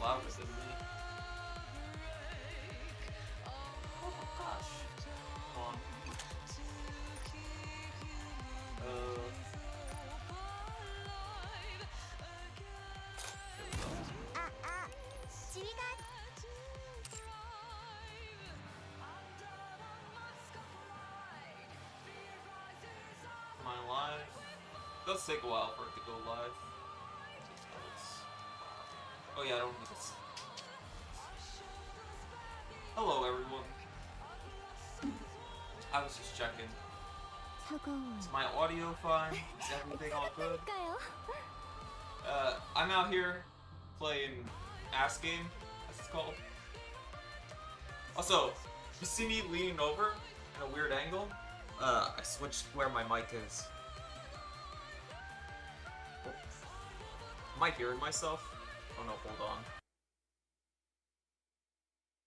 louder than me. Oh my gosh. Come on. Am I live? It does take a while for it to go live. Oh yeah, I don't need this. Hello everyone. I was just checking. Is my audio fine? Is everything all good? I'm out here playing Ass Game, as it's called. Also, you see me leaning over in a weird angle? I switched where my mic is. Oh. Am I hearing myself? Oh no, hold on.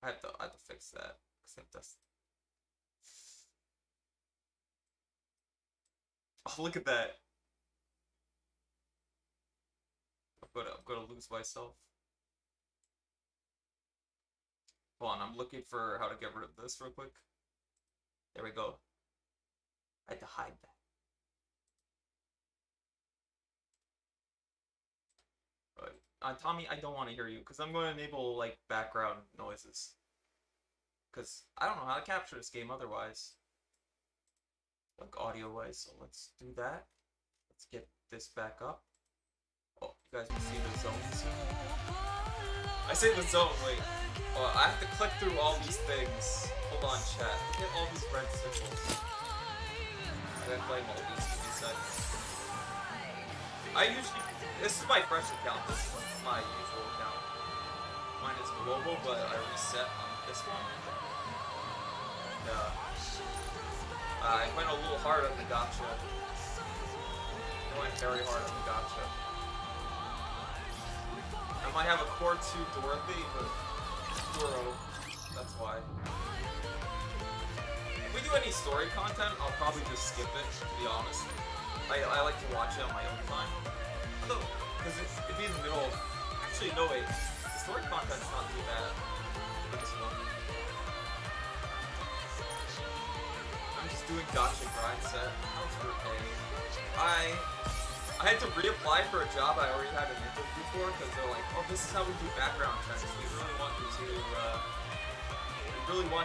I have to fix that. Except that's... Oh, look at that. I'm gonna lose myself. Hold on, I'm looking for how to get rid of this real quick. There we go. I had to hide that. Tommy, I don't want to hear you, because I'm going to enable, like, background noises. Because I don't know how to capture this game otherwise. Like, audio-wise, so let's do that. Let's get this back up. Oh, you guys can see the zone soon. I say the zone, wait. Oh, I have to click through all these things. Hold on, chat. Get all these red circles. I gotta claim all these seconds. I usually... This is my fresh account, this is my usual account. Mine is global, but I reset on this one. And, I went a little hard on the gacha. I went very hard on the gacha. I might have a core 2 Dorothy, but Doro, that's why. If we do any story content, I'll probably just skip it, to be honest. I like to watch it on my own time. Because it'd be in the middle of... Actually, no wait. The story content's not too bad for this one. I'm just doing gacha grind set. How's your pay? I had to reapply for a job I already had an interview for because they're like, oh, this is how we do background checks. We really want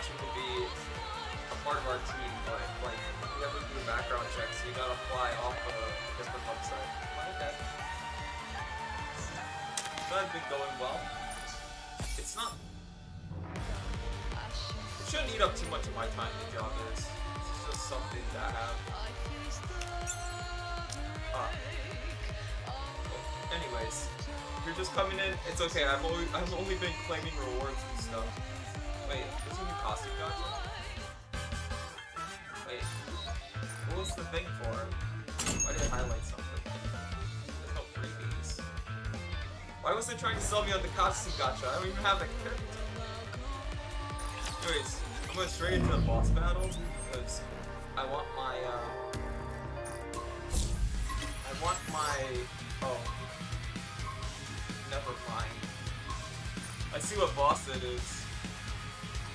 you to be a part of our team, but like we have to do background checks, so you gotta apply off of a different website. Okay. That's been going well. It's not... It shouldn't eat up too much of my time, the job is. It's just something to have. Anyways, if you're just coming in, it's okay. I've only been claiming rewards and stuff. Wait, there's a new costume gacha? Wait, what was the thing for? Why did it highlight something? There's no freebies. Why was it trying to sell me on the costume gacha? I don't even have a character. Anyways, I'm going straight into the boss battle because I want my oh, never mind. I see what boss it is.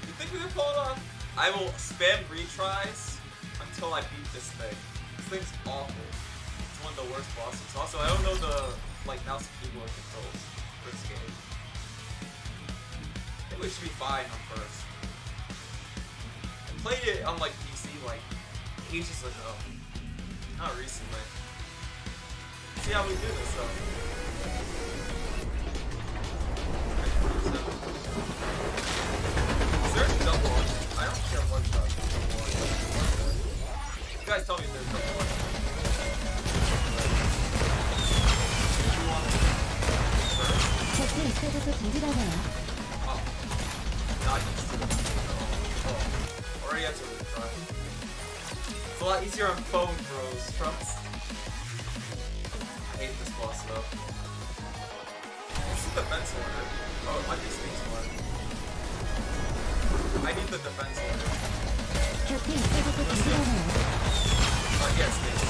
You think we can pull it off? I will spam retries until I beat this thing. This thing's awful. It's one of the worst bosses. Also, I don't know the mouse and keyboard controls for this game. I think we should be fine on first. I played it on PC ages ago. Not recently. See how we do this though. Is there a double one? I don't care what shot. You guys tell me if there's double one. Oh. Not used to it. Oh. Already had to retry. It's a lot easier on phone, bros. Trust. I hate this boss though. What's the defense order? Oh, it might be Space one. I need the defense order. Yes, Space.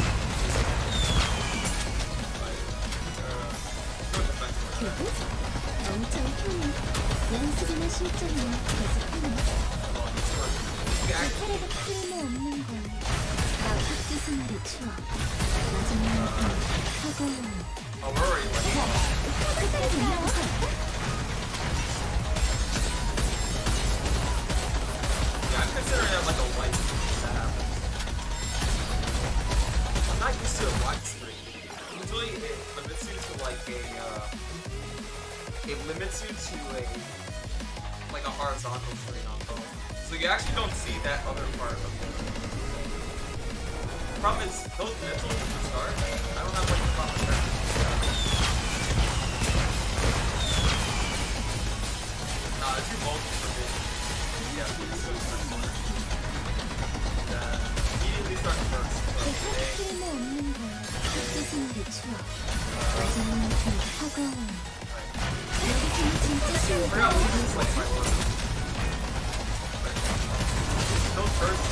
Go defense order. 엄청 편해. 연습이나 실전이나 계속하네. 차례도 틀림없는 걸. 나쁜 뜻은 말이 추워. 마지막만큼 차가운. Oh, we're already winning. Yeah, I'm considering it like a light stab. I'm not used to a wide screen. Usually it limits you to like it limits you to like a horizontal screen on phone. So you actually don't see that other part of the problem is those missiles at the start, I don't have like the proper settings. Nah, it's too bulky for me. Yeah, please go to the corner. Immediately start first. 틀림없는 걸. 뜻은 말이 추워. 마지막만큼 차가운. 여기서는 진짜 쉬운 걸 모르겠어. Those first.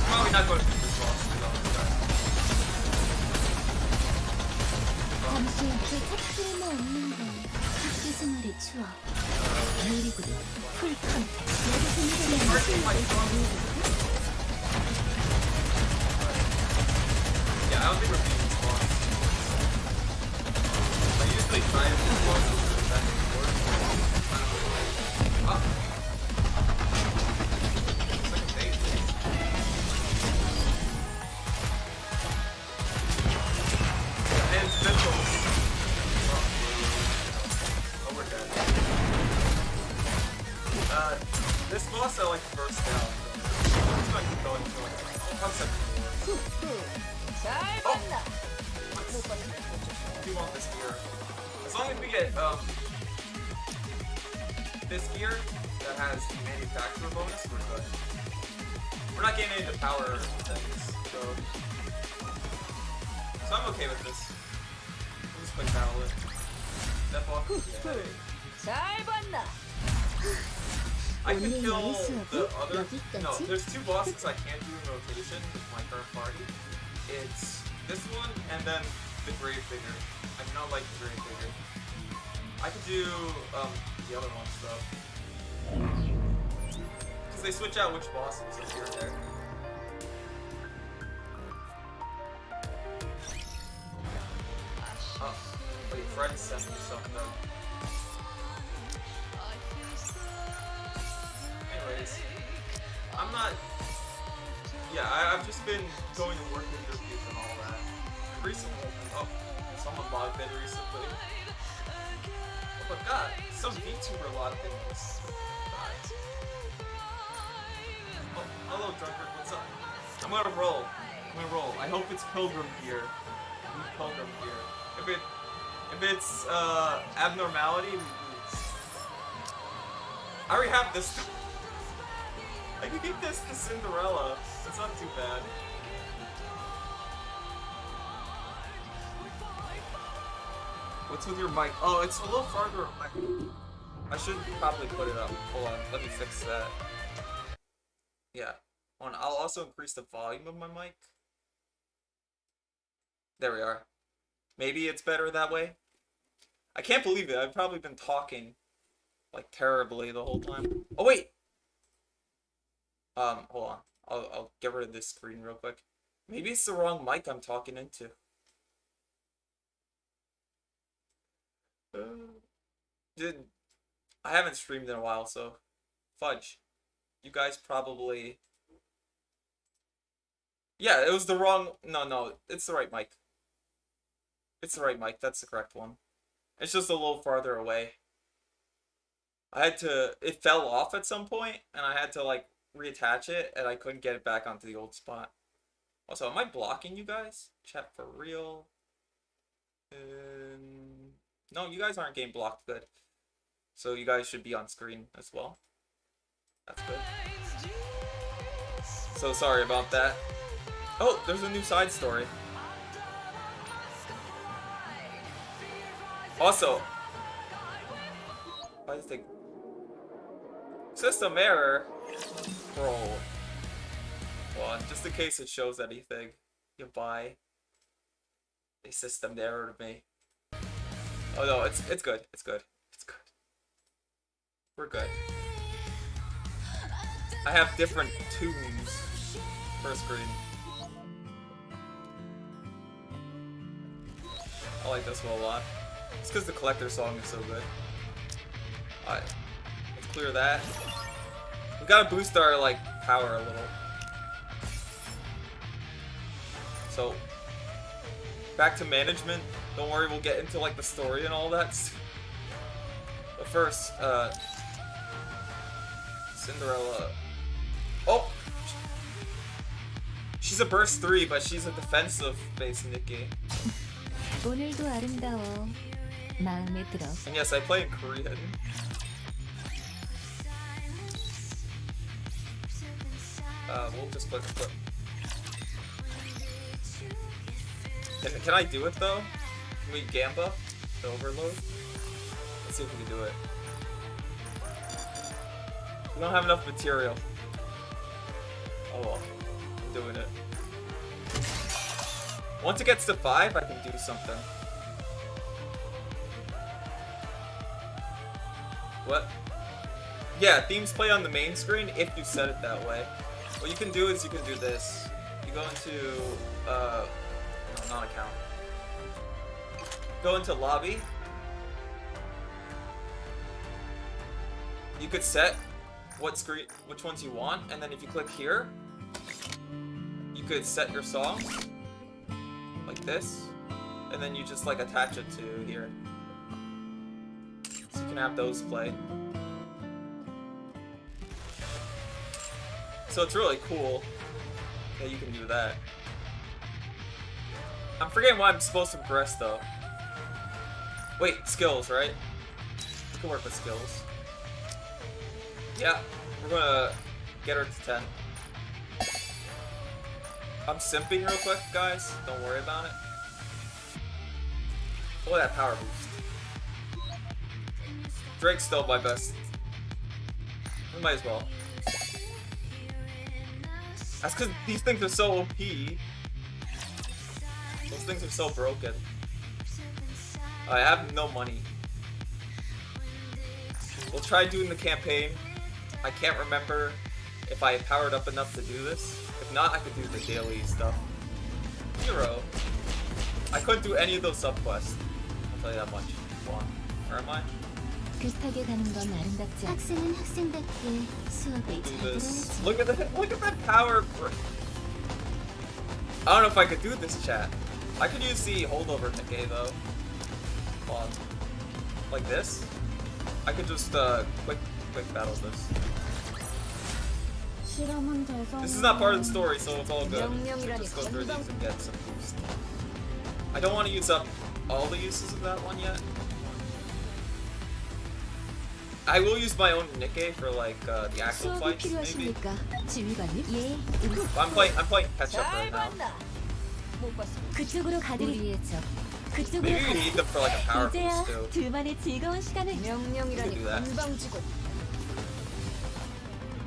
Probably not going to beat this boss. 잠시 틀림없는 걸. 뜻은 말이 추워. 그리고 풀컨. 여기서는 Yeah, I don't think we're beating this boss. I usually try and beat bosses with that before. Ah. It's like a bait. And missiles. Oh, we're dead. This boss I like first down. I'm just gonna keep going until concept. Oh! We want this gear. As long as we get this gear that has the manufacturer bonus, we're good. We're not getting into power things, so I'm okay with this. We'll just quick battle it. That boss. I can kill the other. No, there's two bosses I can't do in rotation with my current party. It's this one and then the Grave Digger. I do not like the Grave Digger. I could do the other ones though. Because they switch out which bosses appear there. Oh, wait, friends sent me something. Anyways, I'm not. Yeah, I've just been going to work interviews and all that. Recently, oh, someone logged in recently. Oh my god, some VTuber logged in this. Oh, hello, drunkard, what's up? I'm gonna roll. I hope it's pilgrim gear. I need pilgrim gear. If it's abnormality, we lose. I already have this. I could give this to Cinderella. It's not too bad. What's with your mic? Oh, it's a little farther away. I should probably put it up. Hold on, let me fix that. Yeah. I'll also increase the volume of my mic. There we are. Maybe it's better that way. I can't believe it. I've probably been talking like terribly the whole time. Oh wait. Hold on. I'll get rid of this screen real quick. Maybe it's the wrong mic I'm talking into. I haven't streamed in a while, so fudge. You guys probably. Yeah, it was the wrong. No, it's the right mic. It's the right mic. That's the correct one. It's just a little farther away. It fell off at some point, and I had to like reattach it, and I couldn't get it back onto the old spot. Also, am I blocking you guys? Chat for real. No, you guys aren't getting blocked good. So you guys should be on screen as well. That's good. So sorry about that. Oh, there's a new side story. Also, why does it system error? Bro. Well, just in case it shows anything. Goodbye. They system error to me. Oh no, it's good. It's good. It's good. We're good. I have different tunes per screen. I like this one a lot. It's because the collector song is so good. Alright, let's clear that. We gotta boost our like power a little. So back to management. Don't worry, we'll get into like the story and all that. But first, Cinderella. Oh! She's a burst 3, but she's a defensive based Nikke. 오늘도 아름다워. 마음에 들어. And yes, I play in Korean. We'll just click. Can I do it though? Can we Gamba the overload? Let's see if we can do it. We don't have enough material. Oh well, I'm doing it. Once it gets to 5, I can do something. What? Yeah, themes play on the main screen if you set it that way. What you can do is you can do this. You go into, no, not account. Go into lobby. You could set which ones you want, and then if you click here, you could set your songs like this, and then you just like attach it to here. So you can have those play. So it's really cool that you can do that. I'm forgetting what I'm supposed to press though. Wait, skills, right? We can work with skills. Yeah, we're gonna get her to 10. I'm simping real quick, guys. Don't worry about it. Look at that power boost. Drake's still my best. We might as well. That's because these things are so OP. Those things are so broken. I have no money. We'll try doing the campaign. I can't remember if I powered up enough to do this. If not, I could do the daily stuff. 0. I couldn't do any of those subquests. I'll tell you that much. 1. Where am I? 급하게 가는 건 아름답지 않아. 학생은 학생답게 수업에 잘 들어야지. Look at that power. I don't know if I could do this, chat. I could use the holdover Nikke though. On like this. I could just quick battle this. This is not part of the story, so it's all good. Just go through these and get some boost. I don't want to use up all the uses of that one yet. I will use my own Nikke for like the actual fights, maybe. I'm playing catch up right now. Maybe you need them for like a power boost too. You can do that.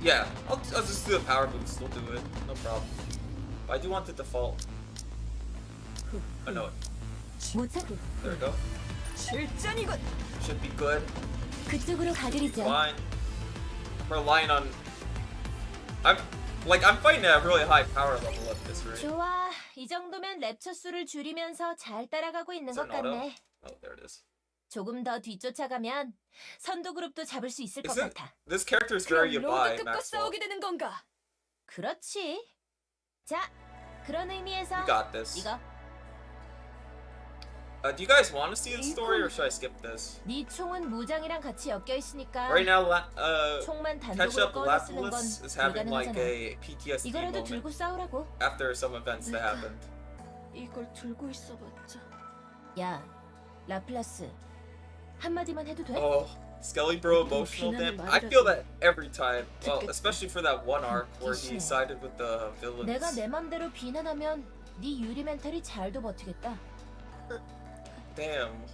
Yeah, I'll just do the power boost. We'll do it, no problem. But I do want the default. Oh no. There we go. Should be good. Fine. I'm relying on. I'm fighting at a really high power level at this rate. 좋아, 이 정도면 랩처 수를 줄이면서 잘 따라가고 있는 것 같네. Oh, there it is. 조금 더 뒤쫓아가면 선두 그룹도 잡을 수 있을 것 같아. This character is very yabai, 로드급과 싸우게 되는 건가? 그렇지. 자, 그런 의미에서 You got this. 이거. Do you guys want to see the story or should I skip this? 네 총은 무장이랑 같이 엮여 있으니까. Right now, 총만 Catch 단독으로 Up 꺼내 쓰는 건 Lapis is having like 불가능하잖아. a PTSD 이거라도 들고 moment 싸우라고. after some events that happened. 이걸 들고 있어봤자. 야, 라플라스. 한마디만 해도 돼? Oh, Skelly bro emotional damn. I feel that every time. Well, especially for that one arc where he sided with the villains. 내가 내 맘대로 비난하면 네 유리 멘탈이 잘도 버티겠다. Damn.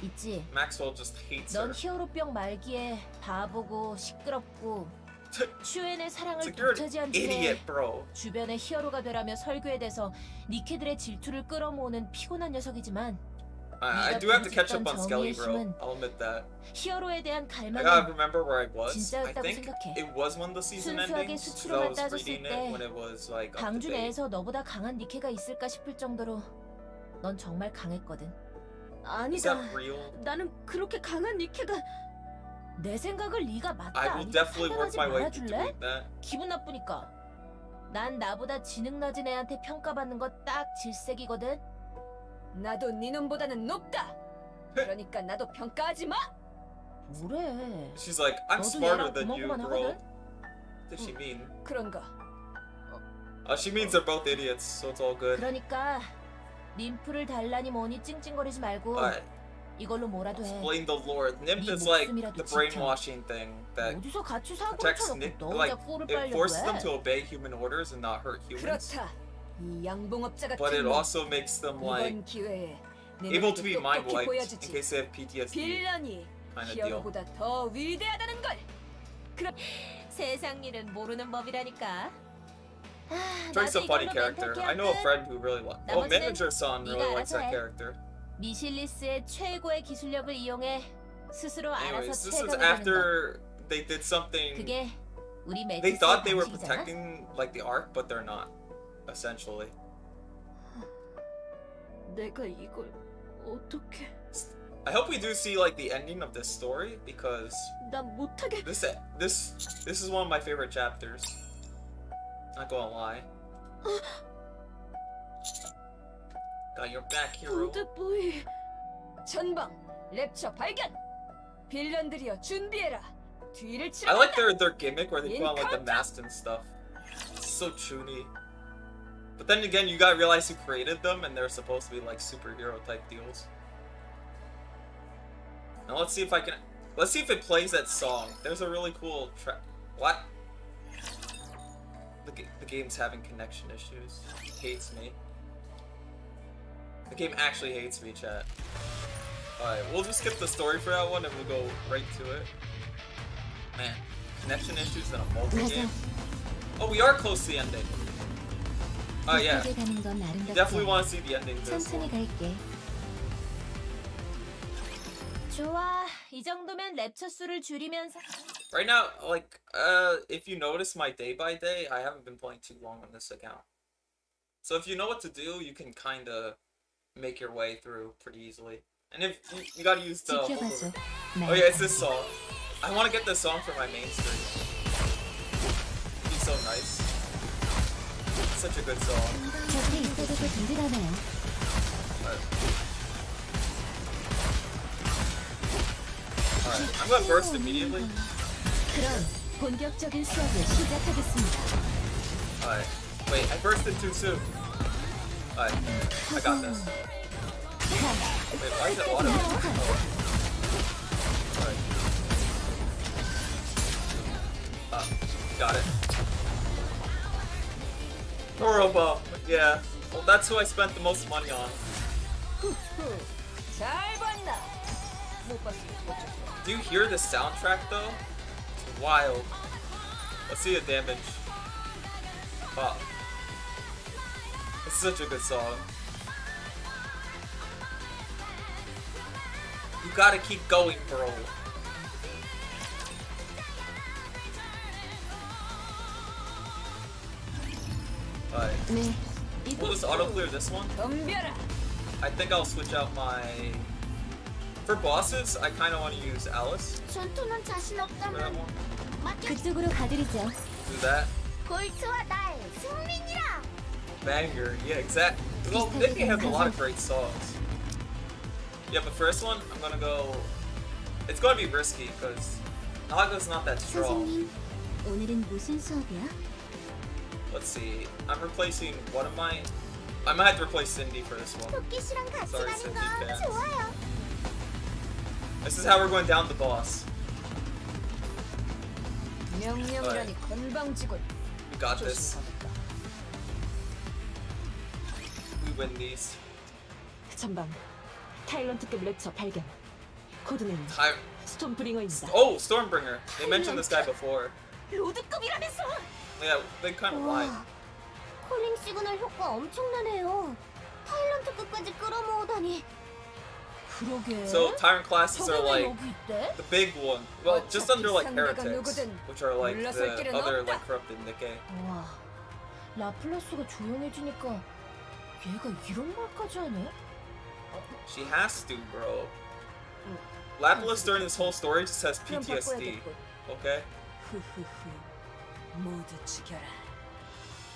있지. Maxwell just hates 넌 her. 히어로병 말기에 바보고 시끄럽고 슈엔의 사랑을 It's like you're an 독차지한 idiot, 뒤에 bro. 주변의 히어로가 되라며 설교에 대서 니케들의 질투를 끌어모으는 피곤한 녀석이지만 I do have to catch up on Skelly, bro. I'll admit that. 히어로에 대한 I gotta 갈망은 remember where I was. I 진짜였다고 think 생각해. it was one of the season 순수하게 endings. 'Cause I 수치로만 was reading 따졌을 it when it was like up to 방주 date. 내에서 너보다 강한 니케가 있을까 싶을 정도로 넌 정말 강했거든. Is 아니다. that real? 나는 그렇게 강한 니케가 내 생각을 네가 맞다 I will 아니다 definitely work 판단하지 my way to 말아줄래? doing that. 기분 나쁘니까. 난 나보다 지능 낮은 애한테 평가받는 거 딱 질색이거든. 나도 네 놈보다는 높다. 그러니까 나도 평가하지 마. 뭐래? She's like, I'm 너도 smarter 얘랑 than you, 고만고만 bro. 하거든? What did she mean? 그런가? She means they're both idiots, so it's all good. 그러니까 림프를 달라니 뭐니 찡찡거리지 말고 Alright, 이걸로 뭐라도 해. explain the Lord. Nymph 네 is like 목숨이라도 the 지켜. brainwashing thing that 어디서 같이 사고를 protects 쳐놓고 Nick, 너 혼자 like 꼴을 it 빨려고 forces them 해. to obey human orders and not hurt humans. 그렇다. 이 양봉업자 But it 같은 놈. also makes them like 이번 기회에 내 able to 모습을 be mind 똑똑히 wiped in 보여주지. case they have PTSD 빌런이 kind of deal. 히어로보다 더 위대하다는 걸. 세상 일은 모르는 법이라니까. Joy's a 나도 funny 이걸로 character. I know a 멘탈 friend who really likes. Oh, 나머지는 Manager-san 네가 really likes 알아서 that 해. character. 미실리스의 최고의 기술력을 이용해 스스로 알아서 Anyways, this is 채광을 하는 거. after they did something. 그게 우리 They 매트스의 thought they were 방식이잖아. protecting like the ark, but they're not. Essentially. 내가 이걸 어떻게? I hope we do see like the ending of this story because 난 못하게. this is one of my favorite chapters. Not gonna lie. Got your back, hero. 보이. 전방 랩처 발견. 빌런들이여 준비해라. 뒤를 치러. I like their gimmick where they put on like the mask and stuff. It's so chuny. But then again, you gotta realize who created them, and they're supposed to be like superhero type deals. Now let's see if I can. Let's see if it plays that song. There's a really cool track. What? The game's having connection issues. It hates me. The game actually hates me, chat. Alright, we'll just skip the story for that one and we'll go right to it. Man, connection issues in a mobile game. Oh, we are close to the ending. Oh yeah, 가게 가는 건 you 아름답지 definitely 않아. want to see the ending to this 천천히 one. 갈게. 좋아, 이 정도면 랩처 수를 줄이면서 Right now, like, if you notice my day by day, I haven't been playing too long on this account. So if you know what to do, you can kind of make your way through pretty easily. And if you gotta use the 지켜봐줘. oh yeah, it's this song. I want to get this song for my main stream. It'd be so nice. It's such a good song. 곁에 있어줘서 든든하네요. Alright, I'm gonna burst immediately. 그럼 본격적인 수업을 시작하겠습니다. Alright. Wait, I bursted too soon. Alright, I got this. Wait, why is it auto? Alright. Got it. Robo, yeah. Well, that's who I spent the most money on. 잘 봤나? 못 봤으면 어쩔 수 없어. Do you hear the soundtrack though? It's wild. Let's see the damage. Wow. It's such a good song. You gotta keep going, bro. Alright. 네, We'll just auto clear this one. 덤벼라. I think I'll switch out my. For bosses, I kind of want to use Alice 전투는 자신 for that one. 그쪽으로 가드리죠. Do that. 골트와 나의 승민이라. Banger, yeah, exactly. Well, Nikke has a lot of great songs. Yeah, but first one, I'm gonna go. It's gonna be risky because Naga's not that strong. 선생님, 오늘은 무슨 수업이야? Let's see. I'm replacing one of my. I might have to replace Cindy for this one. 토끼 씨랑 같이 Sorry, 가는 Cindy 건 fans. 좋아요. This is how we're going down the boss. 명령이라니 건방지군. We got this. 조심하겠다. We win these. 전방 타일런트급 랩처 발견. 코드는 Ty- 스톰브링어입니다. Oh, Stormbringer. They mentioned this guy before. 로드급이라면서. Yeah, they kind of lied. 와, 콜링 시그널 효과 엄청나네요. 타일런트 끝까지 끌어모으다니. 그러게. So tyrant classes 저게 are 왜 like 여기 있대? the big one. Well, just under like 상대가 heretics, 누구든 which are like 물러설 the 길은 other 없다. like corrupted Nikke. 와, 라플라스가 조용해지니까 얘가 이런 말까지 하네? She has to, bro. Lapis during this whole story just has 그럼 PTSD. 바꿔야겠군. Okay. 흐흐흐. 모두 죽여라.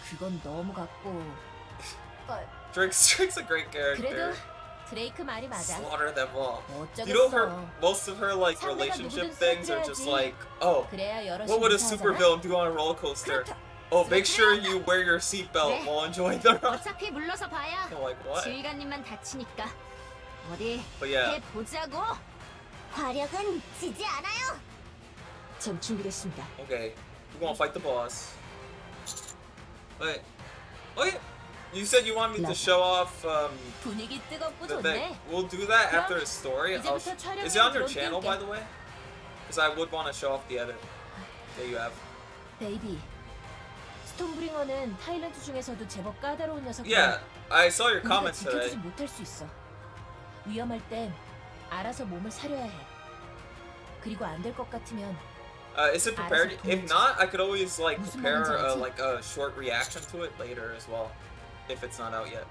그건 너무 같고. Drake's a great character. 그래도 드레이크 말이 맞아. Slaughter them all. 어쩌겠어. You know her most of her like 상대가 relationship 누구든 things are just 쓰러뜨려야지. like, oh, 그래야 여럿이 what would a 무사하잖아. supervillain do on a roller coaster? 그렇다. Oh, make sure you wear your seatbelt 네. while enjoying the ride. 어차피 물러서 봐야 I'm like, what? 지휘관님만 다치니까. 어디 But yeah, 해보자고. 화력은 지지 않아요. 전 준비됐습니다. okay. We wanna fight the boss. Wait. Oh yeah. You said you want me to show off 분위기 뜨겁고 the 좋네. thing. We'll do that after the story. 이제부터 촬영에 Is it on your 들어올게. channel, by the way? Because I would want to show off the edit that you have. 베이비. 스톰브링어는 타일런트 중에서도 제법 까다로운 녀석이야. Yeah, I saw your 우리가 comments 지켜주지 today. 못할 수 있어. 위험할 땐 알아서 몸을 사려야 해. 그리고 안 될 것 같으면 Is it prepared? If not, I could always like 무슨 prepare 말인지 알지? like a short reaction to it later as well, if it's not out yet.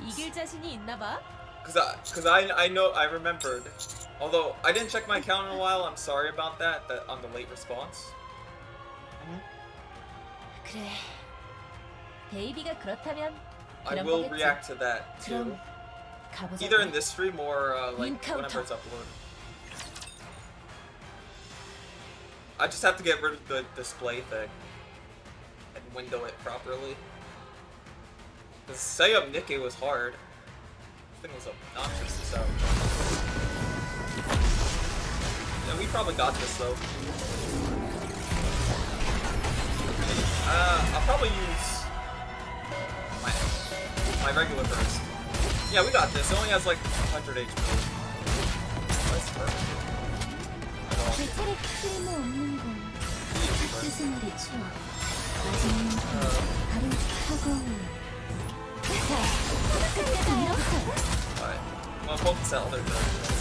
이길 자신이 있나 봐. Cause I know I remembered. Although I didn't check my account in a while, I'm sorry about that. That on the late response. 그래. 베이비가 그렇다면 I 그런 will 거겠지. react to that too. 그럼 가보자. Either in this stream or like Encounter. whenever it's uploaded. I just have to get rid of the display thing and window it properly. Cause setting up Nikke was hard. This thing was obnoxious to set up. Yeah, we probably got this though. I'll probably use my regular burst. Yeah, we got this. It only has like 100 HP. That's perfect. 대체력 쓸모없는 건 스승들의 추억. 마지막은 바로 차가운. 자, 끝내세요. Alright. Well, focus out other things.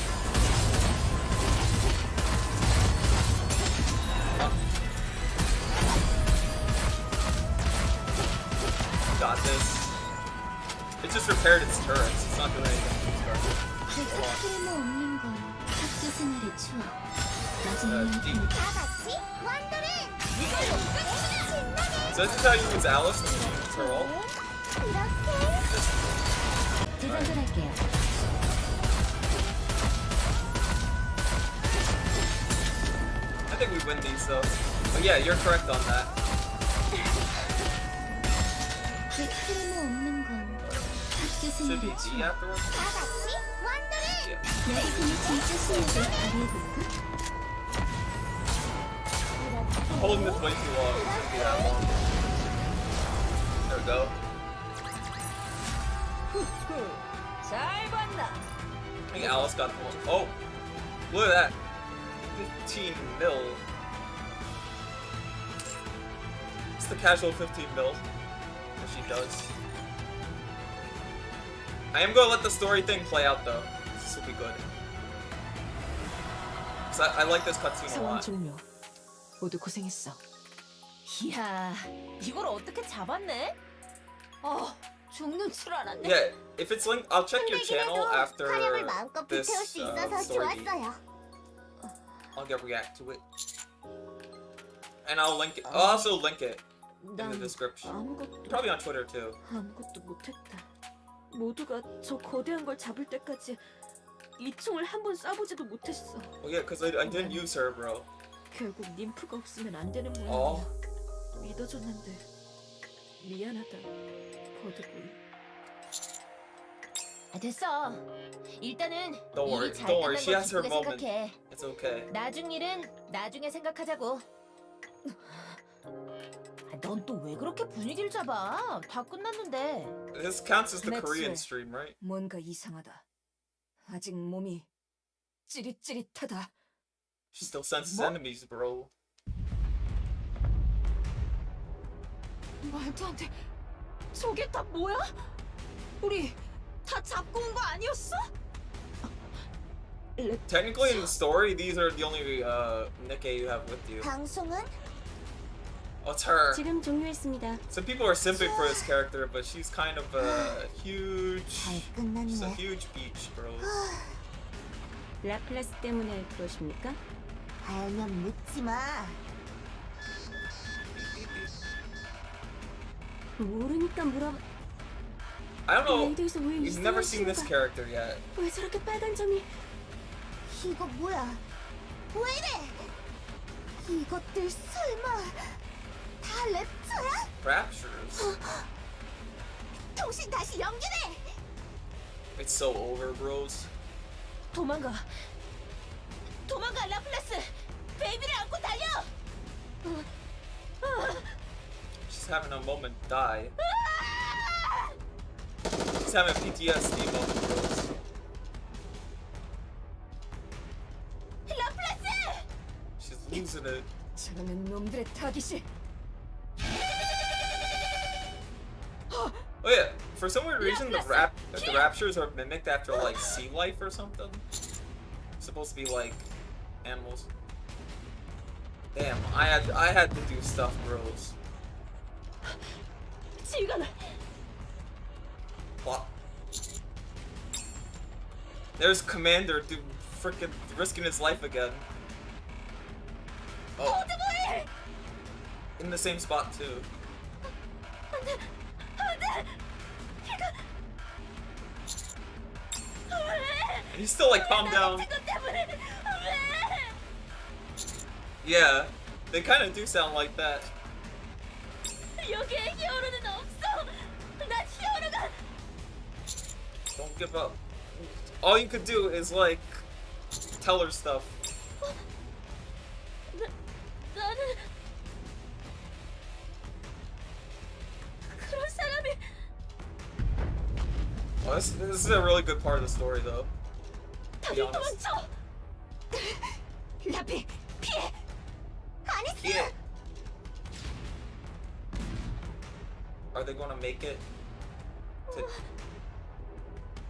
Got this. It just repaired its turrets. It's not doing anything. 대체력 쓸모없는 건 학교 생활의 추억. Deep. 마지막은 다 같이 완도를. So this is how you use Alice when you use her ult? 재장전할게요. I think we win these though. But yeah, you're correct on that. 쓸모없는 건 학교 Should be 생활의 D 추억. afterwards? 다 같이 완도를. Yeah. 여기서는 진짜 실력을 발휘해볼까? Holding this way too long. It shouldn't be that long. There we go. 잘 봤나? I think Alice got the one. Oh! Look at that! 15 mil. It's the casual 15 mil. That she does. I am gonna let the story thing play out though. This will be good. Cause I like this cutscene a 상황 lot. 종료. 모두 고생했어. 이야, 이걸 어떻게 잡았네? 죽는 줄 알았네. Yeah, if it's linked, I'll check your channel after 화력을 마음껏 this 불태울 수 있어서 story. 좋았어요. I'll get react to it. And I'll link it. I'll also link it in the 난 description. 아무것도 Probably on Twitter too. 아무것도 못했다. 모두가 저 거대한 걸 잡을 때까지 이 총을 한 번 쏴보지도 못했어. Oh yeah, cause I didn't use her, bro. 결국 님프가 없으면 안 되는 모양이야. Oh. 믿어줬는데 미안하다, 버드보이. 됐어. 일단은 Don't worry, 일이 잘 don't worry. 끝난 She 걸 has her 기쁘게 moment. 생각해. It's okay. 나중 일은 나중에 생각하자고. 넌 또 왜 그렇게 분위기를 잡아? 다 끝났는데. This counts as the Next Korean way. stream, right? 뭔가 이상하다. 아직 몸이 찌릿찌릿하다. She still senses 뭐? enemies, bro. 말도 안 돼. 저게 다 뭐야? 우리 다 잡고 온 거 아니었어? Technically, in the story, these are the only Nikke you have with you. 방송은 Oh, it's her. 지금 종료했습니다. Some people are simping for this character, but she's kind of a huge. 잘 She's a 끝났네. huge beach, bro. 라플라스 때문에 그러십니까? 알면 묻지 마. 모르니까 물어. I don't know. 레이드에서 왜 You've never seen this 이상한 character yet. 신호가 왜 저렇게 빨간 점이? 이거 뭐야? 왜 이래? 이것들 설마 다 랩처야? Raptures. 통신 다시 연결해. It's so over, bros. 도망가. 도망가 라플라스. 베이비를 안고 달려. She's having a moment die. She's having a PTSD moment, bros. 라플라스. She's losing it. 저놈의 놈들의 타깃이. Oh yeah, for some weird reason the raptures are mimicked after like sea life or something. Supposed to be like animals. Damn, I had to do stuff, bros. 지휘관을. What? There's Commander, dude, freaking risking his life again. Oh, in the same spot too. And he's still like, calm down. Yeah, they kind of do sound like that. 여기에 히어로는 없어. 난 히어로가. Don't give up. All you could do is like tell her stuff. 나는 그런 사람이. Well, this is a really good part of the story, though. To be 다들 honest. 도망쳐. 라피 피해. 아니스. Yeah. Are they gonna make it?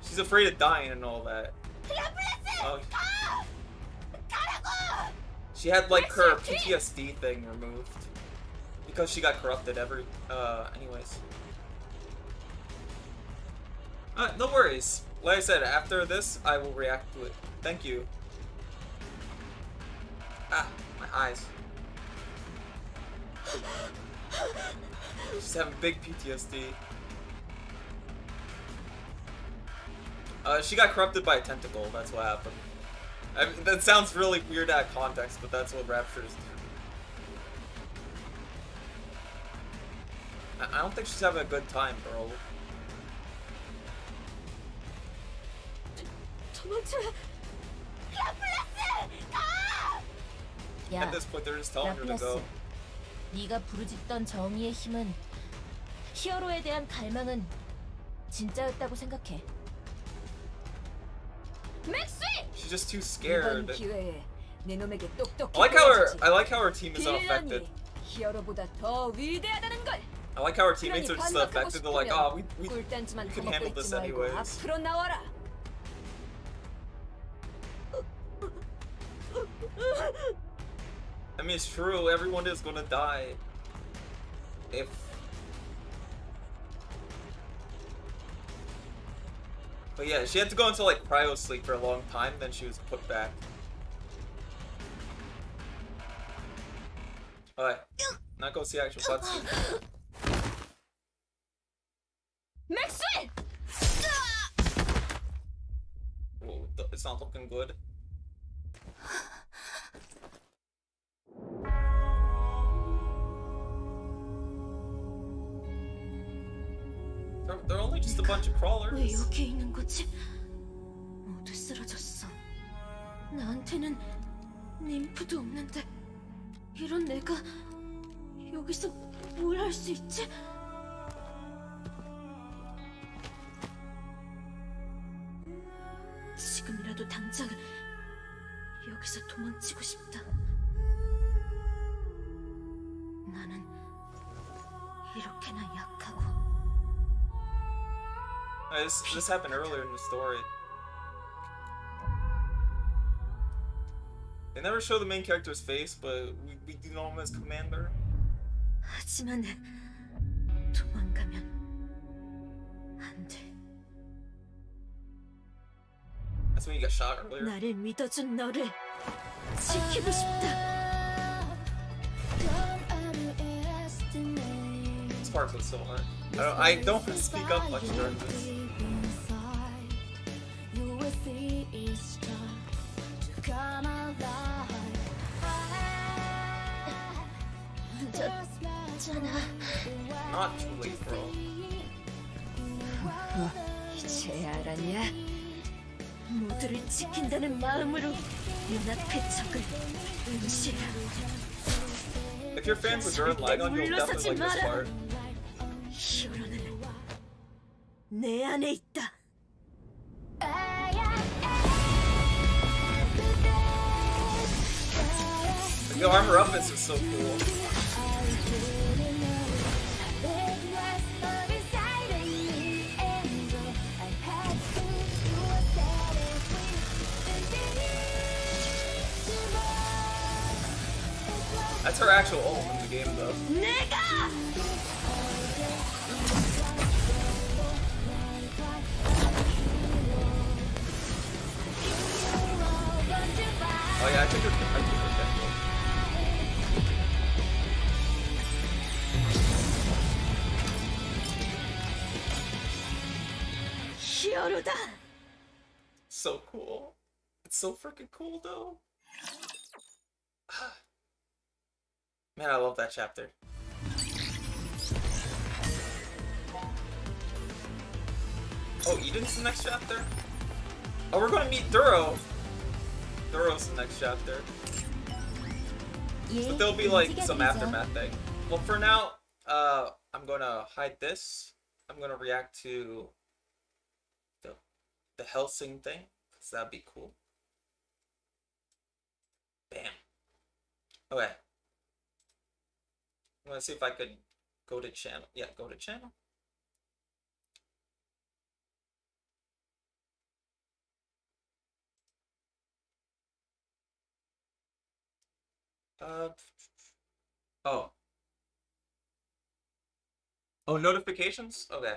She's afraid of dying and all that. 라플라스. Oh. 가라고. She had like her PTSD thing removed because she got corrupted. Anyways. No worries. Like I said, after this, I will react to it. Thank you. Ah, my eyes. She's having big PTSD. She got corrupted by a tentacle. That's what happened. I mean, that sounds really weird out of context, but that's what raptures do. I don't think she's having a good time, bro. 도망쳐. 라플라스. 가. At this point, they're just telling her to go. 네가 부르짖던 정의의 힘은 히어로에 대한 갈망은 진짜였다고 생각해. 맥스윗. She's just too scared. 기회에 내 놈에게 똑똑히. I like how her team is unaffected. 히어로보다 더 위대하다는 걸. I like how her teammates are just affected. They're like, oh, we 꿀단지만 can 처먹고 handle this 있지 말고 anyways. 앞으로 나와라. I mean, it's true. Everyone is gonna die. But yeah, she had to go into like cryo sleep for a long time. Then she was put back. Alright, now go see actual cutscene. 맥스윗. Whoa, it's not looking good. They're only just a bunch of 왜 crawlers. 여기 있는 거지? 모두 쓰러졌어. 나한테는 ним프도 없는데 이런 내가 여기서 뭘 할 수 있지? 지금이라도 당장 여기서 도망치고 싶다. 나는 이렇게나 약하고. This happened earlier in the story. They never show the main character's face, but we do know him as Commander. 하지만 도망가면 안 돼. That's when you got shot earlier. 나를 믿어준 너를 지키고 싶다. This part was so hard. I don't speak up much during this. Not too late, bro. 이제 알았냐? 모두를 지킨다는 마음으로 눈앞의 적을 응시라. If you're fans of Gurren Lagann, you'll definitely like this part. 히어로는 내 안에 있다. The armor up is just so cool. That's her actual ult in the game, though. Oh yeah, I took her technical. 히어로다. So cool. It's so freaking cool, though. Man, I love that chapter. Oh, Eden's the next chapter? Oh, we're gonna meet Duro. Duro's the next chapter. But there'll be like some aftermath thing. Well, for now, I'm gonna hide this. I'm gonna react to the Helsing thing, because that'd be cool. Bam. Okay. I'm gonna see if I could go to channel. Yeah, go to channel. Oh. Oh, notifications? Okay.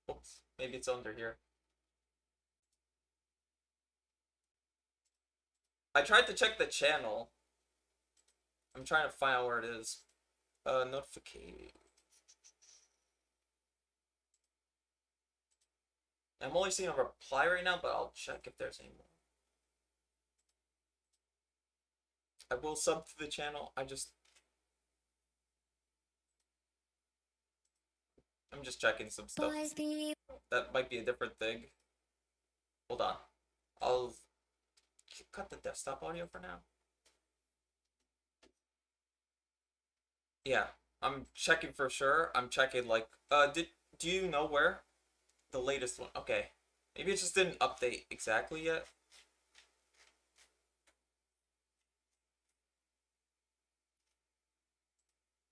Oops, maybe it's under here. I tried to check the channel. I'm trying to find out where it is. Notification. I'm only seeing a reply right now, but I'll check if there's any more. I will sub to the channel. I'm just checking some stuff. That might be a different thing. Hold on. I'll cut the desktop audio for now. Yeah, I'm checking for sure. I'm checking like do you know where? The latest one. Okay. Maybe it just didn't update exactly yet.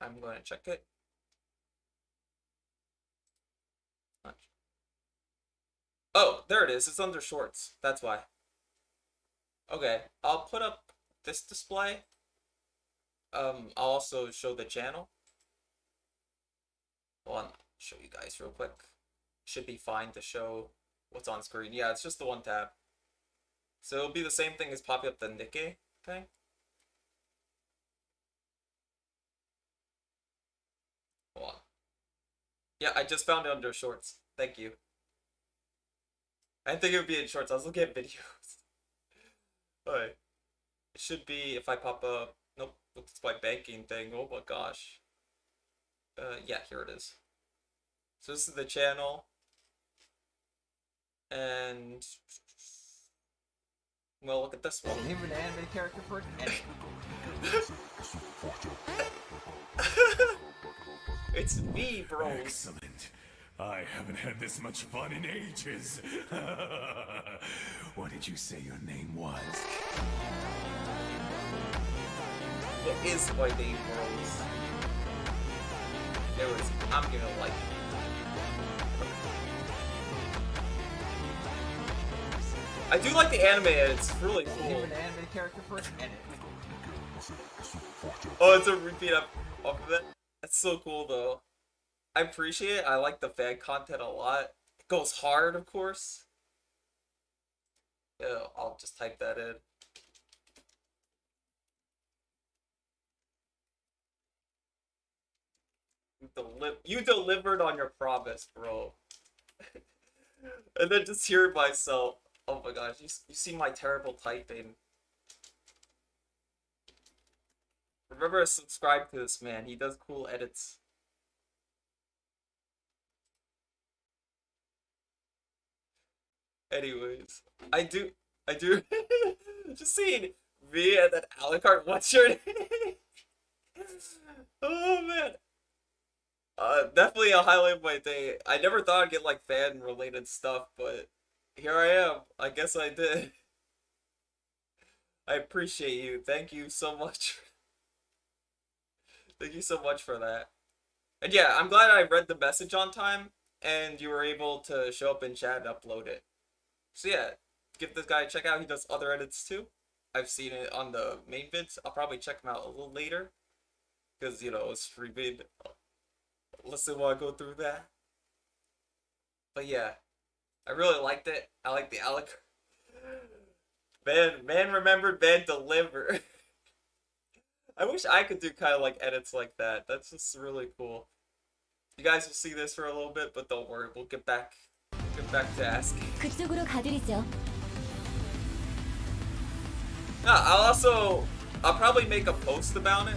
I'm going to check it. Oh, there it is. It's under shorts. That's why. Okay, I'll put up this display. I'll also show the channel. Hold on, show you guys real quick. Should be fine to show what's on screen. Yeah, it's just the one tab. So it'll be the same thing as popping up the Nikke thing. Hold on. Yeah, I just found it under shorts. Thank you. I didn't think it would be in shorts. I was looking at videos. Alright. It should be if I pop up. Nope. It's my banking thing. Oh my gosh. Yeah, here it is. So this is the channel. And well, look at this one. Name of an anime character for it. It's me, bros. Excellent. I haven't had this much fun in ages. What did you say your name was? What is my name, bros? Anyways, I'm gonna like. I do like the anime, and it's really cool. An anime character first, edit. Oh, it's a repeat of it. That's so cool, though. I appreciate it. I like the fan content a lot. It goes hard, of course. Yeah, I'll just type that in. You delivered on your promise, bro. And then just hear myself. Oh my gosh, you see my terrible typing. Remember to subscribe to this man. He does cool edits. Anyways, I do just seeing me and then Alucard, what's your name? Oh man. Definitely a highlight of my day. I never thought I'd get like fan related stuff, but here I am. I guess I did. I appreciate you. Thank you so much. Thank you so much for that. And yeah, I'm glad I read the message on time and you were able to show up in chat and upload it. So yeah, give this guy a check out. He does other edits too. I've seen it on the main vids. I'll probably check him out a little later. Because, you know, it's free vid. Unless they want to go through that. But yeah, I really liked it. I like the Alec. Man remembered, man delivered. I wish I could do kind of like edits like that. That's just really cool. You guys will see this for a little bit, but don't worry, we'll get back to asking. 그쪽으로 가드리죠. I'll probably make a post about it,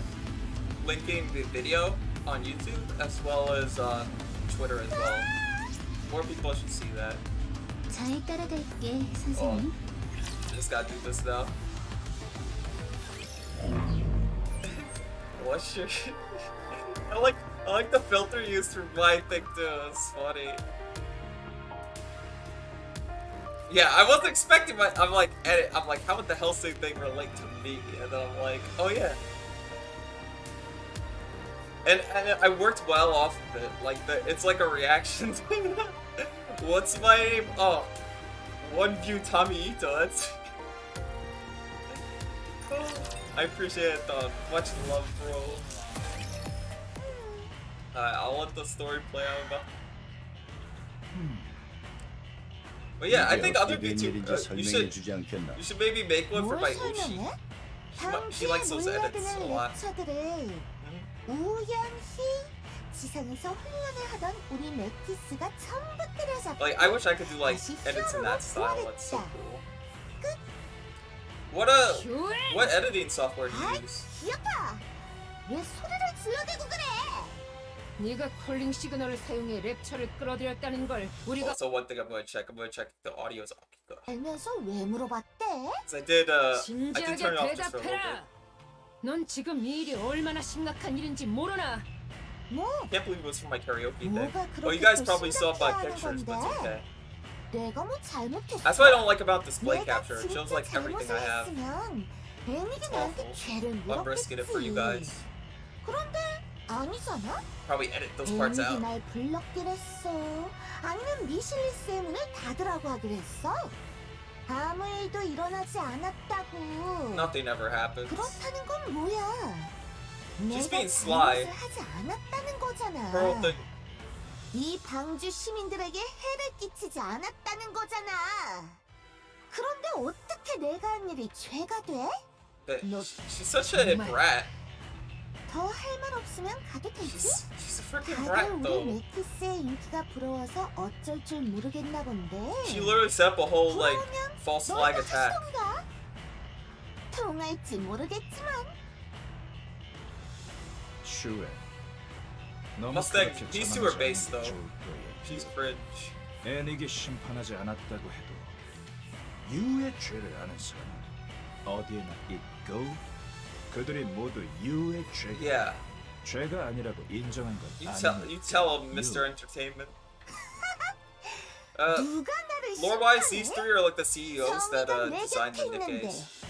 linking the video on YouTube as well as on Twitter as well. More people should see that. 잘 따라갈게, 선생님. Just gotta do this now. What's your? I like the filter used for my thing too. It's funny. Yeah, I wasn't expecting my. I'm like, edit. I'm like, how would the Helsing thing relate to me? And then I'm like, oh yeah. And I worked well off of it. Like it's like a reaction. What's my name? Oh, one view Tommy Ito. That's. I appreciate it, Don. Much love, bro. I'll let the story play out about. But yeah, I think other YouTubers, you should maybe make one for my Oshi. She likes those edits a lot. Like, I wish I could do like edits in that style. That's so cool. What editing software do you use? 네가 콜링 시그널을 사용해 랩처를 끌어들였다는 걸 우리가. Also, one thing I'm gonna check if the audio is okay. 알면서 왜 물어봤대? Cause I did turn it off just for a little bit. 대답해라. 넌 지금 이 일이 얼마나 심각한 일인지 모르나? 뭐? Can't believe it was from my karaoke thing. 뭐가 Oh, you 그렇게 guys 또 probably saw my 심각해하는 pictures, but it's okay. 내가 뭐 잘못했어? That's what I don't like about display 내가 capture. It shows like 진짜 everything I have. 잘못을 했으면 애미가 It's 나한테 awful. 죄를 I'm risking it for you 물었겠지. guys. 그런데 아니잖아? Probably edit those parts 애미가 out. 날 불렀기랬어. 아니면 미실리 쌤을 닫으라고 하기로 했어. 아무 일도 일어나지 않았다고. Nothing ever happens. 그렇다는 건 뭐야? She's 내가 being sly. 잘못을 하지 않았다는 거잖아. Her whole thing. 이 방주 시민들에게 해를 끼치지 않았다는 거잖아. 그런데 어떻게 내가 한 일이 죄가 돼? She's such a brat. 더 할 말 없으면 가도 되지? She's a freaking 다들 brat 우리 though. 매키스의 인기가 부러워서 어쩔 줄 모르겠나 본데. She literally set up a whole like 부러우면 false 너도 flag attack. 하던가? 통할지 모르겠지만. Mustang, these two are based though. She's cringe. 애닉이 심판하지 않았다고 해도 유의 죄를 아는 사람은 어디에나 있고 그들이 모두 유의 죄가 Yeah. 죄가 아니라고 인정한 것 You 아니니까 tell him, Mr. Entertainment. 누가 나를 Lore-wise, these 심판해? three are like the CEOs that 정의가 내 designed the 곁에 있는데. Nikkes.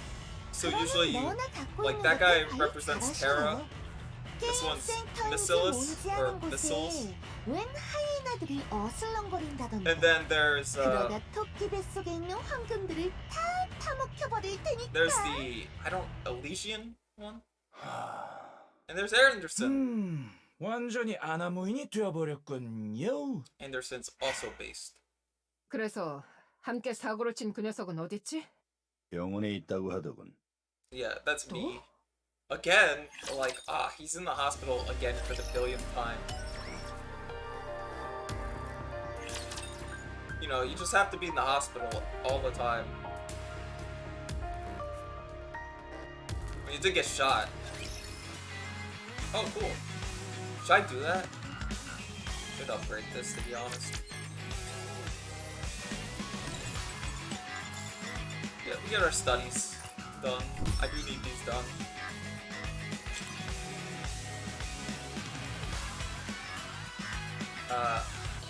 So 그러면 usually, 너나 갖고 like 있는 that guy 것들 관리 represents 잘하셔. Terra. This one's 게임센터인지 Missilis 뭔지 or 아는 Missiles. 곳에 웬 하이에나들이 어슬렁거린다던데. And then there's 그러다 토끼 뱃속에 있는 황금들을 다 타먹혀버릴 테니까. there's the Elysian one. And there's Anderson. 완전히 아나무인이 되어버렸군요. Anderson's also based. 그래서 함께 사고를 친 그 녀석은 어딨지? 병원에 있다고 하더군. Yeah, that's me. Again, like, he's in the hospital again for the billionth time. You know, you just have to be in the hospital all the time. You did get shot. Oh, cool. Should I do that? Should upgrade this, to be honest. Yeah, we get our studies done. I do need these done.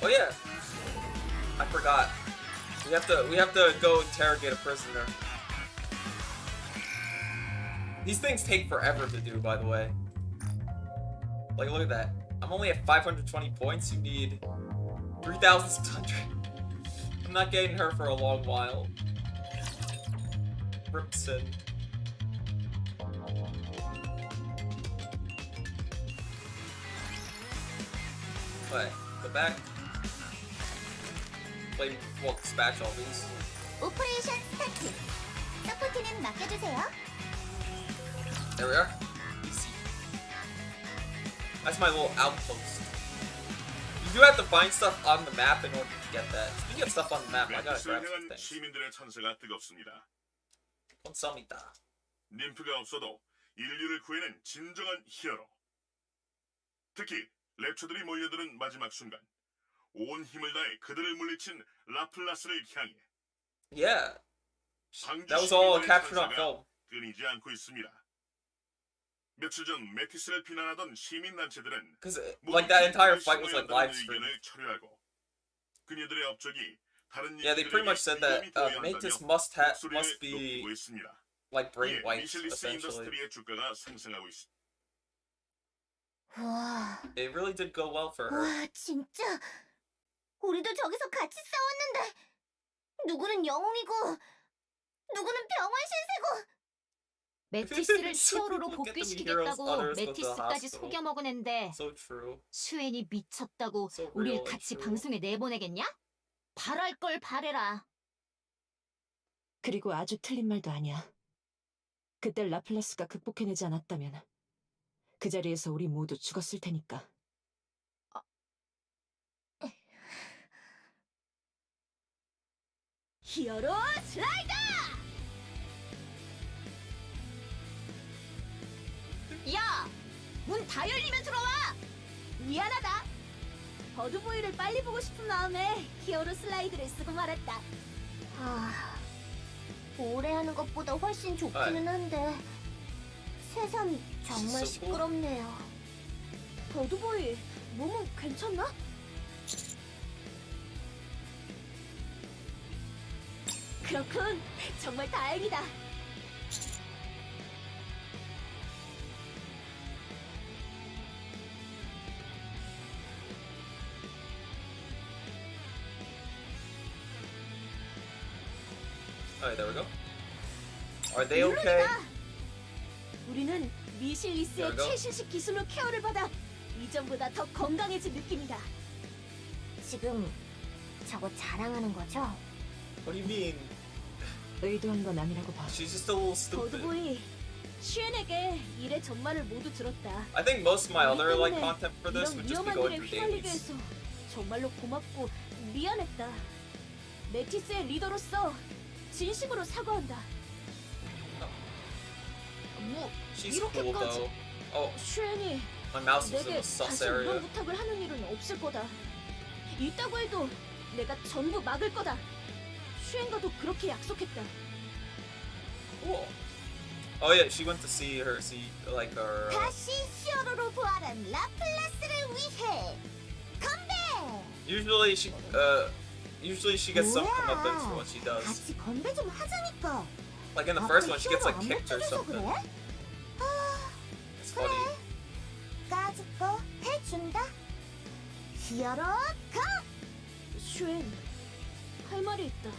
Oh yeah. I forgot. We have to go interrogate a prisoner. These things take forever to do, by the way. Like, look at that. I'm only at 520 points. You need 3,600. I'm not getting her for a long while. Ripson. What? The back? Play, well, dispatch all these. 오퍼레이션 스타트. 서포트는 맡겨주세요. There we are. Easy. That's my little outpost. You do have to find stuff on the map in order to get that. Speaking of stuff on the map, I gotta 멘티스를 grab some 향한 things. 시민들의 찬사가 뜨겁습니다. 감사합니다. 님프가 없어도 인류를 구해낸 진정한 히어로. 특히 랩처들이 몰려드는 마지막 순간 온 힘을 다해 그들을 물리친 라플라스를 향해 Yeah, 상주 that was all 시민들의 captured on 찬사가 film. 끊이지 않고 있습니다. 며칠 전 메티스를 비난하던 시민단체들은 Cause like that entire fight was like live streamed. 의견을 철회하고 그녀들의 업적이 다른 Yeah, they pretty much said that Mantis must be 높고 있습니다. like brain 이에 wiped 미실리스 essentially. 인더스트리의 주가가 상승하고 있습니다. 와, It really did go well for her. 와, 진짜. 우리도 저기서 같이 싸웠는데 누구는 영웅이고 누구는 병원 신세고. 메티스를 Some 히어로로 people get to be heroes, 복귀시키겠다고 others go to the 메티스까지 hospital. 속여먹은 앤데 So true. 슈엔이 미쳤다고 So real 우릴 and 같이 true. 방송에 내보내겠냐? 바랄 걸 바래라. 그리고 아주 틀린 말도 아니야. 그때 라플라스가 극복해내지 않았다면 그 자리에서 우리 모두 죽었을 테니까. 히어로 슬라이더! 야! 문 다 열리면 들어와! 미안하다. 버드보이를 빨리 보고 싶은 마음에 히어로 슬라이드를 쓰고 말았다. 아, 오래 하는 것보다 훨씬 좋기는 한데 세상이 정말 진짜 시끄럽네요. 버드보이, 몸은 괜찮나? 그렇군. 정말 다행이다. Alright, there we go. Are they okay? 우리는 미실리스의 There we go. 최신식 기술로 케어를 받아 이전보다 더 건강해진 느낌이다. 지금 저거 자랑하는 거죠? What do you mean? 의도한 건 아니라고 봐. She's just a little stupid. 버드보이, 슈엔에게 일의 전말을 모두 들었다. I think most of my 우리 other like 때문에 content for this 이런 would just be 위험한 going 일에 through 휘말리게 dailies. 해서 정말로 고맙고 미안했다. 메티스의 리더로서 진심으로 사과한다. 뭐 She's cool 이렇게까지 though. Oh, 슈엔이 my mouse was in 내게 a sus 다시 area. 이런 부탁을 하는 일은 없을 거다. 있다고 해도 내가 전부 막을 거다. 슈엔과도 그렇게 약속했다. Cool. Oh yeah, she went to see like her. 다시 히어로로 부활한 라플라스를 위해 건배! Usually Usually she gets some 뭐야? comeuppance for what she does. 같이 건배 좀 하자니까. Like in the 아까 first one, she gets like 히어로 안 kicked or 먹혀줘서 something. 그래? 아, It's funny. 까짓 거 해준다. 히어로 가! 슈엔, 할 말이 있다.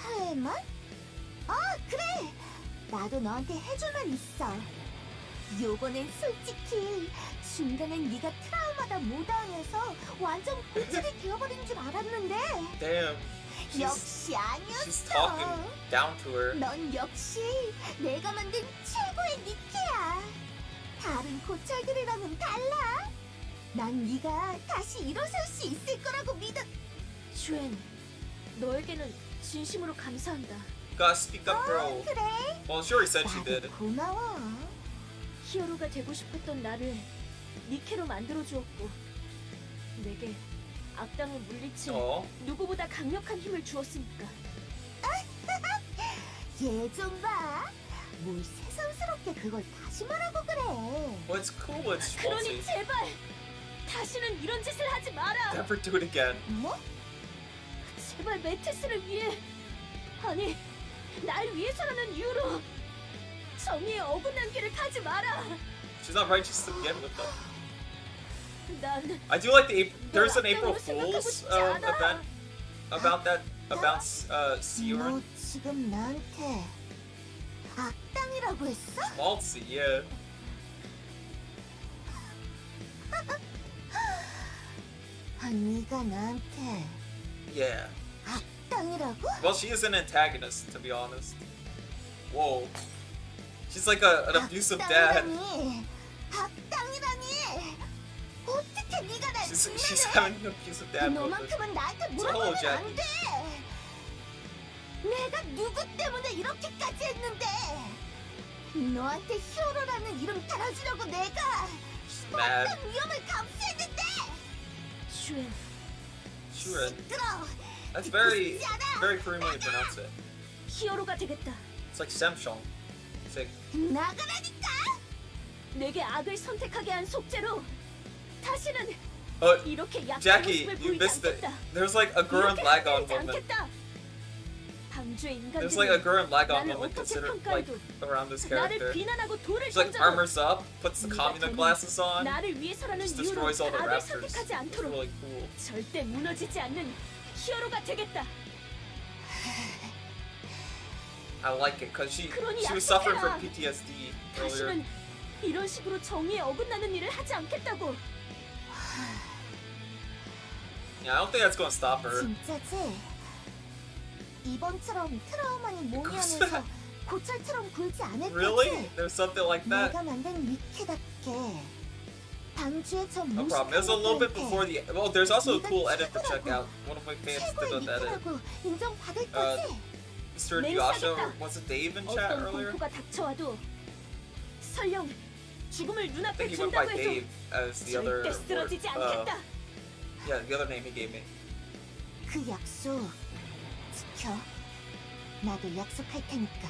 할 말? 아, 그래! 나도 너한테 해줄 말 있어. 요번엔 솔직히 중간엔 네가 트라우마다 못하면서 완전 꼴찌가 되어버린 줄 알았는데 Damn. She's 역시 she's talking 아니었어. down to her. 넌 역시 내가 만든 최고의 니케야. 다른 고철들이랑은 달라. 난 네가 다시 일어설 수 있을 거라고 믿어. 슈엔, 너에게는 진심으로 감사한다. Gotta speak up, bro. 그래? Well, she already said she 나도 did. 고마워. 히어로가 되고 싶었던 나를 니케로 만들어 주었고, 내게 악당을 물리칠 Oh. 누구보다 강력한 힘을 주었으니까. 얘 좀 봐. 뭘 새삼스럽게 그걸 다시 말하고 그래. Well, it's cool, but it's 그러니 schmaltzy. 제발 다시는 이런 짓을 하지 마라. Never do it again. 뭐? 제발 매트스를 위해, 아니 날 위해서라는 이유로 정의에 어긋난 길을 가지 마라. She's not righteous to begin with, though. 난 I do like the there's an April 악당으로 생각하고 Fool's 싶지 않아. event about that about 너 Siorn. 지금 나한테 악당이라고 했어? Schmaltzy, yeah. 네가 나한테 Yeah. 악당이라고? Well, she is an antagonist, to be honest. Whoa. She's like an abusive dad. 악당이라니. 어떻게 네가 날 She's 죽이래? having an abusive dad moment. 너만큼은 나한테 hello, 물어보면 안 Jackie. 돼. 내가 누구 때문에 이렇게까지 했는데 너한테 히어로라는 이름 달아주려고 내가 Mad. 어떤 위험을 감수했는데. 슈엔, Shuren. 시끄러. That's very Korean when you pronounce it. 히어로가 되겠다. It's like Samsung. It's like, 나가라니까. 내게 악을 선택하게 한 속죄로 다시는 이렇게 약한 Jackie, 모습을 you 보이지 missed it. 않겠다. There's like a Gurren 이렇게 Lagann 하지 moment. 않겠다. 방주의 There's like a 인간들은 Gurren Lagann 나를 moment 어떻게 considered like 평가해도 around this 나를 character. 비난하고 돌을 She like 던져도 armors up, puts the 네가 Kamina 되는 glasses on, 나를 위해서라는 just 이유로 destroys all the 악을 raptors. 선택하지 It's 않도록 really cool. 절대 무너지지 않는 히어로가 되겠다. I like it because she 그러니 was suffering 약속해라. from PTSD earlier. 다시는 이런 식으로 정의에 어긋나는 일을 하지 않겠다고. Yeah, I don't think that's gonna stop her. 진짜지? 이번처럼 트라우마니 뭐니 하면서 고철처럼 굴지 않을 Really? 거지? There's something like that? 내가 만든 니케답게 방주의 저 No problem. There's a little bit before 무식한 the. Well, there's also a cool edit to check out. One of my fans did 최고의 that edit. 니케라고 인정받을 거지? Mr. 맹 Yasha, 사겠다. was it Dave in chat 어떤 earlier? 공포가 닥쳐와도 설령 죽음을 I 눈앞에 think he went by 준다고 해도 Dave as the other. 절대 쓰러지지 않겠다. Yeah, the other name he gave me. 그 약속 지켜. 나도 약속할 테니까.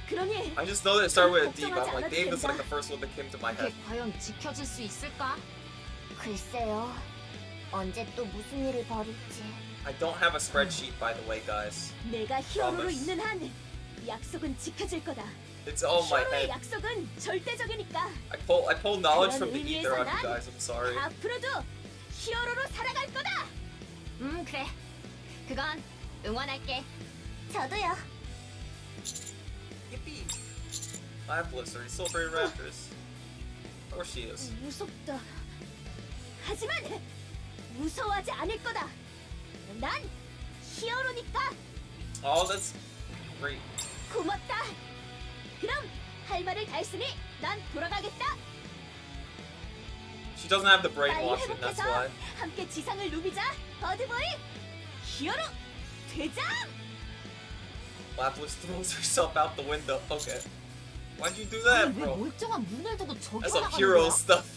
그러니 I just know that it started with a D, but I'm 걱정하지 like, Dave is like 않아도 the first one that came to my 그게 head. 과연 지켜질 수 있을까? 글쎄요. 언제 또 무슨 일을 벌일지. I don't have a spreadsheet, by the way, guys. 내가 히어로로 Promise. 있는 한 약속은 지켜질 거다. It's all in my 히어로의 head. 약속은 절대적이니까 I pull knowledge from the 그런 ether on you 의미에서 guys. I'm sorry. 앞으로도 히어로로 살아갈 거다. 그래. 그건 응원할게. 저도요. Yippee! Lab Blister, he's still very raptors. Of course she is. 무섭다. 하지만 무서워하지 않을 거다. 난 히어로니까. Oh, that's great. 고맙다. 그럼 할 말을 다 했으니 난 돌아가겠다. She doesn't have the 빨리 brainwashing, that's 회복해서 why. 함께 지상을 누비자. 버드보이 히어로 대장. Lapis throws herself out the window. Okay. Why'd you do that, 왜 bro? 멀쩡한 문을 두고 저기 That's some 올라가는 hero 거야? stuff.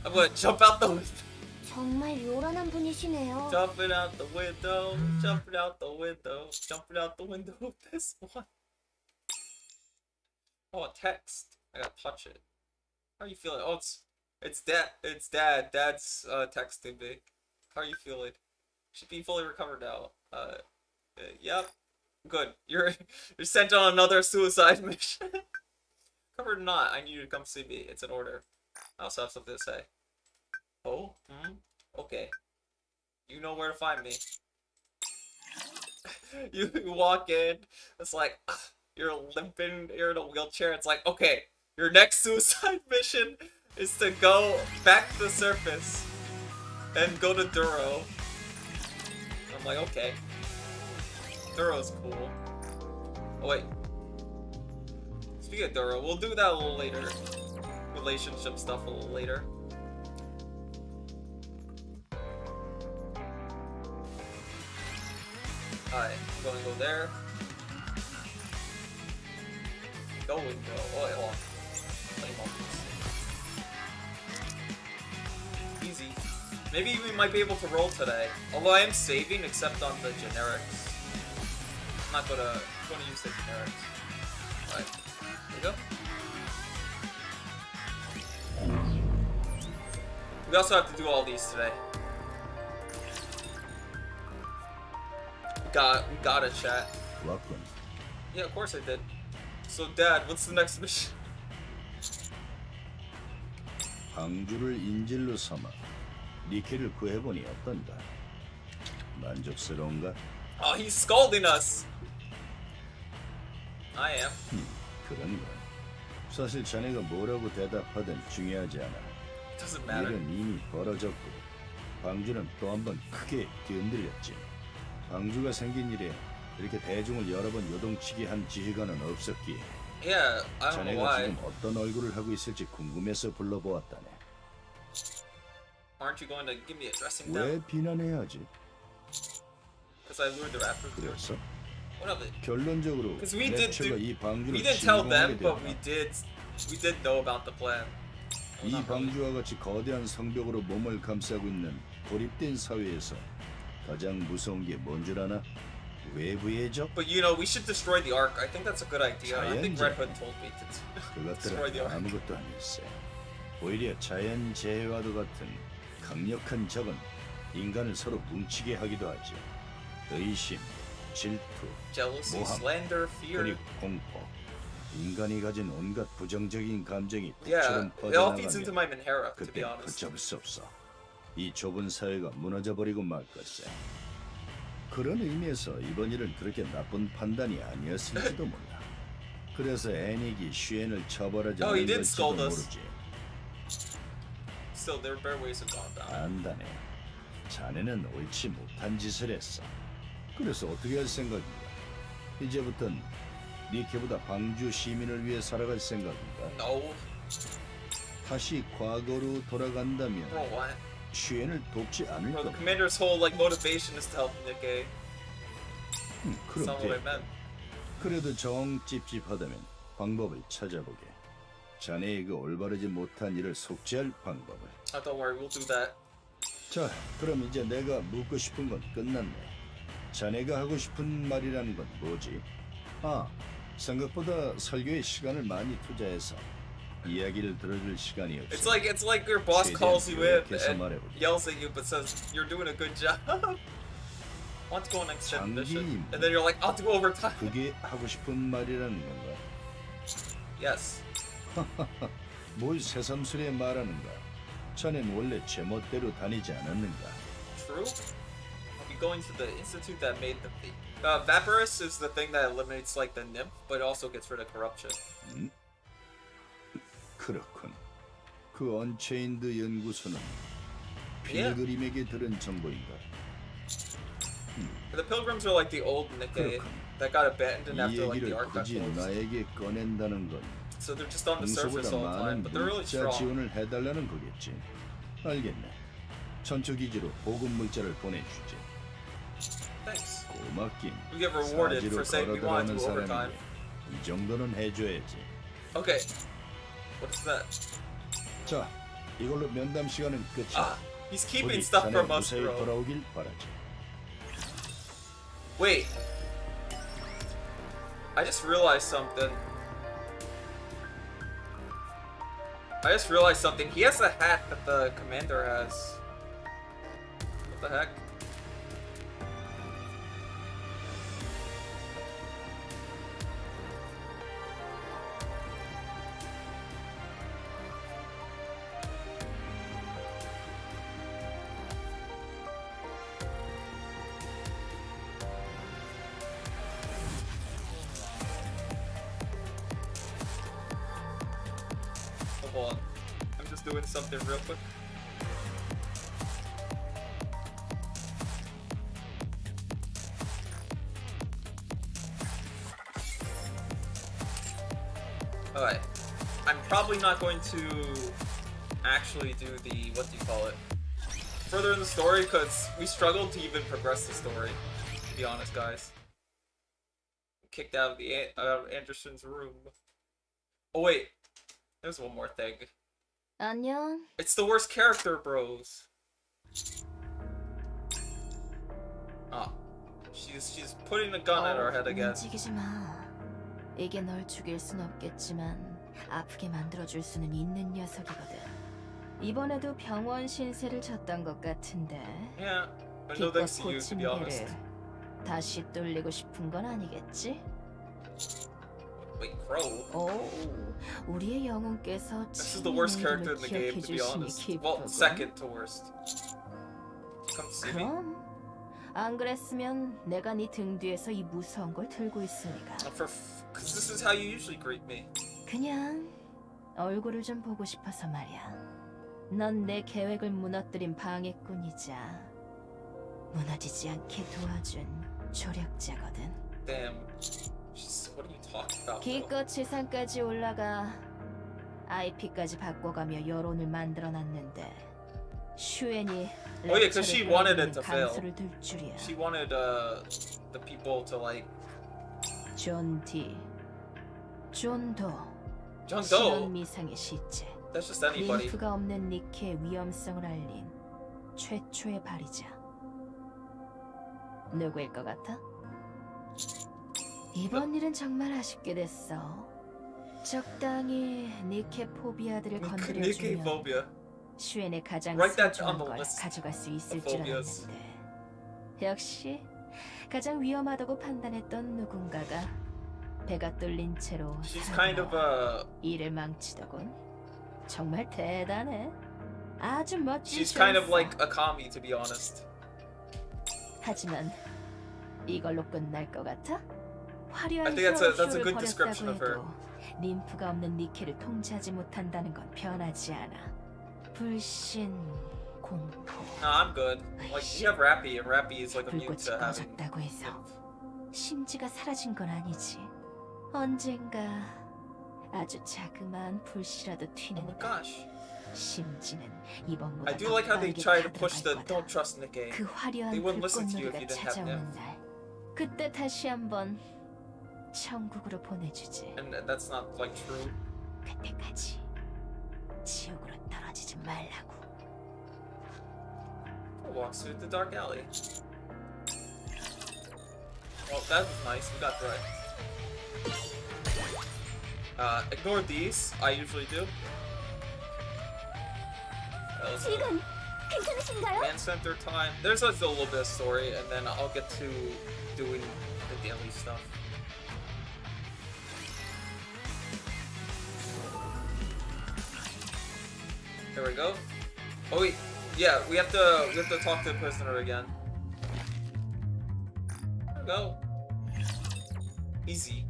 I'm gonna jump out the window. 정말 요란한 분이시네요. Jumping out the window. Jumping out the window. Jumping out the window. This one. Oh, a text. I gotta touch it. How are you feeling? Oh, it's dad. It's dad. Dad's texting me. How are you feeling? Should be fully recovered now. Yep. Good. You're sent on another suicide mission. Covered or not, I need you to come see me. It's an order. I also have something to say. Oh? Okay. You know where to find me. You walk in, it's like, you're limping, you're in a wheelchair, it's like, okay, your next suicide mission is to go back to the surface and go to Duro. I'm like, okay. Duro's cool. Oh wait. Speaking of Duro, we'll do that a little later. Relationship stuff a little later. Alright, I'm gonna go there. Go and go. Oh, wait, hold on. Play monkeys. Easy. Maybe we might be able to roll today. Although I am saving, except on the generics. I'm not gonna use the generics. Alright, there we go. We also have to do all these today. We gotta chat. 왔군. Yeah, of course I did. So, Dad, what's the next mission? 방주를 인질로 삼아 니케를 구해보니 어떤가? 만족스러운가? Oh, he's scolding us. I am. 그런가? 사실 자네가 뭐라고 대답하든 중요하지 않아. It doesn't matter. 일은 이미 벌어졌고 방주는 또 한 번 크게 뒤흔들렸지. 방주가 생긴 이래 이렇게 대중을 여러 번 요동치게 한 지휘관은 없었기에 Yeah, I don't know 자네가 why. 지금 어떤 얼굴을 하고 있을지 궁금해서 불러보았다네. Aren't you going to give me a dressing 왜 down? 비난해야 하지? Because I lured the raptors. 그래서 What of it? 결론적으로 Because we did 랩처가 이 방주를 we didn't tell them, 침공하게 but 되었다. we did know about the plan. 이 방주와 같이 거대한 성벽으로 몸을 감싸고 있는 고립된 사회에서 가장 무서운 게 뭔 줄 아나? 외부의 적? But you know, we should destroy the Ark. I think that's a good idea. I think Red Hood told me to destroy the 그것들은 Ark. 아무것도 아닐세. 오히려 자연재해와도 같은 강력한 적은 인간을 서로 뭉치게 하기도 하지. 의심, 질투, Jealousy, 모함, slander, fear. 그리고 공포. 인간이 가진 온갖 부정적인 감정이 Yeah, 북처럼 it all feeds into 퍼져나가면 my Menhera, to be 그때 honest. 걷잡을 수 없어. 이 좁은 사회가 무너져버리고 말 것세. 그런 의미에서 이번 일은 그렇게 나쁜 판단이 아니었을지도 몰라. 그래서 애닉이 슈엔을 처벌하지 Oh, he 않은 did 걸지도 scold us. 모르지. Still, there are better ways of going about it. 안다네. 자네는 옳지 못한 짓을 했어. 그래서 어떻게 할 생각인가? 이제부턴 니케보다 방주 시민을 위해 살아갈 생각인가? No. 다시 과거로 돌아간다면 Bro, what? 슈엔을 돕지 않을 Bro, the 거다. commander's whole like motivation is to help Nikke. That's 그럼 not what I 됐다. meant. 그래도 정 찝찝하다면 방법을 찾아보게. 자네의 그 올바르지 못한 일을 속죄할 방법을. Oh, don't worry, we'll do that. 자, 그럼 이제 내가 묻고 싶은 건 끝났네. 자네가 하고 싶은 말이라는 건 뭐지? 아, 생각보다 설교에 시간을 많이 투자해서 이야기를 들어줄 시간이 없어. It's like your boss 최대한 calls you in 요약해서 and 말해보게. yells at you, but says you're doing a good job. Want to go on an extended mission, 장기임. and then you're like, I'll do overtime. 그게 하고 싶은 말이라는 건가? Yes. 뭘 새삼스레 말하는가? 자넨 원래 제멋대로 다니지 않았는가? True. I'll be going to the institute that made the thing. Vaporous is the thing that eliminates like the nymph, but also gets rid of corruption. 그렇군. 그 언체인드 연구소는 Yeah. 필그림에게 들은 정보인가? The pilgrims are like the old Nikke 그렇군. that got abandoned 이 after like the 얘기를 ark got 굳이 closed. 나에게 꺼낸다는 건 So they're just on the surface 평소보다 all the time, 많은 but they're really 물자 strong. 지원을 해달라는 거겠지. 알겠네. 전초 기지로 보급 물자를 보내주지. Thanks. 고맙긴. We get rewarded 사지로 for saying we want to 걸어들어오는 do overtime. 사람에게 이 정도는 해줘야지. Okay. What is that? 자, 이걸로 면담 시간은 끝이야. Ah, he's keeping 부디 stuff 자네 from us, 무사히 bro. 돌아오길 바라지. Wait. I just realized something. He has a hat that the commander has. What the heck? hold on. I'm just doing something real quick. Alright. I'm probably not going to actually do the, what do you call it, further in the story, because we struggled to even progress the story, to be honest, guys. Kicked out of Anderson's room. Oh wait, there's one more thing. 안녕. It's the worst character, bros. Ah, she's putting a gun at our head again. 움직이지 마. 이게 널 죽일 순 없겠지만 아프게 만들어줄 수는 있는 녀석이거든. 이번에도 병원 신세를 졌던 것 같은데. Yeah, but no thanks to you, to be honest. 다시 뚫리고 싶은 건 아니겠지? Wait, Crow? 오, 우리의 영웅께서 This is the worst character in the game, to be honest. Well, second to worst. Come see me. 그럼 안 그랬으면 내가 네 등 뒤에서 이 무서운 걸 들고 있으니까. Because this is how you usually greet me. 그냥 얼굴을 좀 보고 싶어서 말이야. 넌 내 계획을 무너뜨린 방해꾼이자 무너지지 않게 도와준 조력자거든. Damn. What are you talking about? 기껏 지상까지 올라가 IP까지 바꿔가며 여론을 만들어놨는데 슈엔이 Oh yeah, because she wanted it to fail. 감수를 둘 줄이야. She wanted the people to like 존 D, 존 도, John 신원 Doe. 미상의 시체, That's just anybody. 림프가 없는 니케의 위험성을 알린 최초의 발이자. 누구일 것 같아? 이번 일은 정말 아쉽게 됐어. 적당히 니케 포비아들을 Nikke 건드려주면 phobia. 슈엔의 가장 Write that on 소중한 the 걸 list 가져갈 수 있을 of 줄 phobias. 알았는데 역시 가장 위험하다고 판단했던 누군가가 배가 뚫린 채로 She's kind of 일을 망치더군. 정말 대단해. 아주 멋진 she's kind of 슈엔사. like a commie, to be honest. 하지만 이걸로 끝날 것 같아? 화려한 I think that's a 쇼를 good description of her. 벌였다고 해도 림프가 없는 니케를 통제하지 못한다는 건 변하지 않아. 불신, 공포, No, I'm good. Like you have Rappy, and Rappy is like immune 불꽃이 to having. 꺼졌다고 해서 심지가 사라진 건 아니지. 언젠가 아주 자그마한 불씨라도 Oh my 튀는 gosh. 심지는 이번보다 I do 더 like how they 빠르게 try to push the 가들어갈 don't 거다. trust Nikke. 그 화려한 They wouldn't listen to you if 불꽃놀이가 you didn't have 찾아오는 them. 날 그때 다시 한번 천국으로 보내주지. And that's not like true. 그때까지 지옥으로 떨어지지 말라고. Walks through the dark alley. Well, that was nice. We got right. Ignore these. I usually do. 지금 괜찮으신가요? Man center time. There's a little bit of story, and then I'll get to doing the daily stuff. There we go. Oh wait, yeah, we have to talk to the prisoner again. There we go. Easy.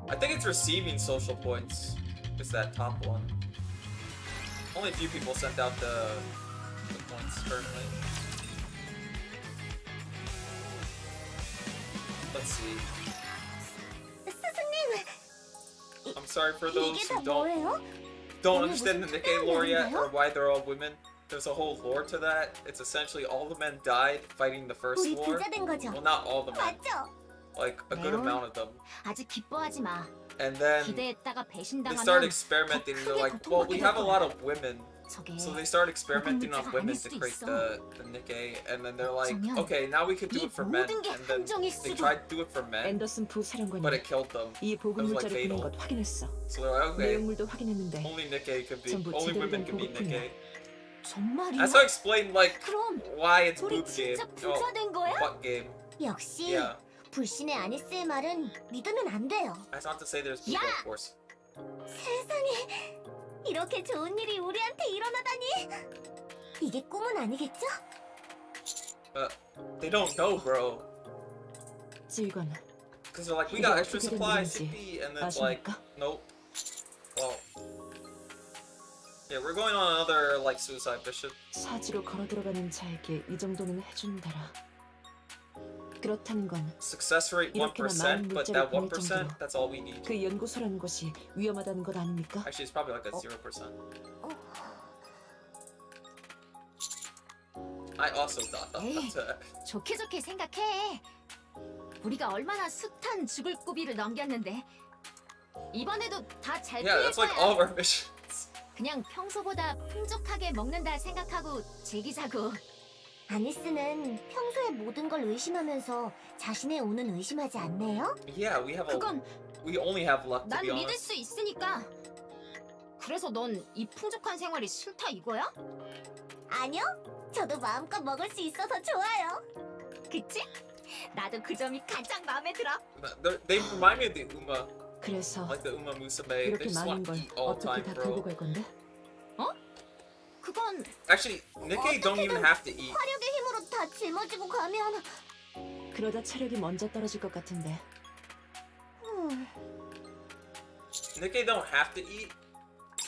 I think it's receiving social points. It's that top one. Only a few people sent out the points currently. Let's see. 스승님, I'm sorry for those 이게 who 다 뭐예요? don't understand the Nikke lore yet, or why they're all women. There's a whole lore to that. It's essentially all the men died fighting the first 우리 war. 부자 된 거죠? Well, not all the men, 맞죠? like a good 네. amount of them. 아직 기뻐하지 마. And then 기대했다가 they 배신당하면 start experimenting. They're 크게 like, well, we 고통받게 have a 될 lot 거야. of women. 저게 So they start experimenting on 문제가 women 아닐 to 수도 create 있어. the Nikke, and then they're like, 어쩌면 okay, now we can do 이 it for men. 모든 게 And then 함정일 they 수도. tried to do it for men, 앤더슨 부사령관이 but it killed them. 이 보급 It was like 물자를 보낸 fatal. 것 확인했어. So they're like, okay, 내용물도 확인했는데 only Nikke can be, 전부 only 제대로 women 된 can be 보급품이야. Nikke. 정말이야? That's how I explained like 그럼 why it's 우리 boob game. 진짜 부자 된 거야? What game? 역시 Yeah. 불신의 아니스의 말은 믿으면 안 돼요. That's not to say there's people, of course. 세상에, 이렇게 좋은 일이 우리한테 일어나다니. 이게 꿈은 아니겠죠? They don't know, bro. 지휘관, Because they're like, we 이게 got extra 어떻게 된 supplies, 일인지 Yippee, and then it's like, 아십니까? nope. Well, Yeah, we're going on another like suicide mission. 사지로 걸어 들어가는 자에게 이 정도는 해준다라. 그렇다는 건 그 Success rate 이렇게나 1%, 많은 but 물자를 that 보낼 1%, 정도로 that's all we need. 연구소라는 곳이 위험하다는 것 아닙니까? Actually, it's probably like a 0%. I also thought that. 좋게 좋게 생각해. 우리가 얼마나 숱한 죽을 고비를 넘겼는데 이번에도 다 잘 Yeah, 풀릴 that's like 거야. all of our missions. 그냥 평소보다 풍족하게 먹는다 생각하고 즐기자고. 아니스는 평소에 모든 걸 의심하면서 자신의 운은 의심하지 않네요? Yeah, we have 그건 we only have luck to 난 be 믿을 honest. 수 있으니까. 그래서 넌 이 풍족한 생활이 싫다 이거야? 아니요. 저도 마음껏 먹을 수 있어서 좋아요. 그치? 나도 그 점이 가장 마음에 들어. They remind me of the Uma, 그래서 like the Uma Musume. They 이렇게 just 많은 want to 걸 eat all the 어떻게 time, 다 들고 bro. 갈 건데? 그건 Actually, Nikke don't even have to eat. 화력의 힘으로 다 짊어지고 가면 그러다 체력이 먼저 떨어질 것 같은데. Nikke don't have to eat.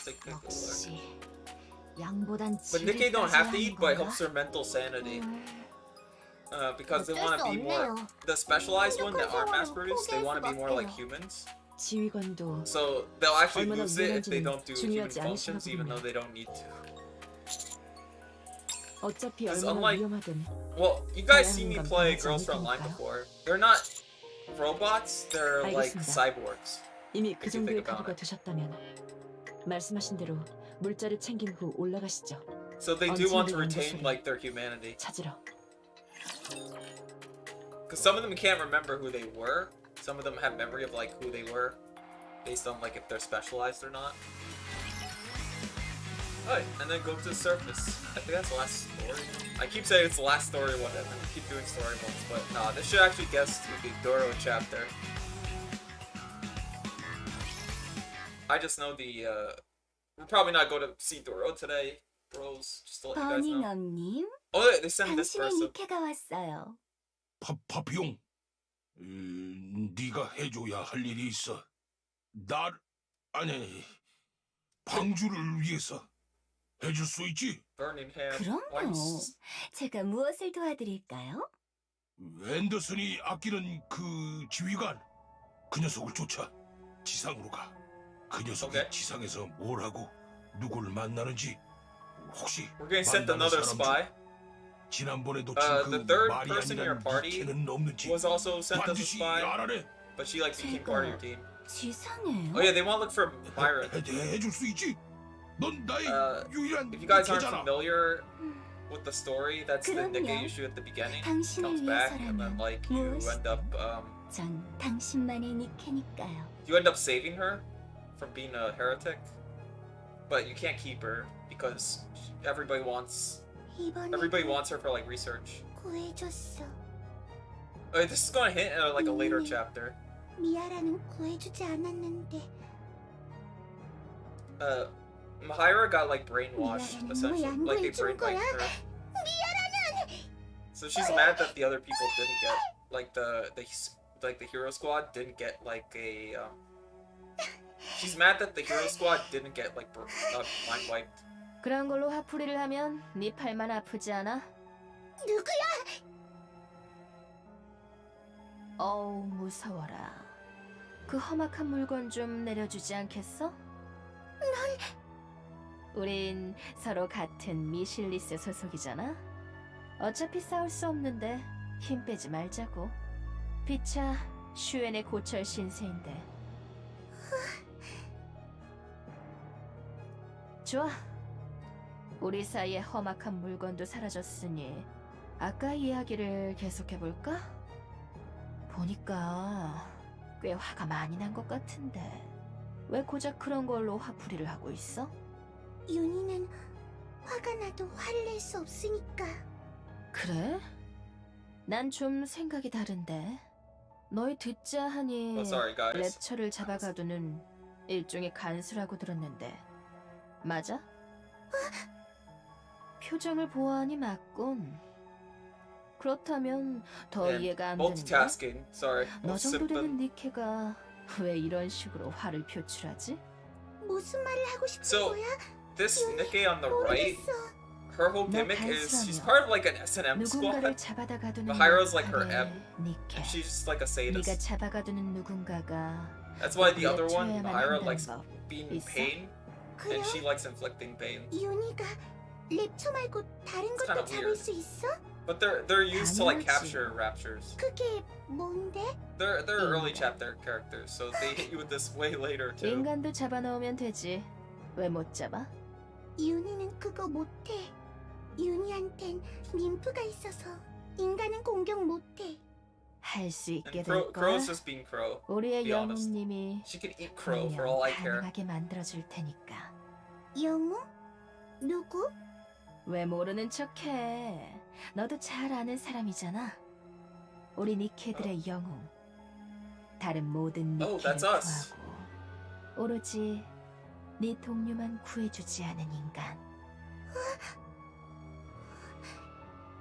Take a look. 역시 양보단 But Nikke 질을 don't have to 따져야 eat, but it 하는 helps their mental sanity. 건가? Because they 어쩔 want 수 to be more. 없네요. The specialized one that aren't 생활로 mass produced, they want to be more like 포기할 humans. 지휘관도 So they'll actually 얼마나 lose it if they 유연한지는 don't do human 중요하지 functions, 않으시나 even though 보군요. they don't need to. 어차피 It's 얼마나 unlike- 위험하든 Well, you guys see me 다양한 건 play 변하지 Girls 않을 Front Line 거니까요. before. They're not robots, they're like 알겠습니다. cyborgs. 이미 그 If you 정도의 think about 각오가 it. 되셨다면 말씀하신 대로 물자를 챙긴 후 올라가시죠. So they do want to 언젠가 retain 연구소를 like their humanity. 찾으러. Because some of them can't remember who they were. Some of them have memory of like who they were, based on like if they're specialized or not. Alright, and then go to the surface. I think that's the last story. I keep saying it's the last story one, and then keep doing story ones, but nah, this should actually get us to the Doro chapter. I just know the we're probably not going to see Doro today, bros. Just to let you guys know. 버닝엄님, Oh, they sent this 당신의 person. 니케가 왔어요. 파피용, 네가 해줘야 할 일이 있어. 아니, 방주를 위해서 해줄 수 있지? Burning hand. Why 그럼요. you 제가 무엇을 도와드릴까요? 앤더슨이 아끼는 그 지휘관, 그 녀석을 쫓아 지상으로 가. 그 녀석이 오케이. 지상에서 뭘 하고 누굴 만나는지 혹시 We're getting sent 만나는 another 사람 중 spy. 지난번에 놓친 The 그 third 말이 person in your 아니란 party 니케는 없는지 Was also sent as a 반드시 spy, 알아내. but she like became part of your team. 지상해요? Oh yeah, they want to look for Myron. 해줄 수 있지? 넌 나의 유일한 If you guys aren't 니케잖아. familiar with the story, that's the 그럼요. Nikke issue at the beginning. 당신을 Comes back, and then 위해서라면 like you 무엇이든. end up 전 당신만의 니케니까요. you end up saving her from being a heretic, but you can't keep her because everybody wants her for like research. 구해줬어. This is gonna hit like a later chapter. 미아라는 구해주지 않았는데 Myra got like brainwashed 미아라는 essentially, 왜 like they 양보해준 brainwashed 거야? her. 미아라는 So she's mad that the other people didn't get like the hero squad didn't get like a she's mad that the hero squad didn't get like mind wiped. 그런 걸로 화풀이를 하면 네 팔만 아프지 않아? 누구야? 어우 무서워라. 그 험악한 물건 좀 내려주지 않겠어? 우린 서로 같은 미실리스 소속이잖아. 어차피 싸울 수 없는데 힘 빼지 말자고. 피차 슈엔의 고철 신세인데. 좋아. 우리 사이의 험악한 물건도 사라졌으니 아까 이야기를 계속해볼까? 보니까 꽤 화가 많이 난 것 같은데 왜 고작 그런 걸로 화풀이를 하고 있어? 윤희는 화가 나도 화를 낼 수 없으니까. 그래? 난 좀 생각이 다른데 너희 듣자 하니 Oh, sorry guys. 랩처를 잡아가두는 일종의 간수라고 들었는데 맞아? 표정을 보아하니 맞군. 그렇다면 더 And 이해가 안 되는데 multitasking. Sorry. 너 정도 Symptom. 되는 니케가 왜 이런 식으로 화를 표출하지? 무슨 말을 하고 싶은 So 거야? this Nikke on the right, 모르겠어. her whole gimmick is she's part of like an S&M squad. 누군가를 잡아다가두는 But Hyro's like her 역할의 M. 니케. And she's just like a 네가 sadist. 잡아가두는 누군가가 That's why the other one, 랩쳐야만 Hyra, 한다는 likes 법 being 있어? pain, 그럼 and she likes inflicting pain. 윤희가 랩처 말고 다른 It's 것도 kinda 잡을 weird. 수 있어? But they're used to like 당연하지. capture raptures. 그게 뭔데? They're early chapter characters, so they hit you with this way later too. 인간도 잡아넣으면 되지. 왜 못 잡아? 윤희는 그거 못해. 윤희한텐 림프가 있어서 인간은 공격 못해. 할 수 있게 And 될 거야. Crow's just being Crow. 우리의 be honest. 영웅님이 She can eat Crow for all I care. 가능하게 만들어줄 테니까. 영웅? 누구? 왜 모르는 척해? 너도 잘 아는 사람이잖아. 우리 니케들의 영웅. 다른 모든 Oh, 니케를 that's us. 구하고 오로지 네 동료만 구해주지 않은 인간.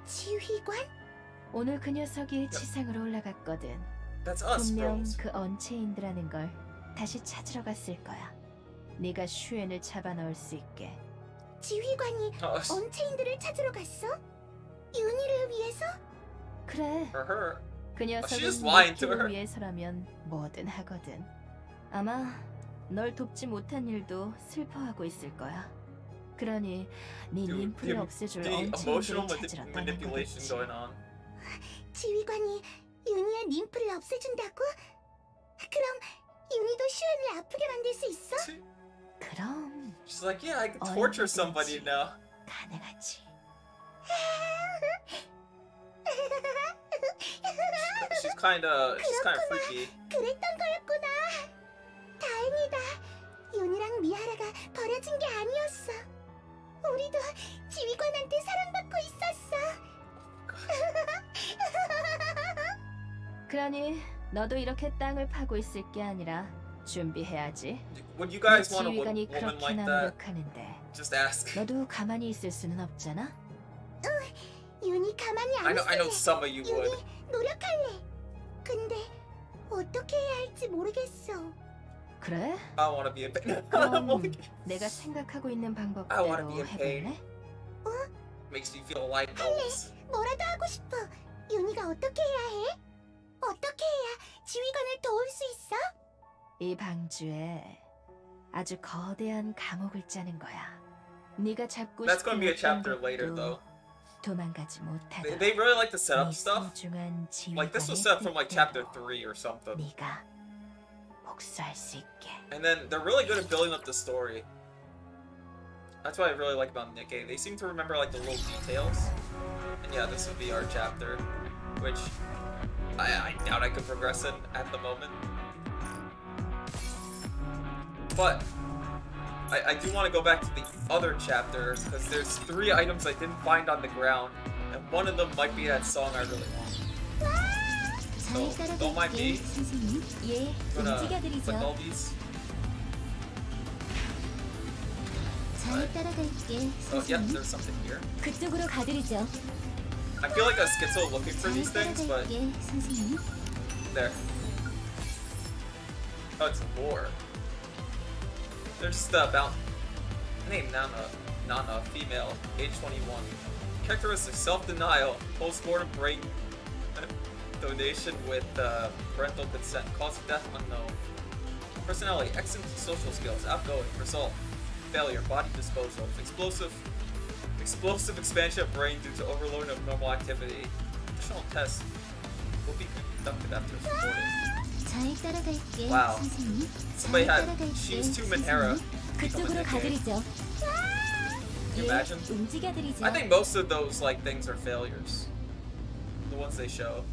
지휘관? 오늘 그 녀석이 지상으로 올라갔거든. That's us, 분명 bros. 그 언체인드라는 걸 다시 찾으러 갔을 거야. 네가 슈엔을 잡아넣을 수 있게. 지휘관이 Us. 언체인들을 찾으러 갔어? 윤희를 위해서? 그래. For her. 그 녀석은 just lying to 니케를 her. 위해서라면 뭐든 하거든. 아마 널 돕지 못한 일도 슬퍼하고 있을 거야. 그러니 네 Dude, 림프를 the 없애줄 emotional 언체인들을 찾으러 떠난 manipulation 거겠지. going on. 지휘관이 윤희의 림프를 없애준다고? 그럼 윤희도 슈엔을 아프게 만들 수 있어? 그럼 She's like, yeah, I can torture 얼마든지 somebody now. 가능하지. She's kind of freaky. 그랬던 거였구나. 다행이다. 윤희랑 미하라가 버려진 게 아니었어. 우리도 지휘관한테 사랑받고 있었어. 그러니 너도 이렇게 땅을 파고 있을 게 아니라 준비해야지. When you 네 guys want a 지휘관이 woman 그렇게 like that, 노력하는데 just ask. 너도 가만히 있을 수는 없잖아. 윤희 가만히 안 I know 있을래. some of you would. 윤희 노력할래. 근데 어떻게 해야 할지 모르겠어. 그래? I want to be a 그럼 내가 생각하고 있는 I wanna 방법대로 be in pain. 해볼래? Makes me feel like almost. 뭐라도 하고 싶어. 윤희가 어떻게 해야 해? 어떻게 해야 지휘관을 도울 수 있어? 이 방주에 아주 거대한 감옥을 짜는 거야. 네가 잡고 That's gonna 싶은 be a 어떤 chapter later, 것도 though. 도망가지 못하도록 They really like to set up 네 stuff. 소중한 Like this was 지휘관의 set up from like chapter 뜻대로 3 or something. 네가 복수할 수 있게. And then they're really good at building up the story. That's what I really like about Nikke. They seem to remember like the little details. And yeah, this would be our chapter, which I doubt I could progress in at the moment. But I do want to go back to the other chapter because there's 3 items I didn't find on the ground, and one of them might be that song I really want. So don't mind me. 예, I'm gonna click all these. Oh, yep, there's something here. 그쪽으로 가드리죠. I feel like a schizo looking for these things, but 선생님. there. Oh, it's war. They're just about name Nana, female, age 21. Characteristic self-denial, post-mortem brain donation with parental consent, cause of death unknown. Personality, excellent social skills, outgoing, result, failure, body disposal, explosive expansion of brain due to overload of normal activity. Additional tests will be conducted after reporting. 잘 따라갈게. Wow. 선생님. Somebody 잘 had 따라갈게, She's 2 선생님. Manhera. 그쪽으로 가드리죠. Can you imagine? 움직여드리죠. I think most of those like things are failures. The ones they show.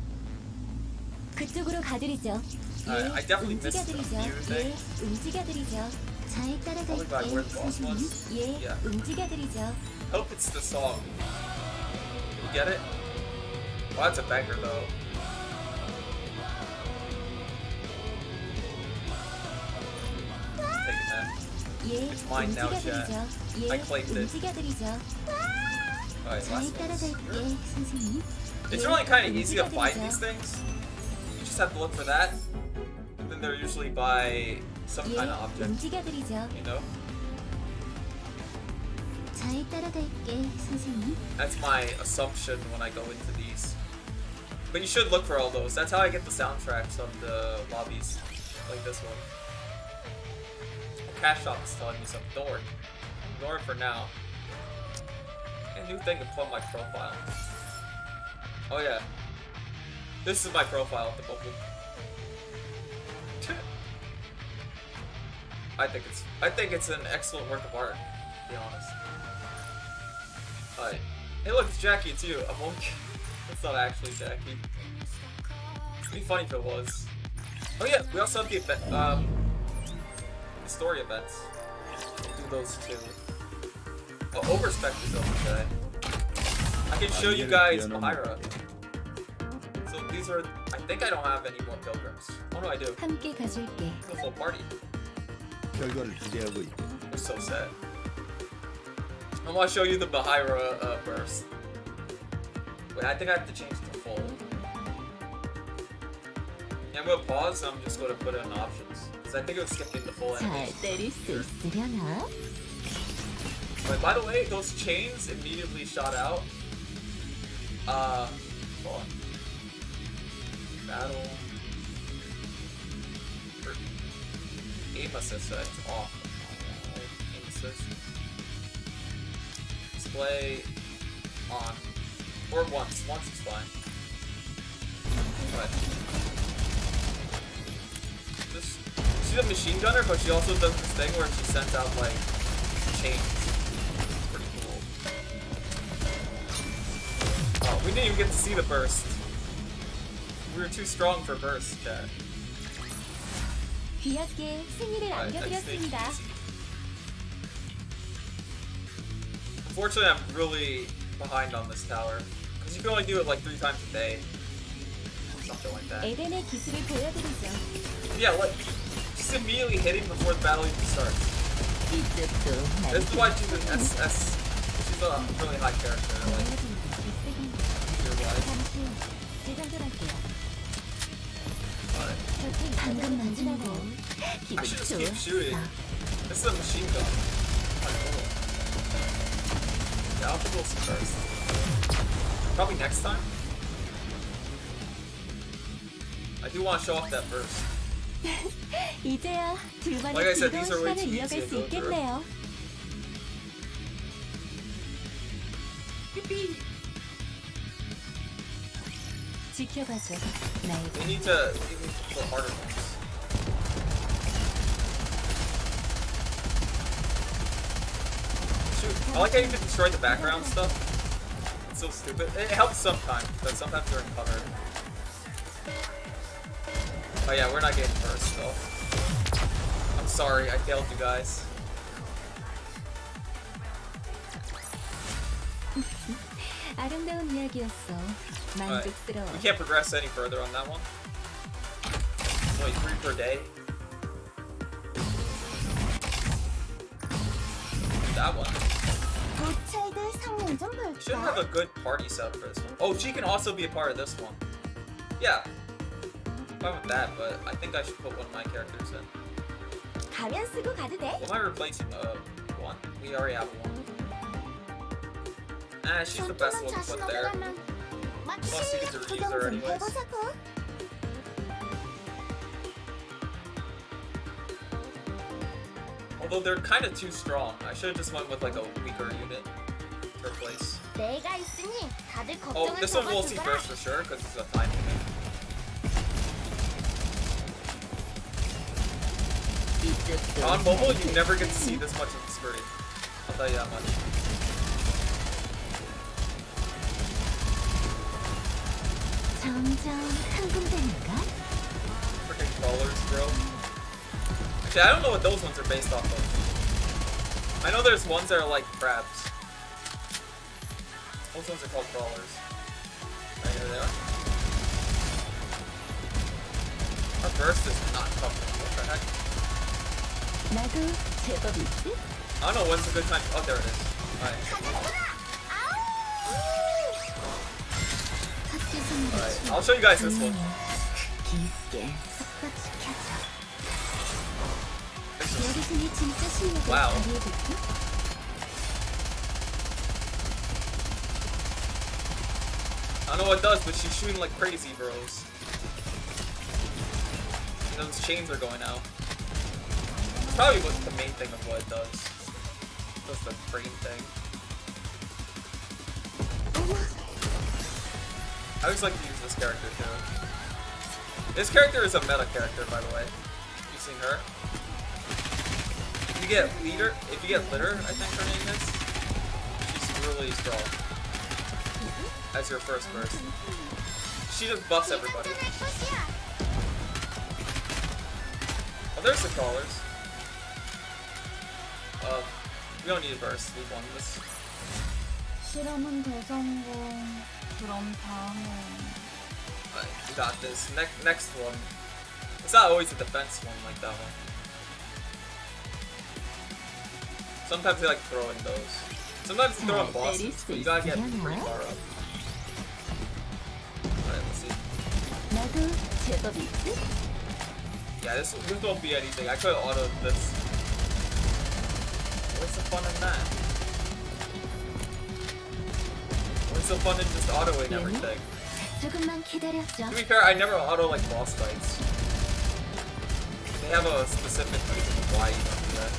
그쪽으로 가드리죠. I definitely missed a 움직여드리죠. few things. 움직여드리죠. 잘 Probably by where the boss 선생님. was. 예, Yeah. 움직여드리죠. Hope it's the song. You get it? Well, that's a banger though. Just taking that. 예, It's mine now, 움직여드리죠. 예, I claimed it. 움직여드리죠. Alright, 잘 last one. 따라갈게, 선생님. It's 예, really kind of easy to find 움직여드리죠. these things. You just have to look for that, and then they're usually by some 예, kind of object, 움직여드리죠. you know? 잘 따라갈게, 선생님. That's my assumption when I go into these. But you should look for all those. That's how I get the soundtracks of the lobbies. Like this one. The cash shop is telling me something. Don't worry. Ignore it for now. A new thing to put on my profile. Oh yeah. This is my profile at the moment. I think it's an excellent work of art, to be honest. Alright. Hey look, it's Jackie, it's you. I'm okay. It's not actually Jackie. It'd be funny if it was. Oh yeah, we also have the event, the story events. We'll do those too. Oh, Overspec is over today. I can show you guys Mahira. So these are, I think I don't have any more pilgrims. What do I do? 함께 가줄게. The full party. 결과를 기대하고 있다. I'm so sad. I want to show you the Mahira burst. Wait, I think I have to change it to full. Yeah, I'm gonna pause. I'm just gonna put it in options because I think it was skipping the full 잘 animation. 때릴 수 있으려나? But by the way, those chains immediately shot out. Hold on. Battle. Aim assist, that's off. Aim assist. Display on. Or once. Once is fine. But this, she's a machine gunner, but she also does this thing where she sends out like chains. Pretty cool. Oh, we didn't even get to see the burst. We were too strong for burst, chat. 귀엽게 승리를 안겨드렸습니다. Unfortunately, I'm really behind on this tower. Because you can only do it like 3 times a day. Something like that. 에덴의 기술을 보여드리죠. Yeah, like, just immediately hitting before the battle even starts. This is why she's an SS. She's a really high character, like, tier-wise. 방금 만진 거 I 기분 should just keep shooting. 좋았어. This is a machine gun. Kinda cool. Yeah, I'll have to go some first. Probably next time. I do want to show off that burst. 이제야 Like I 둘만의 said, 즐거운 these are way 시간을 too easy 이어갈 to 수 go through. 있겠네요. Yippee! 지켜봐줘. 나의 We need to go harder ones. Shoot, I like how you can destroy the background stuff. It's so stupid. It helps sometimes, but sometimes they're in cover. Oh yeah, we're not getting first though. I'm sorry, I failed you guys. 아름다운 이야기였어. 만족스러워. We can't progress any further on that one. Only 3 per day. That one. 고찰들 상황 좀 Should have 볼까? a good party setup for this one. Oh, she can also be a part of this one. Yeah. Fine with that, but I think I should put one of my characters in. 가면 쓰고 가도 돼? What am I replacing? One? We already have one. Ah, she's the best one to put there. Plus, you get to reuse her anyways. Although they're kind of too strong. I should have just went with like a weaker unit to replace. 내가 있으니 다들 Oh, 걱정을 this one we'll see 접어주거라. first for sure, because it's a time limit. On mobile, you never get to see this much of the screen. I'll tell you that much. 점점 흥분되는가? Freaking crawlers, bro. Actually, I don't know what those ones are based off of. I know there's ones that are like crabs. Those ones are called crawlers. Right here they are. Our burst is not tough. What the heck? 나도 제법이지? I don't know when's a good time. Oh, there it is. Alright. Alright, I'll show you guys this one. 깊게 섞어지켜줘. 여기서는 진짜 실력을 Wow. 발휘해볼게. I don't know what it does, but she's shooting like crazy, bros. And those chains are going out. It's probably what the main thing of what it does. That's the crane thing. I always like to use this character too. This character is a meta character, by the way. You seen her? If you get litter, I think her name is. She's really strong. As your first person. She just buffs everybody. Oh, there's the crawlers. We don't need a burst. We won this. 실험은 대성공. 그럼 다음은 We got this. Next one. It's not always a defense one like that one. Sometimes they like throwing those. Sometimes they throw in bosses, but you gotta get pretty far up. Alright, let's see. 나도 제법이지? Yeah, this won't be anything. I could auto this. What's the fun in that? What's the fun in just autoing everything? 조금만 기다렸죠. To be fair, I never auto like boss fights. They have a specific reason why you don't do that.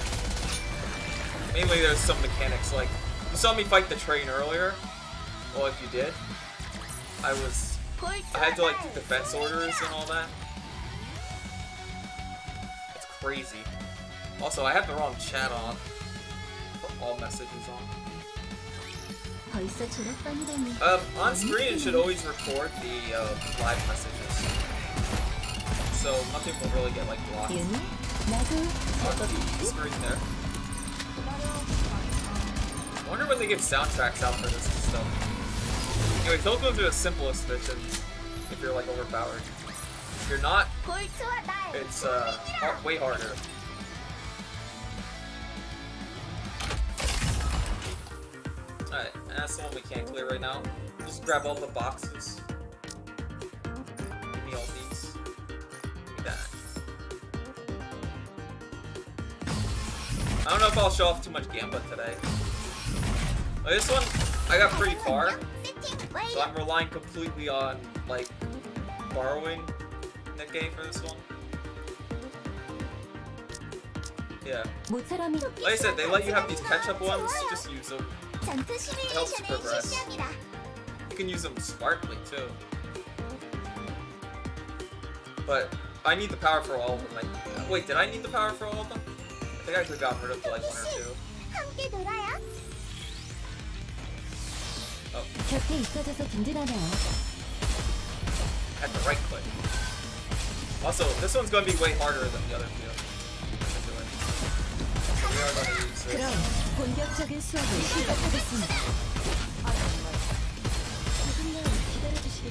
Mainly there's some mechanics like, you saw me fight the train earlier? Well, if you did, I had to like do defense orders and all that. It's crazy. Also, I have the wrong chat on. Put all messages on. 벌써 졸업반이라니. On screen it should always record the live messages. So nothing will really get like blocked. 윤희? 나도 The screen there. I wonder when they give soundtracks out for this stuff. Anyways, those ones are the simplest missions if you're like overpowered. If you're not, it's way harder. Alright, and that's the one we can't clear right now. Just grab all the boxes. Give me all these. Give me that. I don't know if I'll show off too much Gamba today. But this one, I got pretty far. So I'm relying completely on, like, borrowing Nikke for this one. Yeah. Like I said, they let you have these catch-up ones, just use them. It helps you progress. You can use them smartly too. But I need the power for all of them. Like, wait, did I need the power for all of them? I think I could have gotten rid of like one or two. Oh. At the right click. Also, this one's gonna be way harder than the other two. We are gonna use this. 본격적인 수업을 시작하겠습니다.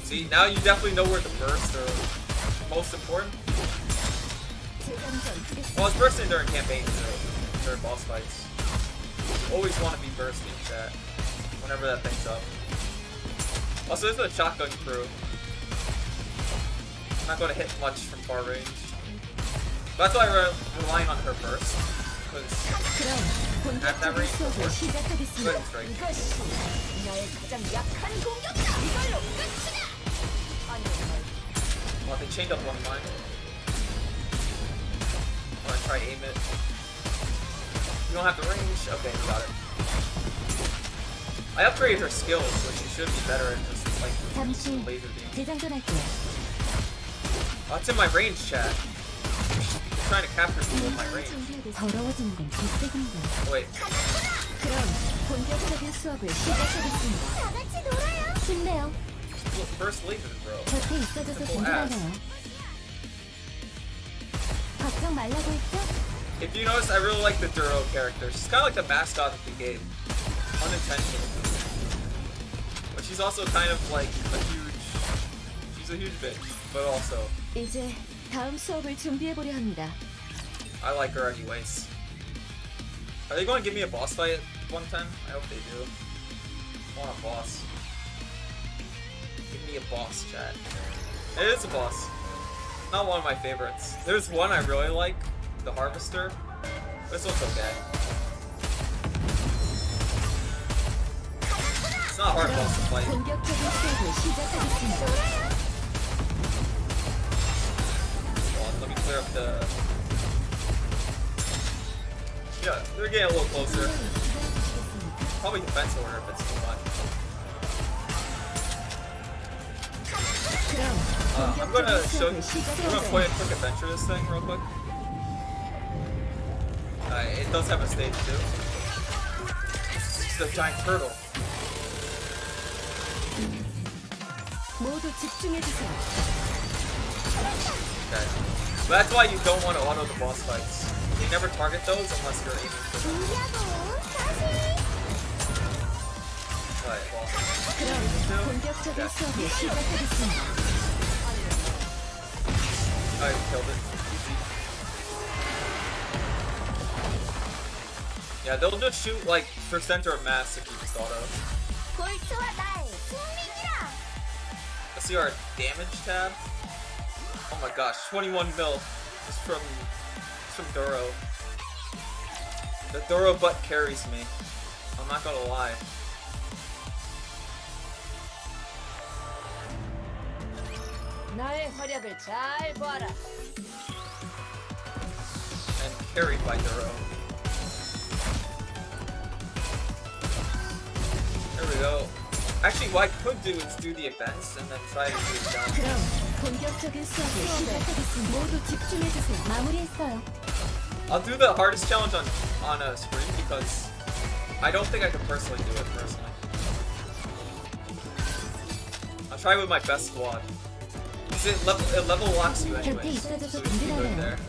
See, now you definitely know where the bursts are most important. Well, it's bursting during campaigns too, during boss fights. Always want to be bursting chat whenever that thing's up. Also, this is a shotgun crew. I'm not going to hit much from far range. But that's why I'm relying on her burst. Because at that range, go ahead and strike. Well, they chained up one of mine. I want to try aim it. You don't have the range? Okay, we got it. I upgraded her skills, so she should be better at just like laser beam. Oh, it's in my range chat. I'm trying to capture people in my range. Wait. First laser, bro. Simple as. If you notice, I really like the Duro character. She's kind of like the mascot of the game. Unintentional. But she's also kind of like she's a huge bitch, but also. 이제 다음 수업을 준비해보려 합니다. I like her anyways. Are they going to give me a boss fight one time? I hope they do. I want a boss. Give me a boss, chat. It is a boss. Not one of my favorites. There's one I really like, the Harvester. This one's okay. It's not hard boss to fight. 본격적인 수업을 시작하겠습니다. Hold on, let me clear up the... Yeah, they're getting a little closer. Probably defense order if it's too much. I'm gonna play a quick adventure this thing real quick. It does have a stage too. It's the giant turtle. 모두 집중해주세요. Okay. But that's why you don't want to auto the boss fights. You never target those unless you're aiming for them. Alright, well. 그럼 본격적인 수업을 시작하겠습니다. Alright, killed it. Easy. Yeah, they'll just shoot like for center of mass if you just auto. Let's see our damage tab. Oh my gosh, 21 mil. It's from Duro. The Duro butt carries me. I'm not gonna lie. 나의 활약을 잘 봐라. And carried by Duro. There we go. Actually, what I could do is do the events and then try to do it down. 그럼 본격적인 수업을 시작하겠습니다. 모두 집중해주세요. 마무리했어요. I'll do the hardest challenge on a screen because I don't think I can personally do it personally. I'll try with my best squad. 'Cause it level locks you anyway. So you should be good there.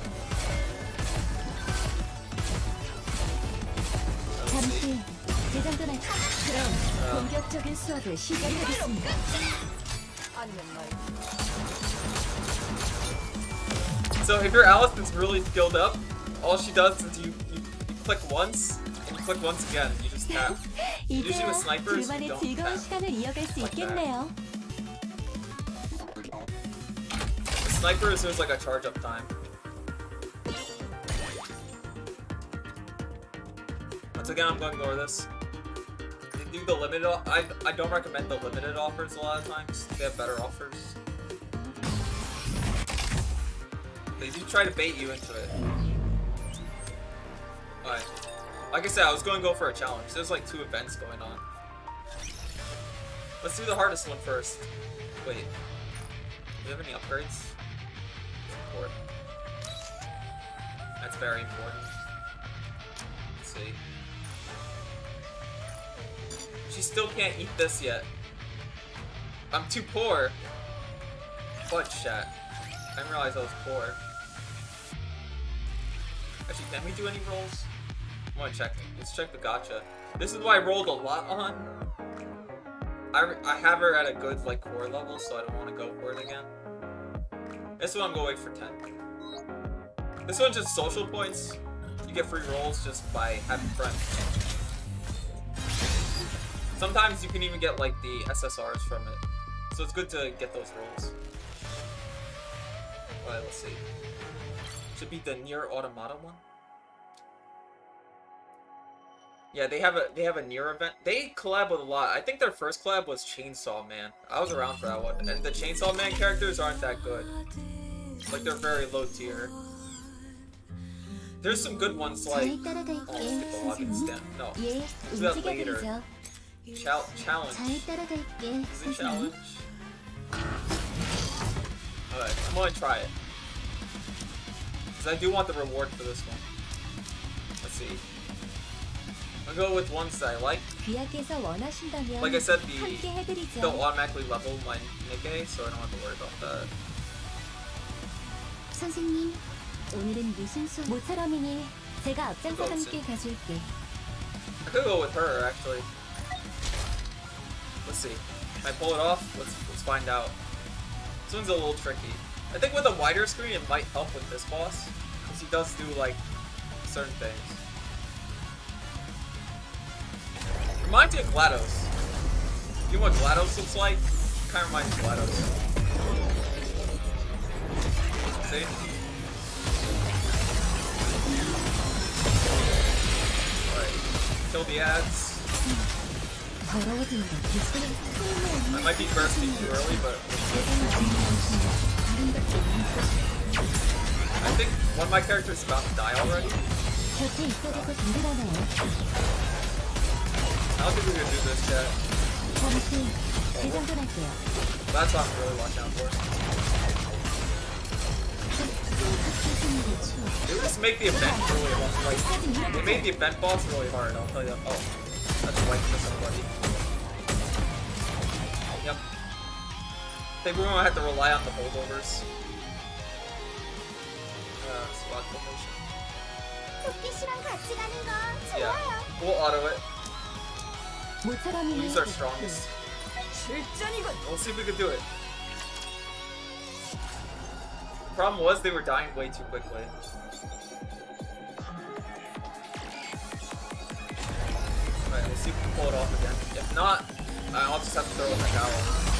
잠시 재장전할. 그럼 본격적인 수업을 시작하겠습니다. So if your Alice is really skilled up, all she does is you click once and you click once again. You just tap. Usually with snipers, you don't 즐거운 tap. 시간을 이어갈 수 like that. 있겠네요. With snipers, there's like a charge up time. Once again, I'm going to ignore this. They do the limited. I don't recommend the limited offers a lot of times. They have better offers. They do try to bait you into it. Alright. Like I said, I was going to go for a challenge. There's like 2 events going on. Let's do the hardest one first. Wait. Do you have any upgrades? Support. That's very important. Let's see. She still can't eat this yet. I'm too poor. Fudge chat. I didn't realize I was poor. Actually, can we do any rolls? I want to check. Let's check the gacha. This is what I rolled a lot on. I have her at a good like core level, so I don't want to go for it again. This one I'm going for 10. This one's just social points. You get free rolls just by having friends. Sometimes you can even get like the SSRs from it. So it's good to get those rolls. Alright, let's see. Should be the Nier Automata one. Yeah, they have a Nier event. They collab with a lot. I think their first collab was Chainsaw Man. I was around for that one. And the Chainsaw Man characters aren't that good. Like they're very low tier. There's some good ones like oh, let's get the login stem. No. Do that later. Challenge. Is it challenge? Alright, I'm gonna try it. Because I do want the reward for this one. Let's see. I'll go with ones that I like. Like I said, they'll automatically level my Nikke, so I don't have to worry about that. 선생님, 오늘은 무슨 수업? 모처럼이니 제가 앞장서 함께 가줄게. I could go with her actually. Let's see. Can I pull it off? Let's find out. This one's a little tricky. I think with a wider screen it might help with this boss. Because he does do like certain things. Reminds me of GLaDOS. You know what GLaDOS looks like? Kinda reminds me of GLaDOS. See? Alright. Kill the ads. 더러워지는 건 비슷해. I might be bursting too early, but I think one of my characters is about to die already. 곁에 있어줘서 든든하네요. I don't think we're gonna do this yet. 잠시 재장전할게요. That's what I'm really watching out for. They just make the event really hard. Like, they made the event boss really hard, I'll tell you. Oh, that's white for somebody. Yep. I think we're gonna have to rely on the holdovers. Spot formation. 토끼 씨랑 같이 가는 건 Yeah, 좋아요. we'll auto it. 모처럼이 We'll use our strongest. 실전이군. We'll see if we can do it. The problem was they were dying way too quickly. Alright, let's see if we can pull it off again. If not, I'll just have to throw in the towel.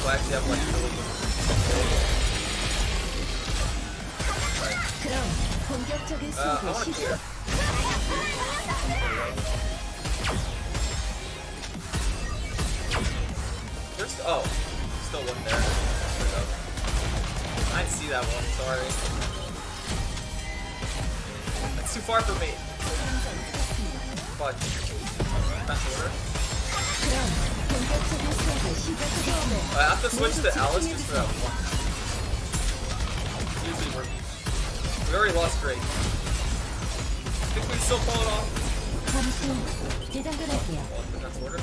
So I actually have like really good. 그럼 본격적인 I 수업을 want to 시작. clear. There's still one there. There we go. I didn't see that one, sorry. That's too far for me. But that's order. 그럼 본격적인 수업을 시작하겠습니다. I have to switch to Alice just for that one. It's usually working. We already lost Drake. I think we can still pull it off. 잠시 재장전할게요. Well, that's order.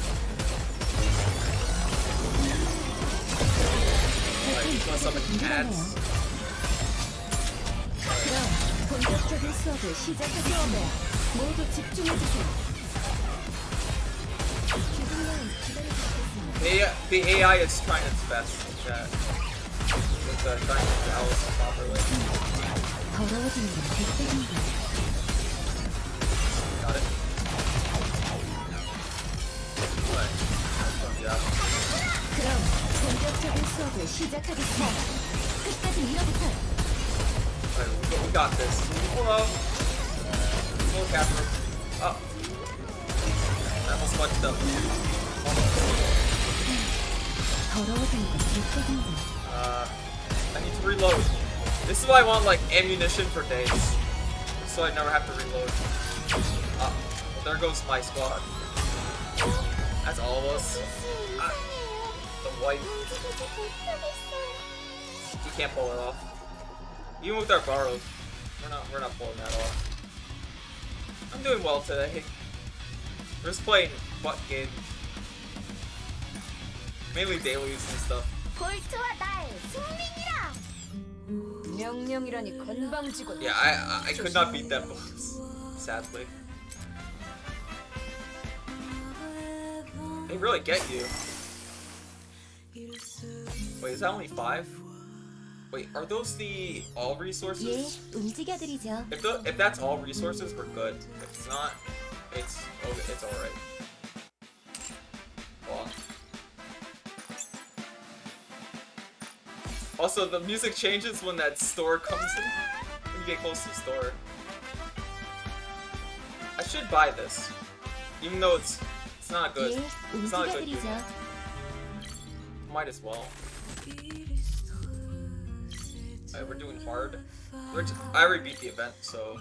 곁에 있어줘서 든든하네요. 그럼 본격적인 수업을 시작하겠습니다. 모두 집중해주세요. The AI is trying its best in chat. With trying to use Alice properly. 더러워지는 건 백색입니다. Got it. Right. Yeah. 그럼 본격적인 수업을 시작하겠습니다. 끝까지 밀어붙어요. Alright, we got this. Hello. Hello, Catherine. Oh. I almost fucked up. 더러워지는 건 백색입니다. I need to reload. This is why I want like ammunition for days. So I never have to reload. Well, there goes my squad. That's all of us. The white. You can't pull it off. Even with our borrowed. We're not pulling that off. I'm doing well today. We're just playing butt game. Mainly dailies and stuff. 볼트와 나의 승민이라. 명령이라니 건방지군. Yeah, I could not beat that boss, sadly. They really get you. Wait, is that only 5? Wait, are those the all 예, resources? 움직여드리죠. If that's all resources, we're good. If it's not, it's alright. Well. Also, the music changes when that store comes in. When you get close to the store. I should buy this, even though it's not good. 예, It's not a good 움직여드리죠. unit. Might as well. Alright, we're doing hard. I already beat the event, so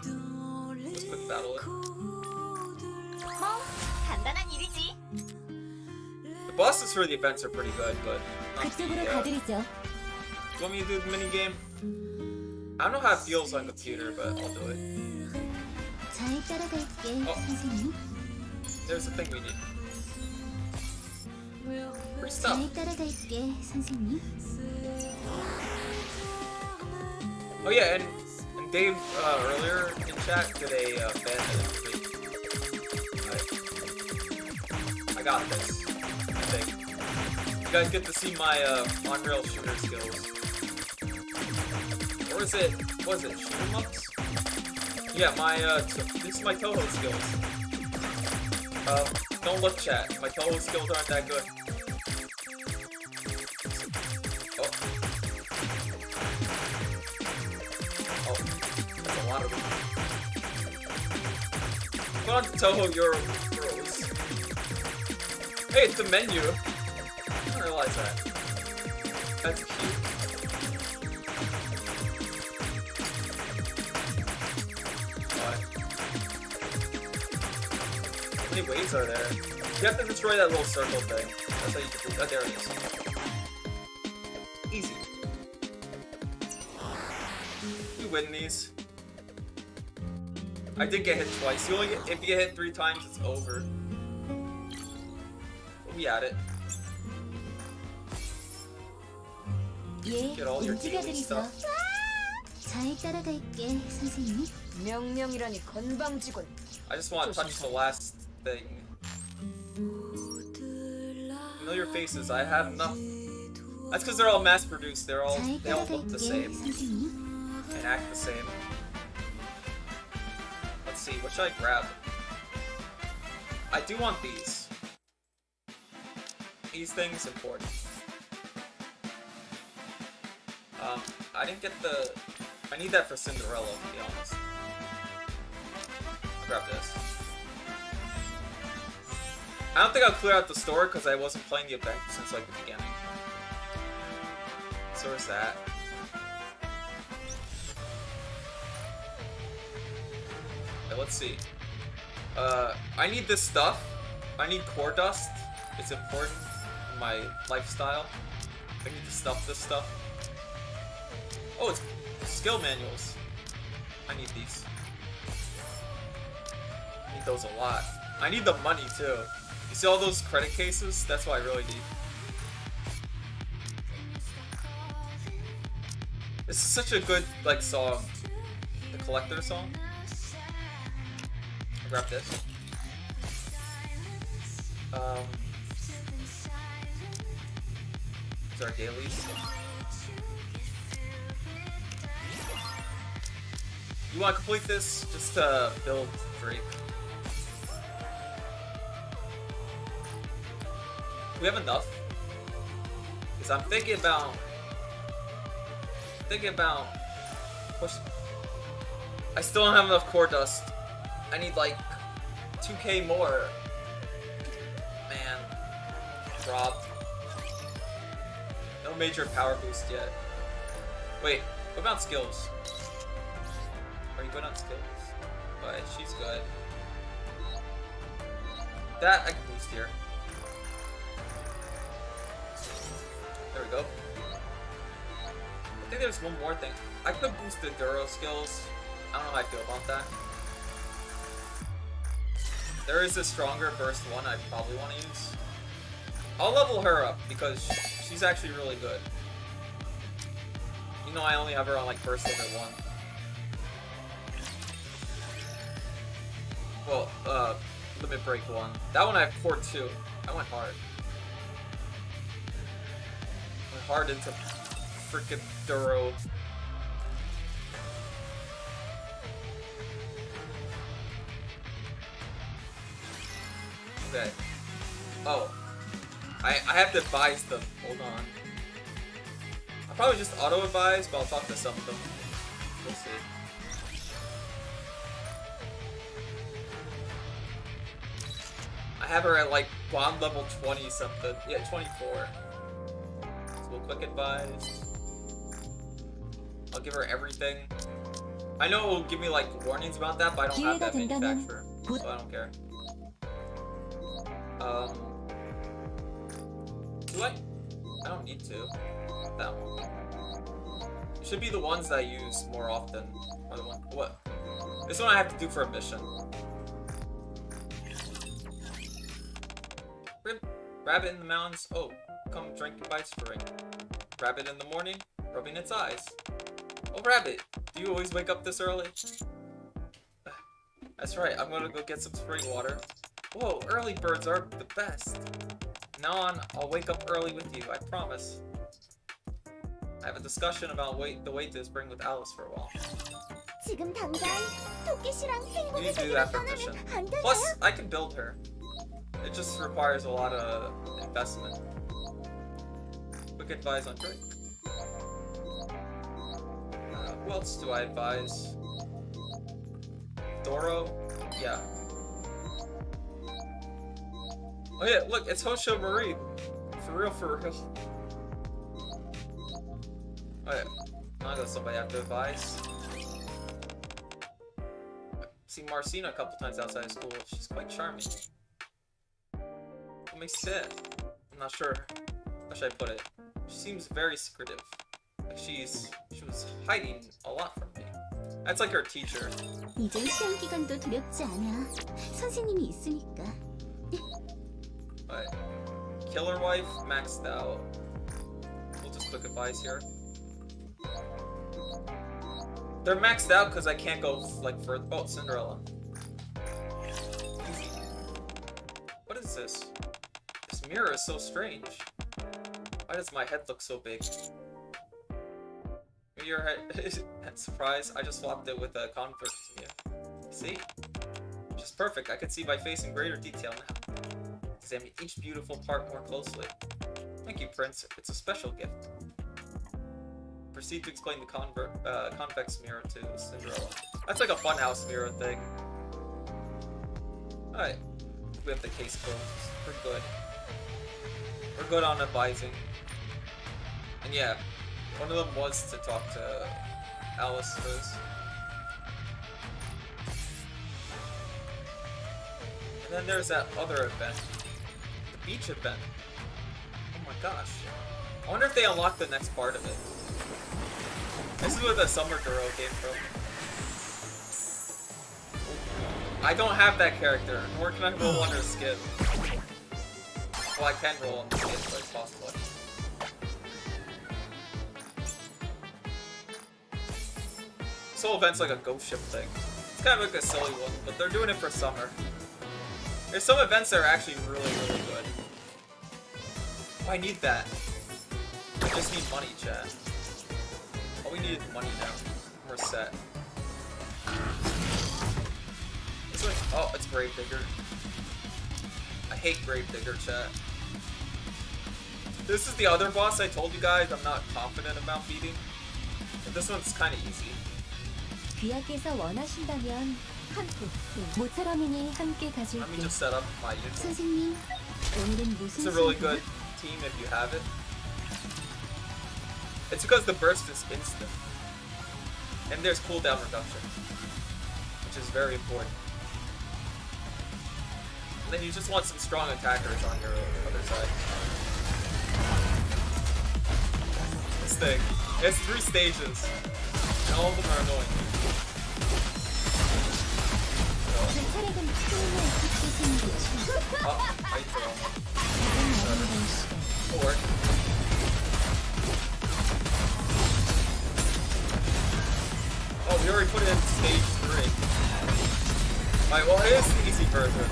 let's quick battle it. 뭐 간단한 일이지. The bosses for the events are pretty good, but not the, 그쪽으로 가드리죠. you want me to do the mini game? I don't know how it feels on computer, but I'll do it. 잘 따라갈게, 어. 선생님. There's the thing we need. Free stuff. 잘 따라갈게, 선생님. Oh yeah, and Dave earlier in chat did a banter. I got this. I think. You guys get to see my on-rail shooter skills. Or is it? Was it shoot 'em ups? Yeah, my this is my Toho skills. Don't look, chat. My Toho skills aren't that good. Oh. Oh, that's a lot of them. Put on Toho Euros. Hey, it's the menu. I didn't realize that. That's cute. What? How many ways are there? You have to destroy that little circle thing. That's how you can do. Oh, there it is. Easy. You win these. I did get hit twice. You only get, if you get hit 3 times, it's over. But we at it. 예, Get all your daily 인지가들이죠. stuff. 잘 따라갈게, 선생님. 명령이라니 건방지군. I just want to touch the last thing. Familiar faces. I have enough. That's because they're all mass-produced. They all look the same and act the same. Let's see. What should I grab? I do want these. These things important. I didn't get the. I need that for Cinderella, to be honest. I'll grab this. I don't think I'll clear out the store because I wasn't playing the event since like the beginning. So is that. Okay, let's see. I need this stuff. I need core dust. It's important in my lifestyle. I need to stuff this stuff. Oh, it's skill manuals. I need these. I need those a lot. I need the money too. You see all those credit cases? That's what I really need. This is such a good like song. The collector song. I'll grab this. These are dailies. You want to complete this just to build Drake. We have enough? Because I'm thinking about push. I still don't have enough core dust. I need like 2k more. Man. Rob. No major power boost yet. Wait, what about skills? Are you good on skills? But she's good. That I can boost here. There we go. I think there's one more thing. I could boost the Duro skills. I don't know how I feel about that. There is a stronger burst one I probably want to use. I'll level her up because she's actually really good. You know I only have her on like burst limit 1. Well, limit break 1. That one I have core 2. I went hard. Went hard into freaking Duro. Okay. Oh. I have to advise them. Hold on. I'll probably just auto-advise, but I'll talk to some of them. We'll see. I have her at like bond level 20 something. Yeah, 24. So we'll quick advise. I'll give her everything. I know it will give me like warnings about that, but I don't have that manufacturer, so I don't care. Do I? I don't need to. That one. It should be the ones that I use more often. Or the one. What? This one I have to do for a mission. Rabbit in the mountains. Oh, come drink by spring. Rabbit in the morning, rubbing its eyes. Oh, Rabbit, do you always wake up this early? That's right, I'm gonna go get some spring water. Whoa, early birds are the best. Now on, I'll wake up early with you, I promise. I have a discussion about the way to spring with Alice for a while. 지금 당장 토끼씨랑 We need to do 행복의 that 세계를 for 떠나면 mission. 안 되나요? Plus, I can build her. It just requires a lot of investment. Quick advise on Drake. Who else do I advise? Doro? Yeah. Oh yeah, look, it's Oshi Mark. For real, for real. Oh yeah, now I got somebody I have to advise. I've seen Marcina a couple times outside of school. She's quite charming. What makes it? I'm not sure how should I put it. She seems very secretive. Like she was hiding a lot from me. That's like her teacher. 이젠 시험 기간도 두렵지 않아. 선생님이 있으니까. Alright. Killer wife, maxed out. We'll just click advice here. They're maxed out because I can't go like further. Oh, Cinderella. Easy. What is this? This mirror is so strange. Why does my head look so big? Your head. Surprise! I just swapped it with a Converse. Yeah. See? Which is perfect. I can see my face in greater detail now. Examine each beautiful part more closely. Thank you, Prince. It's a special gift. Proceed to explain the convex mirror to Cinderella. That's like a funhouse mirror thing. Alright. We have the case closed. We're good. We're good on advising. And yeah, one of them was to talk to Alice first. And then there's that other event. The beach event. Oh my gosh. I wonder if they unlock the next part of it. This is where the Summer Duro came from. I don't have that character, nor can I roll under skip. Well, I can roll under skip, but it's possible. This whole event's like a ghost ship thing. It's kind of like a silly one, but they're doing it for summer. There's some events that are actually really, really good. Oh, I need that. I just need money, chat. All we need is money now. We're set. This one, oh, it's Gravedigger. I hate Gravedigger, chat. This is the other boss I told you guys I'm not confident about beating. But this one's kind of easy. 귀하께서 원하신다면 모처럼이니 함께 Let me 가줄게. just set up my unit. 선생님, 오늘은 It's 무슨 a really 수업이야? good team if you have it. It's because the burst is instant. And there's cooldown reduction. Which is very important. And then you just want some strong attackers on your other side. This thing. It has 3 stages. And all of them are annoying. 제 차례는 스크린을 어떻게 생겼지? Oh, I throw them. It'll work. Oh, we already put it in stage 3. Alright, well, it is the easy version.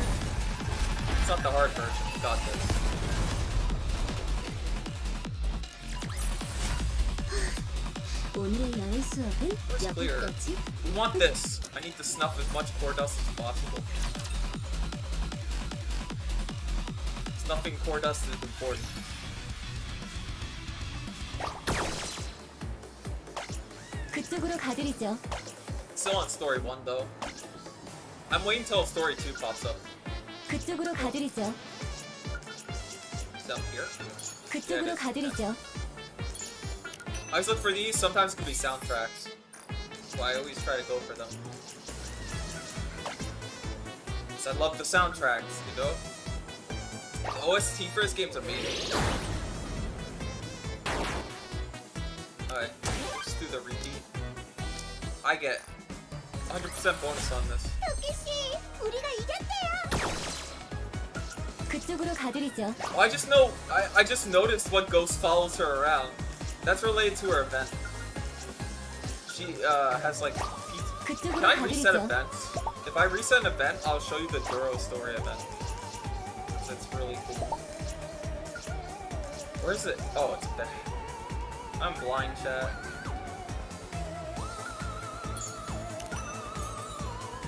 It's not the hard version. We got this. 오늘의 야외 수업은 Where's clear? 여기까지. We want this. I need to snuff as much core dust as possible. Snuffing core dust is important. 그쪽으로 가드리죠. Still on story 1 though. I'm waiting till story 2 pops up. 그쪽으로 가드리죠. Is that here? 그쪽으로 가드리죠. I always look for these. Sometimes it could be soundtracks. So I always try to go for them. 'Cause I love the soundtracks, you know? The OST for this game's amazing. Alright, just do the repeat. I get 100% bonus on this. 토끼 씨, 우리가 이겼대요. 그쪽으로 가드리죠. Oh, I just know. I just noticed what ghost follows her around. That's related to her event. She has like. 그쪽으로 Can I reset 가드리죠. events? If I reset an event, I'll show you the Duro story event. 'Cause it's really cool. Where is it? Oh, it's there. I'm blind, chat.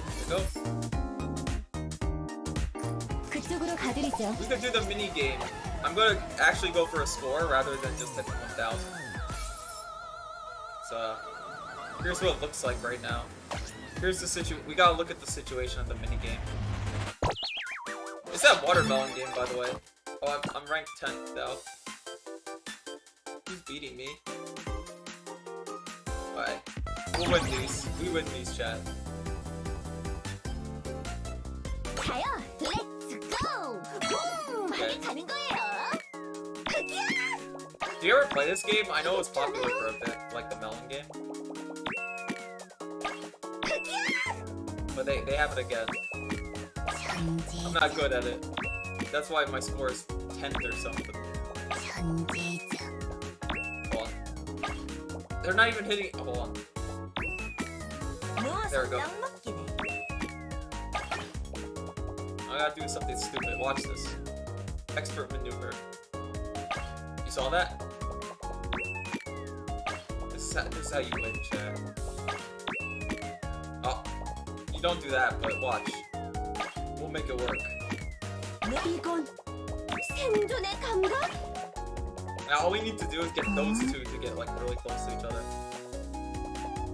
Here we go. 그쪽으로 가드리죠. We could do the mini game. I'm gonna actually go for a score rather than just hit 1,000. So here's what it looks like right now. Here's the we gotta look at the situation of the mini game. What's that watermelon game, by the way? Oh, I'm ranked 10th now. Who's beating me? Alright. We'll win these. We win these, chat. 가요. Let's go. 많이 가는 거예요. Do you ever play this game? I know it was popular for a bit, like the melon game. But they have it again. I'm not good at it. That's why my score is 10th or something. Hold on. They're not even hitting. Hold on. There we go. I gotta do something stupid. Watch this. Expert maneuver. You saw that? This is how you win, chat. Oh. You don't do that, but watch. We'll make it work. 이건 생존의 감각? Now all we need to do is get those two to get like really close to each other.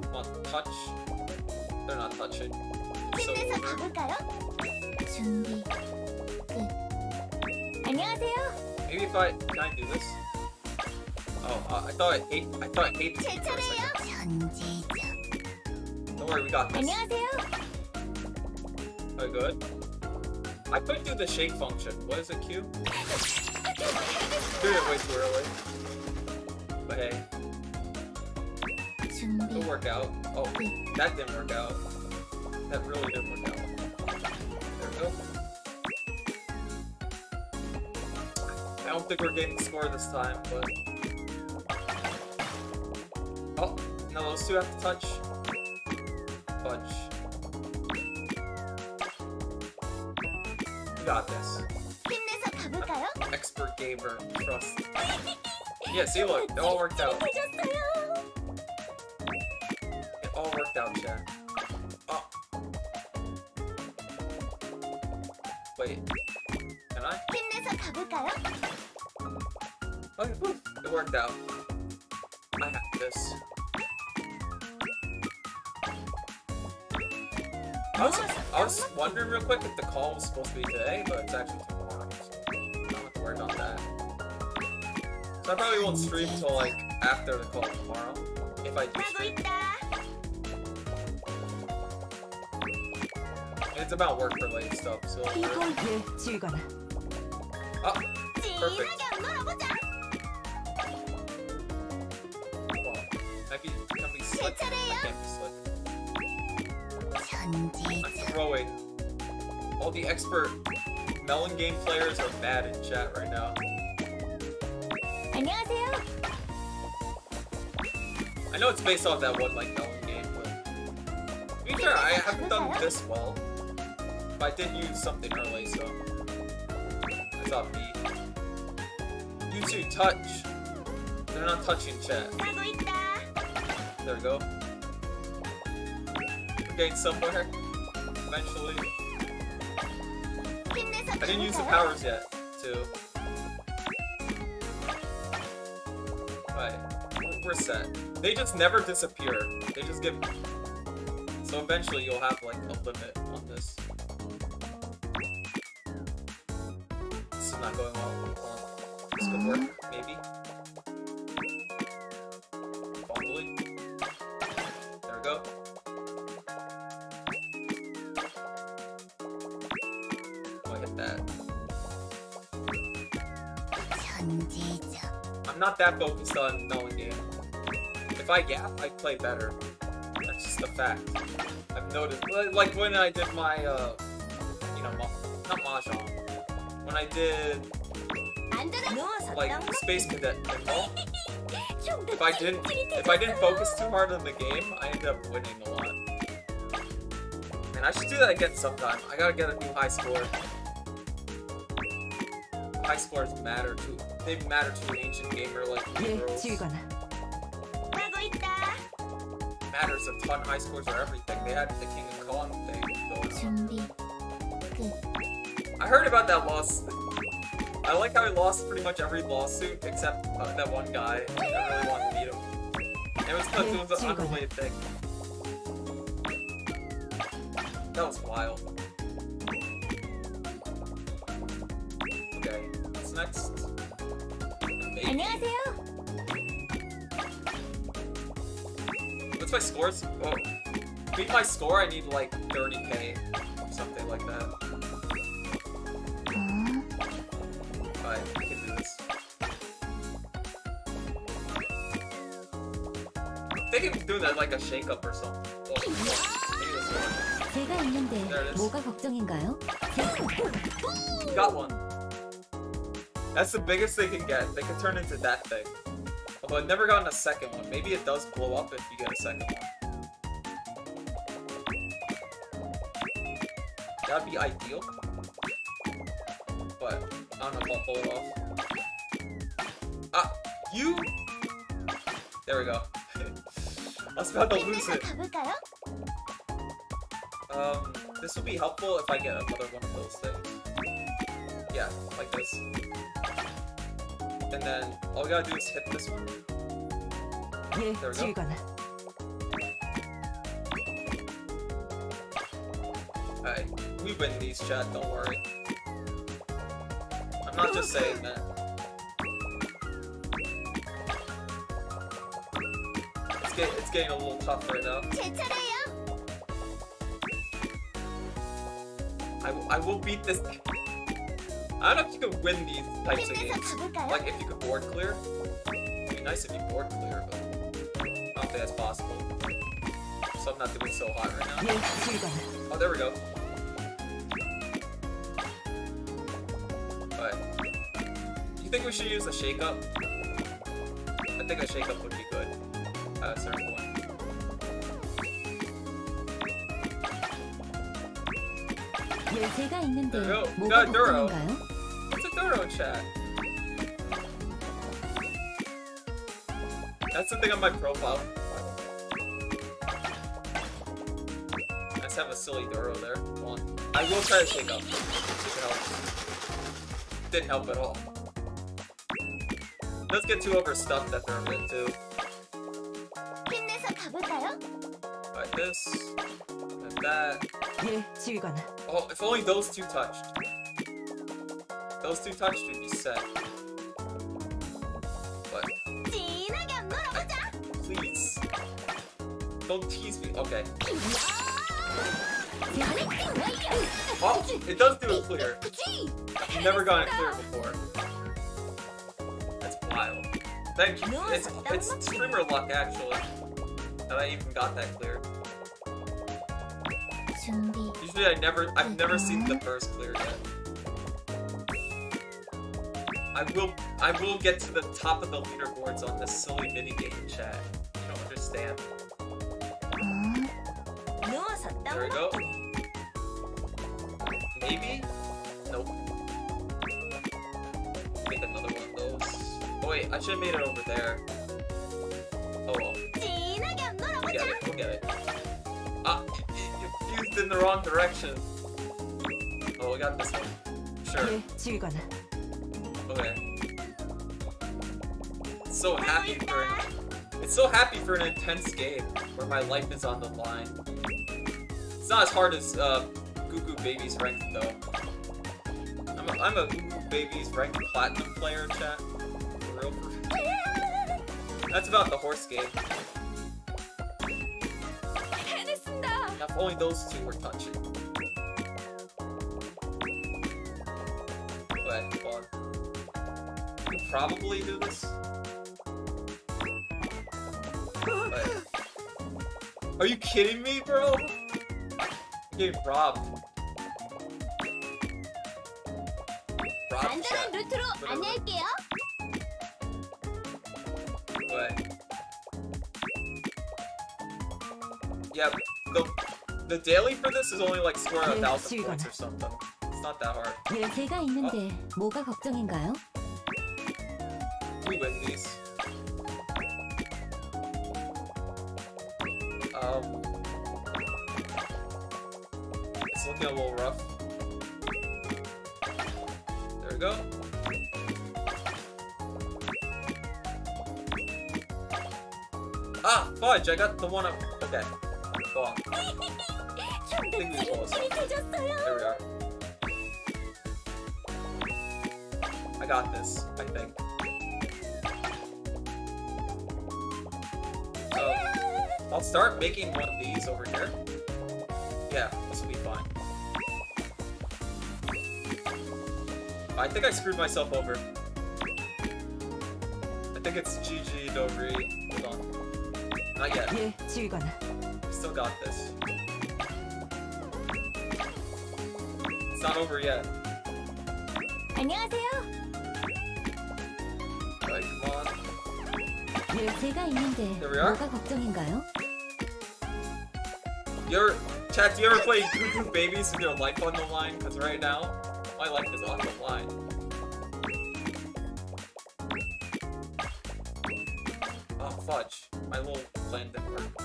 Come on, touch. They're not touching. It's so 힘내서 over. 가볼까요? 준비 끝. 안녕하세요. Maybe if I can I do this? Oh, I thought I hate this 제 game for a 차례예요. second. Don't worry, we got this. 안녕하세요. Are we good? I couldn't do the shake function. What is it, Q? Did it way too early. But hey, it'll work out. Oh, that didn't work out. That really didn't work out. There we go. I don't think we're getting the score this time, but... Oh, now those two have to touch. Touch. We got this. 힘내서 가볼까요? Expert gamer, trust. Yeah, see, look, it all worked out. 되셨어요. It all worked out, chat. Oh. Wait. Can I? 힘내서 가볼까요? Okay, poof. It worked out. I have this. I was wondering real quick if the call was supposed to be today, but it's actually tomorrow. So I don't have to worry about that. So I probably won't stream until like after the call tomorrow. If I do 하고 stream. 있다. It's about work related stuff, so. 예, 지휘관아. Oh, perfect. 진하게 안 놀아보자. Well, can be slick. I can't be slick. I'm throwing. All the expert melon game players are mad in chat right now. 안녕하세요. I know it's based off that one like melon game, but to be fair, I haven't done this well. But I did use something early, so that's off me. You two touch. They're not touching chat. 하고 있다. There we go. We're getting somewhere. Eventually. 힘내서 I didn't use the 가볼까요? powers yet, too. Right. We're set. They just never disappear. They just give... So eventually you'll have, like, a limit on this. This is not going well. Hold on. This could work, maybe. Fumbling. There we go. Oh, I hit that. I'm not that focused on melon game. If I gap, I play better. That's just a fact. I've noticed. Like when I did my, you know, not mahjong. When I did, like, Space Cadet pinball. If I didn't focus too hard on the game, I ended up winning a lot. And I should do that again sometime. I gotta get a new high score. High scores matter to. They matter to an ancient gamer like me, 예, girls. 지휘관아. 하고 있다. Matters a ton. High scores are everything. They had the King of Kong thing going on. 준비 끝. I heard about that lawsuit. I like how he lost pretty much every lawsuit except that one guy that really wanted to beat him. It was because it was an unrelated thing. That was wild. Okay, what's next? Maybe. 안녕하세요. What's my scores? Oh, to beat my score, I need like 30k, something like that. Alright, we can do this. I'm thinking of doing that like a shake-up or something. Oh, maybe this one. 제가 있는데 There it is. 뭐가 걱정인가요? Got one. That's the biggest they can get. They can turn into that thing. Although I've never gotten a second one. Maybe it does blow up if you get a second one. That'd be ideal. But I don't know if I'll pull it off. Ah! You! There we go. I was about to lose it. 가볼까요? This will be helpful if I get another one of those things. Yeah, like this. And then all we gotta do is hit this one. 예, There we go. 지휘관. Alright, we win these, chat, don't worry. I'm not just saying that. It's getting a little tough right now. 제 차례예요. I will beat this. I don't know if you can win these types of 힘내서 games. 가볼까요? Like if you could board clear. It'd be nice if you board clear, but I don't think that's possible. So I'm not doing so hot right now. 예, 지휘관. Oh, there we go. Alright. You think we should use a shake-up? I think a shake-up would be good at a certain point. 예, 제가 있는데 There we go. 뭐가 Got Duro. 걱정인가요? What's a Duro chat? That's the thing on my profile. Let's have a silly Duro there. Come on. I will try to shake up. See if it helps. Didn't help at all. Let's get too overstuffed that they're a bit too. 힘내서 가볼까요? Like this. And that. 예, 지휘관. Oh, if only those two touched. Those two touched, we'd be set. But 진하게 한번 놀아보자. please, don't tease me. Okay. Oh, it does do a clear. I've never gotten it clear before. That's wild. Thank you. It's streamer luck actually that I even got that clear. 준비. Usually I've never seen the first clear yet. I will get to the top of the leaderboards on this silly minigame chat. You don't understand. There we go. Maybe? Nope. Make another one of those. Oh wait, I should have made it over there. Oh well. We'll get it, we'll get it. Ah, it fused in the wrong direction. Oh, we got this one. Sure. 예, 지휘관. Okay. So happy for it's so happy for an intense game where my life is on the line. It's not as hard as Goo Goo Baby's ranked though. I'm a Goo Goo Baby's ranked platinum player, chat. For real. That's about the horse game. Now, if only those two were touching. But come on. You can probably do this. But... Are you kidding me, bro? I'm getting robbed. Robbed 안전한 chat. 루트로 안내할게요. But... Yeah, the daily for this is only like scoring 1,000 points or something. It's not that hard. 예, 제가 있는데 뭐가 걱정인가요? We win these. It's looking a little rough. There we go. Ah, fudge! I got the one up. Okay. Go on. I think we close. There we are. got this, I think. So, I'll start making one of these over here. Yeah, this will be fine. I think I screwed myself over. I think it's GG Dogri. Hold on. Not yet. 예, 지휘관. Still got this. It's not over yet. 안녕하세요. Alright, come on. 예, 제가 있는데 There we are. 뭐가 걱정인가요? Chat, do you ever play Cuckoo Babies with your life on the line? Because right now, my life is on the line. Oh, fudge. My little plan didn't work. I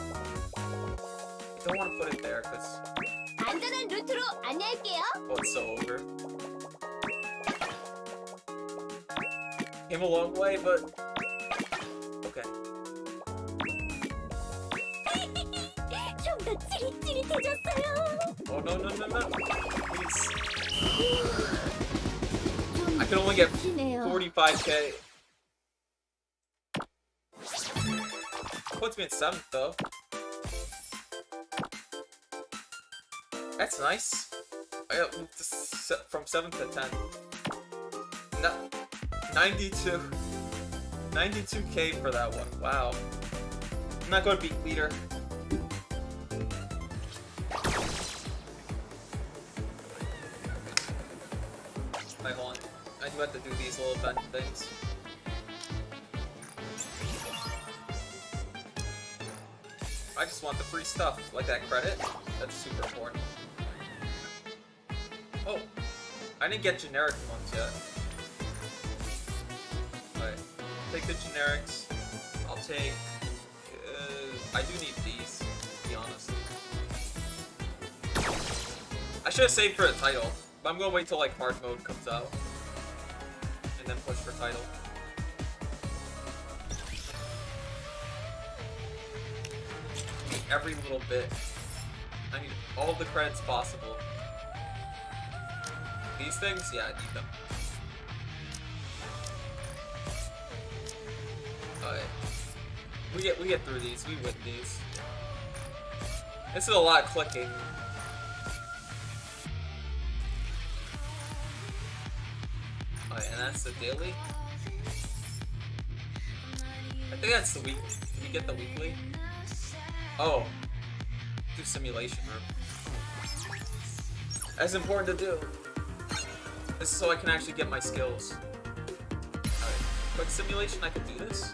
don't want to put it there because, 안전한 루트로 안내할게요. oh, it's so over. Came a long way, but okay. 좀 더 찌릿찌릿해졌어요. Oh no no no no! Please. I can only get 45k. Puts me in 7th though. That's nice. I got moved from 7th to 10th. 92k for that one. Wow. I'm not going to beat leader. Wait, hold on. I do have to do these little event things. I just want the free stuff, like that credit. That's super important. Oh, I didn't get generic ones yet. Alright, take the generics. I'll take... I do need these, to be honest. I should have saved for a title, but I'm gonna wait till like hard mode comes out. And then push for title. Every little bit. I need all the credits possible. These things? Yeah, I need them. Alright. We get through these, we win these. This is a lot of clicking. Alright, and that's the daily. I think that's the weekly. Did we get the weekly? Oh. Do simulation room. That's important to do. This is so I can actually get my skills. Alright. Quick simulation, I can do this.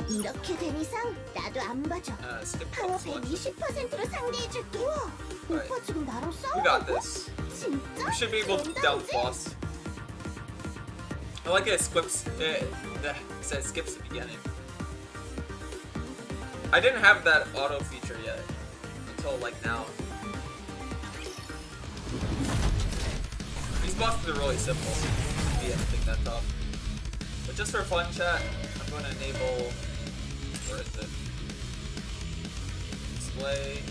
이렇게 된 이상 나도 안 봐줘. Skip 파워배 selection. 20%로 상대해줄게. 우와, Right. 오빠 지금 나랑 We 싸우는 got 거야? this. 진짜? We should be able to beat down the boss. I like it skips. It says skips the beginning. I didn't have that auto feature yet until like now. These bosses are really simple. Shouldn't be anything that tough. But just for fun, chat, I'm going to enable. Where is it? Display.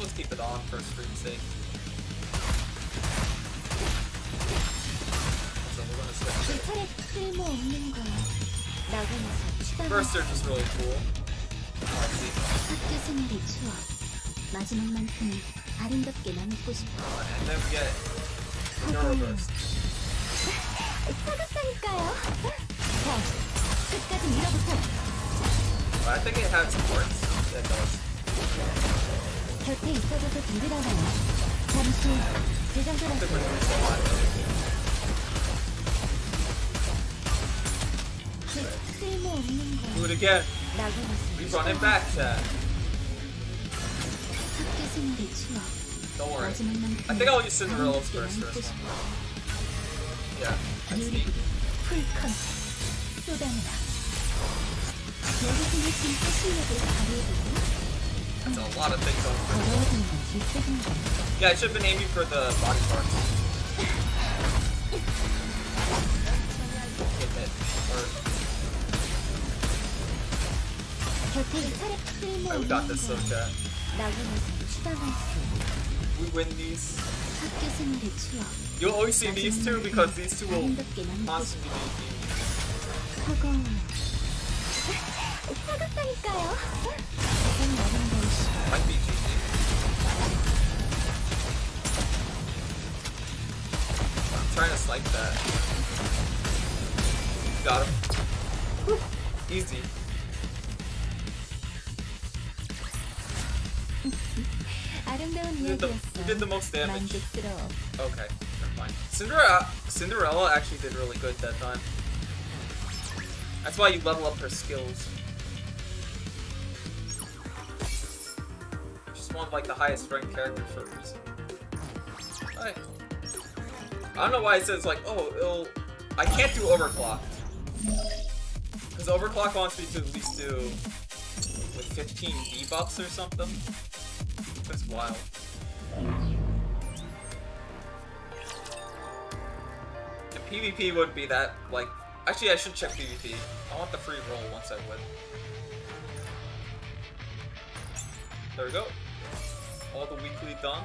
Let's keep it on for stream's sake. So we're gonna switch it. 차례 쓸모없는 거야. 나가면서 시간 First, they're just really cool. Let's see. 학교 생활의 추억. 마지막만큼은 아름답게 남고 싶어. And then we get Neuroburst. 사극하니까요. 자, 끝까지 밀어붙어. I think it has supports. Yeah, it does. 곁에 있어줘서 든든하나요. 잠시 I think we're 대장들한테 doing so much. 쓸모없는 Do 거야. it again. 나가면서 We run it back, chat. 학교 생활의 추억. Don't worry. 마지막만큼은 I think I'll use Cinderella's 아름답게 first. 남고 싶어. Yeah, that's neat. 풀컨 쏟아내라. 여기서는 진짜 실력을 발휘해보고 That's a lot of things on the 더러워지는 건 질색인 거야. Yeah, I should have been aiming for the body parts. Get hit. Or, 곁에 차례 alright, we got this, so chat. 나가면서 추방할 수. We win these. 학교 생활의 추억. You'll always see these two because these two will 아름답게 남고 constantly be. 사과. 사갑다니까요. 가장 아름다운 시간. Might be GG. I'm trying to snipe that. Got him. Whew. Easy. 아름다운 Who did 이야기였어. the most damage? 만족스러워. Okay, never mind. Cinderella actually did really good that time. That's why you level up her skills. She's one of like the highest ranked characters for a reason. Hi. I don't know why it says like, oh, I can't do overclocked. Because overclock wants me to at least do with 15 debuffs or something. That's wild. And PvP would be that, like, actually I should check PvP. I want the free roll once I win. There we go. All the weekly done.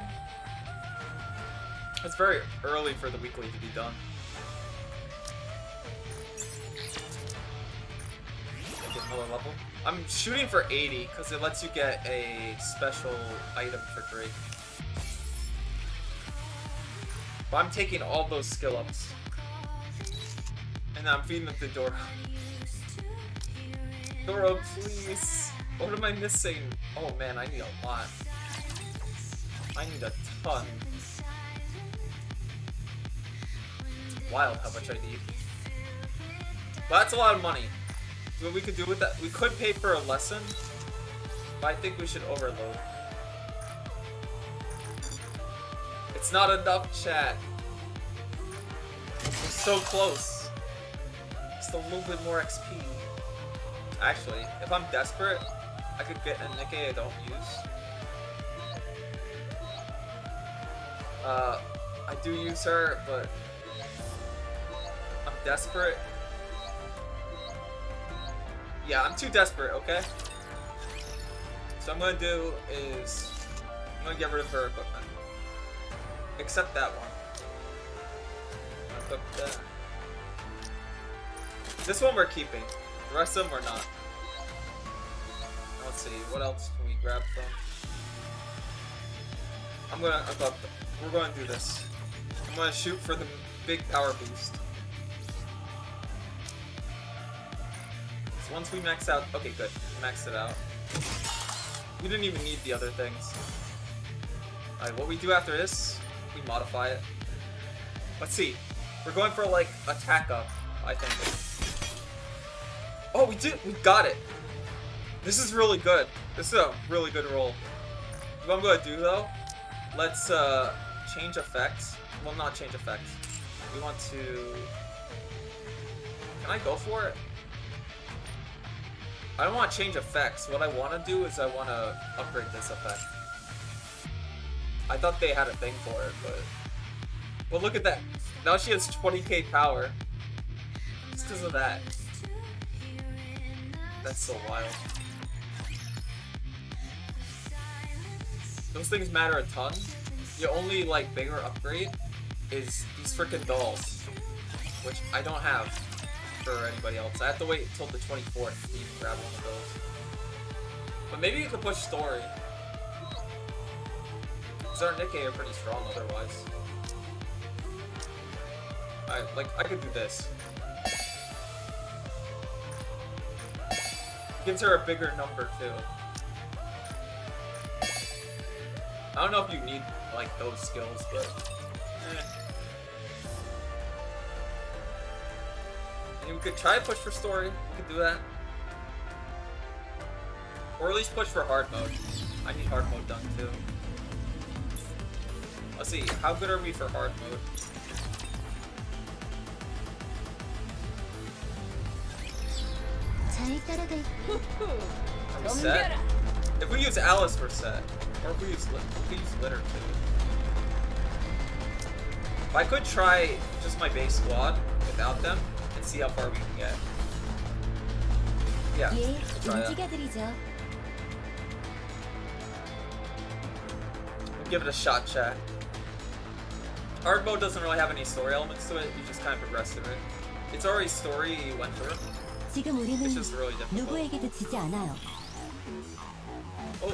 It's very early for the weekly to be done. Get another level. I'm shooting for 80 because it lets you get a special item for free. But I'm taking all those skill ups. And I'm feeding them to Dora. Dora, please. What am I missing? Oh man, I need a lot. I need a ton. It's wild how much I need. But that's a lot of money. What we could do with that, we could pay for a lesson, but I think we should overload. It's not enough, chat. We're so close. Just a little bit more XP. Actually, if I'm desperate, I could get a Nikke I don't use. I do use her, but I'm desperate. Yeah, I'm too desperate, okay? So I'm gonna do is I'm gonna get rid of her equipment. Except that one. Equip that. This one we're keeping. The rest of them we're not. Let's see, what else can we grab from? I'm gonna equip them. We're gonna do this. I'm gonna shoot for the big power boost. Once we max out, okay, good. Maxed it out. We didn't even need the other things. Alright, what we do after this, we modify it. Let's see. We're going for like attack up, I think. Oh, we got it. This is really good. This is a really good roll. What I'm gonna do though, let's change effects. Well, not change effects. We want to. Can I go for it? I don't want to change effects. What I want to do is I want to upgrade this effect. I thought they had a thing for it, but look at that. Now she has 20k power. Just because of that. That's so wild. Those things matter a ton. The only like bigger upgrade is these freaking dolls, which I don't have for anybody else. I have to wait until the 24th to even grab one of those. But maybe you could push story. Because our Nikke are pretty strong otherwise. I could do this. Gives her a bigger number too. I don't know if you need like those skills, but And we could try to push for story. We could do that. Or at least push for hard mode. I need hard mode done too. Let's see, how good are we for hard mode? Are we set? If we use Alice, we're set. Or if we use Litter too. If I could try just my base squad without them and see how far we can get. Yeah, let's try that. We'll give it a shot, chat. Hard mode doesn't really have any story elements to it. You just kind of progress through it. It's already story you went through. 지금 우리는 It's just really difficult. 누구에게도 지지 않아요. Oh.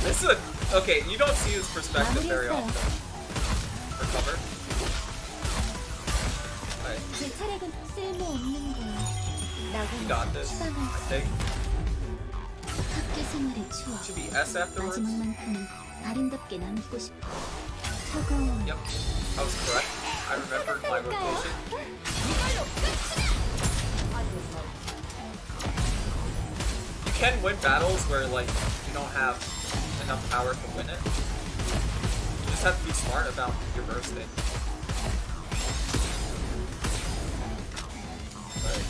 This is a... Okay, you don't see this perspective very often. For cover. Alright, 제 차례는 쓸모없는 거야. you got this, I think. 학교 생활의 추억. Should be S afterwards. 마지막만큼은 아름답게 남고 싶어. 차가운 Yep, I was correct. I remembered my rotation. You can win battles where, like, you don't have enough power to win it. You just have to be smart about your bursting. Right.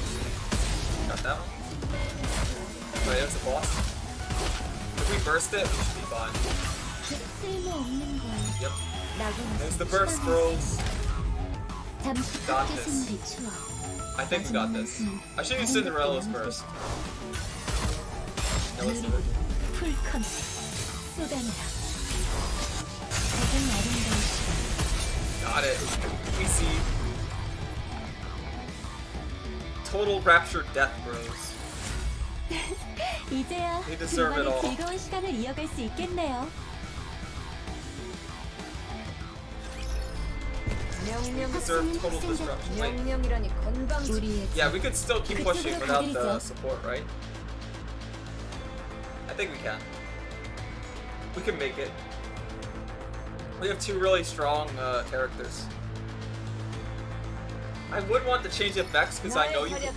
Got that one. Right, there's a boss. If we burst it, we should be fine. 쓸모없는 거야. Yep. 나고는 There's the burst, bros. 잠시 Got 학교 this. 생활의 추억. I think we got this. I should use Cinderella's burst. Yeah, let's do it. 풀 컨셉 쏟아내라. 가장 아름다운 시간. Got it. Easy. Total rapture death, bros. 이제야 They deserve it 둘만의 all. 즐거운 시간을 이어갈 수 있겠네요. Deserve total destruction. Wait. 명령이라니 건방지. 우리의 Yeah, we could still keep pushing without the 가드리죠. support, right? I think we can. We can make it. We have two really strong characters. I would want to change effects because I know you can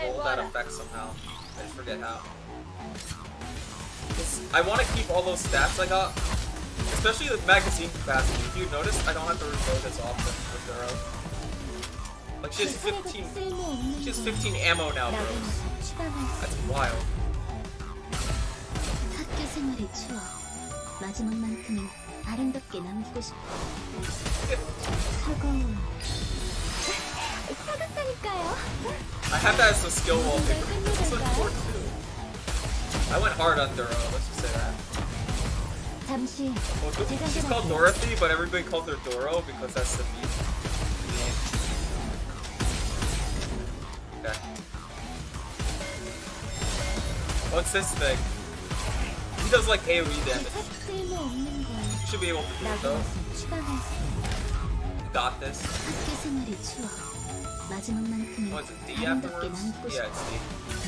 roll that effect somehow. I just forget how. 'Cause I want to keep all those stats I got, especially the magazine capacity. If you notice, I don't have to reload as often with Duro. Like she has 15. She has 15 ammo now, bro. That's wild. 학교 생활의 추억. 마지막만큼은 아름답게 남기고 싶어. 차가운. 차갑다니까요. I have that as a skill wallpaper. It's like 4 too. I went hard on Duro, let's just say that. 잠시 Well, she's called Dorothy, but everybody called her Doro because that's the meme. Okay. What's this thing? He does like AoE damage. 쓸모없는 거야. You should be able to do it though. 나고서 추방할 수. You got this. 학교 생활의 추억. 마지막만큼은 What is it, D 아름답게 afterwards? 남고 Yeah, 싶어. it's D.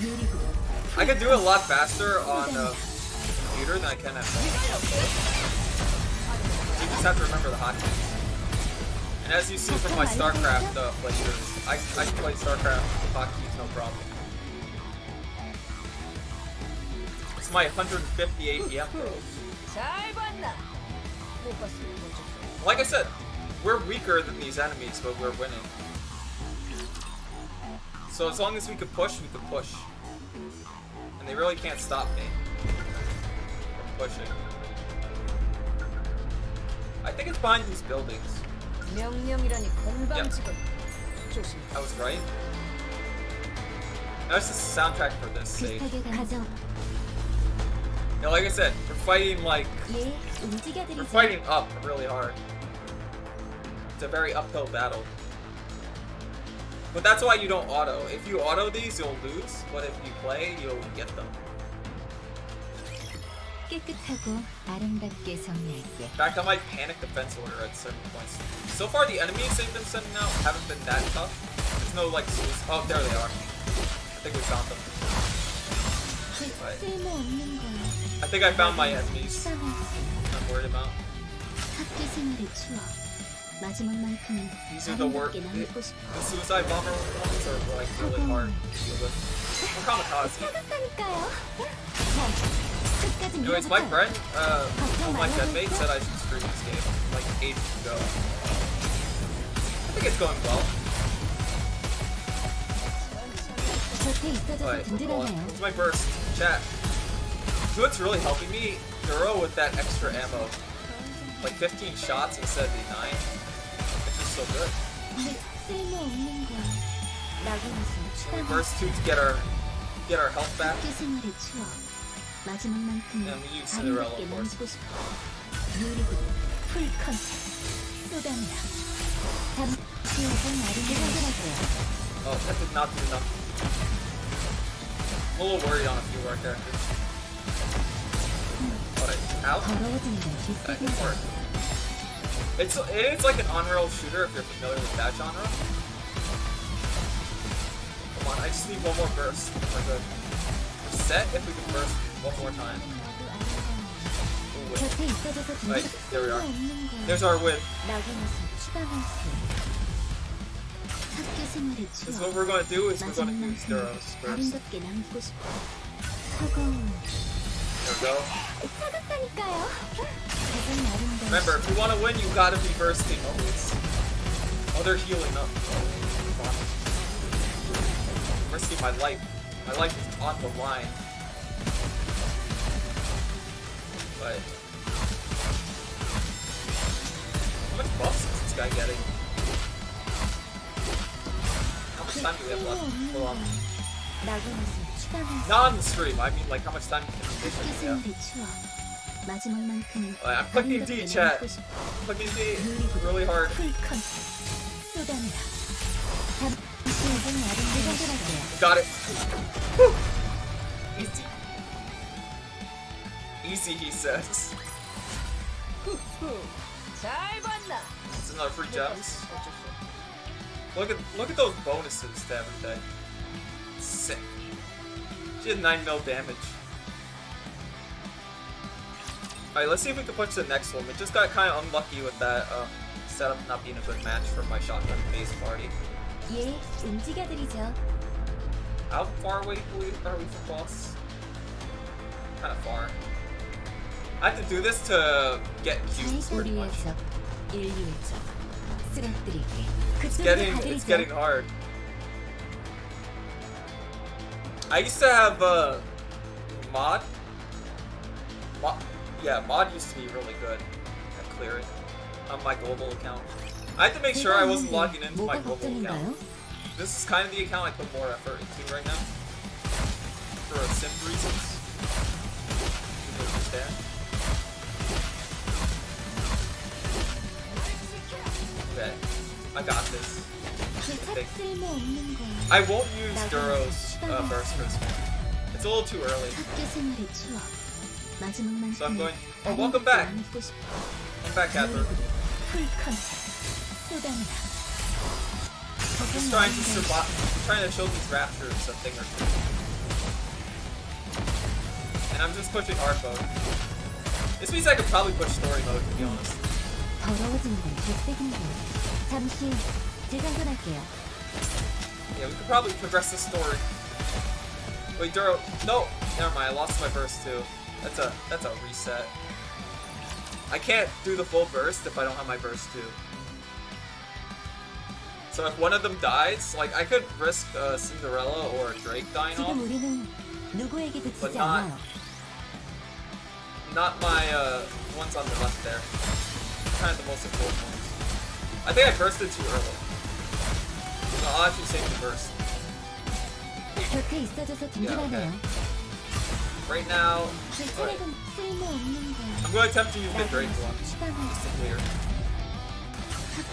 유리구도. I can do it a lot faster on computer than I can at phone. You just have to remember the hotkeys. And as you see from my StarCraft playthroughs, I can play StarCraft with hotkeys no problem. It's my 150 APM bro. 잘 봤나? 못 봤으면 먼저. Like I said, we're weaker than these enemies, but we're winning. So as long as we could push, we could push. And they really can't stop me from pushing. I think it's behind these buildings. 명령이라니 건방지군. 조심. I was right. That's the soundtrack for this stage. 비슷하게 가죠. Yeah, like I said, we're fighting like 예, we're 움직여드리죠. fighting up really hard. It's a very uphill battle. But that's why you don't auto. If you auto these, you'll lose. But if you play, you'll get them. 깨끗하고 아름답게 정리할게. In fact, I might panic defense order at certain points. So far, the enemies they've been sending out haven't been that tough. There's no like, oh, there they are. I think we found them. Right. 쓸모없는 거야. I think I found my enemies. 추방할 수. I'm worried about. 학교 생활의 추억. 마지막만큼은 These are the work. 아름답게 남고 싶어. The suicide bomber ones are like really hard to deal with. Or kamikaze. 차갑다니까요. 자, 끝까지 Anyways, my 밀어붙여요. friend, one of my Genmates said I should stream this game like ages ago. I think it's going well. 곁에 있어줘서 But 든든하네요. it's my burst. Chat. You know what's really helping me? Duro with that extra ammo. Like 15 shots instead of the 9. It's just so good. 쓸모없는 거야. 나가면서 We 추방할 burst 2 to get our health back. 학교 생활의 추억. 마지막만큼은 And we use Cinderella, 아름답게 of course. 남기고 싶어. 유리구도 풀 컨셉 쏟아내라. 잠시 어떤 말인지 확인할게요. Oh, that did not do enough. I'm a little worried on a few of our characters. Alright, out. 더러워지는 건 That 뒷배기. didn't work. It's like an on-rail shooter if you're familiar with that genre. Come on, I just need one more burst. We're good. We're set if we can burst one more time. Ooh, wait. 곁에 있어줘서 Right, there we are. 없는 거야. There's our win. 낙원에서 추방할 수. 학교 생활의 Because 추억. what we're gonna do is we're gonna 마지막 use Duros first. 아름답게 남고 싶어. 차가운. There we go. 차갑다니까요. 가장 아름다운. Remember, if you want to win, you gotta be bursting always. Oh, they're healing up. Come on. I'm risking my life. My life is on the line. But how much buffs is this guy getting? How much time do we have left? Hold on. 낙원에서 추방할 Not on the stream. I mean, like, how much time can 학교 we have? 생활의 추억. 마지막만큼은 I'm clicking D, 아름답게 chat. 남고 싶어. Clicking D really hard. 풀 컨셉. 쏟아내라. 잠시 어떤 아름다운 할게요. Got it. Whew. Easy. Easy, he says. 잘 봤나? It's another free gems. Look at those bonuses to everything. Sick. She had 9 mil damage. Alright, let's see if we can push to the next one. We just got kind of unlucky with that setup not being a good match for my shotgun base party. 예, 움직여드리죠. How far away are we from boss? Kind of far. I have to do this to get cubes pretty 우리의 much. 적, 인류의 적. 쓰러뜨리기. It's 그쪽으로 getting 가드리죠. hard. I used to have mod. Yeah, mod used to be really good at clearing on my global account. I had to make sure I wasn't logging into my 뭐가 global account. 걱정인가요? This is kind of the account I put more effort into right now for sim reasons. You understand? Okay, I got this. 그 쓸모없는 거. I won't use Duro's burst for this one. It's a little too early. 학교 생활의 추억. 마지막만큼은 So I'm going. Oh, welcome back. 남고 싶어. Welcome back, Catherine. 풀 컨셉. 쏟아내라. Just trying to survive. Trying to show these raptors a thing or two. And I'm just pushing hard mode. This means I could probably push story mode, to be honest. 더러워지는 건 뒷배기인 거. 잠시 재장전할게요. Yeah, we could probably progress the story. Wait, Duro. No! Never mind, I lost my burst too. That's a reset. I can't do the full burst if I don't have my burst too. So if one of them dies, like I could risk Cinderella or Drake dying off, 지금 우리는 누구에게도 but 지지 not 않아요. not my ones on the left there. Kind of the most important ones. I think I bursted too early. No, I'll actually save the burst. 곁에 있어줘서 든든하네요. Right now, 제 alright. 체력은 쓸모없는 거. I'm going to attempt to use the Drake one. 추방할 Just to clear.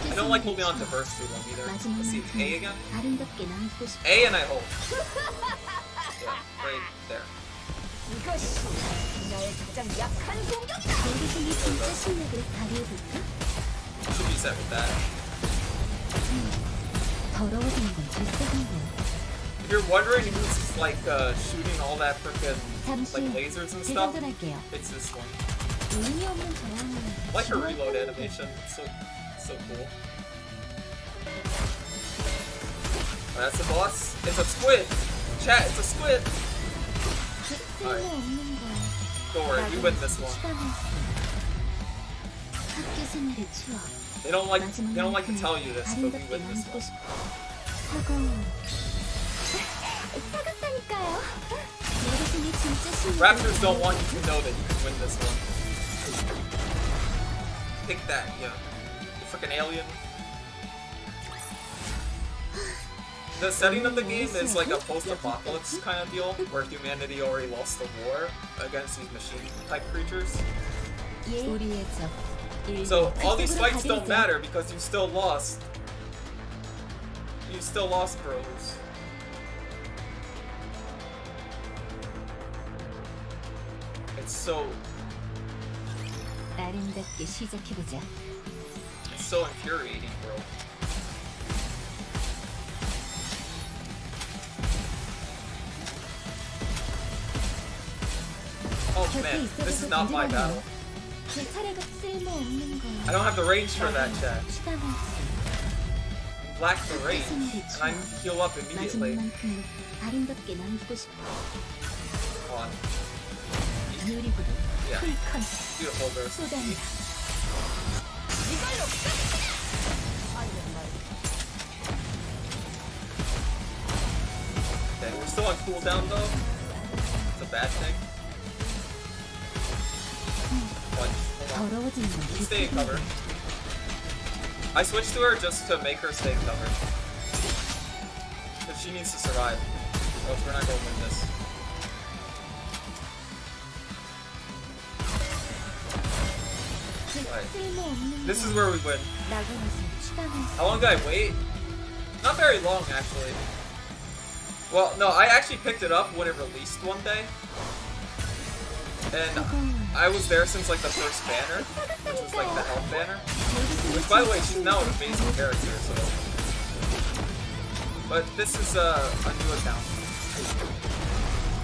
I don't like holding on to burst too long either. Let's see, A again? 아름답게 남고 싶어. A and I hold. Yeah, right there. 이것이 나의 가장 약한 공격이다. 우리 중에 진짜 실력을 발휘해볼까? Should be set with that. 더러워지는 건 뒷배기인 거. If you're wondering who's like shooting all that frickin' 잠시 like lasers and stuff, 재장전할게요. it's this one. 의미 없는 저항은 I like her reload animation. It's so cool. Oh, that's the boss. It's a squid. Chat, it's a squid. 쓸모없는 거. Don't worry, we win this one. 학교 생활의 추억. They don't like to tell you this, but we 아름답게 win this 남고 one. 싶어. 차가워. 차갑다니까요. 여러분이 진짜 실력을 Raptors don't want you to know that you can win this one. Take that, you freaking alien. The setting of the game is like a post-apocalypse kind of deal, where humanity already lost the war against these machine-type creatures. 예. 우리의 적, So all these fights don't matter because you still lost. You still lost, bros. It's so 아름답게 시작해보자. it's so infuriating, bro. Oh man, this is not my battle. 제 차례가 쓸모없는 거야. I don't have the range for that, chat. 추가 말씀. Lack the range, and I heal up immediately. 마지막만큼은 아름답게 남기고 싶어. Come on. 유리구도 Yeah. 풀 컨셉 Beautiful burst. 쏟아내라. Okay, we're still on cooldown though. It's a bad thing. Hold on. 더러워지는 건 You stay in cover. I switched to her just to make her stay in cover. Because she needs to survive. Or else we're not going to win this. Right. 쓸모없는 This is where we win. 나가면서 추가 말씀. How long did I wait? Not very long, actually. Well, no, I actually picked it up when it released one day. And I was there since like the first banner, which was like the health banner. Which, by the way, she's now an amazing character, so. But this is a new account.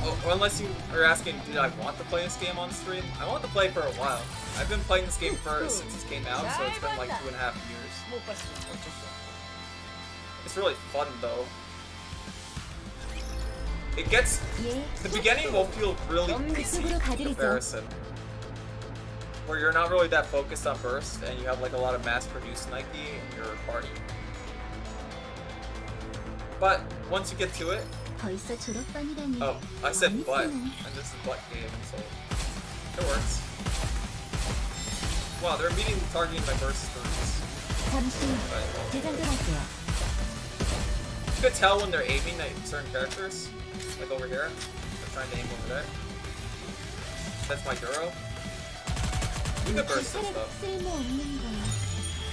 Oh, unless you are asking, did I want to play this game on stream? I want to play for a while. I've been playing this game since it came out, so it's been like 2.5 years. It's really fun though. It gets the beginning will feel really easy in comparison, where you're not really that focused on burst and you have like a lot of mass-produced Nikke in your party. But once you get to it, 벌써 졸업반이라니. oh, I said butt, and this is butt game, so it works. Wow, they're immediately targeting my burst turns. 잠시 Right. 재장전할게요. You could tell when they're aiming at certain characters, like over here. They're trying to aim over there. That's my Duro. You could burst this stuff. 쓸모없는 거야.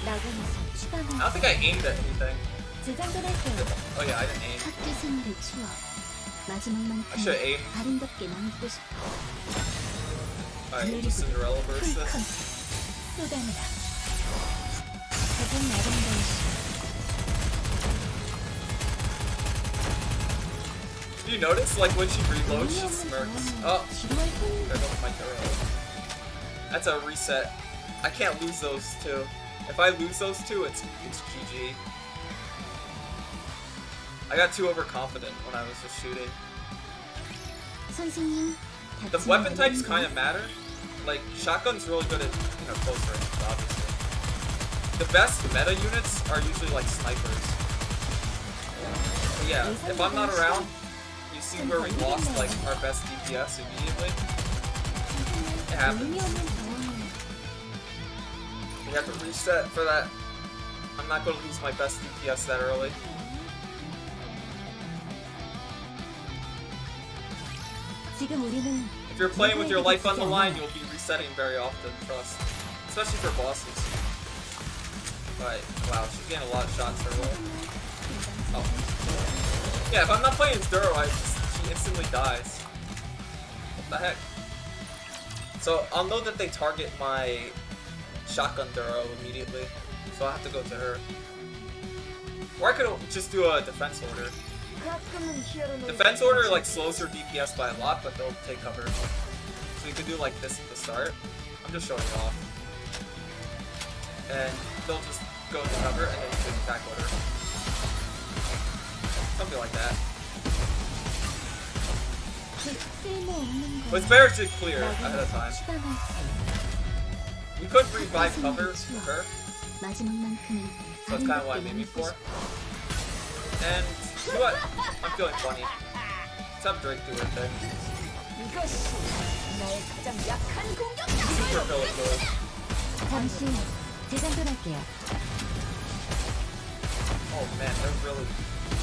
나가면서 추가 I don't 말씀. think I aimed at anything. 재장전할게요. Oh yeah, I didn't aim. 학교 생활의 추억. I 마지막만큼 should aim. 아름답게 남기고 싶어. Alright, just Cinderella burst 풀 this. 컨셉 쏟아내라. 가장 아름다운 시. Do you notice, like, when she reloads, she smirks? Oh, 지루할 뿐. there goes my Duro. That's a reset. I can't lose those two. If I lose those two, it's GG. I got too overconfident when I was just shooting. 선생님, The weapon types kind of matter. Like, shotgun's really good at, close range, obviously. The best meta units are usually like snipers. But yeah, if I'm not around, you see where we lost like our best DPS immediately. It happens. We have to reset for that. I'm not going to lose my best DPS that early. 지금 우리는 If you're playing with your life on the line, you'll be resetting very often, trust. Especially for bosses. Right, wow, she's getting a lot of shots her way. Oh. Yeah, if I'm not playing Duro, she instantly dies. What the heck? So, I'll know that they target my shotgun Duro immediately, so I'll have to go to her. Or I could just do a defense order. Defense order like slows your DPS by a lot, but they'll take cover. So you could do like this at the start. I'm just showing it off. And they'll just go into cover and then you can attack order. Something like that. But it's better to clear ahead of time. You could revive cover with her, so that's kind of what I'm aiming for. And you know what? I'm feeling funny. Let's have Drake do her thing. Super Philip goes. 잠시 재장전할게요. Oh man,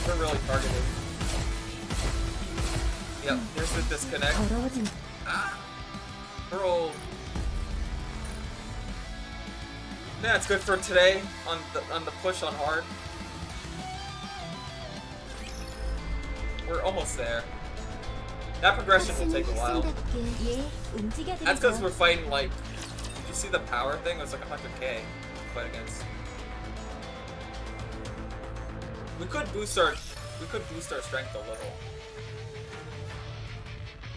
they're really targeted. Yep, here's the disconnect. 더러워진 Bro. Yeah, it's good for today on the push on hard. We're almost there. That progression will take a while. That's because we're fighting like. Did you see the power thing? It was like 100k to fight against. We could boost our strength a little.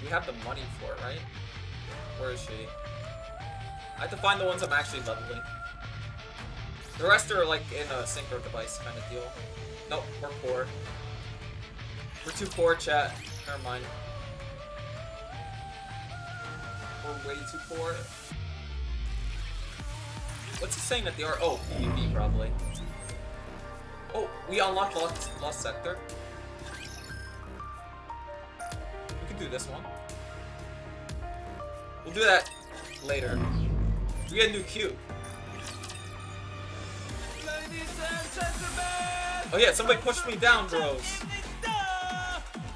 We have the money for it, right? Where is she? I have to find the ones I'm actually leveling. The rest are like in a synchro device kind of deal. Nope, we're poor. We're too poor, chat. Never mind. We're way too poor. What's he saying that they are? Oh, PvP probably. Oh, we unlocked Lost Sector. We can do this one. We'll do that later. We get a new cube. Oh yeah, somebody pushed me down, bros.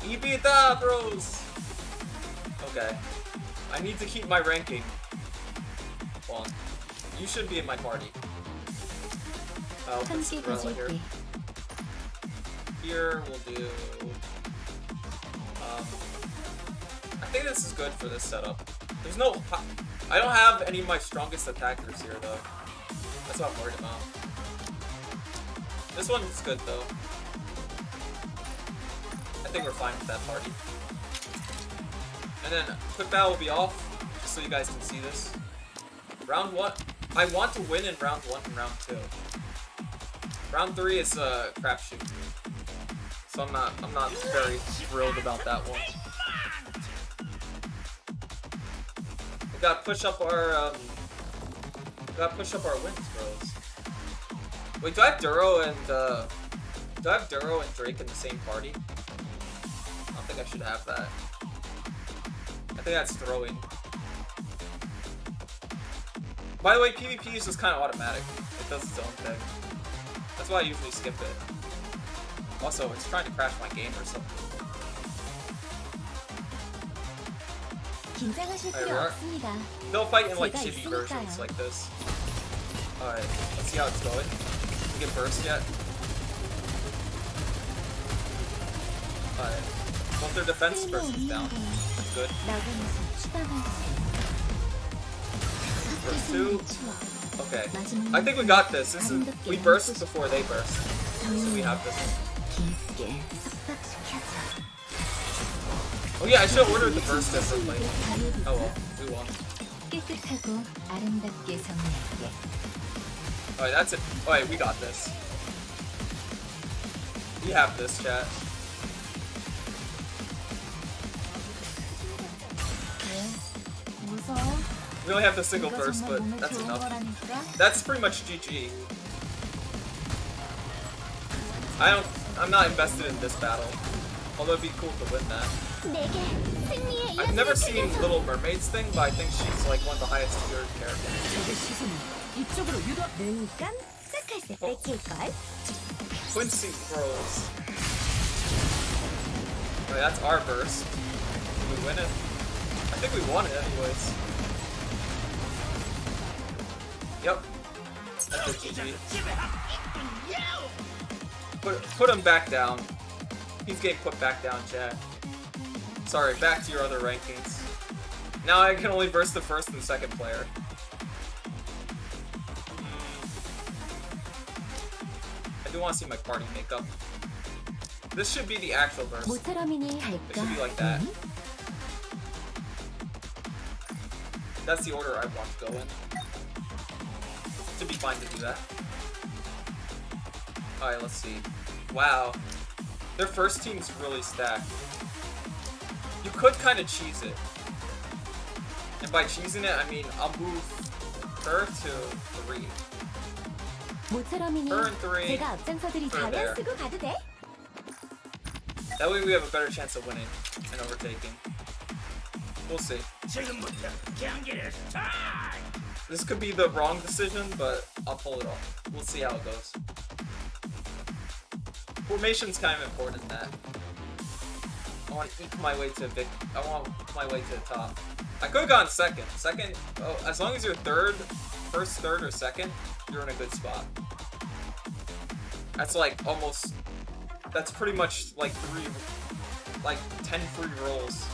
Yippee, bros. Okay. I need to keep my ranking. Hold on. You should be in my party. I'll put Cinderella here. Here we'll do. I think this is good for this setup. There's no. I don't have any of my strongest attackers here though. That's what I'm worried about. This one's good though. I think we're fine with that party. And then quick battle will be off, just so you guys can see this. Round 1. I want to win in round 1 and round 2. Round 3 is a crapshoot. So I'm not very thrilled about that one. We gotta push up our wins, bros. Wait, do I have Duro and Drake in the same party? I don't think I should have that. I think that's throwing. By the way, PvP is just kind of automatic. It does its own thing. That's why I usually skip it. Also, it's trying to crash my game or something. They'll fight in like chibi versions like this. Alright, let's see how it's going. Did we get burst yet? Alright. Both their defense burst is down. That's good. Burst 2. Okay. I think we got this. This is we burst before they burst. So we have this. Oh yeah, I should have ordered the burst differently. Oh well, we won. Alright, that's it. Alright, we got this. We have this, chat. We only have the single burst, but that's enough. That's pretty much GG. I'm not invested in this battle. Although it'd be cool to win that. I've never seen Little Mermaid's thing, but I think she's like one of the highest tiered characters. Quincy Bros. Oh, that's our burst. Did we win it? I think we won it anyways. Yep. That's a GG. Put him back down. He's getting put back down, chat. Sorry, back to your other rankings. Now I can only burst the first and second player. I do want to see my party makeup. This should be the actual burst. It should be like that. That's the order I want to go in. Should be fine to do that. Alright, let's see. Wow. Their first team's really stacked. You could kind of cheese it. And by cheesing it, I mean I'll move her to 3. Her and 3. Her there. That way we have a better chance of winning and overtaking. We'll see. This could be the wrong decision, but I'll pull it off. We'll see how it goes. Formation's kind of important in that. I want to eke my way to I want my way to the top. I could have gone second. Second, oh, as long as you're third, first, third, or second, you're in a good spot. That's like almost, that's pretty much like 10 free rolls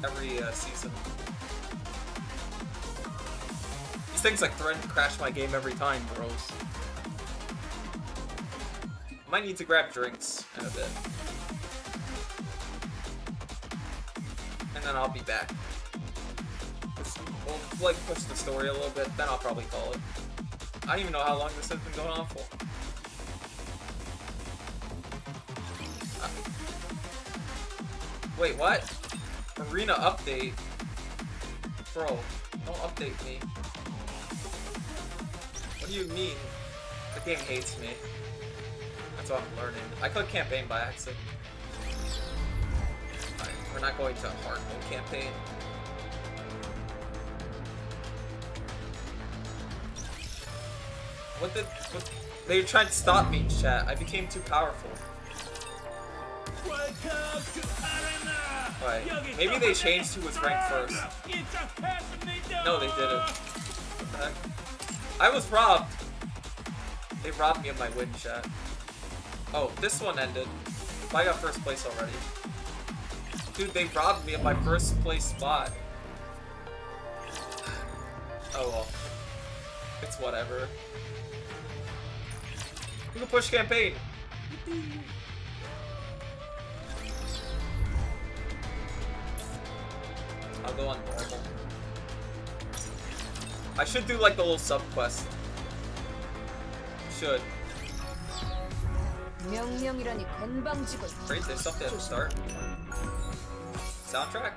every season. These things like threaten to crash my game every time, bros. I might need to grab drinks in a bit. And then I'll be back. We'll like push the story a little bit, then I'll probably call it. I don't even know how long this has been going on for. Wait, what? Arena update? Bro, don't update me. What do you mean? The game hates me. That's what I'm learning. I clicked campaign by accident. Alright, we're not going to hard mode campaign. What they were trying to stop me, chat. I became too powerful. Alright, maybe they changed who was ranked first. No, they didn't. What the heck? I was robbed! They robbed me of my win, chat. Oh, this one ended. I got first place already. Dude, they robbed me of my first place spot. Oh well. It's whatever. We can push campaign! Yippee. I'll go on normal. I should do like the little sub quest. Should. Great, there's something at the start. Soundtrack?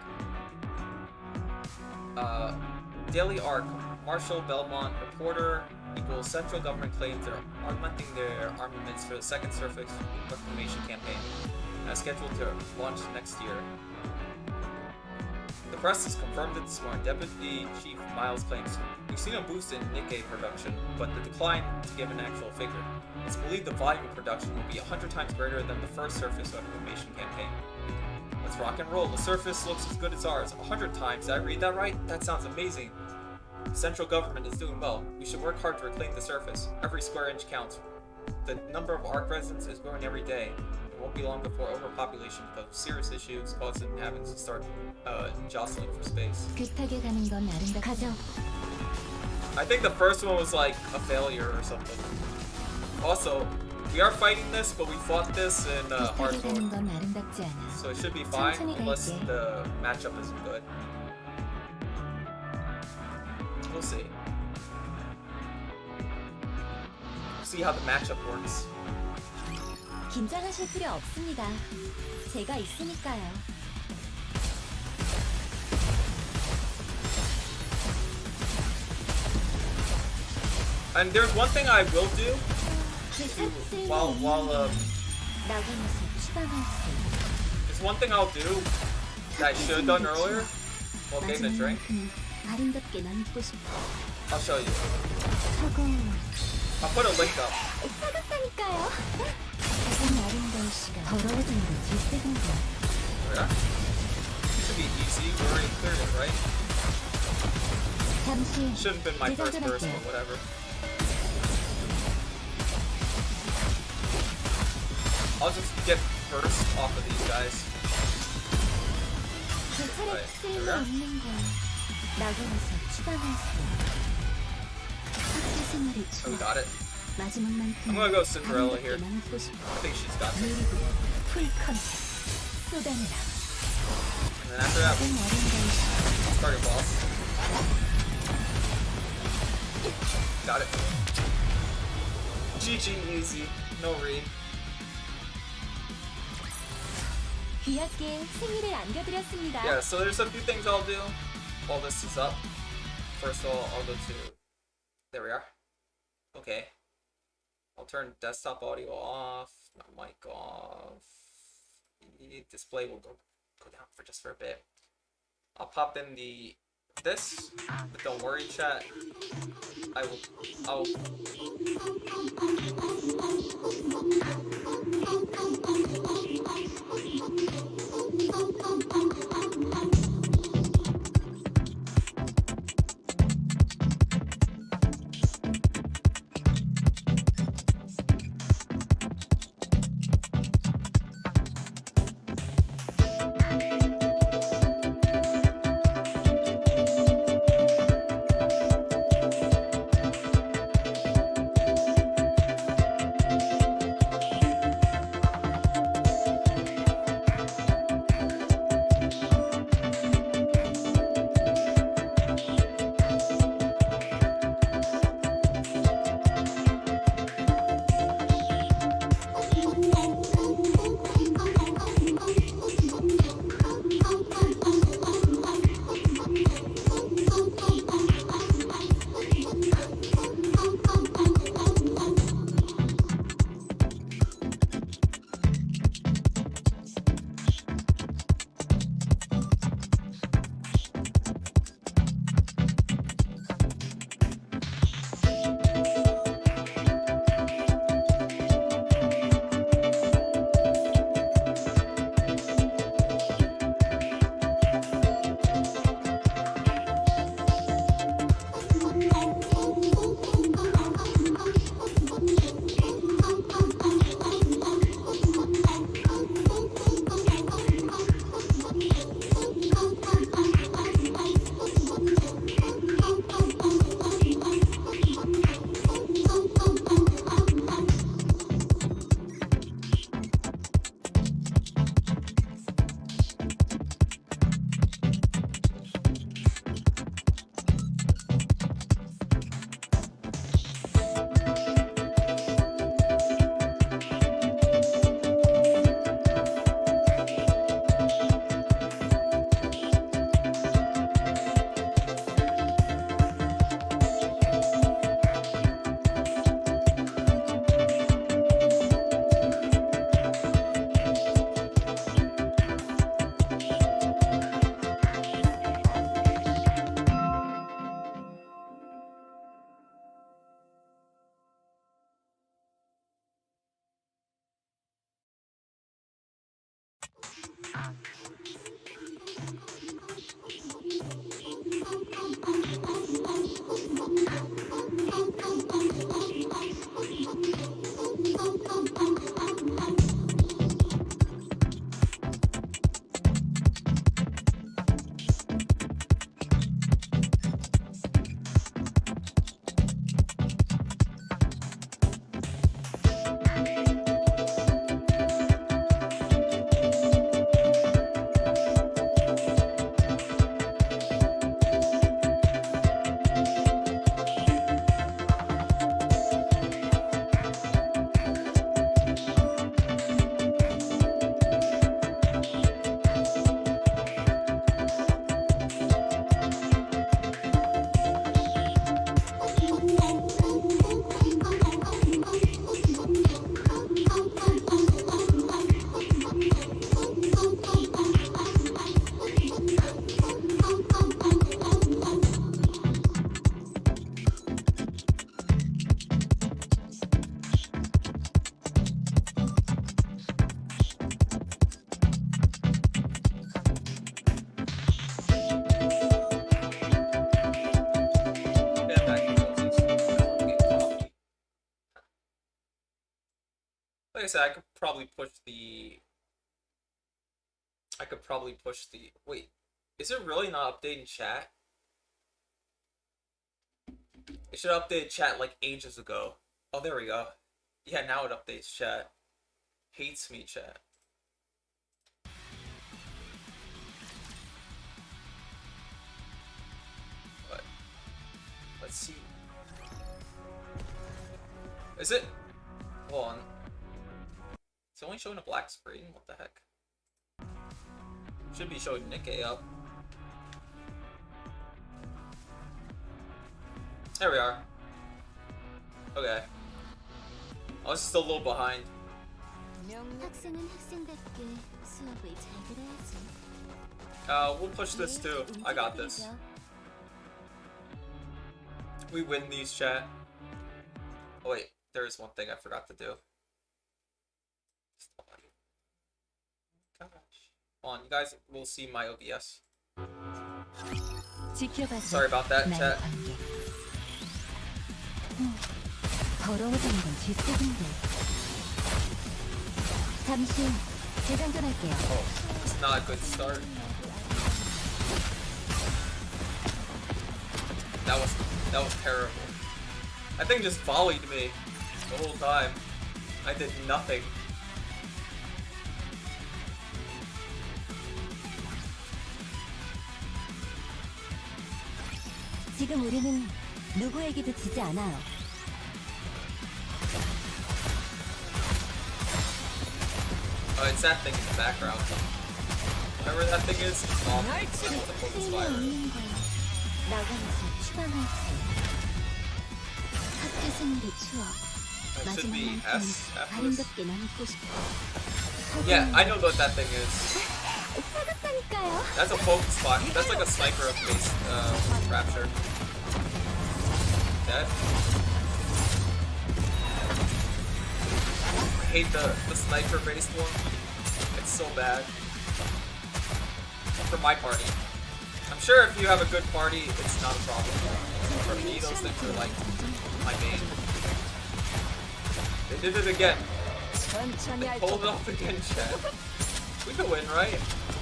Daily arc. Marshall Belmont reporter equals central government claims they're augmenting their armaments for the second surface reclamation campaign and are scheduled to launch next year. The press has confirmed it this morning. Deputy Chief Miles claims, "We've seen a boost in Nikke production, but the decline to give an actual figure. It's believed the volume of production will be 100 times greater than the first surface reclamation campaign." Let's rock and roll. The surface looks as good as ours. 100 times. Did I read that right? That sounds amazing. The central government is doing well. We should work hard to reclaim the surface. Every square inch counts. The number of ARC residents is growing every day. It won't be long before overpopulation because of serious issues causing inhabitants to start jostling for space. I think the first one was like a failure or something. Also, we are fighting this, but we fought this in hard mode, so it should be fine unless the matchup isn't good. We'll see. We'll see how the matchup works. 긴장하실 필요 없습니다. 제가 있으니까요. And there's one thing I will do while there's one thing I'll do that I should have done earlier while getting a drink. I'll show you. I'll put a link up. Yeah. Should be easy. We already cleared it, right? Shouldn't have been my first burst, but whatever. I'll just get burst off of these guys. Right, there we are. Oh, we got it. I'm gonna go Cinderella here. I think she's got this. And then after that, I'll start your boss. Got it. GG easy. No read. Yeah, so there's a few things I'll do while this is up. First of all, I'll go to... There we are. Okay. I'll turn desktop audio off, my mic off. The display will go down for just for a bit. I'll pop in this, but don't worry, chat. I'll Like I said, I could probably push the. Wait, is it really not updating chat? It should have updated chat like ages ago. Oh, there we go. Yeah, now it updates chat. Hates me, chat. But let's see. Is it? Hold on. It's only showing a black screen? What the heck? Should be showing Nikke up. There we are. Okay. I was still a little behind. 학생은 학생답게 수업을 잘 들어야지. We'll push this too. I got this. We win these, chat. Oh wait, there is one thing I forgot to do. Gosh. Hold on, you guys will see my OBS. Sorry about that, chat. 더러워지는 건 뒷색인데. 잠시 재장전할게요. Oh, it's not a good start. That was terrible. That thing just volleyed me the whole time. I did nothing. 지금 우리는 누구에게도 지지 않아요. Oh, it's that thing in the background. Whatever that thing is, it's off. It's like the focus fire. 나가면서 추방할지. 학교 생활의 추억. It should be S after this. 아름답게 남고 싶어. Yeah, I know what that thing is. 찾았다니까요. That's a focus spot. That's like a sniper based rapture. Dead. I hate the sniper based one. It's so bad. For my party. I'm sure if you have a good party, it's not a problem. For me, those things are like my main. They did it again. They pulled it off again, chat. We can win, right?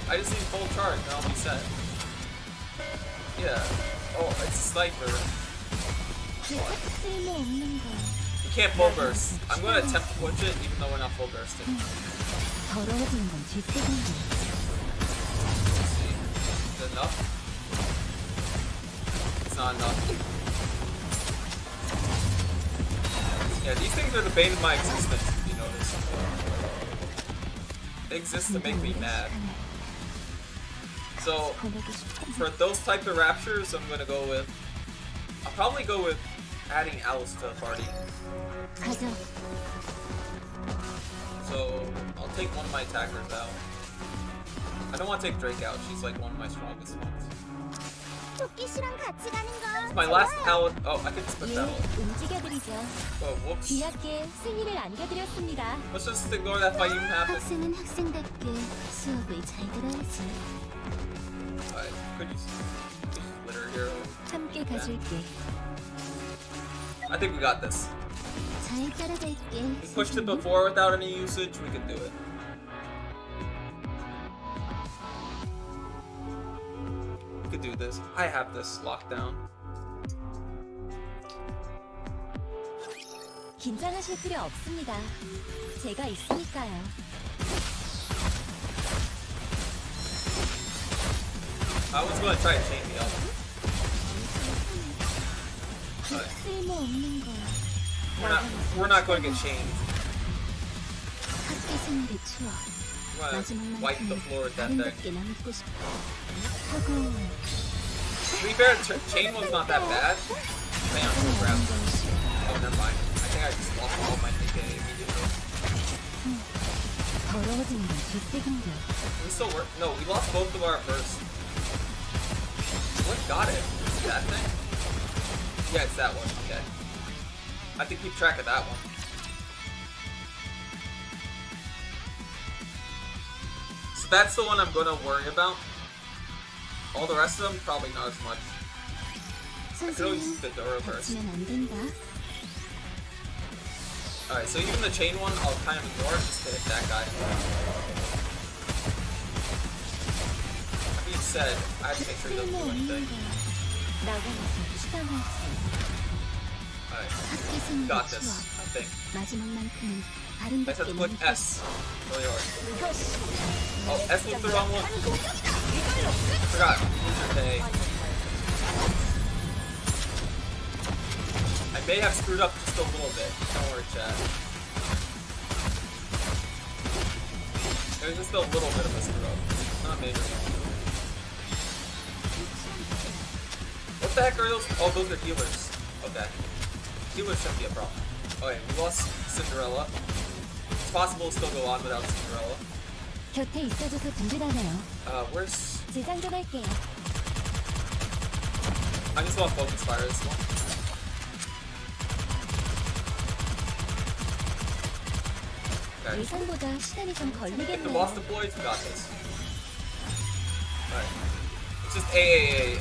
I just need full charge and I'll be set. Yeah. Oh, it's a sniper. You can't full burst. I'm going to attempt to push it even though we're not full bursting. Let's see. Is it enough? It's not enough. Yeah, these things are the bane of my existence, if you notice. They exist to make me mad. So, for those type of raptures, I'm gonna go with... I'll probably go with adding Alice to the party. So, I'll take one of my attackers out. I don't want to take Drake out, she's like one of my strongest ones. 토끼씨랑 같이 가는 거. My last palette. Oh, I can split that one. 움직여드리죠. Oh, whoops. 귀엽게 승리를 안겨드렸습니다. Let's just ignore that fight even happened. 학생은 학생답게 수업을 잘 들어야지. Alright, could you split her here? 함께 가줄게. I think we got this. 잘 따라갈게. We pushed it before without any usage. We can do it. We could do this. I have this locked down. 긴장하실 필요 없습니다. 제가 있으니까요. I was gonna try to chain me up. Alright. 쓸모없는 거야. We're not going to get chained. 학교 생활의 추억. We're gonna wipe the floor with that thing. 아름답게 남고 싶어. 하고 To be fair, chain was not that bad. Depending on who grabbed it. Oh, never mind. I think I just lost all my Nikke immediately. 더러워진 건 되새긴다. We still work. No, we lost both of our bursts. What got it? Is it that thing? Yeah, it's that one. Okay. I have to keep track of that one. So that's the one I'm gonna worry about. All the rest of them, probably not as much. I could always use the Dora burst. 다치면 안 된다. Alright, so even the chain one, I'll kind of ignore just to hit that guy. That being said, I have to make sure he doesn't do anything. 나가면서 추방하지. Alright, 학교 생활의 got this, 추억. I think. 마지막만큼은 I just have 아름답게 to click 남고 S really hard. Oh, S was the wrong one. Forgot. User pay. I may have screwed up just a little bit. Don't worry, chat. There's just a little bit of a screw up. Not major. What the heck are those? Oh, those are healers. Okay. Healers shouldn't be a problem. Okay, we lost Cinderella. It's possible to still go on without Cinderella. 곁에 있어줘서 든든하네요. Where's... 재장전할게요. I just want focus fire this one. Okay. 예상보다 시간이 좀 If the 걸리겠네요. boss deploys, we got this. Alright. It's just AAA.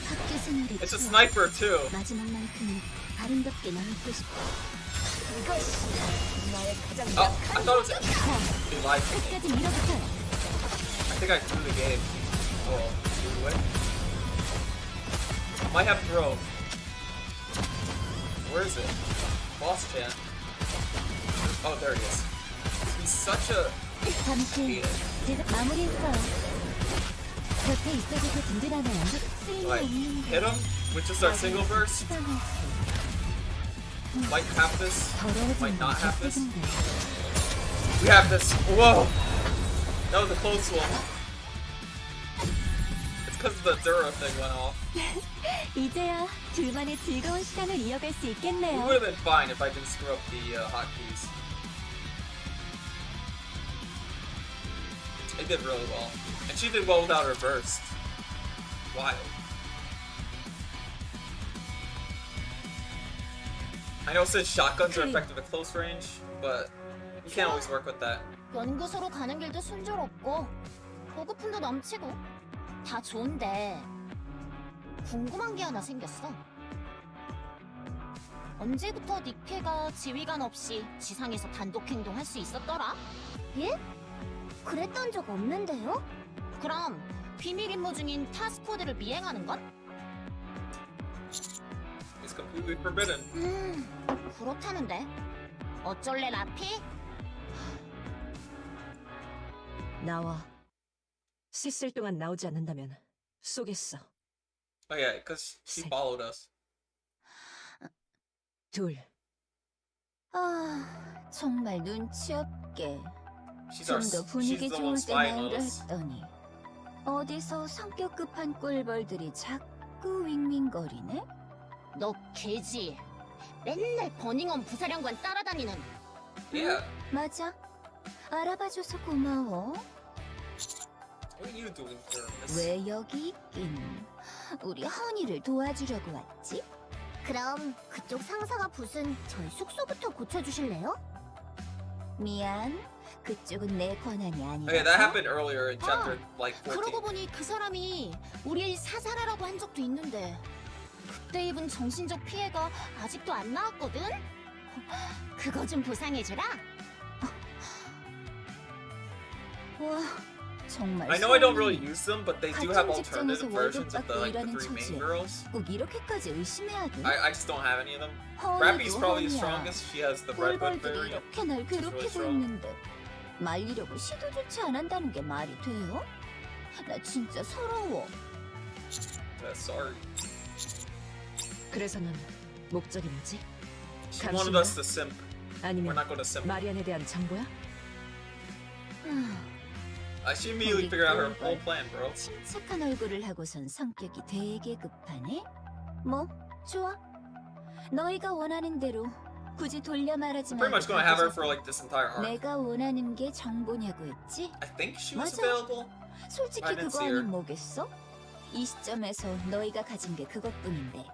학교 생활의 It's a 추억. sniper too. 마지막만큼은 아름답게 남고 싶어. 이것이 나의 가장 Oh, I thought it was... They lied to me. 끝까지 밀어붙어. I think I threw the game. Oh, threw it? Might have throw. Where is it? Boss chan. Oh, there he is. He's such a... 잠시 제작 마무리했어요. 곁에 있어줘서 든든하네요. Like, 쓸모없는 hit him with just our single burst. 추방하지. Might have this. Might 더러워진 not 건 have this. 되새긴다. We have this. Whoa! That was a close one. It's because the Dura thing went off. 이제야 둘만의 즐거운 시간을 이어갈 수 We 있겠네요. would have been fine if I didn't screw up the hotkeys. They did really well. And she did well without her burst. Wild. I know it says shotguns are effective at close range, but you can't always work with that. 연구소로 가는 길도 순조롭고 보급품도 넘치고 다 좋은데 궁금한 게 하나 생겼어. 언제부터 니케가 지휘관 없이 지상에서 단독 행동할 수 있었더라? 예? 그랬던 적 없는데요? 그럼 비밀 임무 중인 타스코드를 미행하는 건? It's completely forbidden. 그렇다는데 어쩔래 라피? 나와. 씻을 동안 나오지 않는다면 쏘겠어. Oh yeah, because she Sick. followed us. 둘. 아, 정말 눈치 없게. She's our. 좀 더 She's 분위기 the 좋을 one 때 spying on 나오려 us. 했더니 어디서 성격 급한 꿀벌들이 자꾸 윙윙거리네? 너 개지. 맨날 버닝엄 부사령관 따라다니는. Yeah. 맞아. 알아봐줘서 고마워. What are you doing here, miss? 왜 여기 있긴? 우리 허니를 도와주려고 왔지? 그럼 그쪽 상사가 부순 저희 숙소부터 고쳐주실래요? 미안. 그쪽은 내 권한이 아니라. Okay, that happened earlier in chapter like 14. 그러고 보니 그 사람이 우리를 사살하라고 한 적도 있는데 그때 입은 정신적 피해가 아직도 안 나았거든? 그거 좀 보상해주라. 와, 정말. I know I don't 소름이. really use them, but they do have 같은 직장에서 alternative versions of 월급 the 받고 like the 일하는 three main 처지에 girls. 꼭 이렇게까지 의심해야 돼? I just don't have any of them. 허니도 Rappy's probably the 허니야. strongest. She has the redwood 꿀벌들이 variant. 이렇게 날 괴롭히고 strong. 있는데 말리려고 시도조차 안 한다는 게 말이 돼요? 나 진짜 서러워. Sorry. 그래서 넌 목적이 뭐지? She wanted us to simp. We're 아니면 not going to simp. 마리안에 대한 정보야? She immediately figured out her whole plan, bro. 침착한 얼굴을 하고선 성격이 되게 급하네? 뭐, 좋아. 너희가 원하는 대로 굳이 돌려 말하지 Pretty much going to have her for 가져서 like this entire arc. 내가 원하는 게 정보냐고 했지? I think she was 맞아. available. 솔직히 I didn't 그거 see her. 아닌 뭐겠어? 이 시점에서 너희가 가진 게 그것뿐인데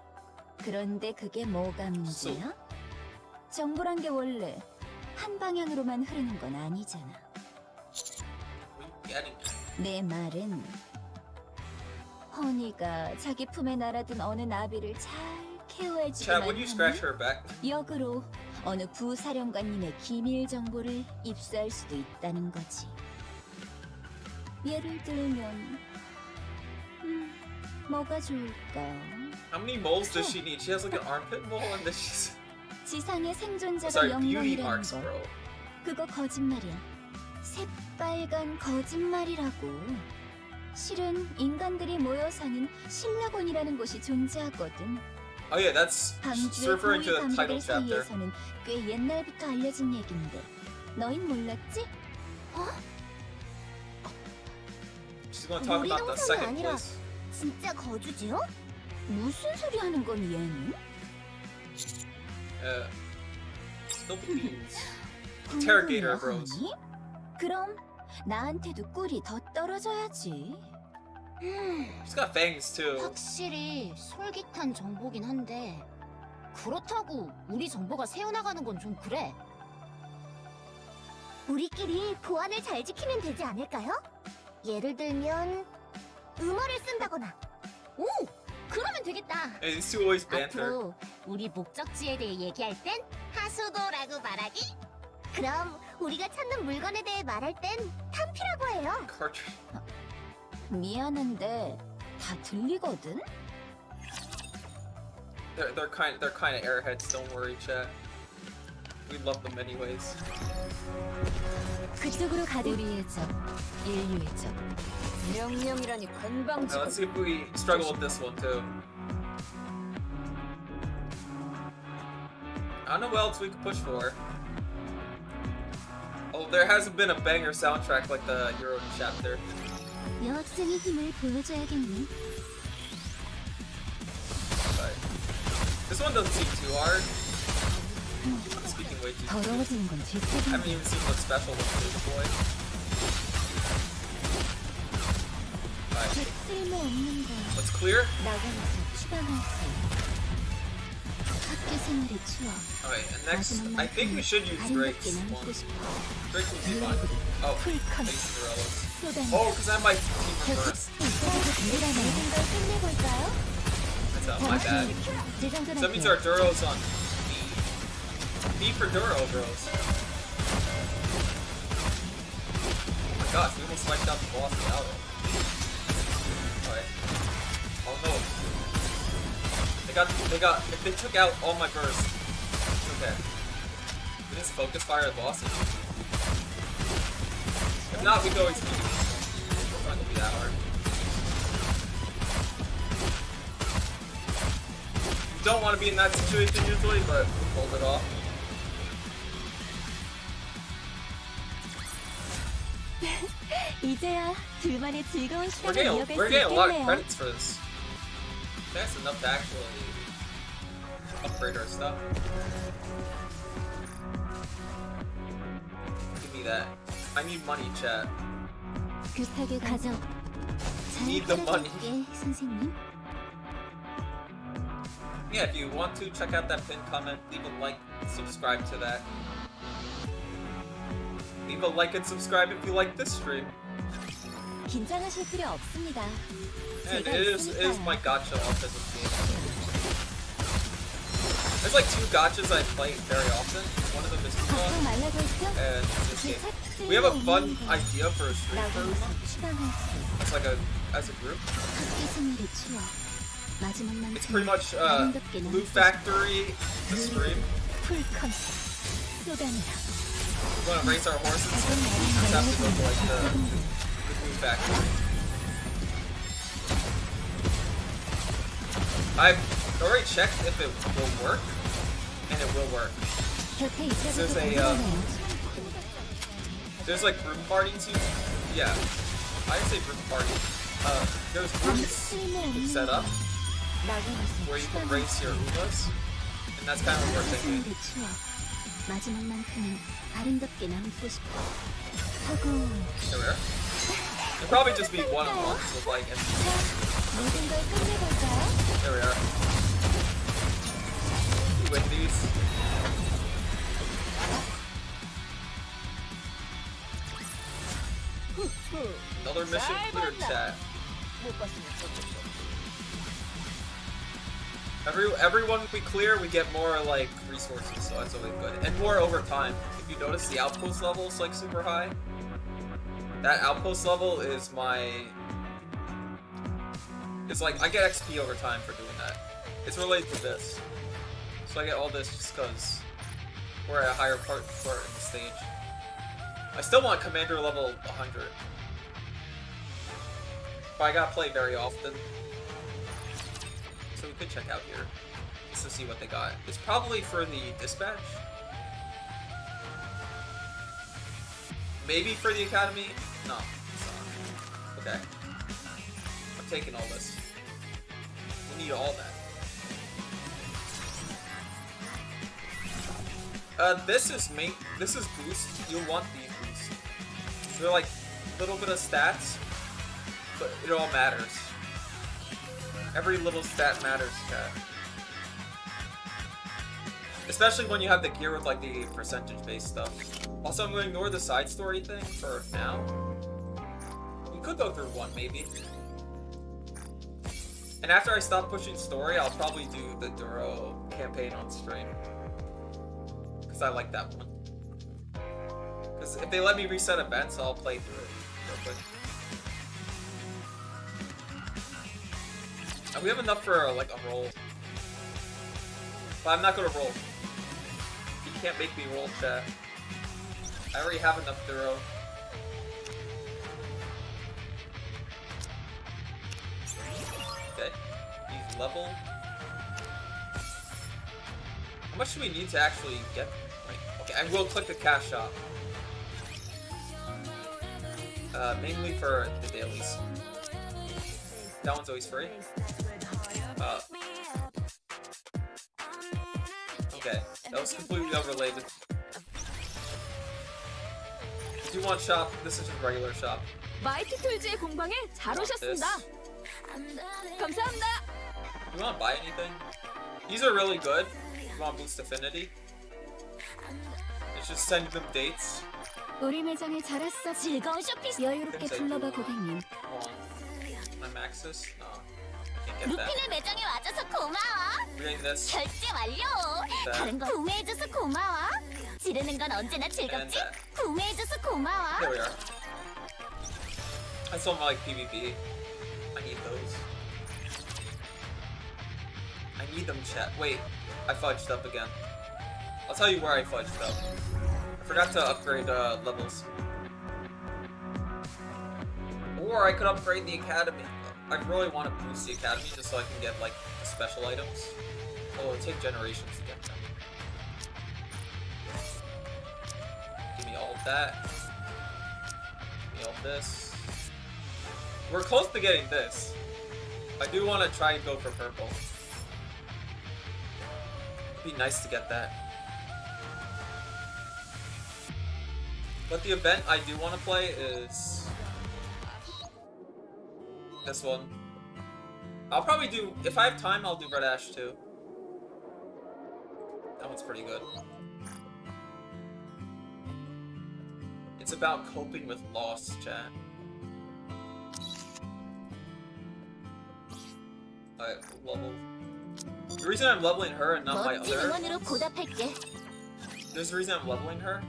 그런데 그게 뭐가 문제야? 정보란 게 원래 한 방향으로만 흐르는 건 아니잖아. What are you getting at? 내 말은 허니가 자기 품에 날아든 어느 나비를 잘 케어해주기만 Chad, would you scratch 하면 her back? 역으로 어느 부사령관님의 기밀 정보를 입수할 수도 있다는 거지. 예를 들면 뭐가 좋을까? How many moles does she need? She has like an armpit mole and then she's... 지상의 생존자가 Sorry, beauty 영광이라는 marks, 거. bro. 그거 거짓말이야. 새빨간 거짓말이라고. 실은 인간들이 모여 사는 신라곤이라는 곳이 존재하거든. Oh yeah, that's... She's 방주의 referring 고위 to the 간부들 title chapter. 사이에서는 꽤 옛날부터 알려진 얘긴데 너흰 몰랐지? She's gonna talk about the 놀이동산이 second 아니라 place. 진짜 거주지요? 무슨 소리 하는 건 얘는? Still beans. Interrogator, bros. 궁금해, 허니? 그럼 나한테도 꿀이 더 떨어져야지. She's got fangs too. 확실히 솔깃한 정보긴 한데 그렇다고 우리 정보가 새어나가는 건 좀 그래. 우리끼리 보안을 잘 지키면 되지 않을까요? 예를 들면 음어를 쓴다거나. 오! 그러면 되겠다. Hey, these two always banter. 앞으로 우리 목적지에 대해 얘기할 땐 하수도라고 말하기? 그럼 우리가 찾는 물건에 대해 말할 땐 탐피라고 해요. Cartridge. 미안한데 다 들리거든? They're kind of airheads. Don't worry, chat. We love them anyways. 그쪽으로 가도 우리의 적, 인류의 적. 명령이라니 Now, 건방지고. let's see if we struggle with this one too. I don't know what else we could push for. Oh, there hasn't been a banger soundtrack like the Euro chapter. 여학생의 힘을 보여줘야겠네. But this one doesn't seem too hard. I'm speaking way too soon. 더러워지는 건 I 뒷부분. haven't even seen what's special with this boy. Alright, 쓸모없는 거 what's clear? 나가면서 추방하지. 학교 생활의 추억. Alright, and next, I think we should use Drake's 아름답게 one. 남고 싶어. Drake's one's fine. Oh, thanks Cinderella's. 쏟아내. Oh, because I might team reverse. 이라면 걸 끝내볼까요? That's my bad. So that means our Duro's on B. B for Duro, bros. Oh my gosh, we almost wiped out the boss without it. Alright. Oh no. If they took out all my bursts, it's okay. We just focus fire the bosses. If not, we go extreme. It's not gonna be that hard. You don't want to be in that situation usually, but we pulled it off. 이제야 둘만의 즐거운 We're 시간을 getting, 이어갈 we're 수 getting a lot of 있겠네요. credits for this. That's enough to actually upgrade our stuff. Give me that. I need money, chat. 급하게 가져. need the money. 따라갈게, 선생님. Yeah, if you want to check out that pinned comment, leave a like, subscribe to that. Leave a like and subscribe if you like this stream. 긴장하실 필요 없습니다. And 제가 it is 있으니까요. my gacha offensive game. There's like 2 gachas I play very often. One of them is 걱정 Kuma 말라고 했죠? and this 제 game. We have a fun idea for a stream for 라고 Uma. 추방할게. It's like as a group. 학교 생활의 추억. 마지막만큼 It's pretty much 아름답게 Blue 남고 Factory, the stream. 풀 컨셉. 쏟아내라. We want to race our horses. 작은 Just have to go to like the 나무는 Blue Factory. I've already checked if it will work, and it will work. 곁에 있어줘서 There's a, 감사해요. There's like group parties. Yeah, I say group party. There's groups set up where you can race your Umas, and that's kind of what we're thinking. 생활의 추억. 마지막만큼은 아름답게 남고 싶어. 하고 There we are. It'll probably just be one-on-ones with like NPCs. 모든 걸 끝내볼까요? There we are. Win these. Another mission cleared, chat. Everyone we clear, we get more like resources, so that's always good. And more over time. If you notice, the outpost level is like super high. That outpost level is my. It's like I get XP over time for doing that. It's related to this, so I get all this just because we're at a higher part in the stage. I still want commander level 100, but I gotta play very often. So we could check out here just to see what they got. It's probably for the dispatch. Maybe for the academy? No, it's not. Okay. I'm taking all this. We need all that. This is boost. You'll want these boosts. They're like a little bit of stats, but it all matters. Every little stat matters, chat. Especially when you have the gear with like the percentage-based stuff. Also, I'm going to ignore the side story thing for now. We could go through one, maybe. And after I stop pushing story, I'll probably do the Duro campaign on stream. Because I like that one. Because if they let me reset events, I'll play through it real quick. And we have enough for like a roll. But I'm not gonna roll. You can't make me roll, chat. I already have enough Duro. Okay. Use level. How much do we need to actually get? Okay, and we'll click the cash shop. Mainly for the dailies. That one's always free. Okay, that was completely unrelated. If you want shop, this is just regular shop. 마이티 툴즈의 공방에 잘 오셨습니다. 감사합니다. You want to buy anything? These are really good. You want to boost affinity? It's just send them dates. 우리 매장에 잘 왔어. 즐거운 쇼핑. 여유롭게 불러봐 고객님. Hold on. My Maxis? No. I can't get that. 루피네 매장에 와줘서 고마워. Reading this. 결제 완료. 다른 거 구매해줘서 고마워. 지르는 건 언제나 즐겁지? 구매해줘서 고마워. There we are. I still like PvP. I need those. I need them, chat. Wait, I fudged up again. I'll tell you where I fudged up. I forgot to upgrade levels. Or I could upgrade the academy. I really want to boost the academy just so I can get like the special items. Oh, it'll take generations to get them. Give me all of that. Give me all this. We're close to getting this. I do want to try and go for purple. It'd be nice to get that. But the event I do want to play is this one. I'll probably do, if I have time, I'll do Red Ash too. That one's pretty good. It's about coping with loss, chat. Alright, level. The reason I'm leveling her and not my 멋진 other... 응원으로 보답할게. There's the reason I'm leveling her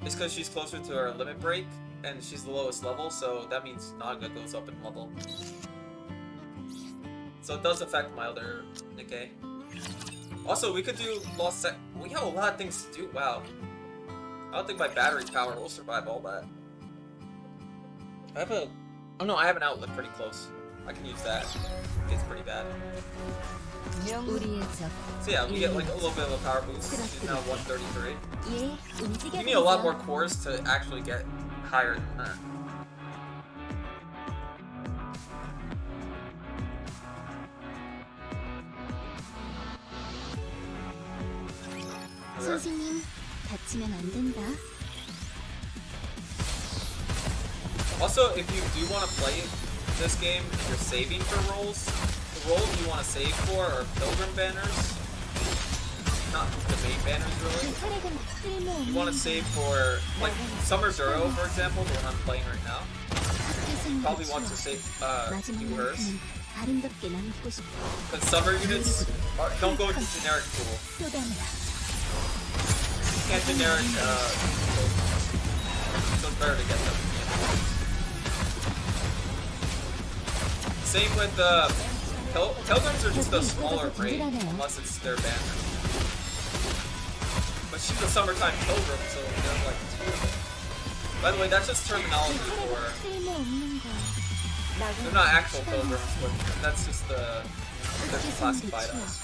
is because she's closer to her limit break and she's the lowest level, so that means Naga goes up in level. So it does affect my other Nikke. Also, we could do Lost Sec. We have a lot of things to do. Wow. I don't think my battery power will survive all that. I have a... Oh no, I have an outlet pretty close. I can use that. It's pretty bad. 우리의 적 So yeah, we get like a little bit of a power boost. She's now 133. 예, 움직여 You need a lot 보자. more cores to actually get higher than that. 선생님, 다치면 안 된다. Also, if you do want to play this game and you're saving for roles, the roles you want to save for are Pilgrim banners. Not the main banners, really. 혈액은 쓸모없는 You want to save for, like, Summer Zero, for example, the one I'm playing right now. Probably want to save, do hers. 아름답게 남고 싶어. Because Summer units don't go to generic pool. 쏟아내라. Can't generic, so it's better to get them. Same with Pilgrims are just a smaller raid, unless it's their banner. But she's a summertime Pilgrim, so they're like two of it. By the way, that's just terminology for... 쓸모없는 거. They're not actual Pilgrims, but that's just the... They're classified as.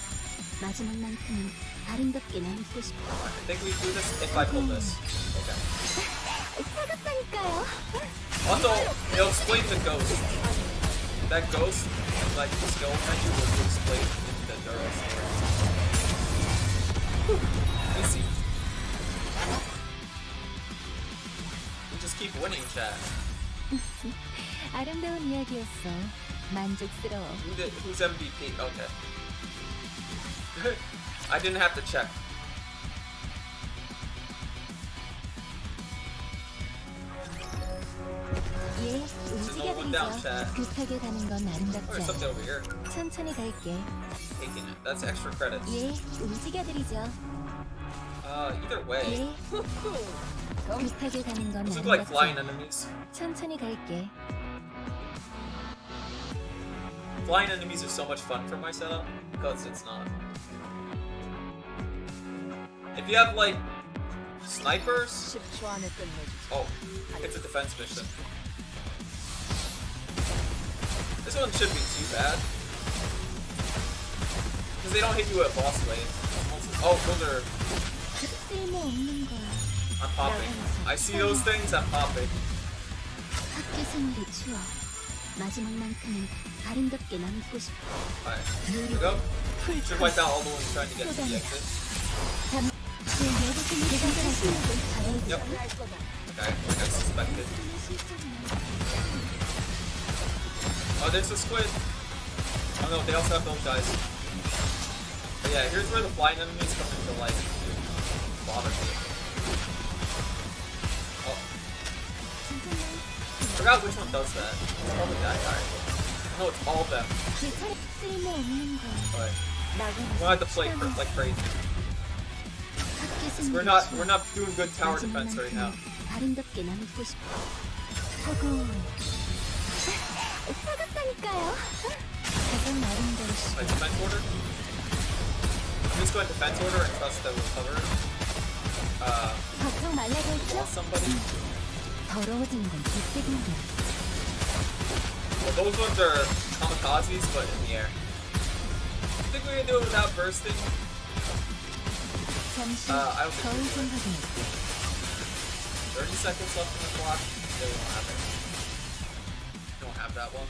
마지막만큼은 아름답게 남고 싶어. I think we do this if I pull this. Okay. 사갔다니까요. Also, it'll explain the ghost. That ghost, like the skill menu, will be explained in the Duro story. Easy. We just keep winning, chat. 아름다운 이야기였어. 만족스러워. Who's MVP? Okay. I didn't have to check. 예, Just hold down, 움직여드리죠. chat. 급하게 가는 건 Oh, 아름답지 there's something 않아. over here. 천천히 갈게. Taking it. That's extra credits. 예, 움직여드리죠. Either way. 예. 급하게 가는 건 These look like 아름답지 flying 않아. enemies. 천천히 갈게. Flying enemies are so much fun for my setup, because it's not. If you have, like, snipers... 10초 안에 끝내주자. Oh, it's a defense mission. This one shouldn't be too bad. Because they don't hit you at boss waves. Oh, those are... 쓸모없는 거야. I'm popping. I see those things, I'm popping. 학교 생활이 추워. 마지막만큼은 아름답게 남고 싶어. Alright, here we go. Should wipe out all the ones trying to get to the exit. Yep. Okay, like I suspected. Oh, there's a squid. Oh no, they also have those guys. But yeah, here's where the flying enemies come into like bother me. Oh. Forgot which one does that. It's probably that guy. No, it's all of them. 쓸모없는 거야. Alright. 나가는 We'll have to play like crazy. 학교 We're 생활이 not doing good tower defense right now. 아름답게 남고 싶어. 하고 사갔다니까요. 가장 아름다우시. Like defense order? I'm just going defense order and trust that we'll cover it. 걱정 말라고 했죠? Lost somebody. 더러워지는 건 뒷배긴데. Well, those ones are kamikazes, but in the air. I think we can do it without bursting. 잠시 I don't think 거울 we 좀 can. 확인할게. 30 seconds left in the clock. Yeah, we don't have it. We don't have that one.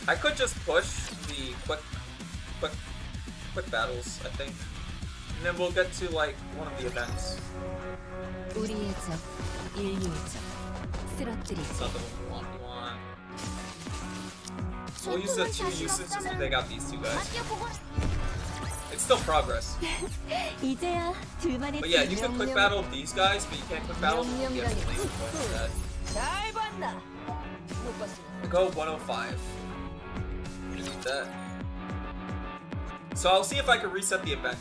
I could just push the quick battles, I think. And then we'll get to like one of the events. 우리의 적, 인류의 적. 쓰러뜨리지. It's not the one we want. We want. We'll use the two uses just to take out these two guys. It's still progress. 이제야 둘만의 But yeah, you can quick battle these guys, but you can't quick battle them. You have to laser point instead. 잘 봤나? 못 봤어. Go 105. You need that. So I'll see if I can reset the event.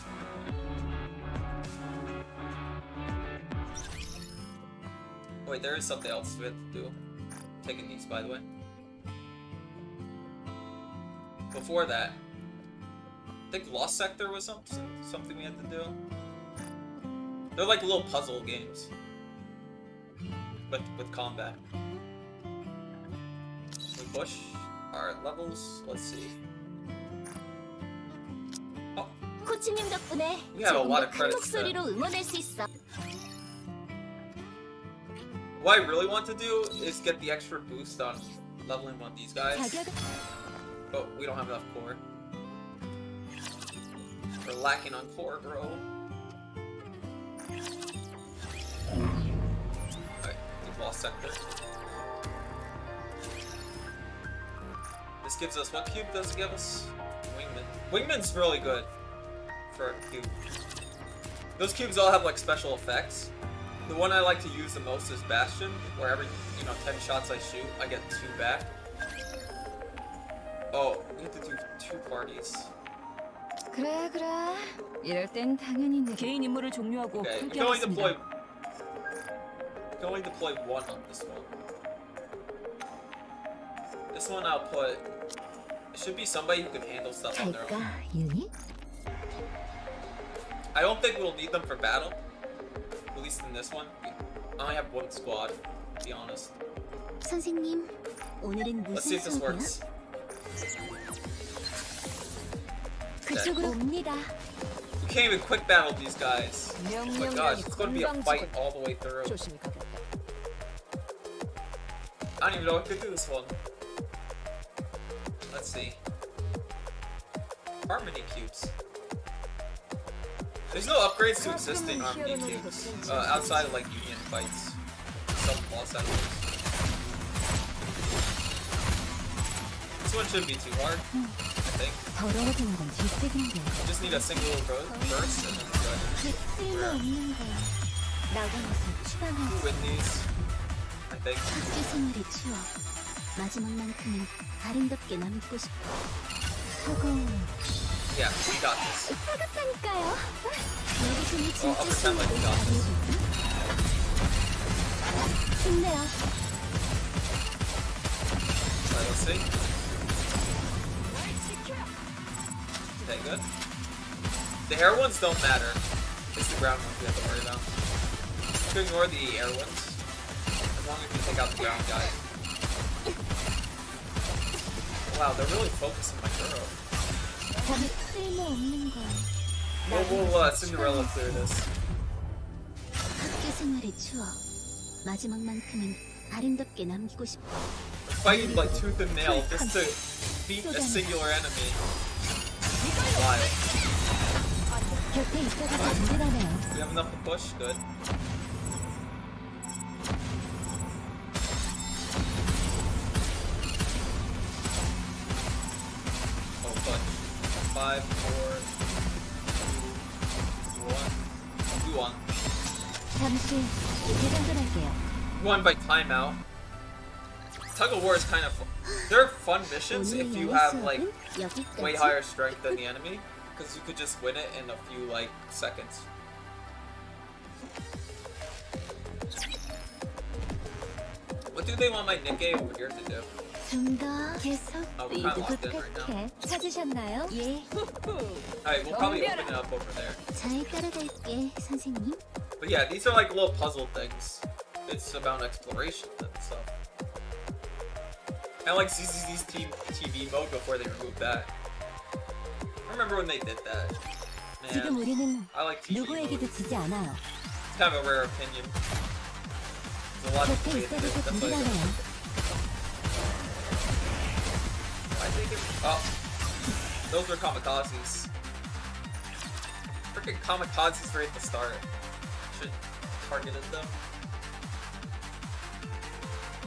Wait, there is something else we have to do. Taking these, by the way. Before that, I think Lost Sector was something we had to do. They're like little puzzle games, but with combat. We push our levels. Let's see. Oh, 코치님 덕분에 we have a 조금 lot 더 of 큰 credits. Then. 목소리로 응원할 수 있어. What I really want to do is get the extra boost on leveling one of these guys, 자격은 but we don't have enough core. We're lacking on core, bro. Alright, we've lost sector. This gives us, what cube does it give us? Wingman. Wingman's really good for a cube. Those cubes all have like special effects. The one I like to use the most is Bastion, where every 10 shots I shoot, I get 2 back. Oh, we have to do 2 parties. 그래 그래. 이럴 땐 당연히 내 개인 임무를 종료하고 Okay, we 함께 can only 하겠습니다. deploy one on this one. This one I'll put. It should be somebody who can handle stuff on their own. 갈까 유니? I don't think we'll need them for battle. At least in this one, I only have 1 squad. To be honest. 선생님, 오늘은 Let's see 무슨 if this 수업이야? works. 그쪽으로 옵니다. We can't even quick battle these guys. Oh my gosh, it's gonna be a fight all the way through. 조심히 가겠다. I don't even know if I could do this one. Let's see. Harmony cubes. There's no upgrades to existing Harmony cubes outside of like Union fights. Some boss enemies. This one shouldn't be too hard, I think. 더러워지는 건 질색인데. You just need a single burst and then it's 쓸모없는 거. 나가면서 good. 추방하지. Who win these? I think. 학교 생활의 추억. 마지막만큼은 아름답게 남고 싶어. 서고. Yeah, we got this. 차갑다니까요. 여기서는 I'll 진짜 pretend like we got this. 힘내요. Alright, let's see. Okay, good. The air ones don't matter. It's the ground ones we have to worry about. You can ignore the air ones. As long as we take out the ground guys. Wow, they're really focusing my girl. 쓸모없는 거. We'll Cinderella clear this. 학교 생활의 추억. 마지막만큼은 아름답게 남기고 싶어. We're fighting like tooth and nail just to beat a singular enemy. Wild. 곁에 있어서 든든하네요. We have enough to push? Good. Oh, push. 5, 4, 2, 1. 2, 1. 잠시 재장전할게요. Won by timeout. Tug of war is kind of fun. They're fun missions if you have like way higher strength than the enemy, because you could just win it in a few like seconds. What do they want my Nikke over here to do? 좀 더 계속 Oh, we're kinda locked in right 부탁해. 찾으셨나요? 예. Alright, we'll probably open it up over there. 잘 따라갈게, 선생님. But yeah, these are like little puzzle things. It's about exploration and stuff. I like ZZZ's TV mode before they removed that. I remember when they did that. 지금 Man, 우리는 I like TV mode. 누구에게도 지지 않아요. It's kind of a rare opinion. There's a lot of 곁에 ways to do it. 있어줘서 That's why I 든든하네요. think oh, those were kamikazes. Freaking kamikazes right at the start. Should targeted them.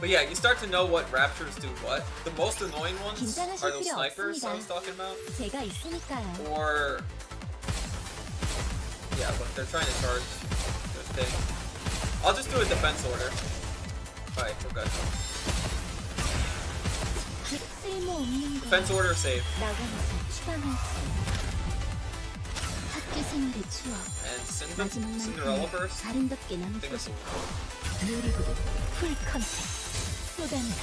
But yeah, you start to know what raptures do what. The most annoying ones 긴장하실 are those 필요 snipers I was 없습니다. talking about. 제가 있으니까요. Or yeah, look, they're trying to charge their thing. I'll just do a defense order. Alright, we're good. 쓸모없는 거 Defense order save. 나가면서 추방할게. 학교 생활의 추억 And 마지막만큼 Cinderella burst. 아름답게 I think 남고 that's 싶어. 누리부리 풀 컨택 쏟아내라.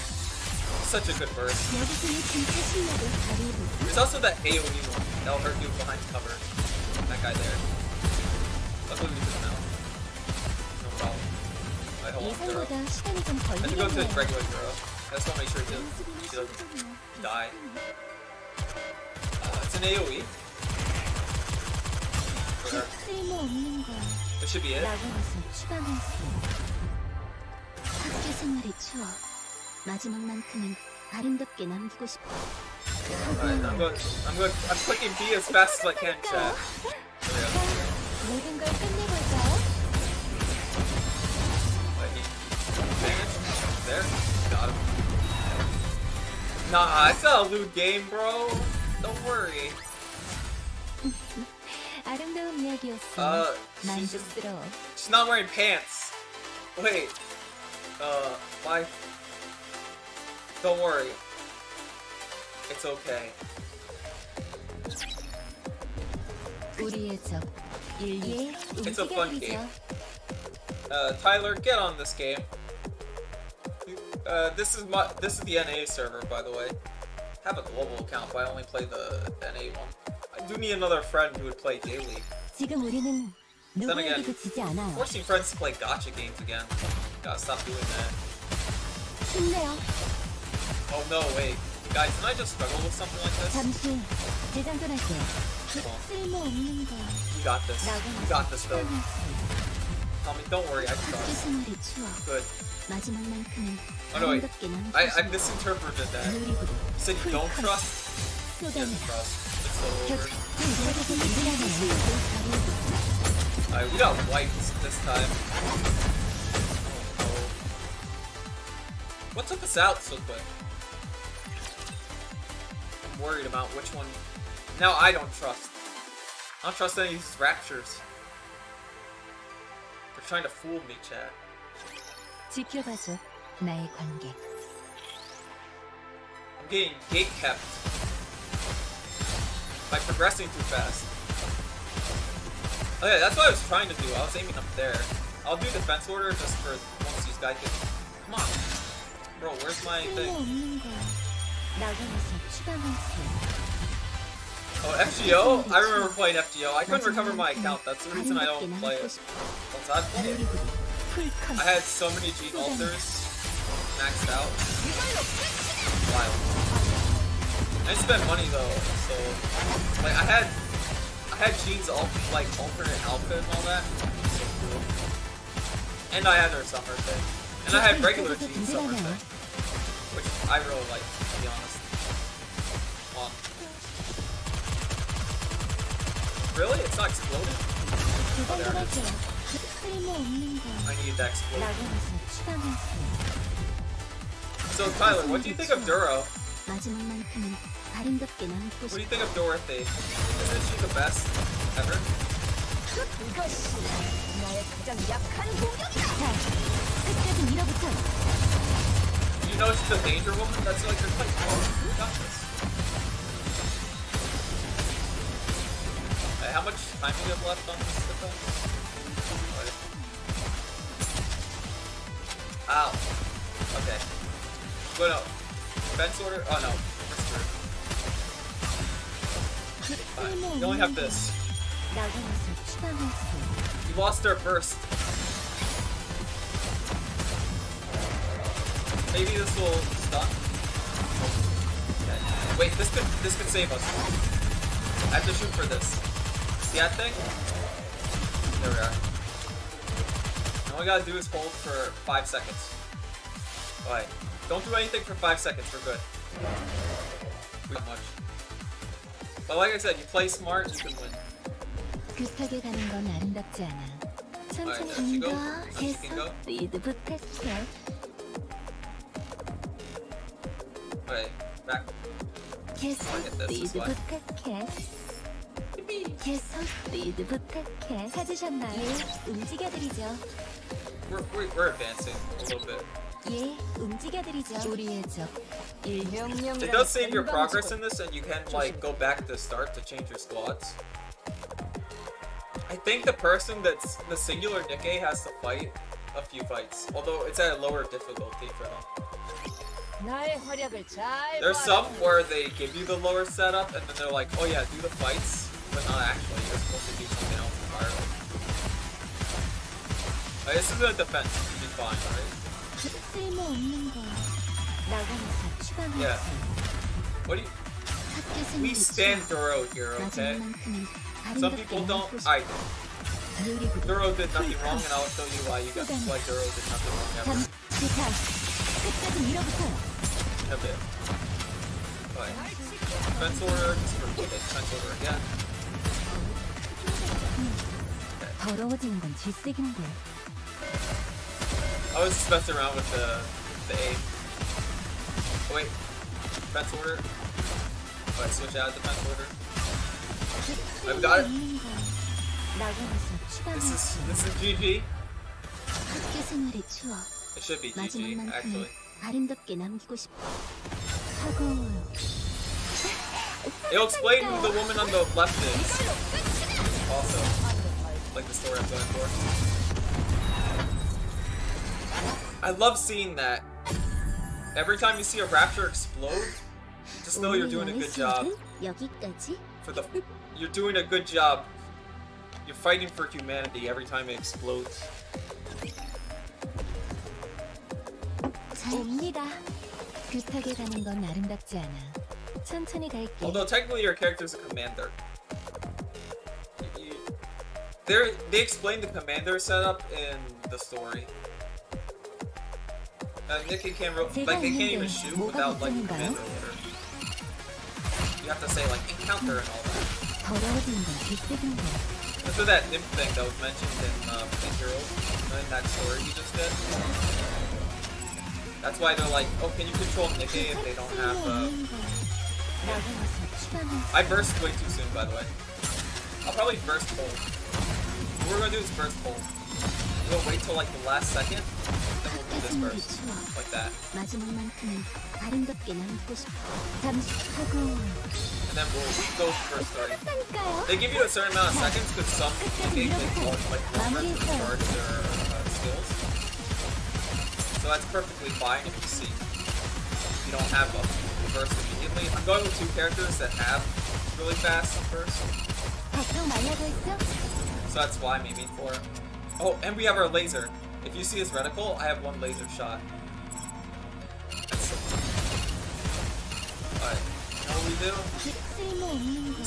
such a good burst. 여기서는 진짜 실력을 발휘해보자. There's also that AoE one that'll hurt you behind cover. That guy there. That's what we do now. No problem. Alright, hold on, Duro. 예상보다 시간이 좀 I have to go to 걸리겠네요. regular Duro. I just want to make sure she doesn't die. It's an AoE. Where? 쓸모없는 거 That should be it. 나가면서 추방할게. 학교 생활의 추억 마지막만큼은 아름답게 남기고 싶어. Alright, I'm clicking B as fast as I can, chat. There we go. 모든 걸 끝내볼까요? There. Got him. Nah, it's not a lewd game, bro. Don't worry. 아름다운 이야기였어. She's 만족스러워. not wearing pants. Wait. Why? Don't worry. It's okay. 우리의 적 인류의 It's a fun 움직여드리죠. game. Tyler, get on this game. This is the NA server, by the way. I have a global account, but I only play the NA one. I do need another friend who would play daily. 지금 우리는 Then again, 누구에게도 지지 않아요. forcing friends to play gacha games again. Gotta stop doing that. 힘내요. Oh no, wait. Guys, can I just struggle with something like this? 잠시 재장전할게요. Come on. 쓸모없는 거 You got this. You got this, though. Tommy, don't worry, I 학교 trust. 생활의 추억 Good. 마지막만큼은 Oh no, wait. 아름답게 남기고 I 싶어. misinterpreted that. You 누리부리 said you don't trust? You have to 쏟아내라. trust. It's so over. 곁에 인간의 실력을 발휘해보자. Alright, we got wiped this time. Oh. What took us out so quick? I'm worried about which one. Now I don't trust. I don't trust any of these raptures. They're trying to fool me, Chad. 지켜봐줘 나의 관계. I'm getting gate kept by progressing too fast. Okay, that's what I was trying to do. I was aiming up there. I'll do defense order just for once these guys get. Come on, bro. Where's my thing? 쓸모없는 거 나가면서 추방할게. Oh, FGO? I remember playing FGO. I couldn't recover my account. That's the reason I don't play it. Once I play it, I had so many Gene alters maxed out. Wild. I didn't spend money though, so like I had Gene's like alternate alpha and all that. So cool. And I had her summer thing. And I had regular Gene's summer thing. Which I really like, to be honest. Come on. Really? It's not exploding? Oh, there it is. 쓸모없는 거 I need that explode. 나가면서 추방할게. So Tyler, what do you think of Duro? 마지막만큼은 아름답게 남고 What do you 싶어. think of Dorothy? Isn't she the best ever? 이것이 나의 가장 약한 공격이다. 자, 끝까지 밀어붙여. You know she's a danger woman? That's like her quite cool. You got this. Hey, how much time do you have left on this defense? Ow. Okay. Go no. Defense order? Oh no. Fine. You only have this. 나가면서 추방할게. You lost their burst. Maybe this will stun. Okay. Wait, this could save us. I have to shoot for this. See that thing? There we are. And all we gotta do is hold for 5 seconds. Alright. Don't do anything for 5 seconds, we're good. Not much. But like I said, you play smart, you can win. 급하게 가는 건 아름답지 않아. 천천히 there she goes. 더 Now she can go. 해서 리드 붙었어. Wait, back. 계속 get this, this 리드 one. 부탁해. 계속 리드 부탁해. 찾으셨나요? 예, 움직여드리죠. We're advancing a little bit. 예, 움직여드리죠. 우리의 적. It does save your progress in this, and you can like go back to start to change your squads. I think the person that's the singular Nikke has to fight a few fights, although it's at a lower difficulty for them. 나의 활약을 잘 There's 봐라. some where they give you the lower setup, and then they're like, oh yeah, do the fights, but not actually. You're supposed to do something else entirely. This is a defense. You'll be fine, right? 쓸모없는 거. 나가면서 추방하세요. Yeah. What do you? 학교 We 생활이 stand 추워. Duro here, okay? 마지막만큼은 Some 아름답게 people don't. 남고 싶어. I 요리부터 Duro did nothing wrong, and I'll show you why why Duro did nothing wrong ever. 좋다. 끝까지 밀어붙어요. A bit. But defense order, just repeat it. Defense order again. 더러워지는 건 질색인데. I was just messing around with the aim. Oh wait, defense order. Oh, I switch out defense order. I've got it. 나가면서 This is 추방하세요. GG. 학교 생활의 추억. It should be GG 마지막만큼은 actually. 아름답게 남기고 싶어. 차가워요. It'll explain who the woman on the left is. Also, like the story I'm going for. I love seeing that. Every time you see a rapture explode, just know you're doing a good job. 여기까지. You're doing a good job. You're fighting for humanity every time it explodes. 옵니다. 급하게 가는 건 아름답지 않아. 천천히 갈게. Although technically your character's a commander. They explain the commander setup in the story. Nikke can't they can't even shoot without like commander order. You have to say like encounter and all that. 더러워지는 건 질색인데. This is that nymph thing that was mentioned in Heroes, in that story you just did. That's why they're like, oh, can you control Nikke if they don't have 나가면서 추방하세요. I burst way too soon, by the way. I'll probably burst hold. What we're gonna do is burst hold. We'll wait till like the last second, then we'll do this burst. Like that. 마지막만큼은 아름답게 남기고 싶어. 잠시 차가워요. And then we'll go first starting. 그렇다니까요. They give you a certain amount of seconds because some games like longer to charge their skills. So that's perfectly fine if you don't have a burst immediately. I'm going with two characters that have really fast burst. 걱정 말라고 했어? So that's why I'm aiming for it. Oh, and we have our laser. If you see his reticle, I have one laser shot. Alright, now what we do? 쓸모없는 거.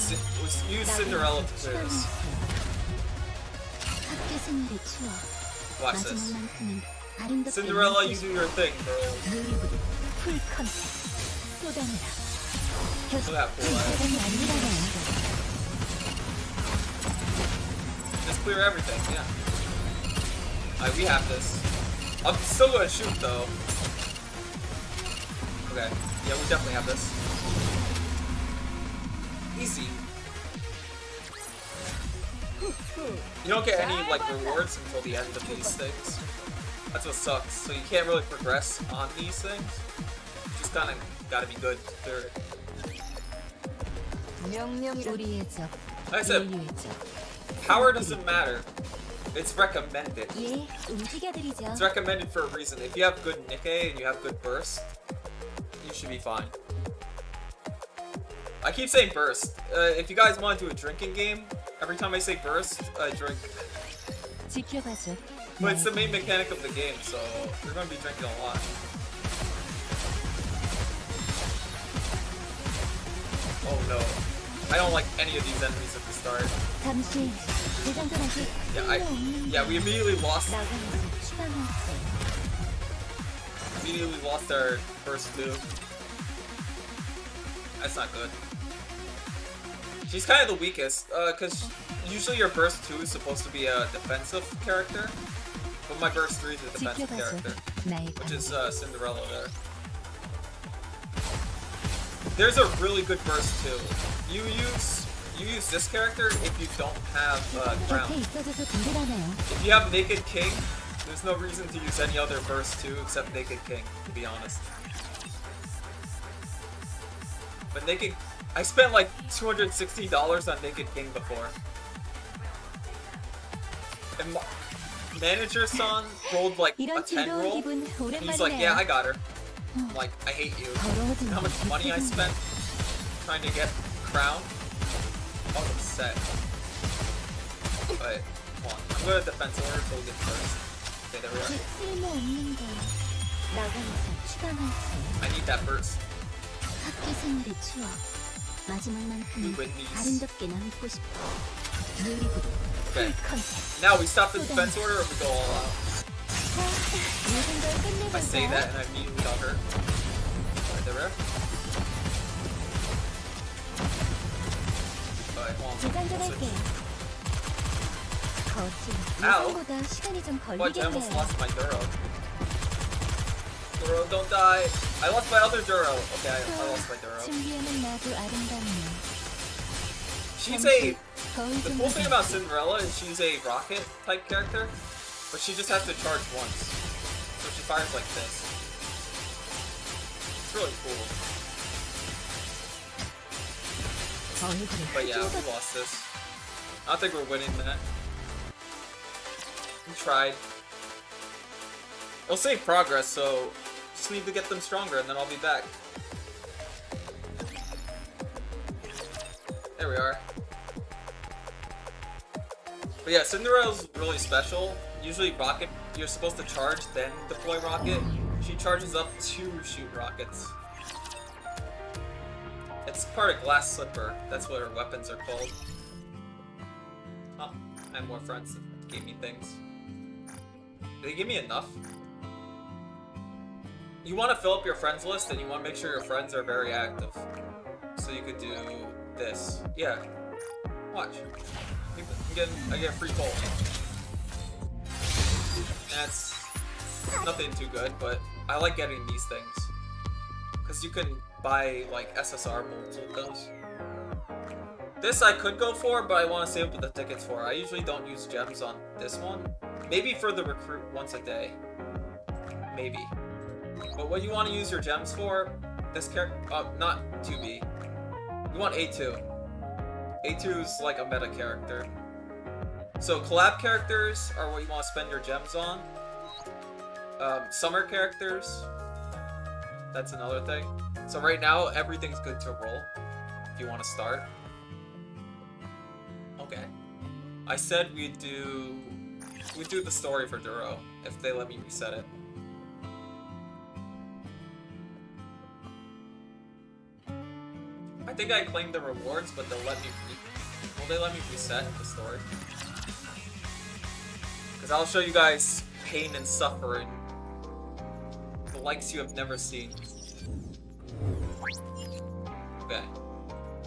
We use Cinderella to clear this. 학교 생활의 추억. Watch this. 마지막만큼은 아름답게 Cinderella, you 남기고 do your thing, bro. 요리부터 풀 컨셉. 쏟아내라. Look at that cool eyes. 곁은 아니라고 한다. Just clear everything, yeah. Alright, we have this. I'm still gonna shoot though. Okay, yeah, we definitely have this. Easy. You don't get any like rewards until the end of these things. That's what sucks. So you can't really progress on these things. You just kind of gotta be good to clear it. 우리의 적, Like I said, 인류의 적. power doesn't matter. It's recommended. 예, 움직여드리죠. It's recommended for a reason. If you have good Nikke and you have good burst, you should be fine. I keep saying burst. If you guys want to do a drinking game, every time I say burst, I drink. 지켜봐줘. But it's the main mechanic of the game, so you're going to be drinking a lot. Oh no. I don't like any of these enemies at the start. 잠시 재장전하기. Yeah, we immediately lost 나가면서 추방하세요. our first two. That's not good. She's kind of the weakest, because usually your burst 2 is supposed to be a defensive character, but my burst 3 is a defensive 지켜봐줘. character, 나의 which is Cinderella there. There's a really good burst too. You use this character if you don't have crown. 곁에 있어줘서 든든하네요. If you have Naked King, there's no reason to use any other burst too except Naked King, to be honest. But Naked, I spent like $260 on Naked King before. And Manager Son rolled like a 이런 10 즐거운 roll. 기분 He's like, yeah, 오랜만이네요. I got her. I'm like, I hate you. 더러워지는 How much 게 money I 기쁘군요. spent trying to get crown. I was upset. But come on, I'm going to defense order so we get first. Okay, there we are. 쓸모없는 거 나가면서 추방할지. I need that burst. 학교 생활의 추억 마지막만큼은 We win these. 아름답게 남고 싶어. 누리부리 Okay. 컨셉. Now we stop the defense order or we go all out. 모든 걸 I say 끝내볼까요? that and I immediately got hurt. Right there. Alright, hold on. 재장전할게요. 거진 Ow. 예상보다 시간이 좀 What? I almost 걸리겠네요. lost my Duro. Duro, don't die. I lost my other Duro. Okay, I lost my Duro. 준비하는 나도 아름답네. She's a... 거울 The 좀 cool thing about Cinderella is she's a rocket type character, but she just has to charge once. So she fires like this. It's really cool. 얼굴을 But yeah, we 흩어져 lost this. I don't think we're winning that. We tried. It'll save progress, so just need to get them stronger and then I'll be back. There we are. But yeah, Cinderella's really special. Usually rocket, you're supposed to charge, then deploy rocket. She charges up to shoot rockets. It's part of Glass Slipper. That's what her weapons are called. Oh, I have more friends that gave me things. Did they give me enough? You want to fill up your friends list and you want to make sure your friends are very active. So you could do this. Yeah. Watch. I get a free poll. That's nothing too good, but I like getting these things. Because you can buy like SSR molds with those. This I could go for, but I want to save up the tickets for. I usually don't use gems on this one. Maybe for the recruit once a day. Maybe. But what you want to use your gems for, this character, not 2B. You want A2. A2 is like a meta character. So collab characters are what you want to spend your gems on. Summer characters, that's another thing. So right now, everything's good to roll, if you want to start. Okay. I said we'd do the story for Duro, if they let me reset it. I think I claimed the rewards, but they'll let me will they let me reset the story? Because I'll show you guys pain and suffering. The likes you have never seen. Okay.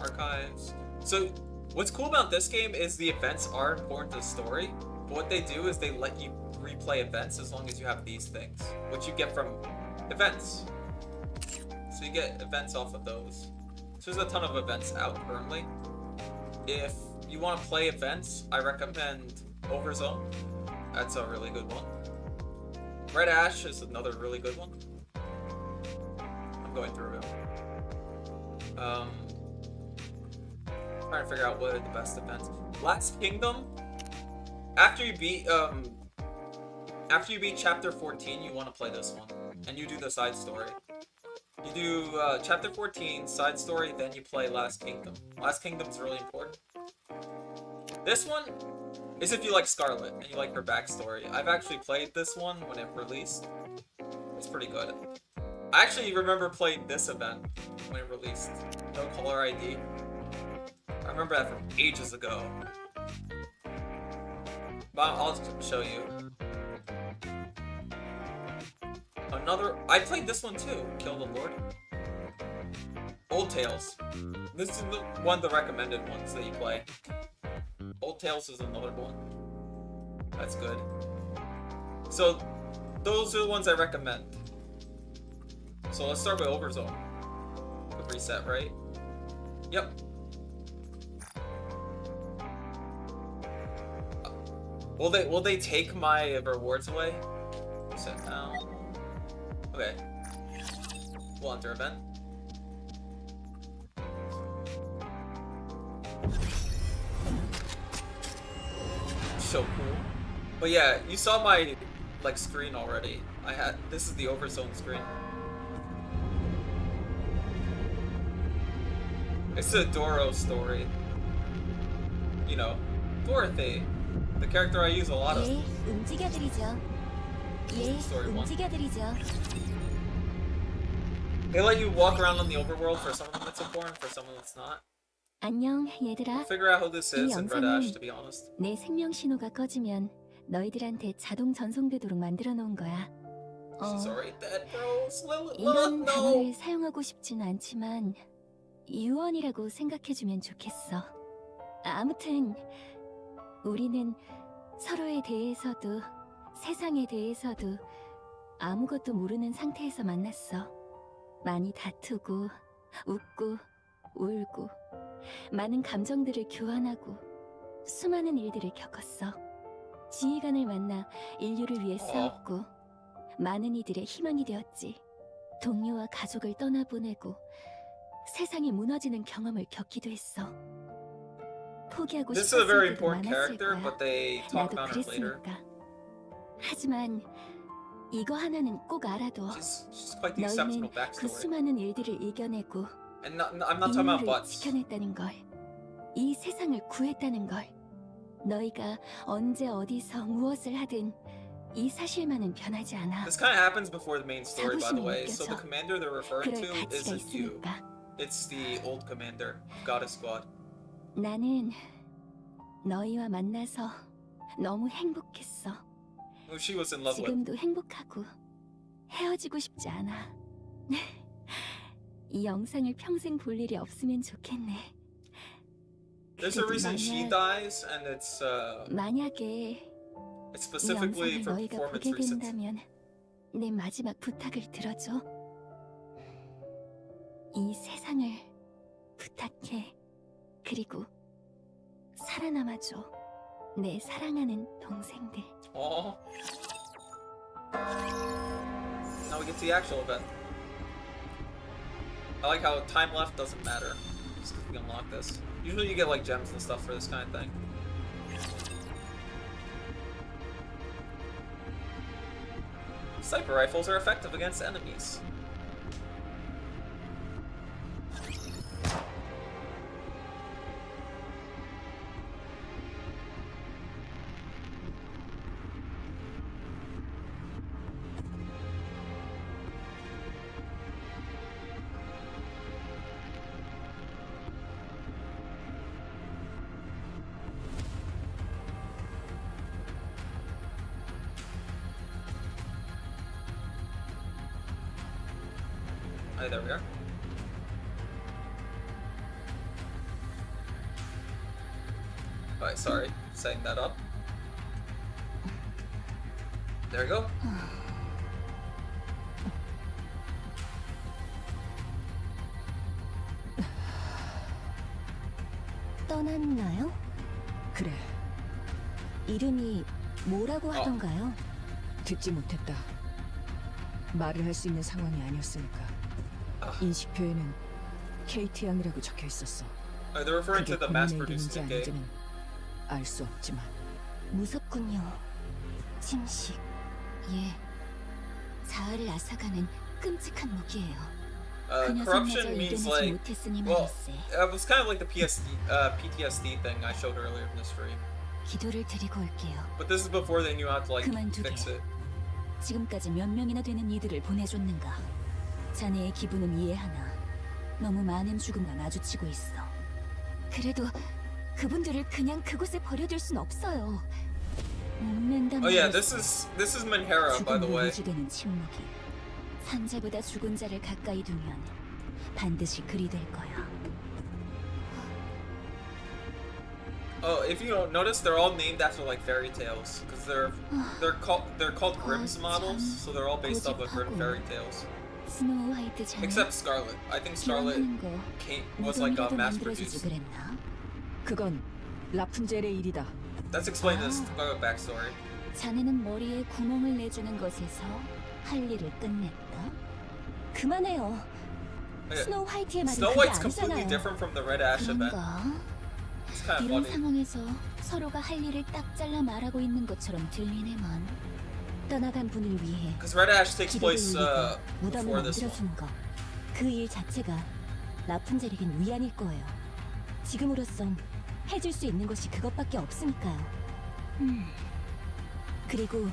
Archives. So, what's cool about this game is the events are important to the story, but what they do is they let you replay events as long as you have these things, which you get from events. So you get events off of those. So there's a ton of events out currently. If you want to play events, I recommend Overzone. That's a really good one. Red Ash is another really good one. I'm going through it. Trying to figure out what are the best events. Last Kingdom. After you beat chapter 14, you want to play this one, and you do the side story. You do chapter 14 side story, then you play Last Kingdom. Last Kingdom's really important. This one is if you like Scarlet and you like her backstory. I've actually played this one when it released. It's pretty good. I actually remember playing this event when it released. No caller ID. I remember that from ages ago. But I'll show you. Another... I played this one too. Kill the Lord. Old Tales. This is one of the recommended ones that you play. Old Tales is another one. That's good. So, those are the ones I recommend. So let's start with Overzone. reset, right? Yep. Will they take my rewards away? Reset now. Okay. We'll enter event. So cool. But yeah, you saw my like screen already. This is the overzone screen. It's a Doro story. You know, Dorothy, the character I use a lot of. 예, 움직여드리죠. 예, Story one. 움직여드리죠. They let you walk around on the overworld for some of them that's important, for some of them it's not. 안녕, 얘들아. Figure out who this is 이 in Red 영상은 Ash, to be honest. 내 생명 신호가 꺼지면 너희들한테 자동 전송되도록 만들어 놓은 거야. She's already dead, bro. 이런 No. 단어를 사용하고 싶진 않지만 유언이라고 생각해주면 좋겠어. 아무튼 우리는 서로에 대해서도 세상에 대해서도 아무것도 모르는 상태에서 만났어. 많이 다투고 웃고 울고 많은 감정들을 교환하고 수많은 일들을 겪었어. 지휘관을 만나 인류를 위해 싸웠고 많은 이들의 희망이 되었지. 동료와 가족을 떠나보내고 세상이 무너지는 경험을 겪기도 했어. 포기하고 This is a very 싶었을 때도 important 많았을 character, 거야. but they talk 나도 about her later. 그랬으니까. 하지만 이거 하나는 꼭 알아둬. She's quite the exceptional 너희는 그 backstory. 수많은 일들을 이겨내고 And I'm not talking about 인류를 butts. 지켜냈다는 걸, 이 세상을 구했다는 걸, 너희가 언제 어디서 무엇을 하든 이 사실만은 변하지 않아. This kind of happens before the main story, by the 자부심이 way. So the 느껴져. commander they're referring 그럴 to 가치가 isn't you. 있으니까. It's the old commander, Goddess Squad. 나는 너희와 만나서 너무 행복했어. Who she was in love with. 지금도 행복하고 헤어지고 싶지 않아. 이 영상을 평생 볼 일이 없으면 좋겠네. There's a 그래도 reason she dies, and it's 만약에 it's 이 specifically 영상을 for 너희가 performance 보게 reasons. 된다면 내 마지막 부탁을 들어줘. 이 세상을 부탁해. 그리고 살아남아줘. 내 사랑하는 동생들. Aww. Now we get to the actual event. I like how time left doesn't matter. Just 'cause we unlock this. Usually you get like gems and stuff for this kind of thing. Sniper rifles are effective against enemies. Hey, there we are. Alright, sorry, setting that up. There we go. 떠났나요? 그래, 이름이 뭐라고 하던가요? 듣지 못했다. 말을 할 수 있는 상황이 아니었으니까. 인식표에는 KT 양이라고 적혀 있었어. They're referring 그게 to the 본인의 mass-produced 이름인지 Nikke. 아닌지는 알 수 없지만. 무섭군요. 침식. 예. 자아를 앗아가는 끔찍한 무기예요. 그 Corruption 녀석마저 means 이겨내지 like, 못했으니 well, 말일세. it was kind of like the PTSD thing I showed earlier in the stream. 기도를 드리고 올게요. But this is before they knew how to like 그만두게. fix it. 지금까지 몇 명이나 되는 이들을 보내줬는가? 자네의 기분은 이해하나. 너무 많은 죽음과 마주치고 있어. 그래도 그분들을 그냥 그곳에 버려둘 순 없어요. 목맨다면 Oh yeah, this is Manhera, by the 죽음으로 way. 유지되는 침묵이 산자보다 죽은 자를 가까이 두면 반드시 그리 될 거야. Oh, if you don't notice, they're all named after like fairy tales because they're called Grimm's models, so they're all based off of Grimm fairy tales. 스노우 화이트잖아. Except Scarlet. I think Scarlet 기왕하는 거 was 내 like 돈이라도 mass 만들어주지 produced. 그랬나? 그건 라푼젤의 일이다. That's explained in the Ah. Scarlet backstory. 자네는 머리에 구멍을 내주는 것에서 할 일을 끝냈다. 그만해요. Yeah. 스노우 화이트의 말이 Snow 그게 White's completely 아니잖아요. different from the Red Ash event. 그런가? It's kind of 이런 funny. 상황에서 서로가 할 일을 딱 잘라 말하고 있는 것처럼 들리네만. 떠나간 분을 위해 Because Red Ash takes 기록을 place 올리고 무덤을 before this one. 만들어준 것. 그 일 자체가 라푼젤에겐 위안일 거예요. 지금으로선 해줄 수 있는 것이 그것밖에 없으니까요. 그리고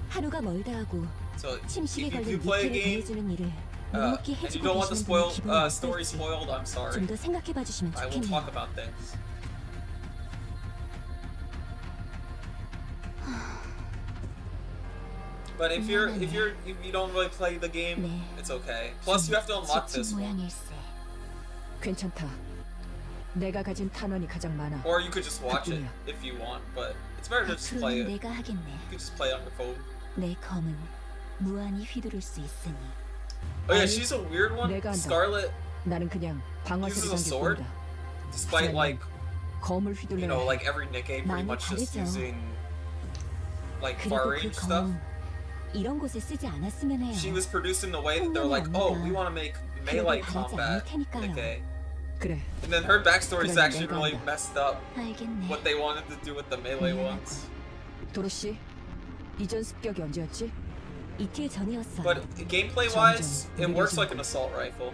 하루가 멀다 하고 So 침식에 if 걸린 you play a 니케를 game 보내주는 일을 and 묵묵히 you 해주고 don't want the 계시는 분의 기분이 story 어떨지 spoiled, I'm sorry. 좀 더 생각해봐 주시면 I will 좋겠네요. talk about things. But if you don't really play the game, 네. it's okay. Plus you have to unlock 지친 this one. 모양일세. 괜찮다. 내가 가진 탄원이 가장 많아. Or you could just watch it 그뿐이야. if you want, but it's better to just play 앞으로는 it. 내가 하겠네. You could just play it on your phone. 내 검은 무한히 휘두를 수 있으니. Oh yeah, 아니, she's a weird one. 내가 한다. Scarlet, 나는 그냥 방아쇠를 uses a 당길 sword? 뿐이다. despite like 검을 you 휘둘러야 know 해. like every Nikke pretty 많이 much just 다르죠. using like 그리고 far 그 range stuff. 검은 이런 곳에 쓰지 않았으면 해요. She was produced in the way that they're like, oh, we want to make melee combat Nikke. 그래. And then her backstory is 그럼 actually 내가 really 한다. messed up. 알겠네. What they wanted to do with the melee 미안하다. ones. 도로시, 이전 습격이 언제였지? 이틀 전이었어요. But gameplay wise, it works like an assault rifle.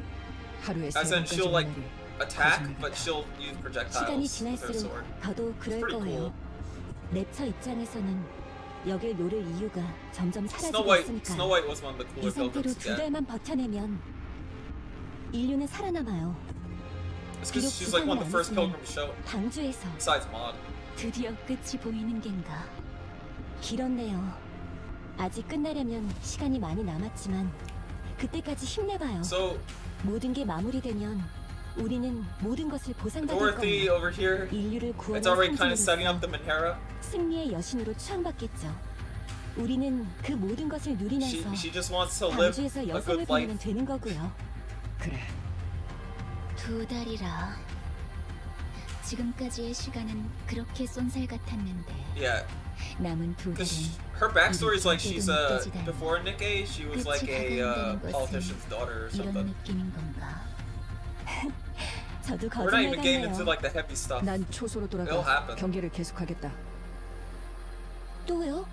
하루에 As in, she'll like 날이 attack, 거짓말 but 같아. she'll use 시간이 projectiles with her 지날수록 sword. 더더욱 그럴 pretty 거예요. 랩처 입장에서는 여길 노릴 이유가 점점 Snow 사라지고 White 있으니까요. was one of the 이 cooler 상태로 pilgrims to 두 get. 달만 버텨내면 인류는 살아남아요. It's because she's like one of the first pilgrims to show. 방주에서 Besides Maud. 드디어 끝이 보이는 겐가. 길었네요. 아직 끝나려면 시간이 많이 남았지만 그때까지 힘내봐요. So 모든 게 마무리되면 우리는 모든 것을 보상받을 Dorothy 거예요. over here, 인류를 구원할 it's already kind of setting up 상징으로서 the Menhera. 승리의 여신으로 추앙받겠죠. 우리는 그 모든 것을 누리면서 She just wants to live 방주에서 a 여성을 good 보내면 life. 되는 거고요. 그래. 2달이라 지금까지의 시간은 그렇게 쏜살 같았는데 Yeah, 남은 2달은 because her backstory is like she's before Nikke, she was like a politician's daughter or 이런 something. 느낌인 건가? 저도 We're not 거짓말 even getting into 같네요. like the heavy stuff. 난 초소로 It'll 돌아가 happen. 경기를 계속하겠다. 또요?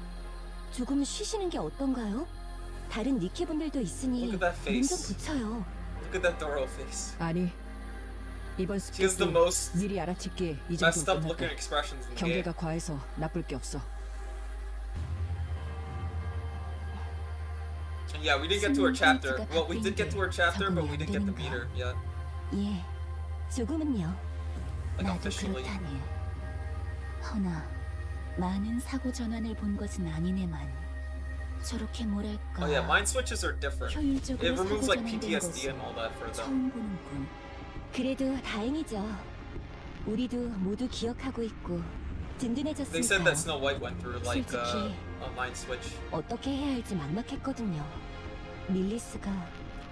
조금 쉬시는 게 어떤가요? 다른 니케 분들도 있으니 Look at that 눈 좀 face. 붙여요. Look at that Doro face. 아니, 이번 She has the 습격도 most 미리 알아챘기에 이 messed 정도로 up looking 끝났다. expressions in the game. 경계가 과해서 나쁠 게 없어. And yeah, we didn't get to her chapter. Well, we did get to her chapter, but we didn't get to meet her yet. 예, 조금은요. Like 나도 officially. 그렇다네. 허나 많은 사고 전환을 본 것은 아니네만 저렇게 뭐랄까 Oh yeah, mind switches are different. 효율적으로 It 사고 removes like 전환된 PTSD 것은 and all that for them. 처음 보는군. 그래도 다행이죠. 우리도 모두 기억하고 있고 They said 든든해졌으니까요. that Snow White went through like 솔직히 a mind switch. 어떻게 해야 할지 막막했거든요. 밀리스가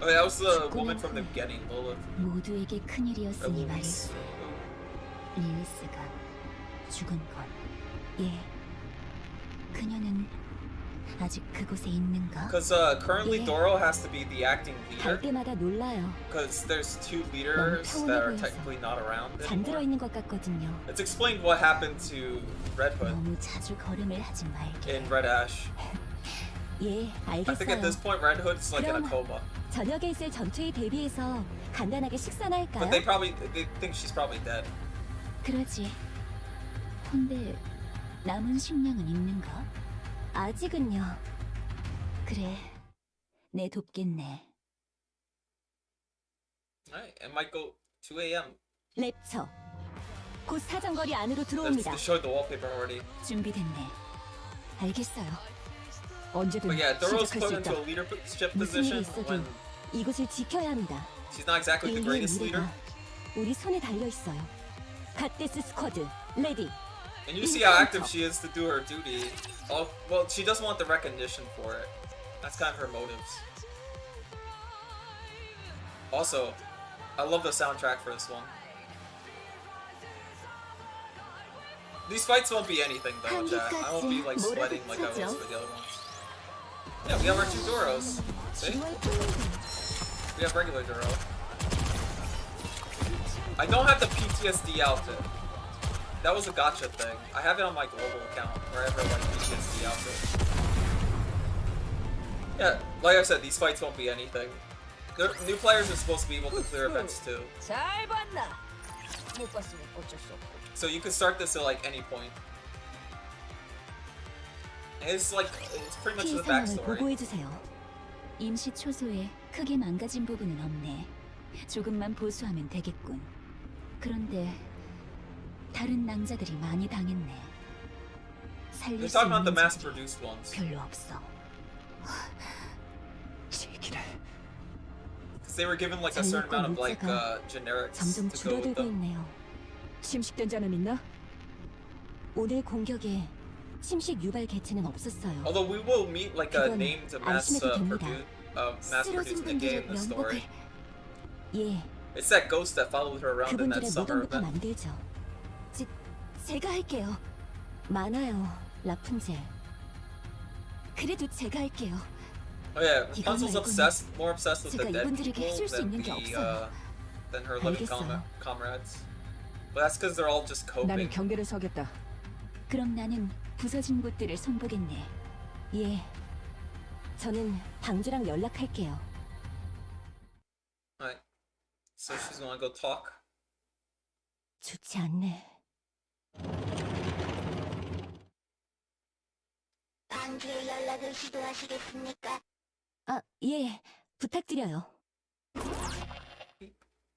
Oh, that was the woman from the beginning, Lilith. 모두에게 큰일이었으니 Eloise. 말이죠. 릴리스가 죽은 건 예. 그녀는 아직 그곳에 있는가? Because currently Yeah. Doro has to be the acting 갈 leader. 때마다 놀라요. Because there's two leaders 너무 that are 평온해 technically not around 잠들어 anymore. 있는 것 같거든요. It's explained what happened to Red Hood 너무 자주 걸음을 하지 말게. in Red Ash. 예, I think at this 알겠어요. point Red Hood's like in a 그럼 coma. 저녁에 있을 전투에 대비해서 간단하게 식사나 할까요? But they think she's probably dead. 그러지. 근데 남은 식량은 있는가? 아직은요. 그래, 내 돕겠네. Alright, it might go 2 a.m. 랩처. 곧 사정거리 안으로 They 들어옵니다. showed the wallpaper already. 준비됐네. 알겠어요. 언제든 But yeah, Doro's 시작할 put 수 into 있다. a leadership 무슨 일이 position 있어도 when 이곳을 지켜야 합니다. she's not exactly the 인류의 greatest leader. 미래가 우리 손에 달려 있어요. 갓데스 스쿼드, 레디. And you see how active she is to do her duty. Oh, well, she doesn't want the recognition for it. That's kind of her motives. Also, I love the soundtrack for this one. These fights won't be anything though, chat. I won't be like sweating like I was for the other ones. Yeah, we have our 2 Doros. See? We have regular Doro. I don't have the PTSD outfit. That was a gotcha thing. I have it on my global account where I have like PTSD outfit. Yeah, like I said, these fights won't be anything. New players are supposed to be able to clear events too. 잘 봤나? 못 봤으면 어쩔 수 없고. So you can start this at like any point. And it's pretty much 피해 the 상황을 backstory. 보고해주세요. 임시 초소에 크게 망가진 부분은 없네. 조금만 보수하면 되겠군. 그런데 다른 낭자들이 많이 당했네. 살릴 You're 수 talking about the 있는 mass-produced 적이 ones. 별로 없어. 제기를 Because they were given like a certain amount of like generics 점점 to go with 줄어들고 them. 있네요. 침식된 자는 있나? 오늘 공격에 침식 유발 개체는 없었어요. Although we will meet like a 그건 named 안심해도 됩니다. mass-produced 쓰러진 Nikke in 분들의 the story. 명복을 예, It's that ghost that followed her around in that 그분들의 summer 무덤부터 event. 만들죠. 제가 할게요. 많아요, 라푼젤. 그래도 제가 할게요. Oh yeah, 이건 Rapunzel's 말고는 more obsessed with the 제가 dead 이분들에게 people 해줄 수 than 있는 게 없어요. than her living 알겠어요. comrades. But that's because they're all just 나는 coping. 경계를 서겠다. 그럼 나는 부서진 곳들을 손보겠네. 예, 저는 방주랑 연락할게요. Alright. So she's gonna go talk. 좋지 않네. 방주에 연락을 시도하시겠습니까? 아, 예, 부탁드려요.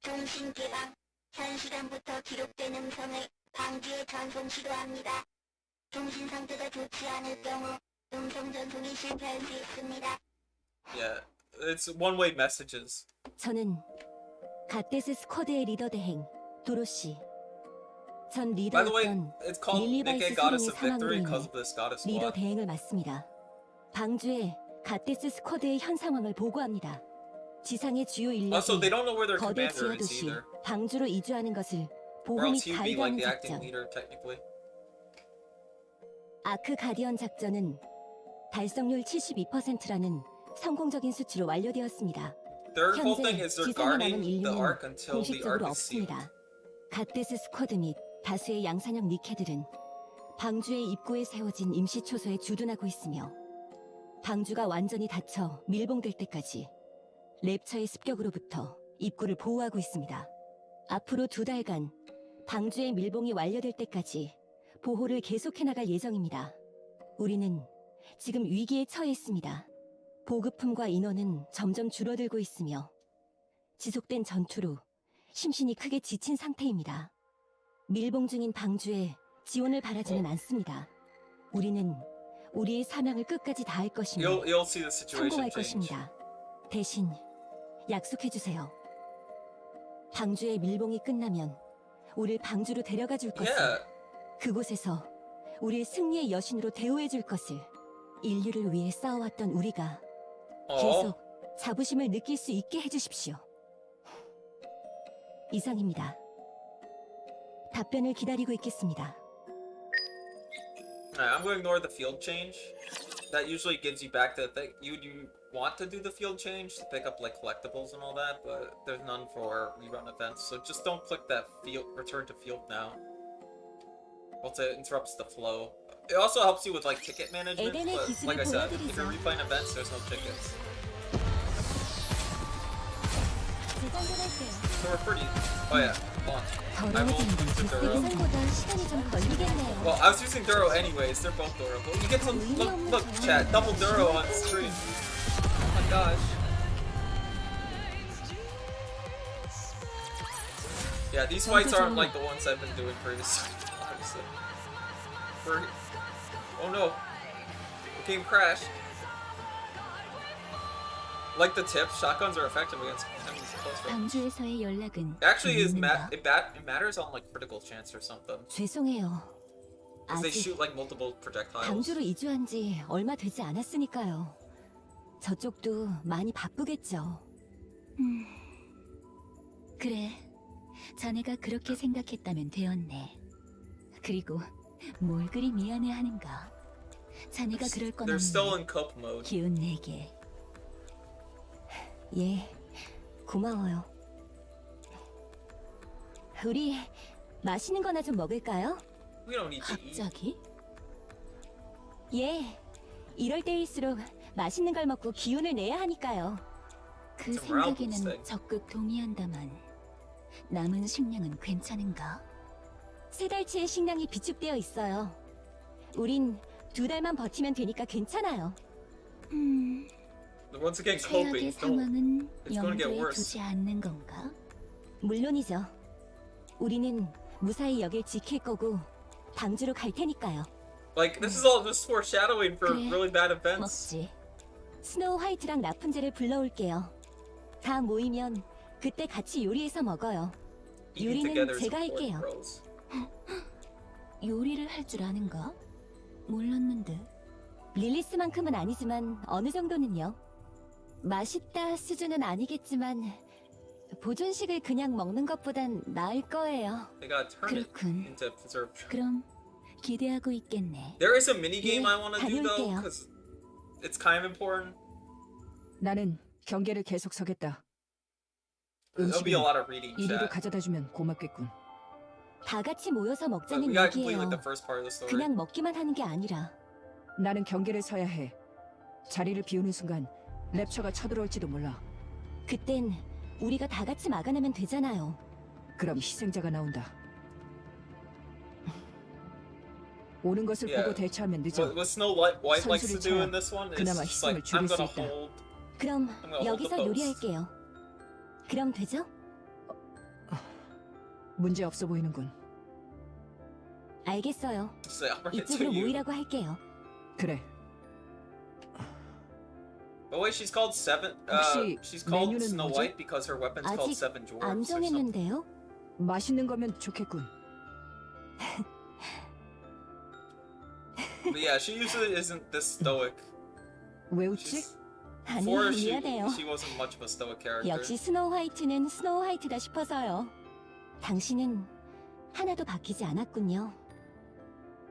통신 개방. 현 시간부터 기록된 음성을 방주에 전송 시도합니다. 통신 상태가 좋지 않을 경우 음성 전송이 실패할 수 있습니다. Yeah, it's one-way messages. 저는 갓데스 스쿼드의 리더 대행 도로시. 전 By the way, 리더였던 it's called 릴리바이스 Nikke Goddess 수령의 of Victory 사망으로 because 인해 of this goddess 리더 one. 대행을 맡습니다. 방주에 갓데스 스쿼드의 현 상황을 보고합니다. 지상의 주요 Also, they 인력이 don't know where their 거대 commander is 지하도시 either. 방주로 이주하는 것을 Or 보호 및 else he would be like 가이드하는 the acting 작전. leader technically. 아크 가디언 작전은 달성률 72%라는 성공적인 수치로 완료되었습니다. Their whole 현재 thing is they're 지상에 남은 guarding the 인류는 Ark until the 공식적으로 Ark is sealed. 없습니다. 갓데스 스쿼드 및 다수의 양산형 니케들은 방주의 입구에 세워진 임시 초소에 주둔하고 있으며 방주가 완전히 닫혀 밀봉될 때까지 랩처의 습격으로부터 입구를 보호하고 있습니다. 앞으로 2달간 방주의 밀봉이 완료될 때까지 보호를 계속해 나갈 예정입니다. 우리는 지금 위기에 처해 있습니다. 보급품과 인원은 점점 줄어들고 있으며 지속된 전투로 심신이 크게 지친 상태입니다. 밀봉 중인 방주에 지원을 바라지는 않습니다. 우리는 우리의 사명을 끝까지 다할 것이며 You'll see the 성공할 situation change. 것입니다. 대신 약속해주세요. 방주의 밀봉이 끝나면 우릴 방주로 데려가 줄 것을, Yeah. 그곳에서 우리의 승리의 여신으로 대우해 줄 것을, 인류를 위해 싸워왔던 우리가 Oh. 계속 자부심을 느낄 수 있게 해주십시오. 이상입니다. 답변을 기다리고 있겠습니다. Alright, I'm going to ignore the field change. That usually gives you back the thing. You want to do the field change to pick up like collectibles and all that, but there's none for rerun events. So just don't click that field return to field now. Also, it interrupts the flow. It also helps you with like ticket management, 에덴의 but 기술을 like I said, if 보여드리죠. you're replaying events, there's no tickets. 재장전할게요. So we're pretty. Oh yeah, hold on. I will 더러워지는 use the Duro. 예상보다 시간이 좀 걸리겠네요. Well, I was using Duro anyways. They're both durable. You get to look, chat, double Duro on stream. Oh my gosh. Yeah, these fights aren't like the ones I've been doing previously. Obviously. Oh no, the game crashed. Like the tips, shotguns are effective against enemies close range. 방주에서의 연락은 It actually is 됩니다. it matters on like critical chance or something. 죄송해요. Because they 아직 shoot like multiple projectiles. 방주로 이주한 지 얼마 되지 않았으니까요. 저쪽도 많이 바쁘겠죠. 그래, 자네가 그렇게 생각했다면 되었네. 그리고 뭘 그리 미안해하는가? 자네가 그럴 건 They're still 없네. in cup mode. 기운 내게. 예, 고마워요. 우리 맛있는 거나 좀 먹을까요? We don't need to eat. 갑자기? 예, 이럴 때일수록 맛있는 걸 먹고 기운을 내야 하니까요. 그 It's a morale 생각에는 boosting. 적극 동의한다만 남은 식량은 괜찮은가? 3달치의 식량이 비축되어 있어요. 우린 2달만 버티면 되니까 괜찮아요. Once again, 최악의 coping. Don't. 상황은 It's gonna get 염두에 worse. 두지 않는 건가? 물론이죠. 우리는 무사히 여길 지킬 거고 방주로 갈 테니까요. Like this is all just foreshadowing for 그래, really bad events. 먹지. 스노우 화이트랑 라푼젤을 불러올게요. 다 모이면 그때 같이 요리해서 먹어요. Eating 요리는 together is 제가 important, 할게요. bros. 요리를 할 줄 아는가? 몰랐는데. 릴리스만큼은 아니지만 어느 정도는요. 맛있다 수준은 아니겠지만 보존식을 그냥 먹는 것보단 나을 거예요. They gotta turn it 그렇군. into preserved. 그럼 기대하고 있겠네. There is a mini game 예, I want to do though, 다녀올게요. because it's kind of important. 나는 경계를 계속 서겠다. There'll be a 음식은 lot of reading 이리로 chat. 가져다주면 고맙겠군. 다 같이 모여서 But 먹자는 we gotta complete 얘기예요. like the first part of the story. 그냥 먹기만 하는 게 아니라. 나는 경계를 서야 해. 자리를 비우는 순간 랩처가 쳐들어올지도 몰라. 그땐 우리가 다 같이 막아내면 되잖아요. 그럼 희생자가 나온다. 오는 것을 Yeah. 보고 대처하면 늦어. What Snow White likes to 선수를 do 쳐야 in this one is 그나마 just like 희생을 I'm 줄일 수 gonna 있다. hold. 그럼 I'm gonna hold the 여기서 post. 요리할게요. 그럼 되죠? 문제 없어 보이는군. 알겠어요. Say, I'll bring it to 이쪽으로 you. 모이라고 할게요. 그래. But wait, she's called Seven. 혹시 She's called 메뉴는 Snow 뭐지? White because her weapon's called 아직 Seven Dwarfs. 안 or something. 정했는데요. 맛있는 거면 좋겠군. But yeah, she usually isn't this stoic. 왜 웃지? She's, 아니, before 미안해요. she wasn't much of a stoic character. 역시 스노우 화이트는 스노우 화이트다 싶어서요. 당신은 하나도 바뀌지 않았군요.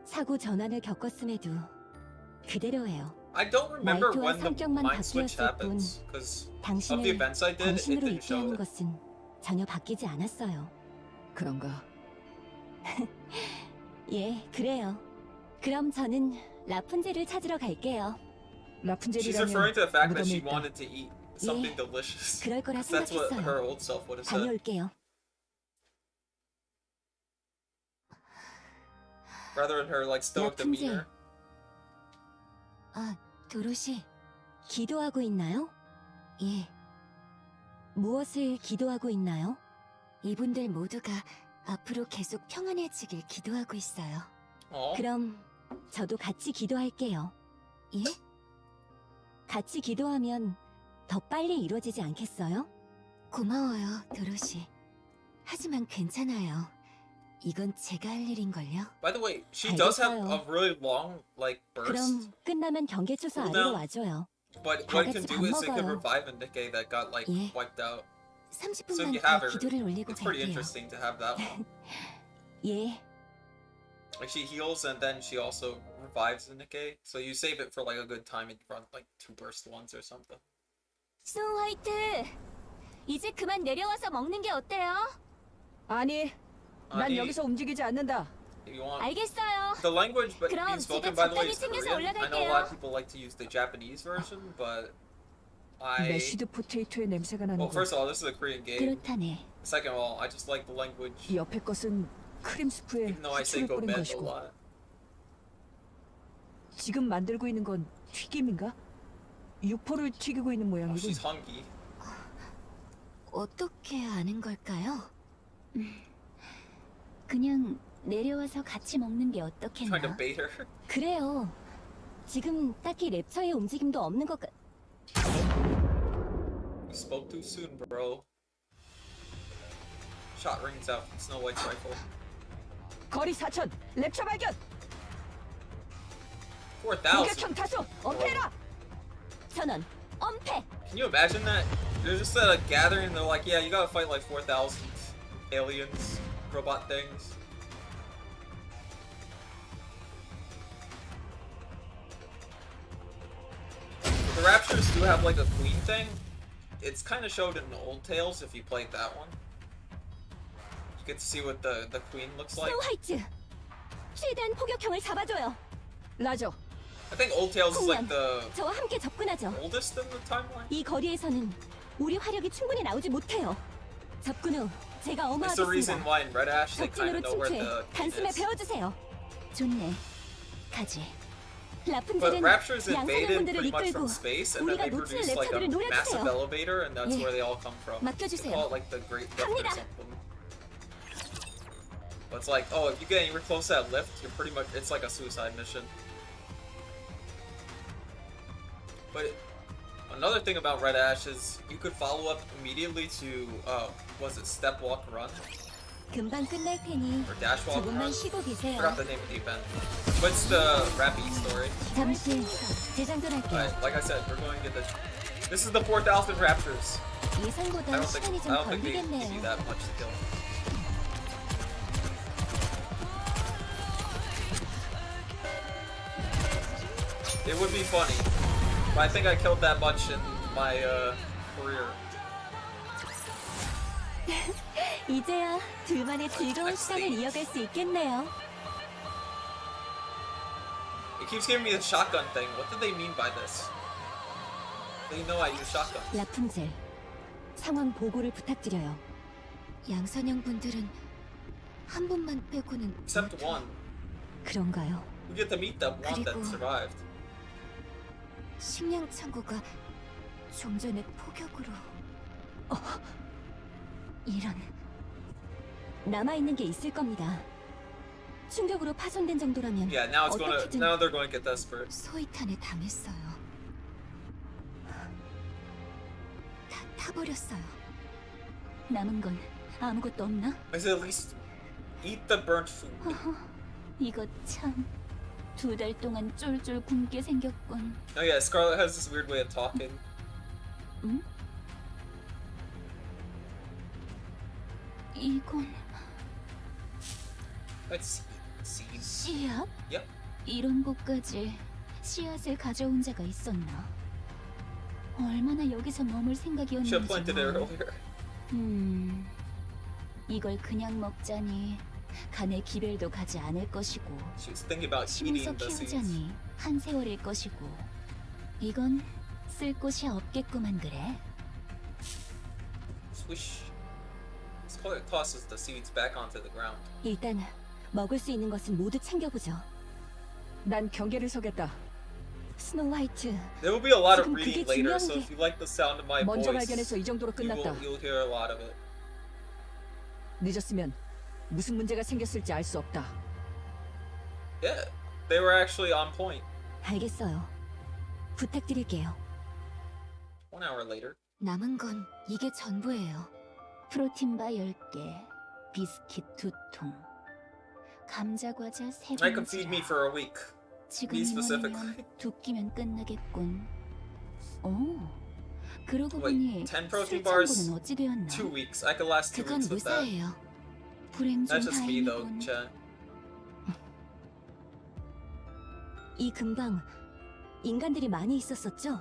사고 전환을 겪었음에도 그대로예요. I don't remember 나이트와 when the 성격만 mind switch 바뀌었을 happens because of the 당신을 events I did. It 당신으로 didn't 있게 show 하는 it. 것은 전혀 바뀌지 않았어요. 그런가? 예, 그래요. 그럼 저는 라푼젤을 찾으러 갈게요. She's 라푼젤이라면 referring to the fact that she 무덤에 있다. wanted to eat something delicious. 그럴 거라 'Cause that's what her 생각했어요. old self would have said. 다녀올게요. Rather than her like stoic 라푼젤. demeanor. 아, 도로시, 기도하고 있나요? 예. 무엇을 기도하고 있나요? 이분들 모두가 앞으로 계속 평안해지길 기도하고 있어요. Oh. 그럼 저도 같이 기도할게요. 예? 같이 기도하면 더 빨리 이루어지지 않겠어요? 고마워요, 도로시. 하지만 괜찮아요. 이건 제가 할 일인걸요. By the way, she does have 알겠어요. a really long like burst. 그럼 끝나면 경계초소 hold 아래로 down. 와줘요. But 다 what it can 같이 do 밥 is it can 먹어요. revive a Nikke that got like 예. wiped out. So 30분만 if you have 더 her, 기도를 올리고 it's pretty 갈게요. interesting to have that one. 예, Like she heals and then she also revives the Nikke. So you save it for like a good time and you run like 2 burst ones or something. 스노우 화이트, 이제 그만 내려와서 먹는 게 어때요? 아니, 난 아니, 여기서 움직이지 않는다. if you want. 알겠어요. The language but 그럼 being spoken 제가 by the way 적당히 is 챙겨서 Korean. I know a 올라갈게요. lot of people like to use the Japanese version, but I 메시드 포테이토의 냄새가 well, 나는군. first of all, this is a Korean game. 그렇다네. Second of all, I just like the language. 옆에 것은 크림 스프에 Even though I say 후추를 go 뿌린 bend a 것이고. lot. 지금 만들고 있는 건 튀김인가? 육포를 튀기고 있는 Oh, 모양이군. she's hungry. 어떻게 아는 걸까요? 그냥 내려와서 같이 먹는 게 Trying to 어떻겠나? bait her. 그래요. 지금 딱히 랩처의 움직임도 없는 것 같... You spoke too soon, bro. Shot rings out from Snow White's rifle. 거리 4천, 랩처 발견! 4,000. 공격형 다수, 엄폐해라! 전원, 엄폐! Can you imagine that? They're just at a gathering. They're like, yeah, you gotta fight like 4,000 aliens, robot things. The Raptures do have like a queen thing. It's kind of showed in the old tales if you played that one. You get to see what the queen looks like. 스노우 화이트, 최대한 포격형을 잡아줘요. 라저, I think old tales is like 홍련, the 저와 함께 접근하죠. oldest in the timeline. 이 거리에서는 우리 화력이 충분히 나오지 못해요. 접근 후 제가 It's the reason 어마하겠습니다. why in Red Ash they kind 적진으로 of know where 침투해 the queen 단숨에 is. 베어주세요. 좋네. 가지. But 라푼젤은 Raptures invaded 양산형분들을 pretty much 이끌고 from space, and then 우리가 they 놓치는 produced like a 랩처들을 massive 노려주세요. elevator, and that's 예. where they all come from. They 맡겨주세요. call it like the Great Lift or 갑니다. something. But it's like, oh, if you get anywhere close to that lift, you're pretty much, it's like a suicide mission. But another thing about Red Ash is you could follow up immediately to, was it Step Walk Run? 금방 끝날 테니 Or Dash Walk Run? 조금만 쉬고 계세요. Forgot the name of the event. But it's the Rappy story. 잠시 재장전할게요. Alright, like I said, we're going to get the... This is the 4,000 Raptors. I 예상보다 don't 시간이 think, 좀 I don't think they give you 걸리겠네요. that much to kill. It would be funny, but I think I killed that much in my career. 이제야 둘만의 즐거운 Next 시간을 stage. 이어갈 수 있겠네요. It keeps giving me the shotgun thing. What did they mean by this? They know I use shotgun. 라푼젤, 상황 보고를 부탁드려요. 양산형 분들은 한 분만 빼고는 Except one. 그런가요? We get to meet that one that 그리고- survived. 식량 창고가 좀 전에 포격으로... 이런... 남아있는 게 있을 겁니다. 충격으로 파손된 정도라면 Yeah, now it's gonna. 어떻게든 Now they're going to get desperate. 소이탄에 당했어요. 다 타버렸어요. 남은 건 아무것도 없나? I said at least eat the burnt food. 이거 참... 2달 동안 쫄쫄 굶게 생겼군. Oh yeah, Scarlet has this weird way of talking. 응? 이건... Let's see. 씨앗? Yep. 이런 곳까지 씨앗을 가져온 자가 있었나? 얼마나 여기서 머물 생각이었는지 Should have planted it 몰라. earlier. 이걸 그냥 먹자니 간에 기별도 가지 않을 것이고 She was thinking about 심어서 eating the seeds. 키우자니 한 세월일 것이고 이건 쓸 곳이 없겠구만 그래. Swish. Scarlet tosses the seeds back onto the ground. 일단 먹을 수 있는 것은 모두 챙겨보죠. 난 경계를 서겠다. 스노우 화이트, There will be a lot of 지금 reading 그게 later, 중요한 so 게- if you like the sound of my 먼저 voice, 발견해서 이 정도로 끝났다. you'll hear a lot of it. 늦었으면 무슨 문제가 생겼을지 알 수 없다. Yeah, they were actually on point. 알겠어요. 부탁드릴게요. 1 hour later. 남은 건 이게 전부예요. 프로틴바 10개, 비스킷 2통, 감자과자 I could feed me 3봉지. for a week. 지금 me 이만이면 specifically. 2끼면 끝나겠군. 오, 그러고 Wait, 보니 10 protein bars, 술창고는 어찌 되었나? 2 weeks. I could last 2 그건 weeks with that. 무사해요. 불행 중 That's just me though, 다행이군. Chen. 이 근방 인간들이 많이 있었었죠?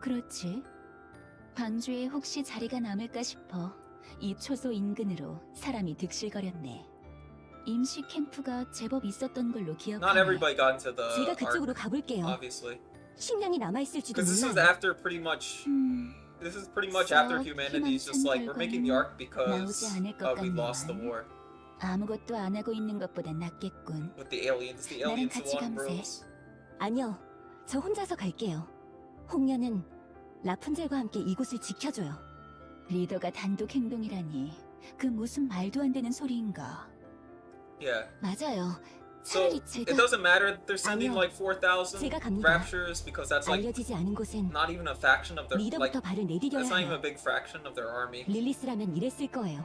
그렇지. 방주에 혹시 자리가 남을까 싶어 이 초소 인근으로 사람이 득실거렸네. 임시 캠프가 제법 있었던 걸로 Not 기억하네. everybody got into the 제가 arc, 그쪽으로 가볼게요. obviously. 식량이 남아있을지도 Because this is 몰라요. after pretty much. 음, This is pretty much after 썩 humanity's just like we're making the arc because 나오지 않을 것 we lost the 같네요. war 아무것도 안 하고 있는 것보다 낫겠군. with the aliens. The 나랑 aliens the 같이 one 감세. rules. 아니요, 저 혼자서 갈게요. 홍련은 라푼젤과 함께 이곳을 지켜줘요. 리더가 단독 행동이라니 그 무슨 말도 안 되는 소리인가. Yeah. 맞아요. So 차라리 it 제가 doesn't matter that they're sending 아니요. like 4,000 제가 갑니다. raptures because that's like 알려지지 않은 곳엔 not even a faction of their like 리더부터 발을 내디뎌야 that's not even a 해요. big fraction of their army. 릴리스라면 이랬을 거예요.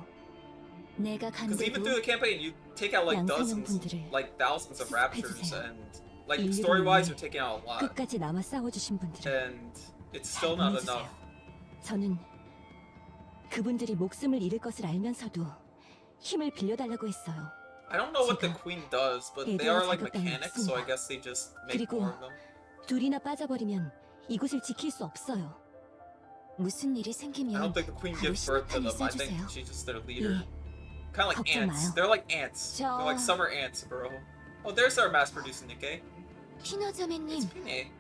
내가 Because even 간대도 through the campaign, you take out like 양산형 dozens, 분들을 like thousands of raptures, 수습해주세요. and like 인류를 story-wise, 위해 you're taking out a lot, 끝까지 남아 싸워주신 분들을 and it's 잘 still not 보내주세요. enough. 저는 그분들이 목숨을 잃을 것을 알면서도 힘을 빌려달라고 했어요. I don't know what the 제가 queen does, but they 애들의 are like 자격당이 mechanics, so I 없습니다. guess they just make 그리고 more of them. 둘이나 빠져버리면 이곳을 지킬 수 없어요. 무슨 일이 I 생기면 don't think the queen 바로 gives birth to 신호탄을 them. I think 쏴주세요. she's just their leader. 예, Kind of like 걱정 ants. 마요. They're like ants. They're like 저- summer ants, bro. Oh, there's our mass-produced Nikke. 피너자매님 It's Pine.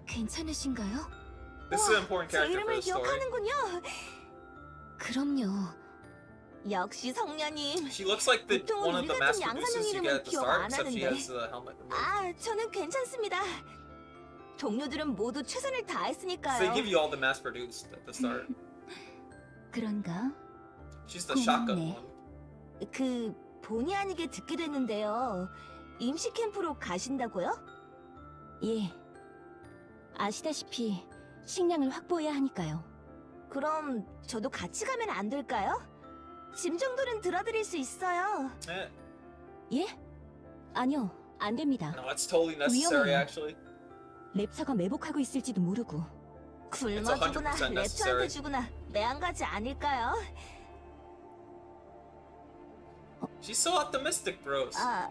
괜찮으신가요? This is an important 제 character for 이름을 the story. 기억하는군요. 그럼요. 역시 성녀님. She looks like the 보통은 one of 우리 the 같은 mass 양산형 producers you 이름은 get at the 기억 start, 안 except she 하는데. has the helmet removed. 아, 저는 괜찮습니다. 동료들은 모두 최선을 So they 다했으니까요. give you all the mass-produced at the start. 그런가? She's the shotgun 고맙네. one. 그 본의 아니게 듣게 됐는데요. 임시 캠프로 가신다고요? 예. 아시다시피 식량을 확보해야 하니까요. 그럼 저도 같이 가면 안 될까요? 짐 정도는 들어드릴 수 있어요. Eh, 예? 아니요, 안 됩니다. no, it's totally necessary, 위험해요. actually. 랩처가 매복하고 있을지도 모르고. 굶어주거나 100% necessary. 랩처한테 주거나 내 한 가지 아닐까요? She's so optimistic, bros. 아,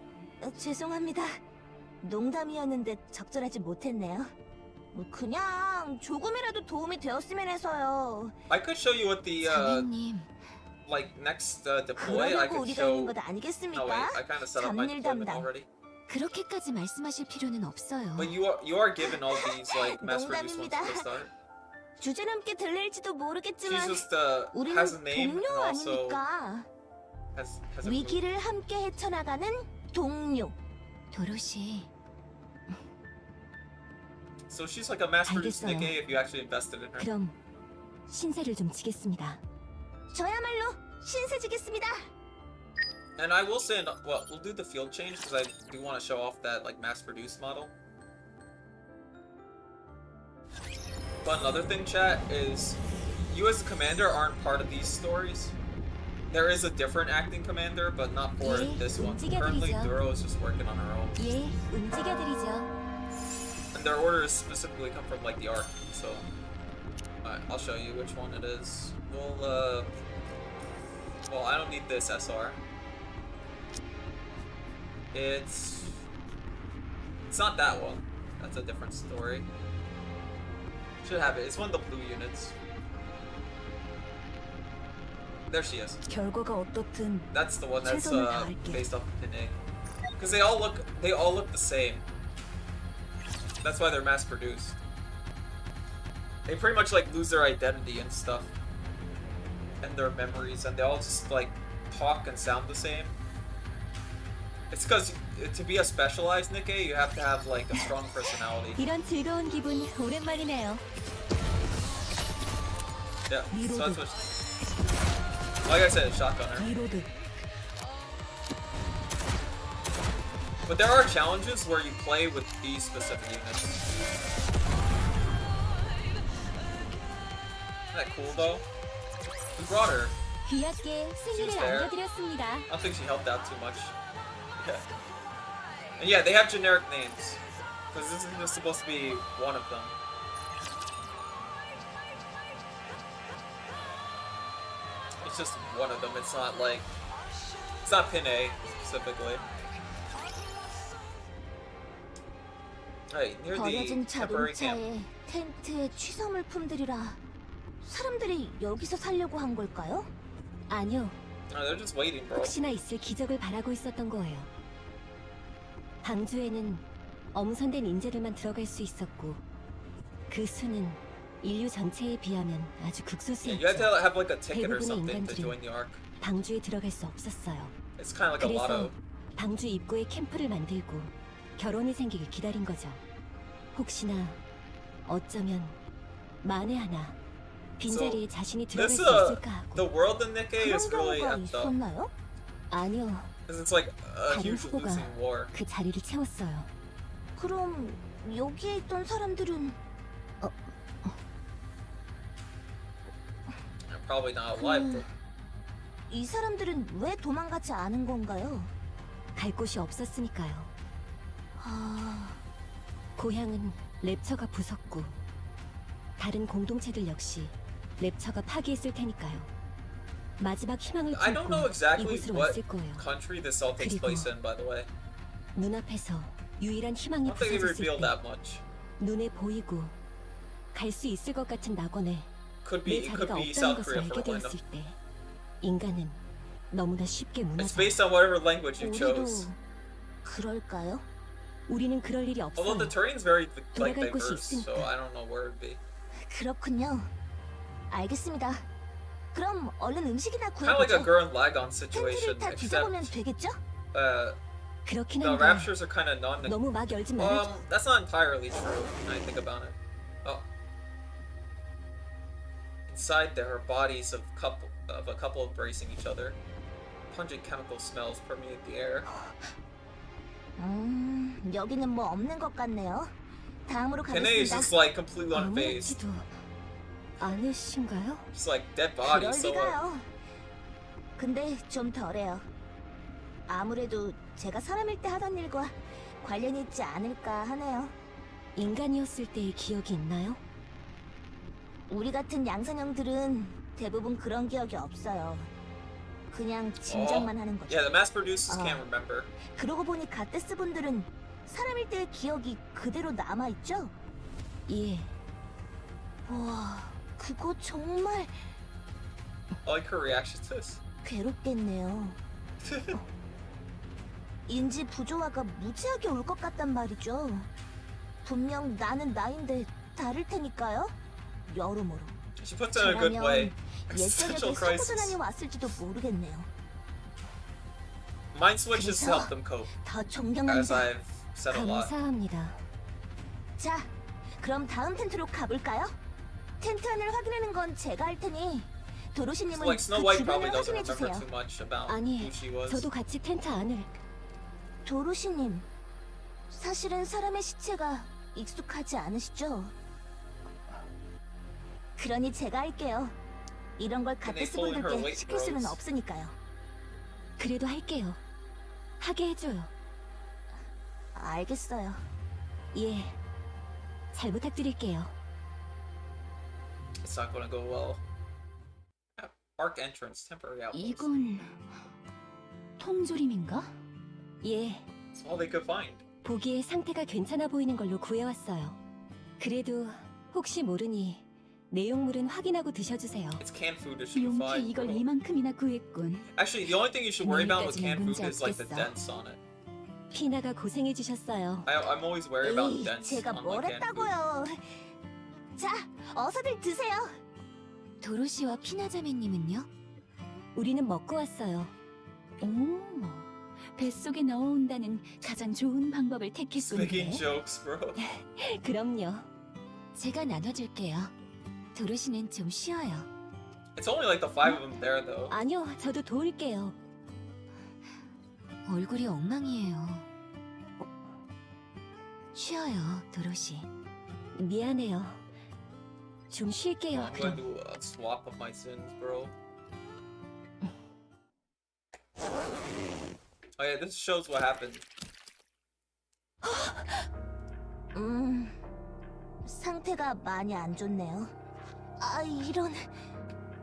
죄송합니다. 농담이었는데 적절하지 못했네요. 그냥 조금이라도 도움이 되었으면 해서요. I could show you what the 자매님, like next deploy. I 그러려고 could 우리가 show. 있는 것 No, wait. 아니겠습니까? I kind of set up my 잡일 deployment 담당. already. 그렇게까지 말씀하실 필요는 없어요. But you are given all these like mass-produced ones 농담입니다. at the start. 주제넘게 들릴지도 She's 모르겠지만 just 우리는 has a name and 동료 also 아닙니까? has a 위기를 함께 헤쳐나가는 동료. 도로시, So she's like a mass-produced 알겠어요. Nikke if you actually invested in her. 그럼 신세를 좀 지겠습니다. 저야말로 신세지겠습니다. And I will say, well, we'll do the field change because I do want to show off that like mass-produced model. But another thing, chat, is you as a commander aren't part of these stories. There is a different acting commander, but not for 예, this one. 움직여드리죠. Currently, Duro is just working on her own. 예, 움직여드리죠. And their orders specifically come from like the arc, so I'll show you which one it is. Well, I don't need this SR. It's not that one. That's a different story. Should have it. It's one of the blue units. There she is. 결과가 어떻든 That's the one that's 최선을 다할게. based off of Nikke. Because they all look the same. That's why they're mass produced. They pretty much like lose their identity and stuff. And their memories, and they all just like talk and sound the same. It's because to be a specialized Nikke, you have to have like a strong personality. 이런 즐거운 기분 오랜만이네요. Yeah, so that's what. Like I said, shotgunner. 리로드. But there are challenges where you play with these specific units. Isn't that cool though? We brought her. 귀하게 승리를 She's there. 안겨드렸습니다. I don't think she helped out too much. Yeah. And yeah, they have generic names. Because this is just supposed to be one of them. It's just one of them. It's not like... It's not Pin A, specifically. Hey, near the 버려진 temporary camp. 자동차에 텐트에 취사물품들이라 사람들이 여기서 살려고 한 걸까요? 아니요, Oh, they're just waiting, bro. 혹시나 있을 기적을 바라고 있었던 거예요. 방주에는 엄선된 인재들만 들어갈 수 있었고 그 수는 인류 전체에 비하면 아주 Yeah, 극소수였죠. you have to have like a ticket or 대부분의 something to 인간들은 join the Ark. 방주에 들어갈 수 없었어요. It's kind of like a 그래서 lotto. 방주 입구에 캠프를 만들고 결혼이 생기길 기다린 거죠. 혹시나 어쩌면 만에 하나 빈자리에 자신이 들어갈 This 수 있을까 하고. the world in Nikke 그런 is really 경우가 effed up. 있었나요? 아니요, Because it's like a 다른 huge 후보가 losing war. 그 자리를 채웠어요. 그럼 여기에 있던 사람들은 They're probably not alive. But 이 사람들은 왜 도망가지 않은 건가요? 갈 곳이 없었으니까요. 아, 고향은 랩처가 부섰고 다른 공동체들 역시 랩처가 파괴했을 테니까요. 마지막 희망을 I don't know 품고 exactly 이곳으로 what 왔을 거예요. country this all takes 그리고 place in, by the way. 눈앞에서 유일한 I 희망이 don't think they 부서졌을 revealed 때 that much. 눈에 보이고 갈 수 있을 것 같은 낙원에 Could 내 be, it could 자리가 be 없다는 South 것을 Korea 알게 for all I know. 되었을 때 인간은 너무나 쉽게 It's 무너져요. based on whatever language you 우리도 chose. 그럴까요? 우리는 그럴 일이 Although the 없어요. terrain's very like 돌아갈 곳이 diverse, so 있으니까. I don't know where it'd be. 그렇군요. 알겠습니다. 그럼 얼른 음식이나 Kind of like a 구해보죠. Gurren Lagann situation, 텐트를 타 except 뒤져보면 되겠죠? 그렇긴 the 한데 raptures are kind of non. 너무 막 열지 말아줘. That's not entirely true. When I think about it. Oh. Inside there are bodies of a couple embracing each other. Pungent chemical smells permeate the air. 여기는 뭐 없는 것 같네요. 다음으로 Kene is 가겠습니다. just like completely unfazed. 아무렇지도 않으신가요? Just like dead 그럴 bodies. So 리가요. 근데 좀 덜해요. 아무래도 제가 사람일 때 하던 일과 관련이 있지 않을까 하네요. 인간이었을 때의 기억이 있나요? 우리 같은 양산형들은 대부분 그런 기억이 없어요. 그냥 짐작만 하는 거죠. yeah, the mass producers can't remember. 그러고 보니 갓데스 분들은 사람일 때의 기억이 그대로 남아있죠? 예. 와, 그거 정말 I like her reaction to this. 괴롭겠네요. 인지 부조화가 무지하게 올 것 같단 말이죠. 분명 나는 나인데 다를 테니까요. 여러모로. She puts it in a good way. 저라면 Existential 옛저녁에 사고전환이 crisis. 왔을지도 모르겠네요. Mind switches to 그래서 help them cope, 더 as 존경합니다. I've said a lot. 감사합니다. 자, 그럼 다음 텐트로 가볼까요? 텐트 안을 확인하는 건 제가 할 테니 So 도로시님은 like Snow 그 White probably 주변을 doesn't 확인해 remember 주세요. too much about 아니, who she was. 저도 같이 텐트 안을. 도로시님, 사실은 사람의 시체가 익숙하지 않으시죠? 그러니 제가 할게요. 이런 걸 갓데스 pulling her 분들께 weight 시킬 수는 bros. 없으니까요. 그래도 할게요. 하게 해줘요. 알겠어요. 예. 잘 부탁드릴게요. It's not gonna go well. Arc entrance, temporary outpost. 이건 통조림인가? 예. It's all they could find. 보기에 상태가 괜찮아 보이는 걸로 구해왔어요. 그래도 혹시 모르니 내용물은 확인하고 드셔주세요. It's canned food. It should be 용케 fine. 이걸 이만큼이나 구했군. Actually, the only thing you should worry about with 여기까지는 canned food 문제 is like the 없겠어. dents on it. 피나가 고생해주셨어요. I'm always worried about 에이, dents 제가 on 뭘 like canned food. 했다고요? 자, 어서들 드세요. 도로시와 피나자매님은요? 우리는 먹고 왔어요. 오, 뱃속에 넣어온다는 가장 좋은 방법을 택했군요. Making jokes, bro. 그럼요. 제가 나눠줄게요. 도로시는 좀 쉬어요. It's only like the 5 of them there, though. 아니요, 저도 도울게요. 얼굴이 엉망이에요. 쉬어요, 도로시. 미안해요. 좀 쉴게요, I'm going 그럼. to swap of my sins, bro. Oh yeah, this shows what happened. 상태가 많이 안 좋네요. 아, 이런.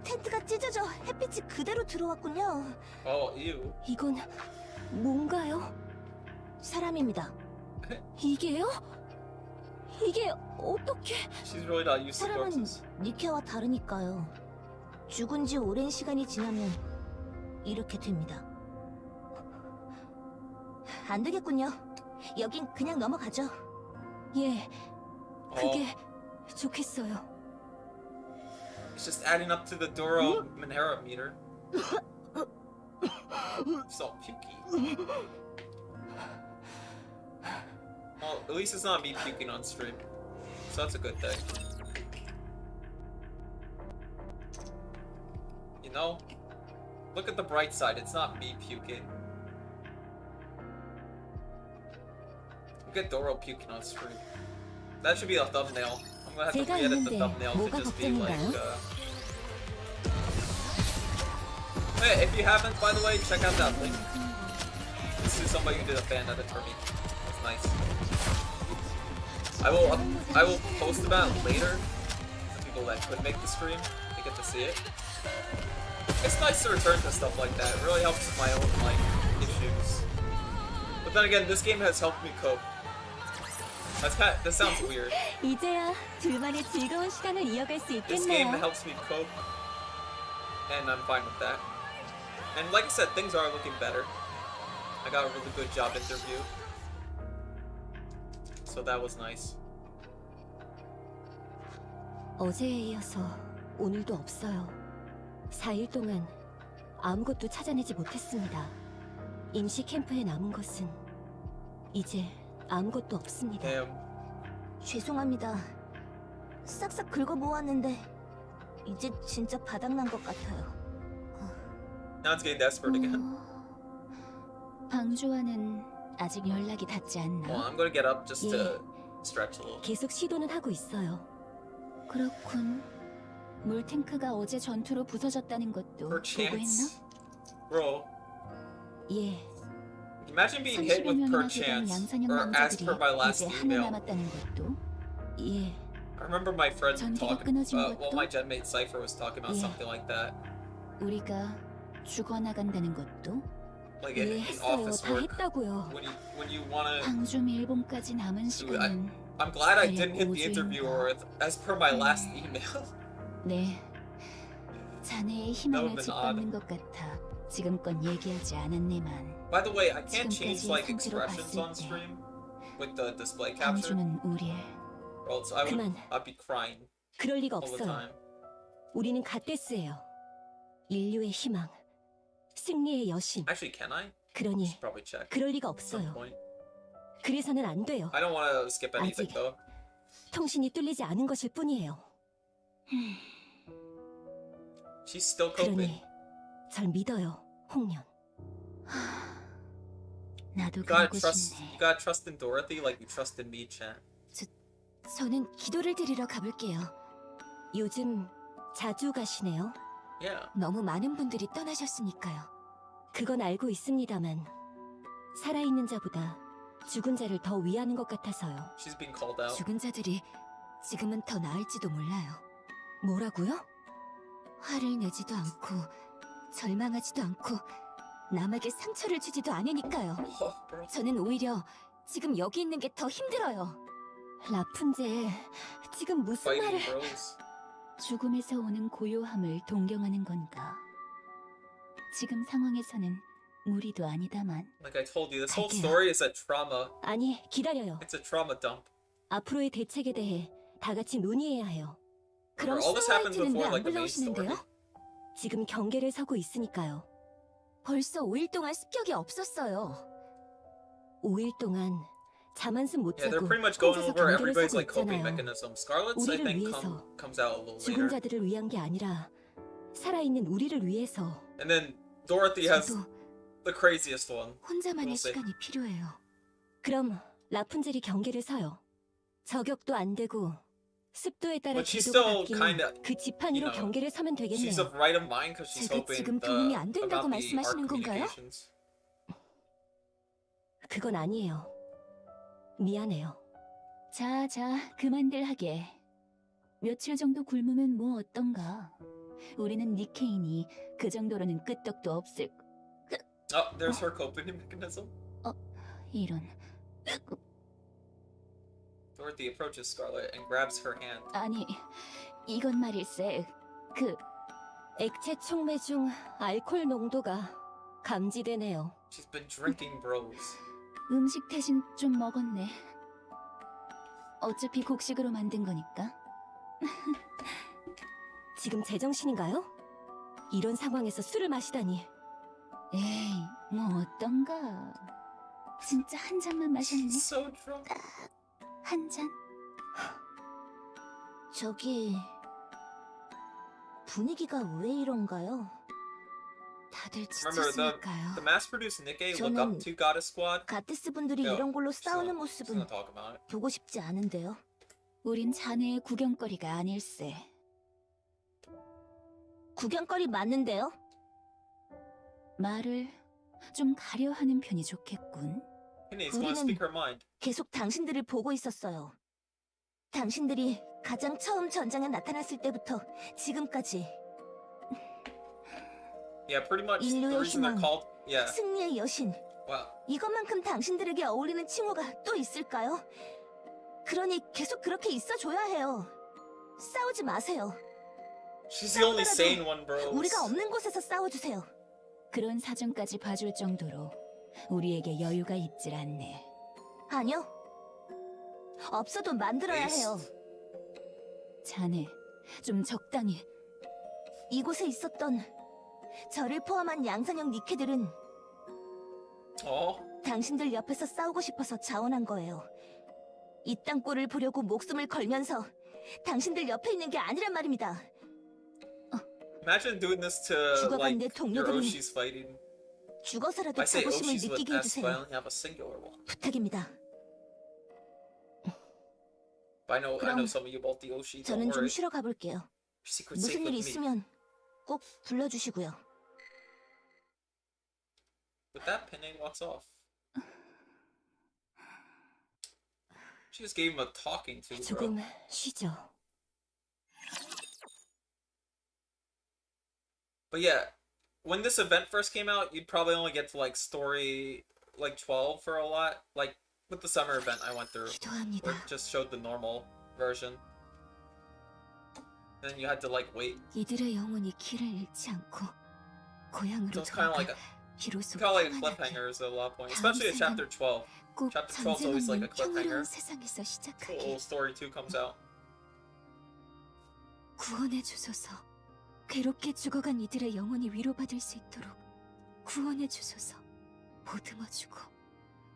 텐트가 찢어져 햇빛이 그대로 들어왔군요. Oh, ew. 이건 뭔가요? 사람입니다. 이게요? 이게 어떻게... She's really not used to 사람은 corpses. 니케와 다르니까요. 죽은 지 오랜 시간이 지나면 이렇게 됩니다. 안 되겠군요. 여긴 그냥 넘어가죠. 예, 그게 좋겠어요. It's just adding up to the Doro Manhera meter. So pukey. Well, at least it's not me puking on stream. So that's a good thing. You know? Look at the bright side, it's not me puking. Look at Doro puking on stream. That should be a thumbnail. I'm gonna have to 제가 re-edit the 있는데 thumbnail to 뭐가 just be like, 걱정인가요? Hey, if you haven't, by the way, check out that link. This is somebody who did a fan edit for me. It's nice. I will post about it later. The people that could make the stream, they get to see it. It's nice to return to stuff like that. It really helps with my own like issues. But then again, this game has helped me cope. That sounds weird. 이제야 둘만의 즐거운 시간을 이어갈 수 This game 있겠네요. helps me cope, and I'm fine with that. And like I said, things are looking better. I got a really good job interview, so that was nice. 어제에 이어서 오늘도 없어요. 4일 동안 아무것도 찾아내지 못했습니다. 임시 캠프에 남은 것은 이제 아무것도 없습니다. Damn. 죄송합니다. 싹싹 긁어 모았는데 이제 진짜 바닥난 것 같아요. Now it's getting desperate again. 방주와는 아직 연락이 닿지 않나? Well, I'm gonna get up just to stretch a little. 계속 시도는 하고 있어요. 그렇군. 물탱크가 어제 전투로 부서졌다는 것도 보고 했나? Perchance. Bro, 예. imagine being hit 30여 with 명이나 되던 perchance, 양산형 or as 남자들이 per my last 이제 하나 email. 남았다는 것도 예. I remember my friend 전기가 talking 끊어진 about, well, 것도? my Genmate Cypher was talking about 예. something like that. 우리가 죽어나간다는 것도 Like in 이해했어요. office 다 work, 했다고요. when you wanna, 방주 일본까지 남은 시간은 I'm glad I 대략 didn't hit the 5주인가. interviewer as per my last email. 네. 자네의 희망을 been 짓밟는 것 같아 지금껏 얘기하지 않았네만 By the way, I can't change 지금까지 like 상태로 expressions on 봤을 때 stream with the display capture, 방주는 우리의 or else 그만. I'd be crying 그럴 리가 all the 없어요. time. 우리는 갓데스예요. 인류의 희망, 승리의 여신. Actually, can I? 그러니 Should probably check 그럴 리가 at some 없어요. point. 그래서는 안 돼요. I don't want to skip anything 아직. though. 통신이 뚫리지 않은 것일 뿐이에요. She's still coping. 그러니 절 믿어요, 홍련. 나도 You gotta 그러고 trust. 싶네. You gotta trust in Dorothy like you trust in me, Chan. 저는 기도를 드리러 가볼게요. 요즘 자주 가시네요. Yeah. 너무 많은 분들이 떠나셨으니까요. 그건 알고 있습니다만 살아있는 자보다 죽은 자를 더 위하는 것 같아서요. She's being called out. 죽은 자들이 지금은 더 나을지도 몰라요. 뭐라고요? 화를 내지도 않고 절망하지도 않고 남에게 상처를 주지도 않으니까요. Oh, bro. 저는 오히려 지금 여기 있는 게 더 힘들어요. 라푼젤, 지금 무슨 Fighting 말을... bros. 죽음에서 오는 고요함을 동경하는 건가? 지금 상황에서는 무리도 아니다만. Like I told you, this whole 갈게요. story is a trauma. 아니, 기다려요. It's a trauma dump. 앞으로의 대책에 대해 다 같이 논의해야 해요. 그럼 All this happened 스노우화이트는 왜 before 안 like the main story. 불러오시는데요? 지금 경계를 서고 있으니까요. 벌써 5일 동안 습격이 없었어요. 5일 동안 잠 한숨 못 Yeah, 자고 they're pretty much going 혼자서 over 경계를 everybody's 서고 like coping 있잖아요. mechanism. Scarlet's I 우리를 think 위해서. comes out a little 죽은 later. 자들을 위한 게 아니라 살아있는 우리를 위해서. And then Dorothy has 저도 the craziest one. 혼자만의 We'll see. 시간이 필요해요. 그럼 라푼젤이 경계를 서요. 저격도 안 되고 습도에 따라 But she's 궤도가 still 바뀌는 kinda, 그 지팡이로 you know, 경계를 서면 She's 되겠네요. of right of mind because she's 제가 hoping 지금 도움이 안 된다고 about the 말씀하시는 ARC 건가요? communications. 그건 아니에요. 미안해요. 자, 그만들 하게. 며칠 정도 굶으면 뭐 어떤가. 우리는 니케이니 그 정도로는 끄떡도 없을. Oh, there's her coping mechanism. 이런. Dorothy approaches Scarlet and grabs her hand. 아니, 이건 말일세. 그 액체 촉매 중 알코올 농도가 감지되네요. She's been drinking, bros. 음식 대신 좀 먹었네. 어차피 곡식으로 만든 거니까. 지금 제정신인가요? 이런 상황에서 술을 마시다니. 에이, 뭐 어떤가. 진짜 한 잔만 마셨네. She's so drunk. 한 잔. 저기 분위기가 왜 이런가요? 다들 Remember 지쳤으니까요. the mass-produced Nikke look up 저는 to Goddess Squad. 가테스 분들이 야, 이런 걸로 She's 싸우는 gonna 모습은 talk about it. 보고 싶지 않은데요. 우린 자네의 구경거리가 아닐세. 구경거리 맞는데요? 말을 좀 가려하는 편이 좋겠군. Penny's gonna 우리는- speak her mind. 계속 당신들을 보고 있었어요. 당신들이 가장 처음 전장에 나타났을 때부터 지금까지 Yeah, pretty much the 인류의 reason they're 희망, called. Yeah. 승리의 여신. Wow. 이것만큼 당신들에게 어울리는 칭호가 또 있을까요? 그러니 계속 그렇게 있어줘야 해요. 싸우지 마세요. She's the only sane one, bro. 우리가 없는 곳에서 싸워주세요. 그런 사정까지 봐줄 정도로 우리에게 여유가 있질 않네. 아니요. 없어도 만들어야 해요. 자네, 좀 적당히. 이곳에 있었던 저를 포함한 양산형 니케들은 당신들 옆에서 싸우고 싶어서 자원한 거예요. 이 땅 꼴을 보려고 목숨을 걸면서 당신들 옆에 있는 게 아니란 말입니다. Imagine doing this to 죽어간 내 like your 동료들은 Oshi's fighting. 죽어서라도 I say 자부심을 Oshi's with 느끼게 S, but I 해주세요. only have a singular one. 부탁입니다. But I know 그럼 some of you about the Oshi. Don't 저는 좀 worry. 쉬러 가볼게요. Secret safe 무슨 일 with me. 있으면 꼭 불러주시고요. With that, Pinay walks off. She just gave him a talking to, bro. 조금 쉬죠. But yeah, when this event first came out, you'd probably only get to like story like 12 for a lot. Like with the summer event I went through, 기도합니다. where it just showed the normal version. And then you had to like wait. 이들의 영혼이 길을 잃지 않고 고향으로 So it's kind of like 돌아가 비로소 kind of like 평안하게 cliffhangers at a lot of points, especially at chapter 12. 꼭 Chapter 12 is always like a 전쟁 없는 cliffhanger. 평화로운 세상에서 시작하게 Till story 2 comes out. 구원해 주소서. 괴롭게 죽어간 이들의 영혼이 위로받을 수 있도록 구원해 주소서. 보듬어 주고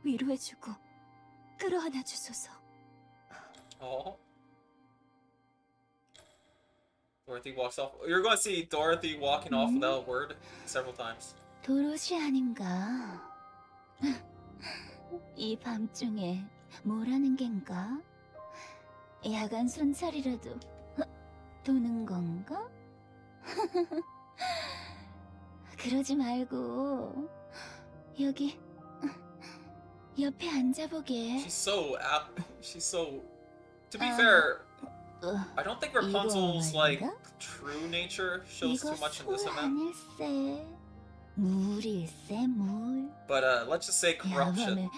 위로해 주고 끌어안아 주소서. Oh. Dorothy walks off. You're going to see Dorothy walking off without a word several times. 도로시 아닌가? 이 밤중에 뭐라는 겐가? 야간 순찰이라도 도는 건가? 그러지 말고 여기 옆에 앉아보게. She's so. To be fair, I don't think Rapunzel's like true nature shows too much in this event. 아닐세. 물일세 물. But let's just say corruption,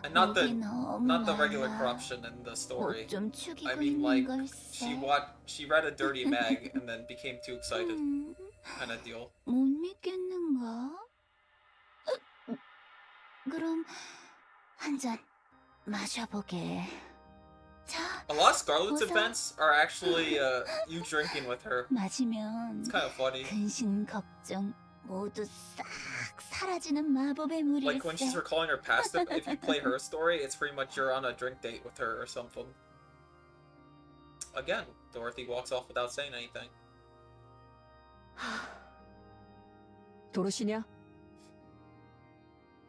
and not the regular corruption in the story. 좀 축이고 I mean, 있는 like 걸세. she read a dirty mag and then became too excited, kind of deal. 못 믿겠는가? 그럼 한 잔 마셔보게. 자, A lot of Scarlet's 보zo. events are actually you drinking with her. 마시면 It's kind of funny. 근심 걱정 모두 싹 사라지는 마법의 물일세. Like when she's recalling her past, if you play her story, it's pretty much you're on a drink date with her or something. Again, Dorothy walks off without saying anything. 도로시냐?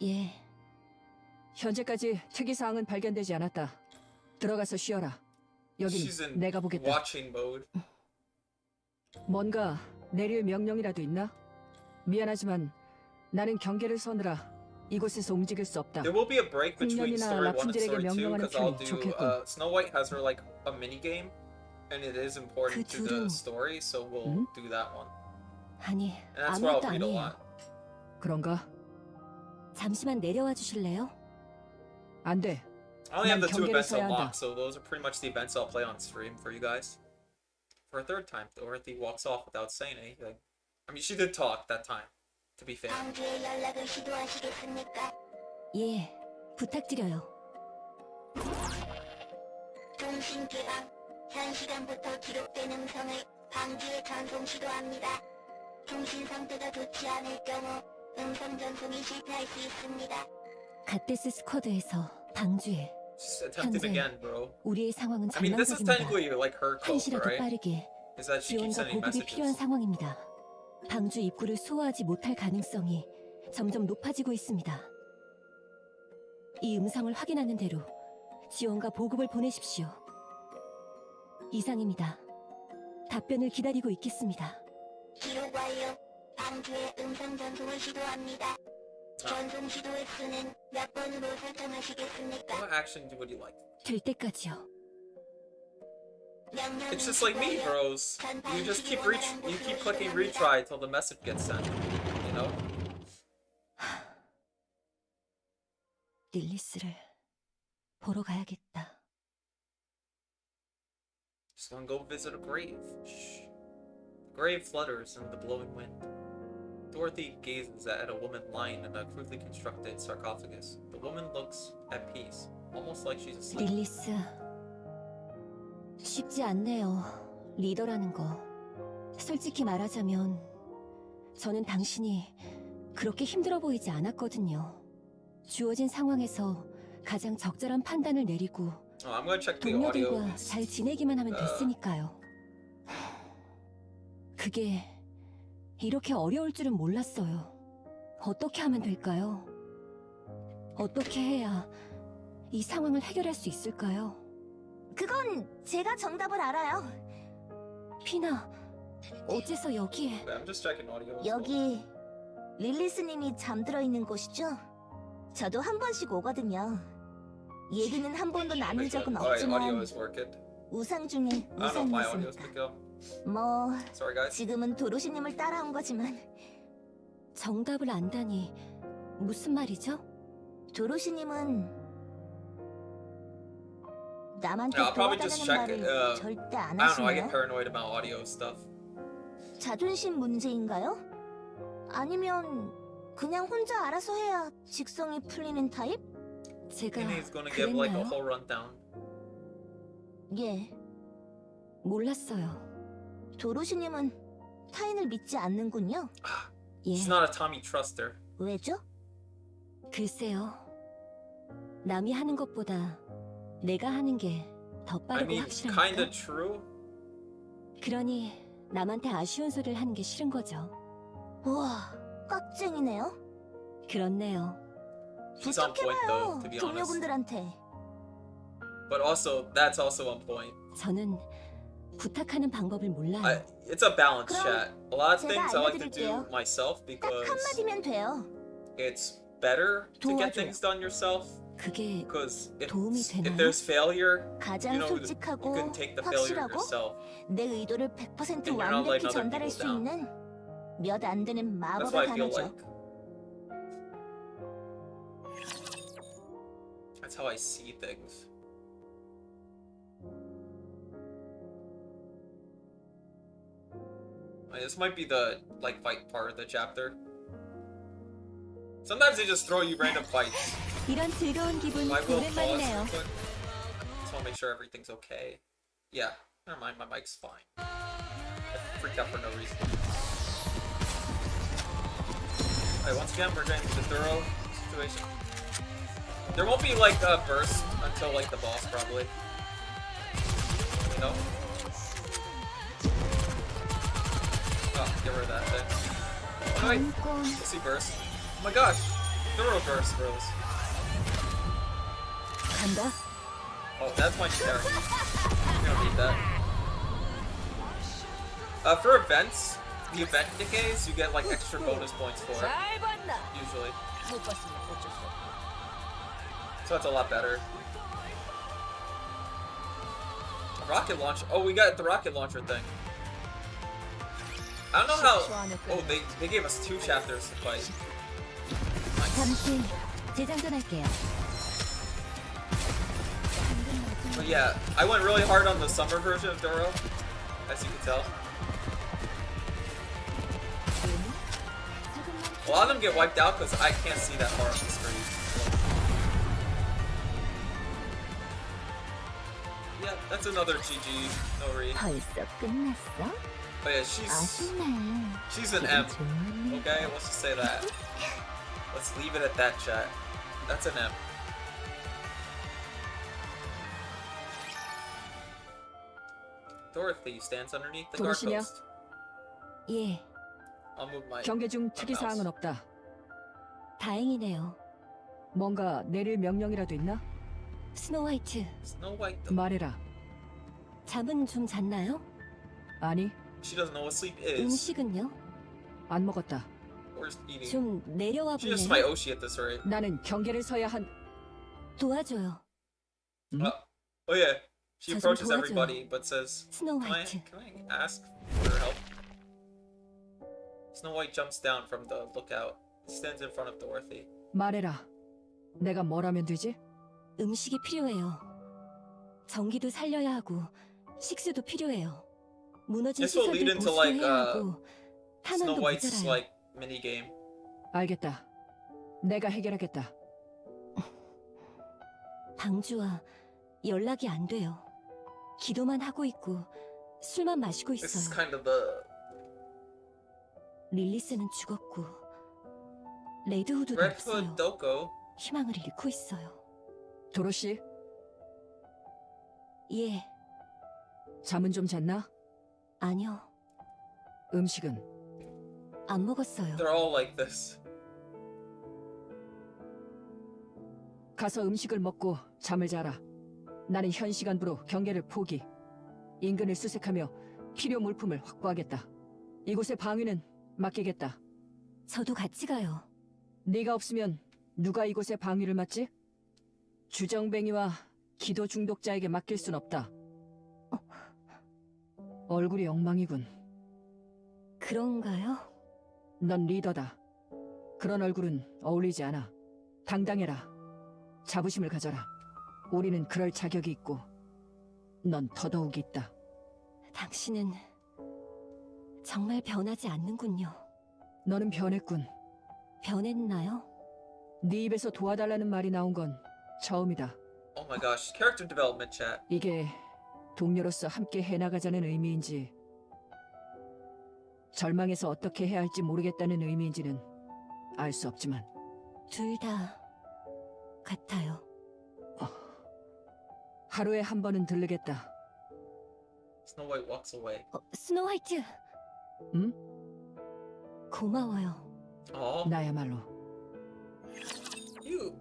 예, 현재까지 특이사항은 발견되지 않았다. 들어가서 쉬어라. 여긴 She's in 내가 보겠다. watching mode. 뭔가 내릴 명령이라도 있나? 미안하지만 나는 경계를 서느라 이곳에서 움직일 수 없다. There will be a break between 풍년이나 story 1 and 라푼젤에게 story 2 명령하는 because I'll 편이 do 좋겠군. Snow White has her like a mini game, and it is important to the 둘은- story, so we'll do that one. 아니 And that's where I'll 아무것도 read a 아니에요. lot. 그런가? 잠시만 내려와 주실래요? 안 돼. I only have the 난 2 경계를 events 서야 unlocked, 한다. so those are pretty much the events I'll play on stream for you guys. For a third time, Dorothy walks off without saying anything. I mean, she did talk that time, to be fair. 예, 부탁드려요. 통신기강 현 시간부터 기록된 음성을 방주에 전송 시도합니다. 통신 상태가 좋지 않을 경우 음성 전송이 실패할 수 있습니다. 갓데스 스쿼드에서 방주에 She's attempting 현재 again, bro. 우리의 상황은 I mean, this is 전망적입니다. technically like her code, 한시라도 right? 빠르게 Is that she keeps 지원과 sending 보급이 필요한 messages. 상황입니다. 방주 입구를 수호하지 못할 가능성이 점점 높아지고 있습니다. 이 음성을 확인하는 대로 지원과 보급을 보내십시오. 이상입니다. 답변을 기다리고 있겠습니다. 기록 완료. 방주에 음성 전송을 시도합니다. 전송 시도 횟수는 몇 번으로 설정하시겠습니까? What action would you like? 될 때까지요. It's just like me, bros. You just keep clicking retry till the message gets sent. You know? 릴리스를 보러 가야겠다. Just gonna go visit a grave. Shh. The grave flutters in the blowing wind. Dorothy gazes at a woman lying in a crudely constructed sarcophagus. The woman looks at peace, almost like she's asleep. 릴리스, 쉽지 않네요. 리더라는 거. 솔직히 말하자면 저는 당신이 그렇게 힘들어 보이지 않았거든요. 주어진 상황에서 가장 적절한 판단을 내리고 I'm gonna check the audio. 동료들과 잘 지내기만 하면 됐으니까요. 그게 이렇게 어려울 줄은 몰랐어요. 어떻게 하면 될까요? 어떻게 해야 이 상황을 해결할 수 있을까요? 그건 제가 정답을 알아요. 피나, 어째서 여기에? I'm just checking audio. 여기 릴리스님이 잠들어 있는 곳이죠? 저도 한 번씩 오거든요. 얘기는 한 번도 나눈 적은 Audio 없지만 is working. 우상 중에 I don't know if my 우상이었으니까. audio's picking up. 뭐 Sorry, guys. 지금은 도로시님을 따라온 거지만 정답을 안다니 무슨 말이죠? 도로시님은 남한테 Yeah, I'll probably just 도와달라는 check. 말을 절대 안 I don't know. I get 하시나요? paranoid about audio stuff. 자존심 문제인가요? 아니면 그냥 혼자 알아서 해야 직성이 풀리는 타입? 제가 He's gonna give like a 그랬나요? whole rundown. 예, 몰랐어요. 도로시님은 타인을 믿지 않는군요. 예, She's not a Tommy truster. 왜죠? 글쎄요. 남이 하는 것보다 내가 하는 게 더 I 빠르고 mean, 확실하니까. kinda true. 그러니 남한테 아쉬운 소리를 하는 게 싫은 거죠. 우와, 깍쟁이네요. 그렇네요. She's on point though, 부탁해봐요, to be honest. 동료분들한테. But also, that's also on point. 저는 부탁하는 방법을 몰라요. It's a balance, 그럼 chat. A lot of 제가 things I like to do 알려드릴게요. myself 딱 because 한마디면 돼요. it's better to get 도와줘요. things done yourself. 그게 Because 도움이 if 되나요? there's failure, 가장 you know, you 솔직하고 can take the failure 확실하고 yourself. 내 의도를 100% And you're not letting 완벽히 other 전달할 people 수 down. 있는 몇 안 되는 That's 마법의 what I feel 단어죠. like. That's how I see things. This might be the like fight part of the chapter. Sometimes they just throw you random fights. 이런 즐거운 기분 I will pause 오랜만이네요. real quick. Just want to make sure everything's okay. Yeah, never mind, my mic's fine. I freaked out for no reason. Alright, once again, we're getting the thorough situation. There won't be like a burst until like the boss, probably. You know? Oh, get rid of that thing. Oh, wait, let's see burst. Oh my gosh, thorough burst, bros. 간다. Oh, that's my generic. You don't need that. For events, the event Nikke's, you get like extra bonus points for it, 잘 봤나? usually. 못 봤으면 어쩔 수 없고. So that's a lot better. Rocket launcher. Oh, we got the rocket launcher thing. I don't know how. Oh, they gave us 2 chapters to fight. 잠시 재장전할게요. But yeah, I went really hard on the summer version of Doro, as you can tell. A lot of them get wiped out because I can't see that far on the screen. Yeah, that's another GG. No re. 벌써 끝났어? But yeah, she's an 아쉽네. M. Okay, let's just say that. Let's leave it at that, chat. That's an M. Dorothy stands underneath the guard 도로시냐? post. 예, I'll move my. 경계 중 특이 사항은 없다. 다행이네요. 뭔가 내릴 명령이라도 있나? 스노우화이트, Snow White though. 말해라. 잠은 좀 잤나요? 아니, She doesn't know what sleep is. 음식은요? 안 먹었다. Where's eating? 좀 내려와 She just my 볼래요? Oshi at this rate. 나는 경계를 서야 한... 도와줘요. Oh yeah, She 저 좀 approaches 도와줘. everybody but says, 스노우 can I, 화이트. can I ask for help? Snow White jumps down from the lookout, stands in front of Dorothy. 말해라. 내가 뭘 하면 되지? 음식이 필요해요. 전기도 살려야 하고 식수도 필요해요. 무너진 This will lead 시설들 into like 보수해야 하고 Snow 탄환도 White's 모자라요. like mini game. 알겠다. 내가 해결하겠다. 방주와 연락이 안 돼요. 기도만 하고 있고 술만 마시고 This is 있어요. kind of the 릴리스는 죽었고 레드후드도 Red 없어요. Hood Doko. 희망을 잃고 있어요. 도로시, 예, 잠은 좀 잤나? 아니요. 음식은? 안 먹었어요. They're all like this. 가서 음식을 먹고 잠을 자라. 나는 현 시간부로 경계를 포기. 인근을 수색하며 필요 물품을 확보하겠다. 이곳의 방위는 맡기겠다. 저도 같이 가요. 네가 없으면 누가 이곳의 방위를 맡지? 주정뱅이와 기도 중독자에게 맡길 순 없다. 얼굴이 엉망이군. 그런가요? 넌 리더다. 그런 얼굴은 어울리지 않아. 당당해라. 자부심을 가져라. 우리는 그럴 자격이 있고 넌 더더욱 있다. 당신은 정말 변하지 않는군요. 너는 변했군. 변했나요? 네 입에서 도와달라는 말이 나온 건 처음이다. Oh my gosh, character development chat. 이게 동료로서 함께 해나가자는 의미인지 절망에서 어떻게 해야 할지 모르겠다는 의미인지는 알 수 없지만 둘 다 같아요. 하루에 한 번은 들르겠다. Snow White walks away. 스노우 화이트. 응? 고마워요. Oh, 나야말로. you.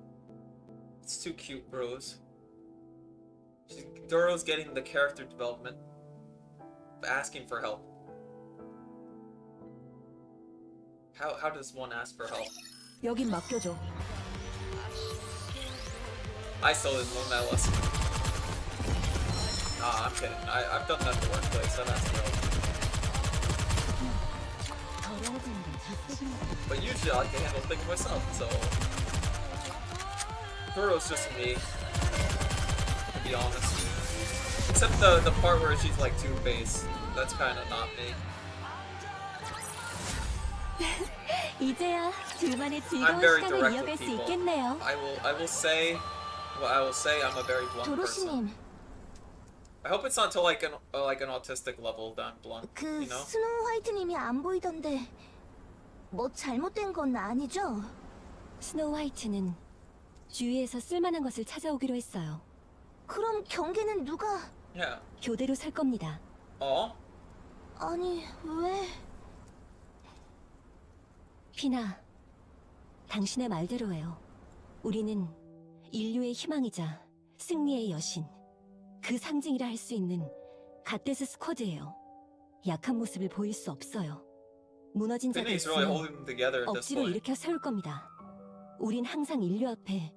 It's too cute, bros. Doro's getting the character development, asking for help. How does one ask for help? 여긴 맡겨줘. I still didn't learn that lesson. Nah, I'm kidding. I've done that in the workplace. I've asked for help. 더러워지는 게 뒷색인 But usually I like to handle things myself, so... Doro's just me, to be honest. Except the part where she's like two-faced. That's kind of not me. 이제야 둘만의 즐거운 very 시간을 direct 이어갈 with 수 people. 있겠네요. I will say I'm a very blunt person. 도로시님, I hope it's not to like an autistic level that I'm blunt, 그 you know? 스노우 화이트님이 안 보이던데 뭐 잘못된 건 아니죠? 스노우 화이트는 주위에서 쓸만한 것을 찾아오기로 했어요. 그럼 경계는 누가? Yeah. 교대로 설 겁니다. Oh? 아니 왜? 피나, 당신의 말대로예요. 우리는 인류의 희망이자 승리의 여신, 그 상징이라 할 수 있는 갓데스 스쿼드예요. 약한 모습을 보일 수 없어요. 무너진 자가 Finney's really 있으면 holding them together at this 억지로 point. 일으켜 세울 겁니다. 우린 항상 인류 앞에,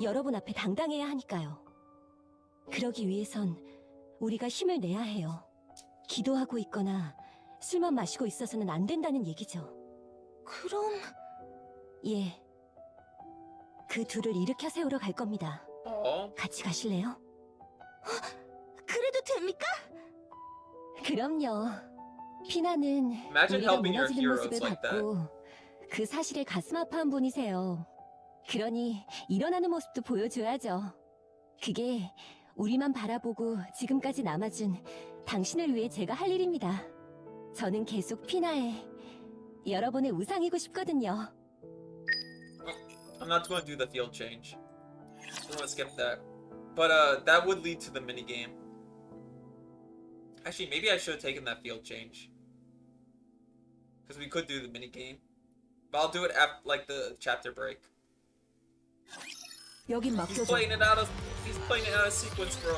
여러분 앞에 당당해야 하니까요. 그러기 위해선 우리가 힘을 내야 해요. 기도하고 있거나 술만 마시고 있어서는 안 된다는 얘기죠. 그럼 예. 그 둘을 일으켜 세우러 갈 겁니다. Oh? 같이 가실래요? 그래도 됩니까? 그럼요. 피나는 Imagine 우리가 helping your 무너지는 heroes 모습을 like that. 봤고 그 사실에 가슴 아파한 분이세요. 그러니 일어나는 모습도 보여줘야죠. 그게 우리만 바라보고 지금까지 남아준 당신을 위해 제가 할 일입니다. 저는 계속 피나의 여러분의 우상이고 싶거든요. I'm not going to do the field change. I'm going to skip that. But that would lead to the minigame. Actually, maybe I should have taken that field change. Because we could do the minigame. But I'll do it after, like, the chapter break. 여긴 He's 맡겨줘. playing it out of sequence, bro.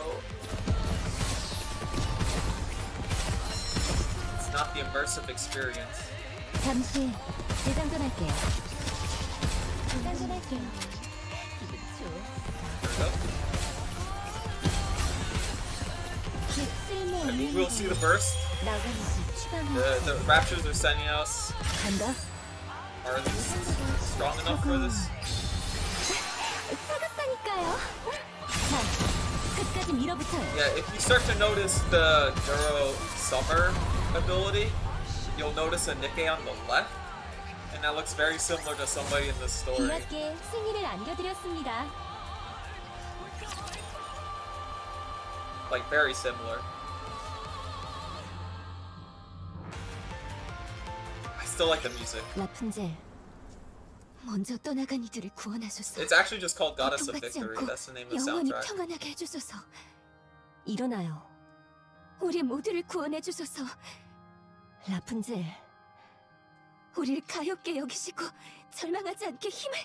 It's not the immersive experience. 잠시 재장전할게요. 재장전할게요. 기분 좋아. There we go. I think we'll see the burst. The raptures are sending us. 간다. Are these strong enough for this? 차갑다니까요. 자, 끝까지 밀어붙여요. Yeah, if you start to notice the Duro Summer ability, you'll notice a Nikke on the left, and that looks very similar to somebody in the story. 귀엽게 승리를 안겨드렸습니다. Like, very similar. I still like the music. 라푼젤, 먼저 떠나간 이들을 구원하소서. It's actually just called Goddess of 고통받지 Victory. 않고 That's the name of the 영원히 soundtrack. 평안하게 해주소서. 일어나요. 우리 모두를 구원해주소서. 라푼젤, 우리를 가엾게 여기시고 절망하지 않게 힘을.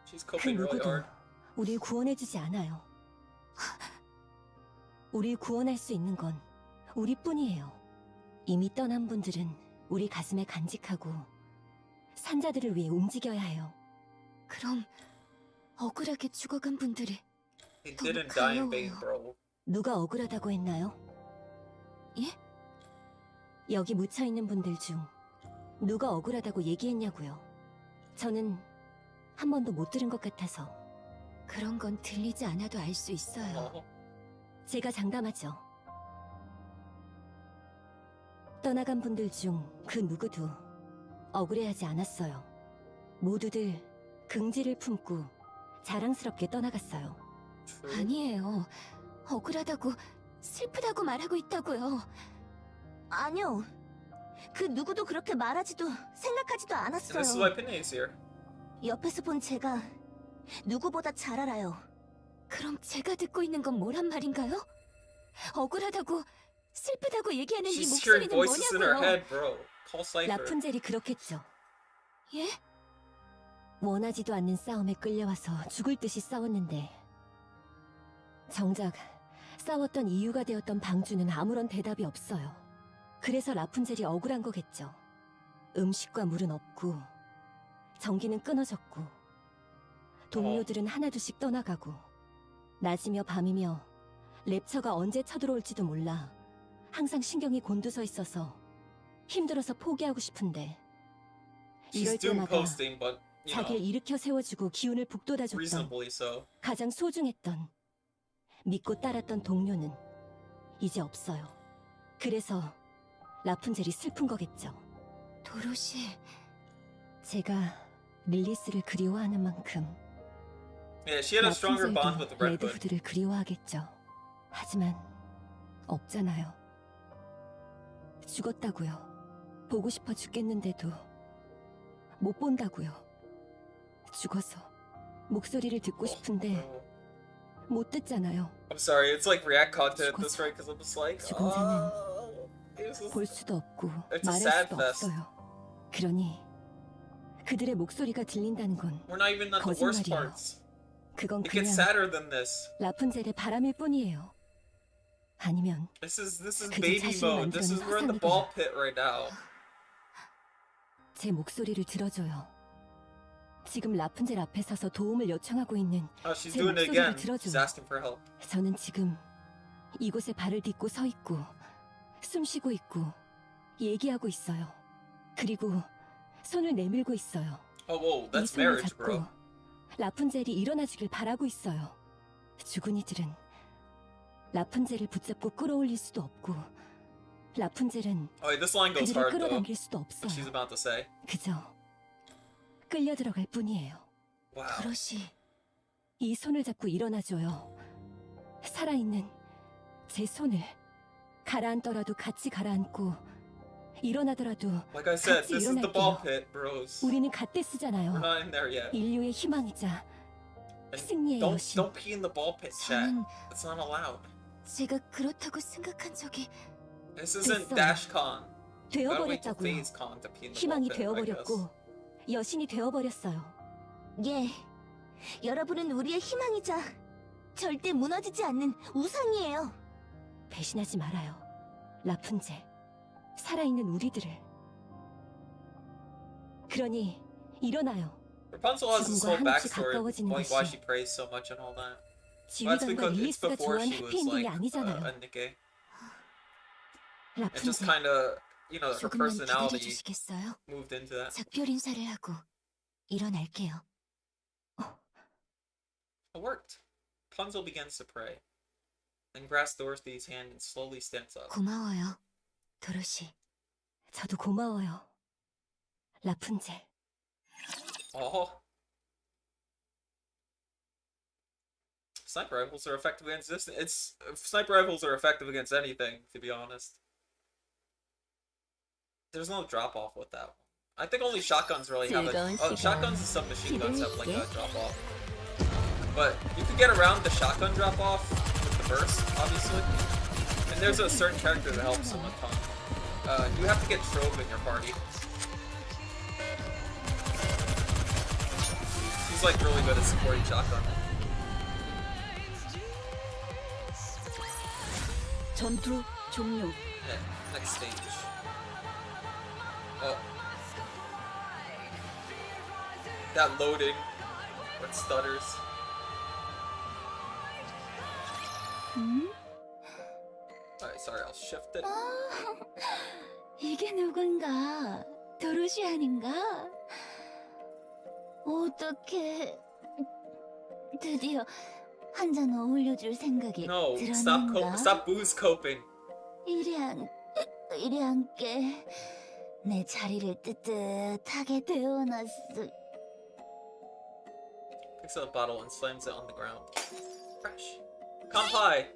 She's 그 coping really 누구도 hard. 우리를 구원해주지 않아요. 우리를 구원할 수 있는 건 우리뿐이에요. 이미 떠난 분들은 우리 가슴에 간직하고 산자들을 위해 움직여야 해요. 그럼 억울하게 죽어간 분들이 He didn't die in vain, bro. 누가 억울하다고 했나요? 예? 여기 묻혀있는 분들 중 누가 억울하다고 얘기했냐고요. 저는 한 번도 못 들은 것 같아서. 그런 건 들리지 않아도 알 수 있어요. 제가 장담하죠. 떠나간 분들 중 그 누구도 억울해하지 않았어요. 모두들 긍지를 품고 자랑스럽게 떠나갔어요. 아니에요. 억울하다고, 슬프다고 말하고 있다고요. 아니요. 그 누구도 그렇게 말하지도 생각하지도 And this is why 않았어요. Pinay is here. 옆에서 본 제가 누구보다 잘 알아요. 그럼 제가 듣고 있는 건 뭐란 말인가요? 억울하다고, 슬프다고 얘기하는 이 She's hearing 목소리는 voices in her 뭐냐고요? head, bro. Call Cypher. 라푼젤이 그렇겠죠. 예? 원하지도 않는 싸움에 끌려와서 죽을 듯이 싸웠는데 정작 싸웠던 이유가 되었던 방주는 아무런 대답이 없어요. 그래서 라푼젤이 억울한 거겠죠. 음식과 물은 없고 전기는 끊어졌고 동료들은 하나둘씩 떠나가고 낮이며 밤이며 랩처가 언제 쳐들어올지도 몰라 항상 신경이 곤두서 있어서 힘들어서 포기하고 싶은데 이럴 She's doom 때마다 posting, but you 자기를 know, 일으켜 세워주고 기운을 북돋아줬던 reasonably so. 가장 소중했던 믿고 따랐던 동료는 이제 없어요. 그래서 라푼젤이 슬픈 거겠죠. 도로시, 제가 릴리스를 그리워하는 만큼 Yeah, she had a stronger bond with the 라푼젤도 Red Hood. 레드후드를 그리워하겠죠. 하지만 없잖아요. 죽었다고요. 보고 싶어 죽겠는데도 못 본다고요. 죽어서 목소리를 듣고 싶은데 못 듣잖아요. I'm sorry, it's like react content at this rate because I'm just like, 죽은 자는 this is- 볼 수도 없고 It's a 말할 sad 수도 fest. 없어요. 그러니 그들의 목소리가 들린다는 건 we're not even at the worst 거짓말이에요. parts. 그건 It gets 그냥 sadder than this. 라푼젤의 바람일 뿐이에요. 아니면 This is 그저 baby 자신을 mode. This is 만들어낸 we're in the 화상이구나. ball pit right now. 제 목소리를 들어줘요. 지금 라푼젤 앞에 서서 도움을 요청하고 있는 Oh, she's 제 doing it 목소리를 again. She's 들어줘요. asking for help. 저는 지금 이곳에 발을 딛고 서 있고 숨 쉬고 있고 얘기하고 있어요. 그리고 손을 내밀고 있어요. Oh, whoa, 이 that's 손을 marriage, 잡고 bro. 라푼젤이 일어나주길 바라고 있어요. 죽은 이들은 라푼젤을 붙잡고 끌어올릴 수도 없고 라푼젤은 Oh, wait, this line goes 그들을 hard though. 끌어당길 수도 What she's 없어요. about to say. 그저 끌려 들어갈 뿐이에요. Wow. 도로시, 이 손을 잡고 일어나줘요. 살아있는 제 손을 가라앉더라도 같이 가라앉고 일어나더라도 Like I said, 같이 this is the ball 일어날게요. pit, bros. 우리는 갓데스잖아요. We're not in there yet. 인류의 희망이자 And 승리의 don't 여신. pee in the ball pit, chat. 저는 It's not allowed. 제가 그렇다고 생각한 적이 This isn't 됐어요. DashCon. Gotta wait till 되어버렸다고요. FazeCon to pee in the ball 희망이 pit, I guess. 되어버렸고 여신이 되어버렸어요. 예. 여러분은 우리의 희망이자 절대 무너지지 않는 우상이에요. 배신하지 말아요. 라푼젤, 살아있는 우리들을. 그러니 일어나요. Rapunzel has this whole 지금과 한없이 backstory of 가까워지는 why she 것이 prays so much and all that. Well, that's 지휘관과 because it's 릴리스가 before 좋아하는 she was 해피엔딩이 like 아니잖아요. a Nikke. It just 라푼젤, kind of, you know, her 조금만 personality 기다려주시겠어요? moved into that. 작별 인사를 하고 일어날게요. It worked. Rapunzel begins to pray, then grasps Dorothy's hand and slowly stands up. 고마워요, 도로시. 저도 고마워요, 라푼젤. Oh. Sniper rifles are effective against this. Sniper rifles are effective against anything, to be honest. There's no drop off with that one. I think only shotguns really have a. Shotguns and submachine guns have like a drop off. But you could get around the shotgun drop off with the burst, obviously. And there's a certain character that helps them a ton. You have to get Trove in your party. He's like really good at supporting shotgun. 전투 종료. Yeah, next stage. Oh. That loading. What stutters. Alright, sorry, I'll shift it. 이게 누군가? 도로시 아닌가? 어떻게 드디어 한 잔 어울려줄 생각이 No, 들었는가? stop booze coping. 이리 함께 내 자리를 뜨뜻하게 데워놨어. Picks up the bottle and slams it on the ground. Fresh. Kanpai!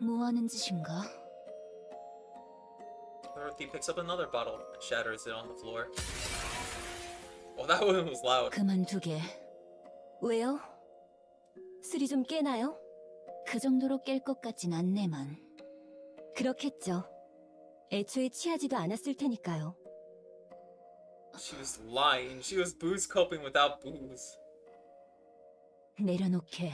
뭐 하는 짓인가? Dorothy picks up another bottle and shatters it on the floor. Oh, that one was loud. 그만두게. 왜요? 술이 좀 깨나요? 그 정도로 깰 것 같진 않네만. 그렇겠죠. 애초에 취하지도 않았을 테니까요. She was lying. She was booze coping without booze. 내려놓게.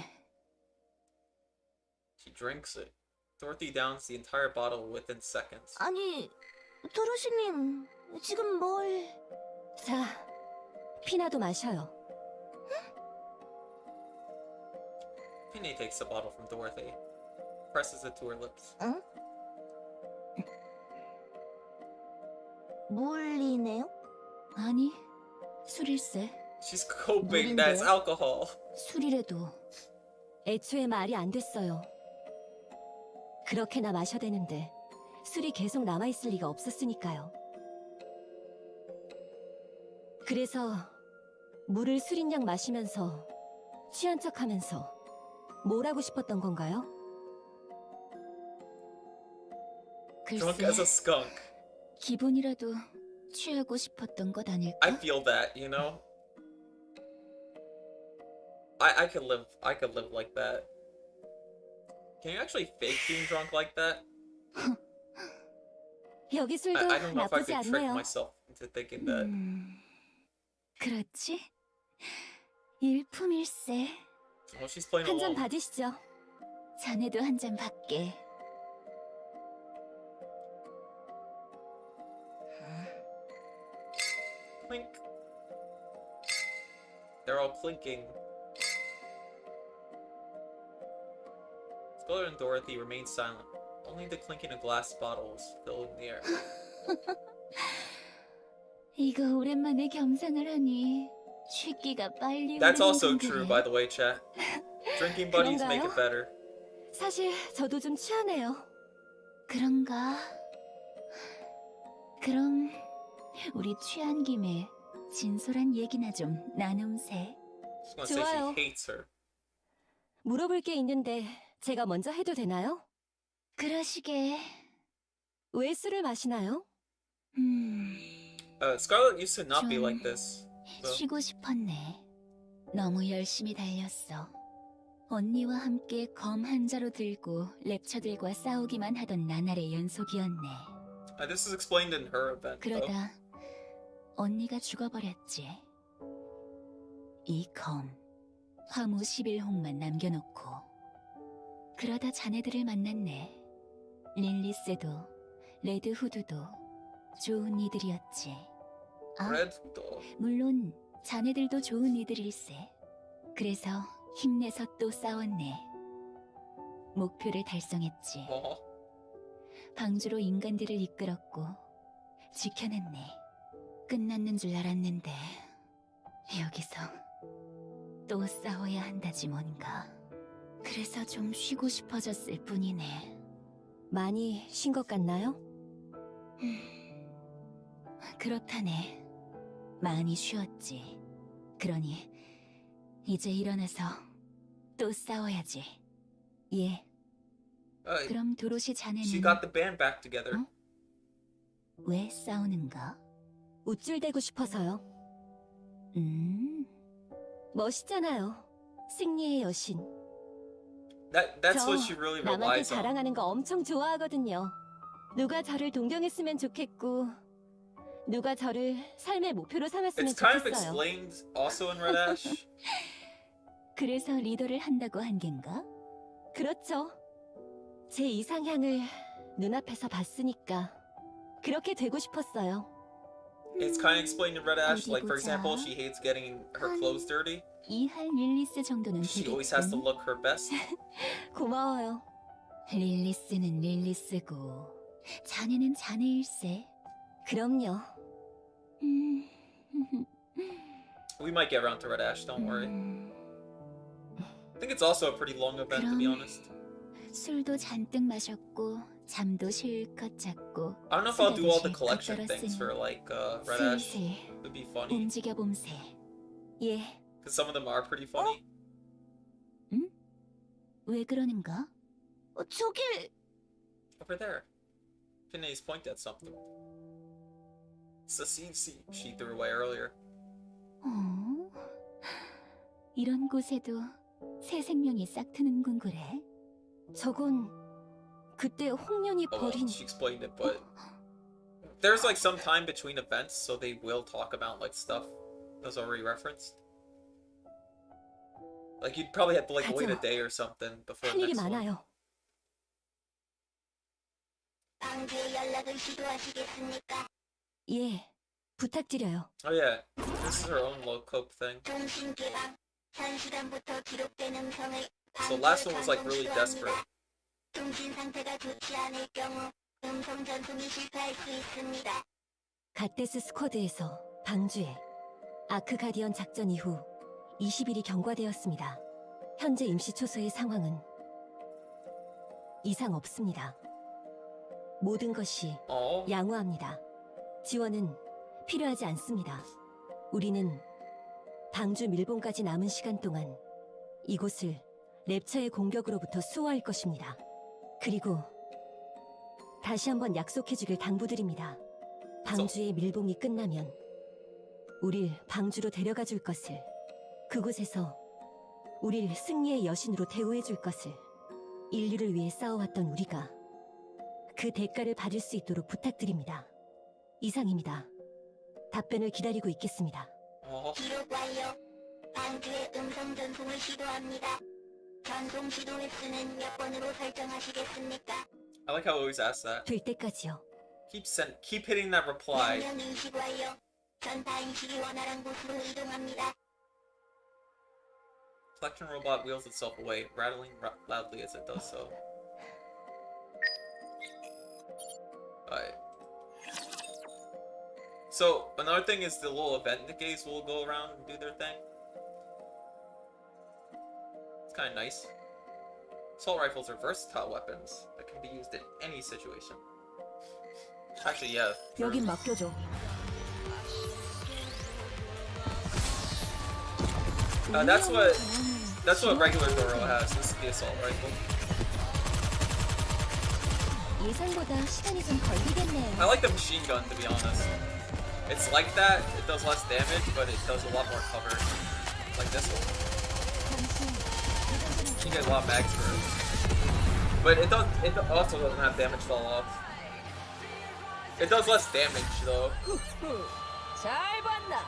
She drinks it. Dorothy downs the entire bottle within seconds. 아니, 도로시님, 지금 뭘... 자, 피나도 마셔요. Pinay takes the bottle from Dorothy, presses it to her lips. 응? 물리네요? 아니, 술일세. She's coping. 물인데? That's alcohol. 술이래도 애초에 말이 안 됐어요. 그렇게나 마셔대는데 술이 계속 남아있을 리가 없었으니까요. 그래서 물을 술인 양 마시면서 취한 척하면서 뭘 하고 싶었던 건가요? Drunk as a 글쎄, skunk. 기분이라도 취하고 싶었던 것 아닐까? I feel that, you know? I could live like that. Can you actually fake being drunk like that? 여기 술도 I don't know if I 나쁘지 could trick 않네요. myself into thinking that. 그렇지? 일품일세. Oh, she's playing 한 잔 along. 받으시죠. 자네도 한 잔 받게. Clink. They're all clinking. Scarlet and Dorothy remained silent. Only the clinking of glass bottles filling the air. 이거 오랜만에 겸상을 하니 취기가 빨리 That's also 오르는 true, 건데. by the way, chat. Drinking buddies make it 그런가요? better. 사실 저도 좀 취하네요. 그런가? 그럼 우리 취한 김에 진솔한 얘기나 좀 나눔세. She's gonna say 좋아요. she hates her. 물어볼 게 있는데 제가 먼저 해도 되나요? 그러시게. 왜 술을 마시나요? Scarlet used to not be 좀 like this. So. 쉬고 싶었네. 너무 열심히 달렸어. 언니와 함께 검 한 자루 들고 랩처들과 싸우기만 하던 나날의 연속이었네. This is explained in her event. Though. 그러다 언니가 죽어버렸지. 이 검, 화무 11홍만 남겨놓고. 그러다 자네들을 만났네. 릴리스도, 레드후드도 좋은 이들이었지. 아, Red Dog. 물론 자네들도 좋은 이들일세. 그래서 힘내서 또 싸웠네. 목표를 달성했지. 어? 방주로 인간들을 이끌었고 지켜냈네. 끝났는 줄 알았는데 여기서 또 싸워야 한다지 뭔가. 그래서 좀 쉬고 싶어졌을 뿐이네. 많이 쉰 것 같나요? 그렇다네. 많이 쉬었지. 그러니 이제 일어나서 또 싸워야지. 예. 그럼 도로시 자네는 She got the band back together. 어? 왜 싸우는가? 우쭐대고 싶어서요. 멋있잖아요. 승리의 여신. That's 저 what she really 남한테 relies on. 자랑하는 거 엄청 좋아하거든요. 누가 저를 동경했으면 좋겠고 누가 저를 삶의 목표로 삼았으면 It's kind of 좋겠어요. explained also in Red Ash. 그래서 리더를 한다고 한 겐가? 그렇죠. 제 이상향을 눈앞에서 봤으니까 그렇게 되고 싶었어요. It's kind of explained in Red Ash. Like, for 어디 example, 보자. she hates getting her clothes dirty. 이할 릴리스 정도는 She always has to 되겠군. look her best. 고마워요. 릴리스는 릴리스고 자네는 자네일세. 그럼요. We might get around to Red Ash, don't worry. I think it's also a pretty long event, to be honest. 술도 잔뜩 마셨고 잠도 실컷 잤고 I don't know if I'll do all the 쓰다듬이 collection things for, like, Red Ash. 슬슬 It'd be funny. 움직여 봄새. 예. Because some of them are pretty funny. 왜 그러는가? 저기 Over there. Phineas pointed at something. It's the seed she threw away earlier. 어? 이런 곳에도 새 생명이 싹트는군 그래? 저건 그때 홍련이 Oh, well, 버린 she explained it, but there's like some time between events, so they will talk about like stuff that's already referenced. Like you'd probably have to like wait a 가죠. day or something before 할 the 일이 next one. 많아요. 방주에 연락을 시도하시겠습니까? 예, 부탁드려요. Oh yeah, this is her own low cope thing. 통신 개방. 현 시간부터 기록된 음성을 So last one was like really desperate. 통신 상태가 좋지 않을 경우 음성 전송이 실패할 수 있습니다. 갓데스 스쿼드에서 방주에 아크 가디언 작전 이후 20일이 경과되었습니다. 현재 임시 초소의 상황은 이상 없습니다. 모든 것이 Oh, 양호합니다. 지원은 필요하지 않습니다. 우리는 방주 밀봉까지 남은 시간 동안 이곳을 랩처의 공격으로부터 수호할 것입니다. 그리고 다시 한번 약속해주길 당부드립니다. 방주의 밀봉이 끝나면 우릴 방주로 데려가 줄 것을, 그곳에서 우릴 승리의 여신으로 대우해 줄 것을, 인류를 위해 싸워왔던 우리가 그 대가를 받을 수 있도록 부탁드립니다. 이상입니다. 답변을 기다리고 있겠습니다. oh. 기록 완료. 방주의 음성 전송을 시도합니다. 전송 시도 횟수는 몇 번으로 설정하시겠습니까? I like how I always ask that. 될 때까지요. Keep hitting that reply. 명령 인식 완료. 전파 인식이 원활한 곳으로 이동합니다. Collection robot wheels itself away, rattling loudly as it does so. Alright. So, another thing is the little event Nikkes will go around and do their thing. It's kind of nice. Assault rifles are versatile weapons that can be used in any situation. Actually, yeah. 여긴 맡겨줘. That's what regular Doro has. This is the assault rifle. 예상보다 시간이 좀 걸리겠네요. I like the machine gun, to be honest. It's like that. It does less damage, but it does a lot more cover. Like this one. You get a lot of mags for it. But it also doesn't have damage fall off. It does less damage though. 잘 봤나?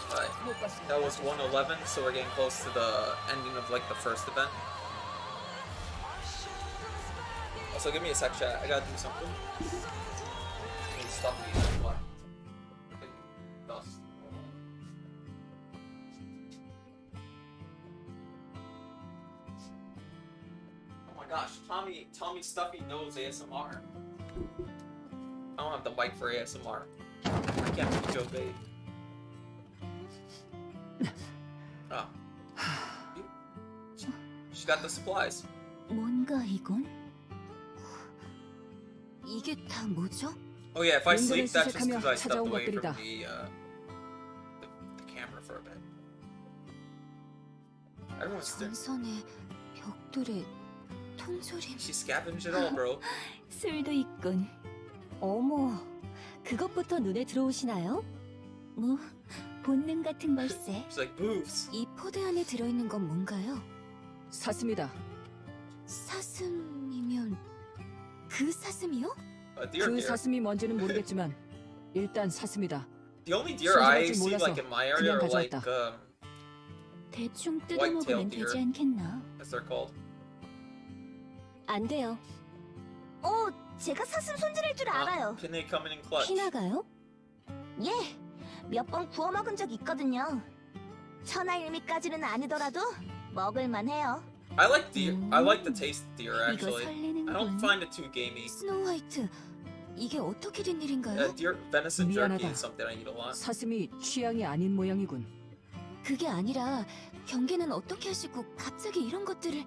Alright. 못 봤어. That was 111, so we're getting close to the ending of like the first event. Also, give me a sec, chat. I gotta do something. Stop me. What? Dust. Oh my gosh, Tommy. Tommy Stuffy knows ASMR. I don't have the mic for ASMR. I can't be Joe Bait. Ah. She got the supplies. 뭔가 이건? 이게 다 뭐죠? Oh yeah, if I 인근을 sleep, that's just 수색하며 because I stepped 찾아온 away from 것들이다. the camera for a bit. Everyone's still. 전선의 벽돌의 통조림. She scavenged it all, bro. 술도 있군. 어머, 그것부터 눈에 들어오시나요? 뭐, 본능 같은 걸세. She's like boobs. 이 포대 안에 들어있는 건 뭔가요? 사슴이다. 사슴이면 그 사슴이요? Deer, 그 deer. 사슴이 뭔지는 모르겠지만 일단 사슴이다. The only deer I 소중할지 see 몰라서 like in my area 그냥 are like 가져왔다. 대충 White-tailed 뜯어먹으면 deer. 되지 않겠나? as they're called. 안 돼요. 제가 사슴 손질할 줄 Can they come in clutch? 피나가요? 예, 몇 번 구워 먹은 적 있거든요. 천하일미까지는 아니더라도 먹을만 해요. I like deer. I like the taste of deer 이거 actually. I 설레는군. don't find it too gamey. 스노우 화이트, 이게 어떻게 된 일인가요? Deer venison jerky 미안하다. is something I eat a lot. 사슴이 취향이 아닌 모양이군. 그게 아니라 경계는 어떻게 하시고 갑자기 이런 것들을...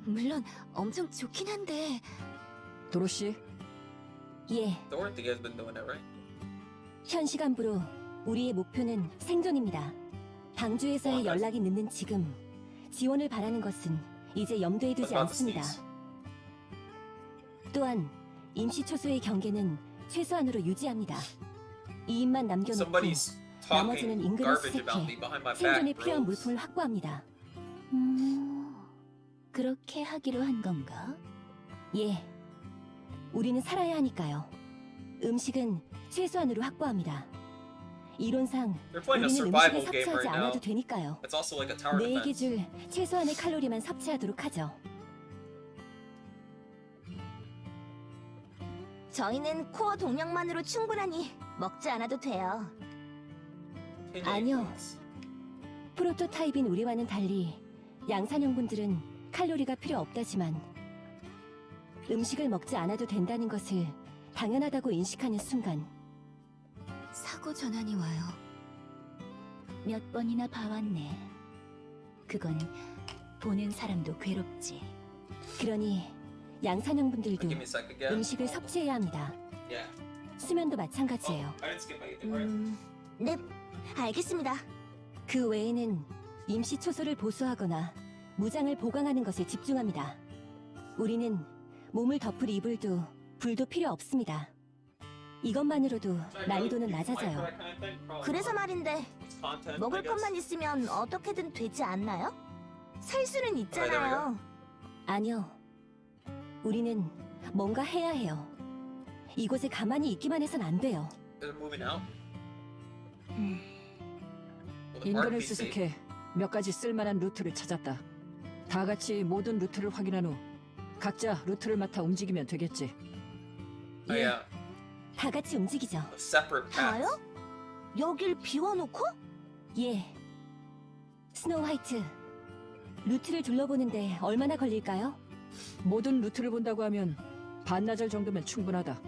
물론 엄청 좋긴 한데... 도로시, 예, Dorothy has been doing it, right? 현 시간부로 우리의 목표는 생존입니다. 방주에서의 연락이 늦는 지금 지원을 바라는 것은 이제 염두에 두지 What about the 않습니다. sneeze? 또한 임시 초소의 경계는 최소한으로 유지합니다. 이 입만 남겨놓고 Somebody's 나머지는 talking 인근을 garbage about me 수색해 behind my 생존에 back, 필요한 bros. 물품을 확보합니다. 그렇게 하기로 한 건가? 예, 우리는 살아야 하니까요. 음식은 최소한으로 확보합니다. 이론상 They're playing a 우리는 survival 음식을 game 섭취하지 right now. 않아도 되니까요. It's also like a tower 뇌에게 defense. 줄 최소한의 칼로리만 섭취하도록 하죠. 저희는 코어 동력만으로 충분하니 먹지 않아도 돼요. Can you 아니요. please? 프로토타입인 우리와는 달리 양산형분들은 칼로리가 필요 없다지만 음식을 먹지 않아도 된다는 것을 당연하다고 인식하는 순간 사고 전환이 와요. 몇 번이나 봐왔네. 그건 보는 사람도 괴롭지. 그러니 양산형분들도 Give me a sec again. 음식을 섭취해야 합니다. Yeah. 수면도 마찬가지예요. I didn't skip anything, right? 네, 알겠습니다. 그 외에는 임시 초소를 보수하거나 무장을 보강하는 것에 집중합니다. 우리는 몸을 덮을 이불도 불도 필요 없습니다. 이것만으로도 난이도는 낮아져요. 그래서 말인데 먹을 것만 있으면 어떻게든 되지 않나요? 살 수는 있잖아요. 아니요. 우리는 뭔가 해야 해요. 이곳에 가만히 있기만 해선 안 돼요. Is it moving out? Will the park 인근을 be safe? 수색해 몇 가지 쓸만한 루트를 찾았다. 다 같이 모든 루트를 확인한 후 각자 루트를 맡아 움직이면 되겠지. Oh, yeah. 다 같이 움직이죠. A separate path. 다요? 여길 비워놓고? 예. 스노우 화이트. 루트를 둘러보는데 얼마나 걸릴까요? 모든 루트를 본다고 하면 반나절 정도면 충분하다.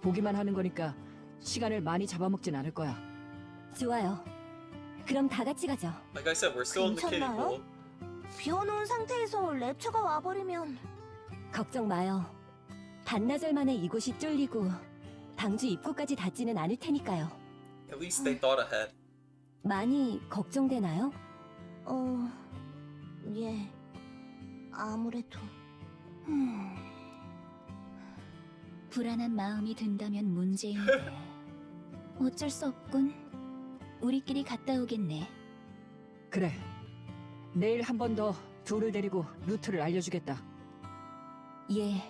보기만 하는 거니까 시간을 많이 잡아먹진 않을 거야. 좋아요. 그럼 다 같이 가죠. Like I said, we're still in the kiddie 괜찮나요? pool. 비워놓은 상태에서 랩처가 와버리면 걱정 마요. 반나절 만에 이곳이 뚫리고 방주 입구까지 닿지는 않을 테니까요. At least they thought ahead. 많이 걱정되나요? 예, 아무래도. 불안한 마음이 든다면 문제인데 어쩔 수 없군. 우리끼리 갔다 오겠네. 그래. 내일 한 번 더 둘을 데리고 루트를 알려주겠다. 예,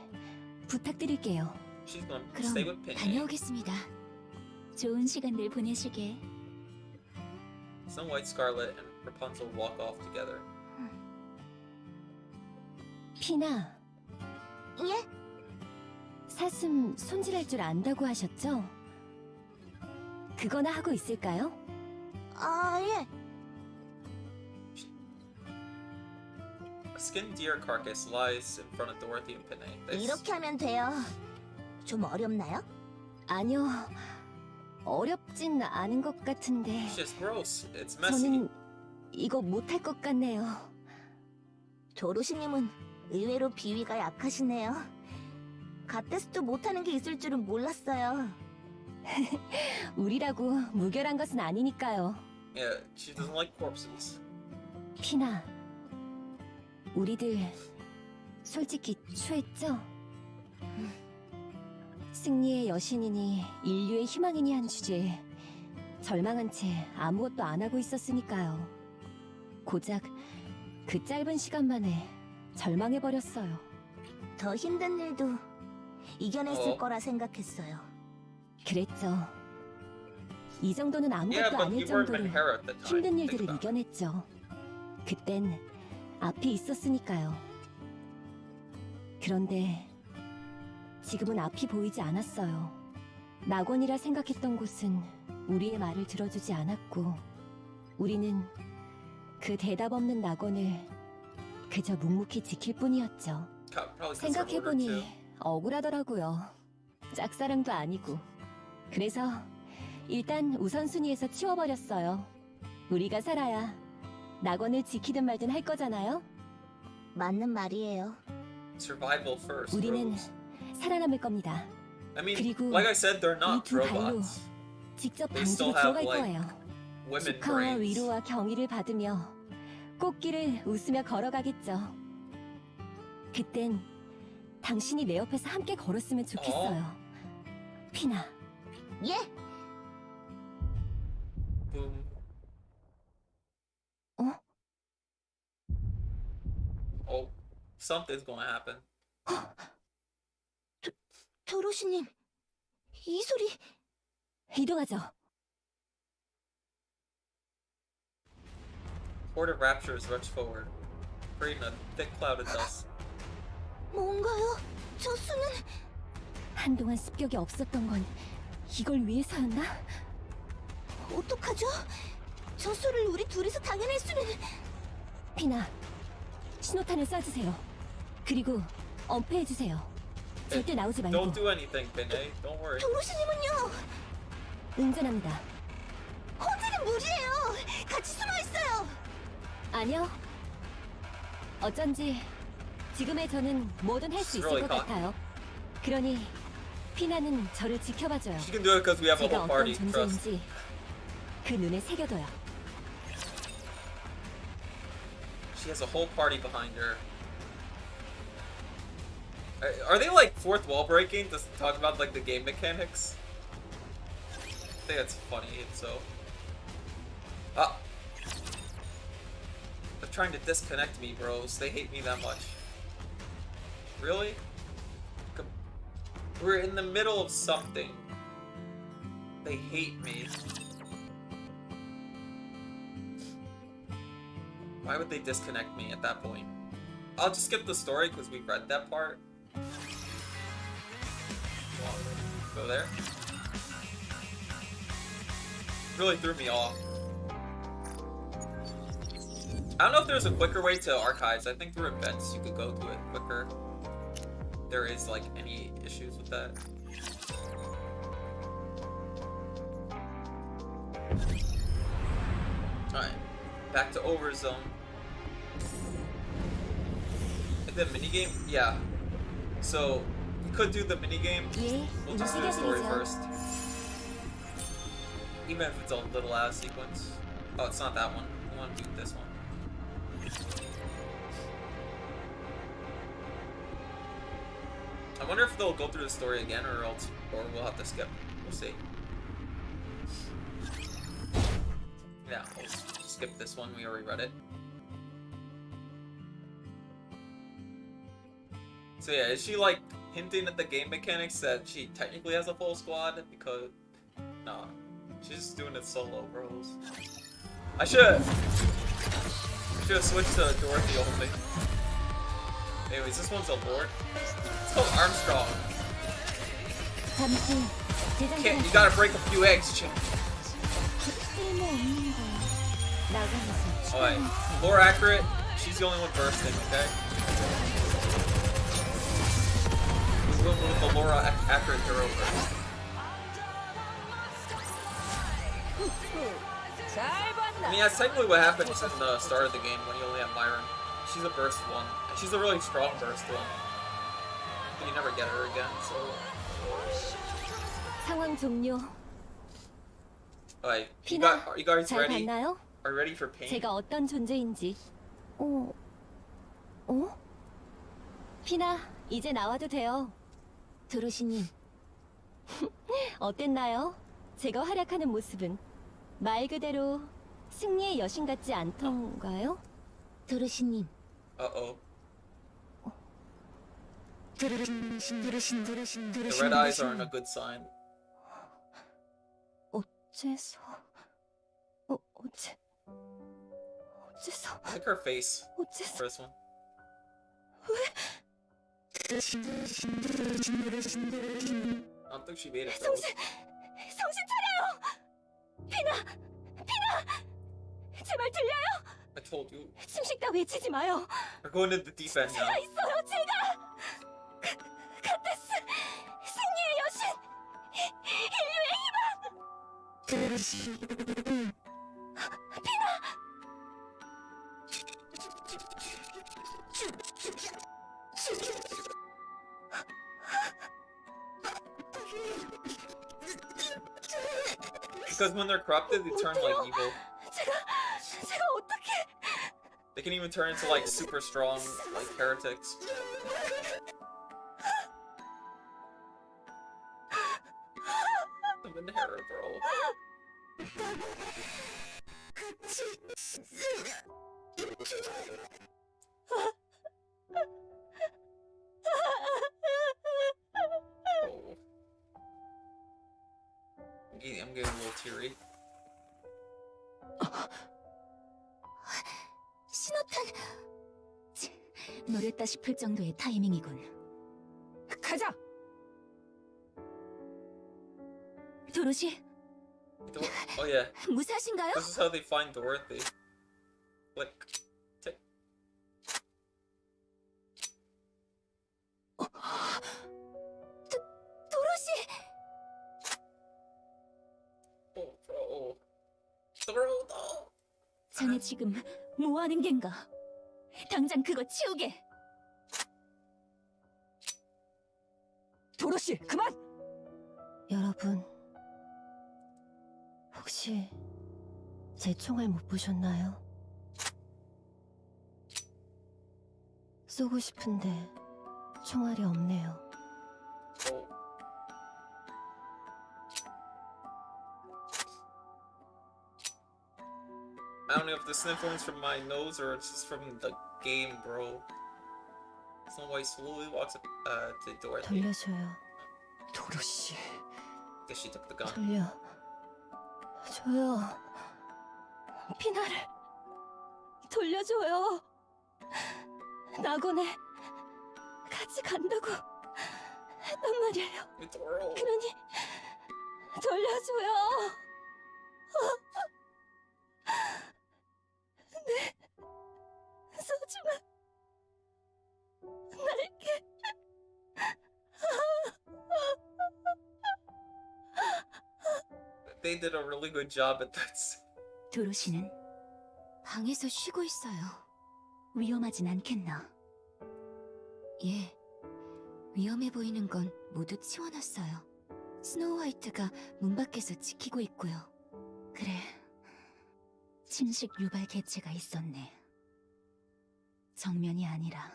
부탁드릴게요. She's gonna stay 그럼 with Penny. 다녀오겠습니다. 좋은 시간들 보내시게. Snow White, Scarlet, and Rapunzel walk off together. 피나, 예? 사슴 손질할 줄 안다고 하셨죠? 그거나 하고 skinned deer carcass lies in front of Dorothy and Pinay. 이렇게 하면 돼요. 좀 어렵나요? 아니요. 어렵진 않은 것 같은데. It's just gross. It's messy. 저는 이거 못할 것 같네요. 도로시님은 의외로 비위가 약하시네요. 갓데스도 못하는 게 있을 줄은 몰랐어요. 우리라고 무결한 것은 아니니까요. Yeah, she doesn't like corpses. 피나, 우리들 솔직히 취했죠? 승리의 여신이니 인류의 희망이니 한 주제에 절망한 채 아무것도 안 하고 있었으니까요. 고작 그 짧은 시간 만에 절망해버렸어요. 더 힘든 일도 이겨냈을 거라 생각했어요. 그랬죠. 이 정도는 Yeah, 아무것도 but 아닐 you weren't 정도로 Menhera at the time. 힘든 Think 일들을 about it. 이겨냈죠. 그땐 앞이 있었으니까요. 그런데 지금은 앞이 보이지 않았어요. 낙원이라 생각했던 곳은 우리의 말을 들어주지 않았고 우리는 그 대답 없는 낙원을 그저 묵묵히 지킬 뿐이었죠. Probably 'cause they're older, 생각해보니 too. 억울하더라고요. 짝사랑도 아니고. 그래서 일단 우선순위에서 치워버렸어요. 우리가 살아야 낙원을 지키든 말든 할 거잖아요. 맞는 말이에요. Survival first. 우리는 Rose. 살아남을 겁니다. I mean, 그리고 like I said, they're 이 not 두 발로 robots. 직접 They still 방주로 have, 들어갈 like, 거예요. Women 축하와 brains. 위로와 경의를 받으며 꽃길을 웃으며 걸어가겠죠. 그땐 당신이 내 옆에서 함께 걸었으면 좋겠어요. 피나. 예! Boom. 어? Oh, something's gonna happen. 도로시님, 이 소리... 이동하죠. Horde of raptures rush forward, creating a thick cloud of dust. 뭔가요? 저 수는... 한동안 습격이 없었던 건 이걸 위해서였나? 어떡하죠? 저 수를 우리 둘이서 당해낼 수는... 피나, 신호탄을 쏴주세요. 그리고 엄폐해주세요. 절대 나오지 말고. Don't do anything, Pinay. Don't worry. 도로시님은요? 응전합니다. 혼자는 무리예요! 같이 숨어있어요! 아니요. 어쩐지 지금의 저는 뭐든 할 수 있을 것 같아요. 그러니 피나는 저를 지켜봐줘요. She can do it because we have a 제가 whole 어떤 party. Trust. 존재인지 그 눈에 새겨둬요. She has a whole party behind her. Are they like fourth wall breaking to talk about like the game mechanics? I think that's funny. If so, they're trying to disconnect me, bros. They hate me that much. Really? We're in the middle of something. They hate me. Why would they disconnect me at that point? I'll just skip the story because we read that part. Go there. Really threw me off. I don't know if there's a quicker way to archives. I think through events you could go to it quicker. If there is like any issues with that. Alright, back to Overzone. The minigame? Yeah. So, we could do the minigame. 예, We'll just do the story 움직여드리죠. first. Even if it's a little out of sequence. Oh, it's not that one. We want to do this one. I wonder if they'll go through the story again or else, or we'll have to skip. We'll see. Yeah, we'll skip this one. We already read it. So yeah, is she like hinting at the game mechanics that she technically has a full squad? Because nah, she's just doing it solo, bros. I should have switched to Dorothy only. Anyways, this one's a lord. It's called Armstrong. 잠시 You gotta break a few eggs, chick. 쓸모없는 거. 나가면서 Alright, more accurate. She's the only one bursting, okay? We're going with the Laura accurate hero first. I mean, that's technically what happens in the start of the game when you only have Myron. She's a burst one. And she's a really strong burst one. But you never get her again, so... 상황 종료. Alright, 피나, are you guys 잘 ready? 봤나요? Are you ready for pain? 제가 어떤 존재인지. 어? 피나, 이제 나와도 돼요. 도로시님. 어땠나요? 제가 활약하는 모습은 말 그대로 승리의 여신 같지 않던가요? 도로시님. Uh-oh. The red eyes aren't a good sign. 어째서? 어째서? Look her face. 어째서? First one. I don't think she made it though. 정신 차려요! 피나! 제발 들려요? I told you. 침식다 외치지 마요. We're going to the deep end now. 제가 있어요, 제가! 카테스! 승리의 여신! 인류의 희망! Because when they're corrupted, they turn like evil. 제가 어떻게... They can even turn into like super strong, like heretics. I'm in terror, bro. Oh. I'm getting a little teary. 신호탄... 노렸다 싶을 정도의 타이밍이군. 가자. 도로시, Oh yeah, 무사하신가요? this is how they find Dorothy. Like, tick. 도로시! Oh, bro. Bro, no. 자네 지금 뭐하는 겐가? 당장 그거 치우게! 도로시, 그만! 여러분, 혹시 제 총알 못 보셨나요? 쏘고 싶은데 총알이 없네요. Oh. I don't know if this is influence from my nose or it's just from the game, bro. Snow White slowly walks up to Dorothy. 돌려줘요. 도로시. Guess she took the gun. 돌려줘요. 피나를 돌려줘요. 낙원에 같이 간다고 했단 말이에요. Midoro. 그러니 돌려줘요. 네, 소중한 날개. They did a really good job at this. 도로시는 방에서 쉬고 있어요. 위험하진 않겠나? 예, 위험해 보이는 건 모두 치워놨어요. 스노우 화이트가 문 밖에서 지키고 있고요. 그래, 침식 유발 개체가 있었네. 정면이 아니라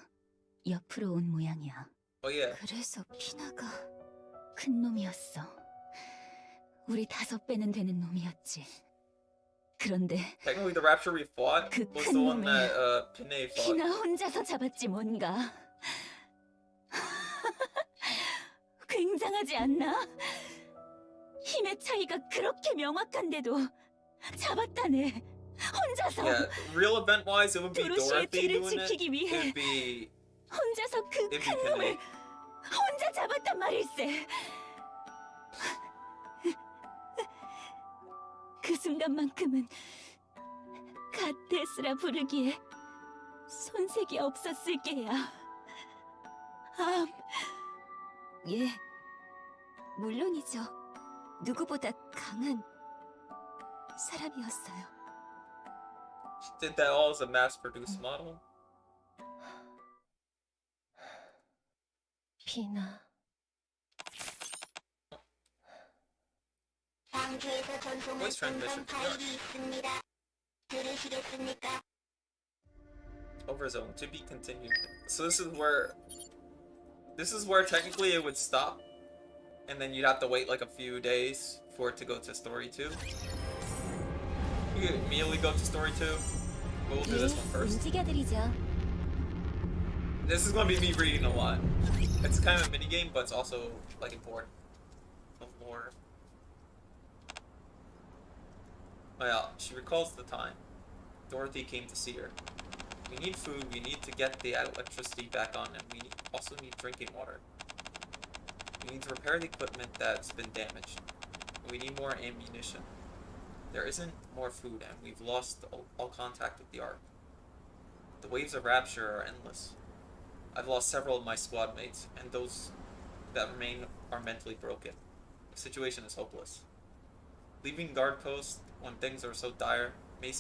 옆으로 온 모양이야. Oh yeah. 그래서 피나가 큰 놈이었어. 우리 5배는 되는 놈이었지. 그런데 Technically, the Rapture we fought 그 was 큰 the one 놈을 that Pinay fought. 피나 혼자서 잡았지 뭔가. 굉장하지 않나? 힘의 차이가 그렇게 명확한데도 잡았다네. 혼자서. Yeah, real event-wise, it would be 도로시의 Dorothy 뒤를 doing it. 지키기 It 위해 would be 혼자서 그 it'd be 큰 놈을 Pinay. 혼자 잡았단 말일세. 그 순간만큼은 가테스라 부르기에 손색이 없었을 게야. 예, 물론이죠. 누구보다 강한 사람이었어요. She did that all as a mass-produced model. 피나. 방주에서 전송한 Voice transmission. 음성 파일이 있습니다. 들으시겠습니까? Overzone to be continued. So this is where technically it would stop, and then you'd have to wait like a few days for it to go to story 2. You could immediately go to story 2, but we'll do this one first. 움직여드리죠. This is gonna be me reading a lot. It's kind of a mini game, but it's also like important. Of lore. Well, she recalls the time. Dorothy came to see her. We need food, we need to get the electricity back on, and we also need drinking water. We need to repair the equipment that's been damaged. We need more ammunition. There isn't more food, and we've lost all contact with the Ark. The waves of rapture are endless. I've lost several of my squad mates, and those that remain are mentally broken. The situation is hopeless. Leaving guard post when things are so dire may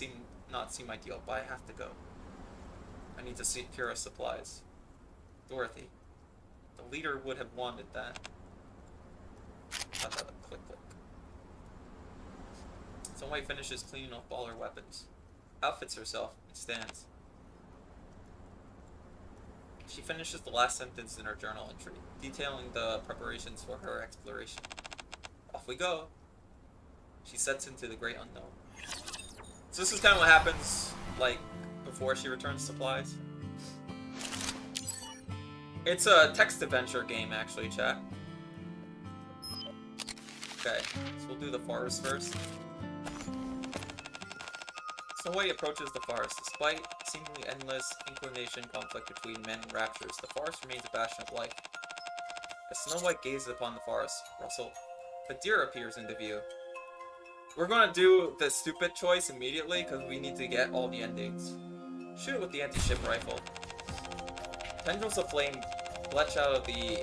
not seem ideal, but I have to go. I need to secure our supplies. Dorothy. The leader would have wanted that. Click. Somebody finishes cleaning up all her weapons. Outfits herself and stands. She finishes the last sentence in her journal entry, detailing the preparations for her exploration. Off we go. She sets into the great unknown. So this is kind of what happens, like, before she returns supplies. It's a text adventure game, actually, chat. Okay, so we'll do the forest first. Snow White approaches the forest. Despite seemingly endless inclination conflict between men and raptures, the forest remains a bastion of life. As Snow White gazes upon the forest, Russell, a deer appears into view. We're gonna do the stupid choice immediately because we need to get all the endings. Shoot it with the anti-ship rifle. Tendrils of flame bletch out of the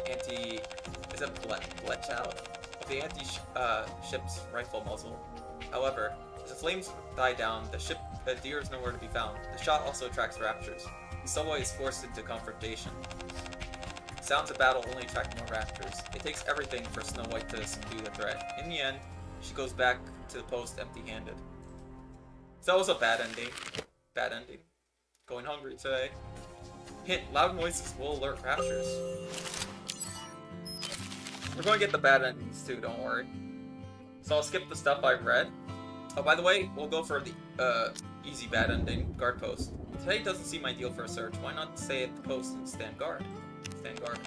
ship's rifle muzzle. However, as the flames die down, the deer is nowhere to be found. The shot also attracts raptors. Snow White is forced into confrontation. Sounds of battle only attract more raptors. It takes everything for Snow White to subdue the threat. In the end, she goes back to the post empty-handed. So that was a bad ending. Bad ending. Going hungry today. Hint, loud noises will alert raptors. We're going to get the bad endings too, don't worry. So I'll skip the stuff I've read. Oh, by the way, we'll go for the easy bad ending, guard post. Today doesn't seem ideal for a search. Why not stay at the post and stand guard? Stand guard.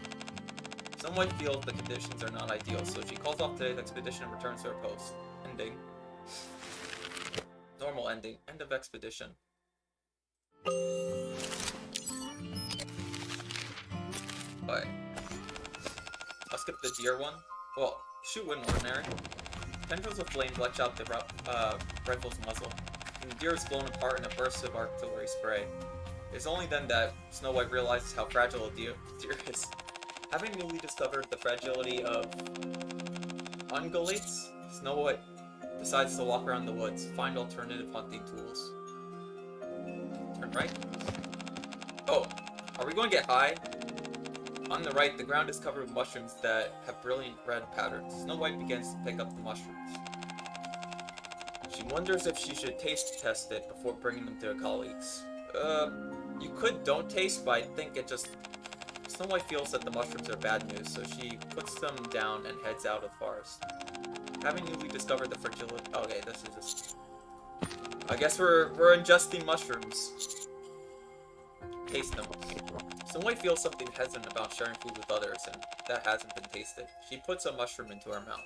Snow White feels the conditions are not ideal, so she calls off today's expedition and returns to her post. Ending. Normal ending. End of expedition. Alright. I'll skip the deer one. Well, shoot with an ordinary. Tendrils of flame bletch out the rifle's muzzle, and the deer is blown apart in a burst of artillery spray. It's only then that Snow White realizes how fragile a deer is. Having newly discovered the fragility of ungulates, Snow White decides to walk around the woods, find alternative hunting tools. Turn right. Oh, are we going to get high? On the right, the ground is covered with mushrooms that have brilliant red patterns. Snow White begins to pick up the mushrooms. She wonders if she should taste test it before bringing them to her colleagues. You could don't taste, but I think it just... Snow White feels that the mushrooms are bad news, so she puts them down and heads out of the forest. Having newly discovered the fragility... Okay, this is just... I guess we're ingesting mushrooms. Taste them. Snow White feels something hesitant about sharing food with others, and that hasn't been tasted. She puts a mushroom into her mouth.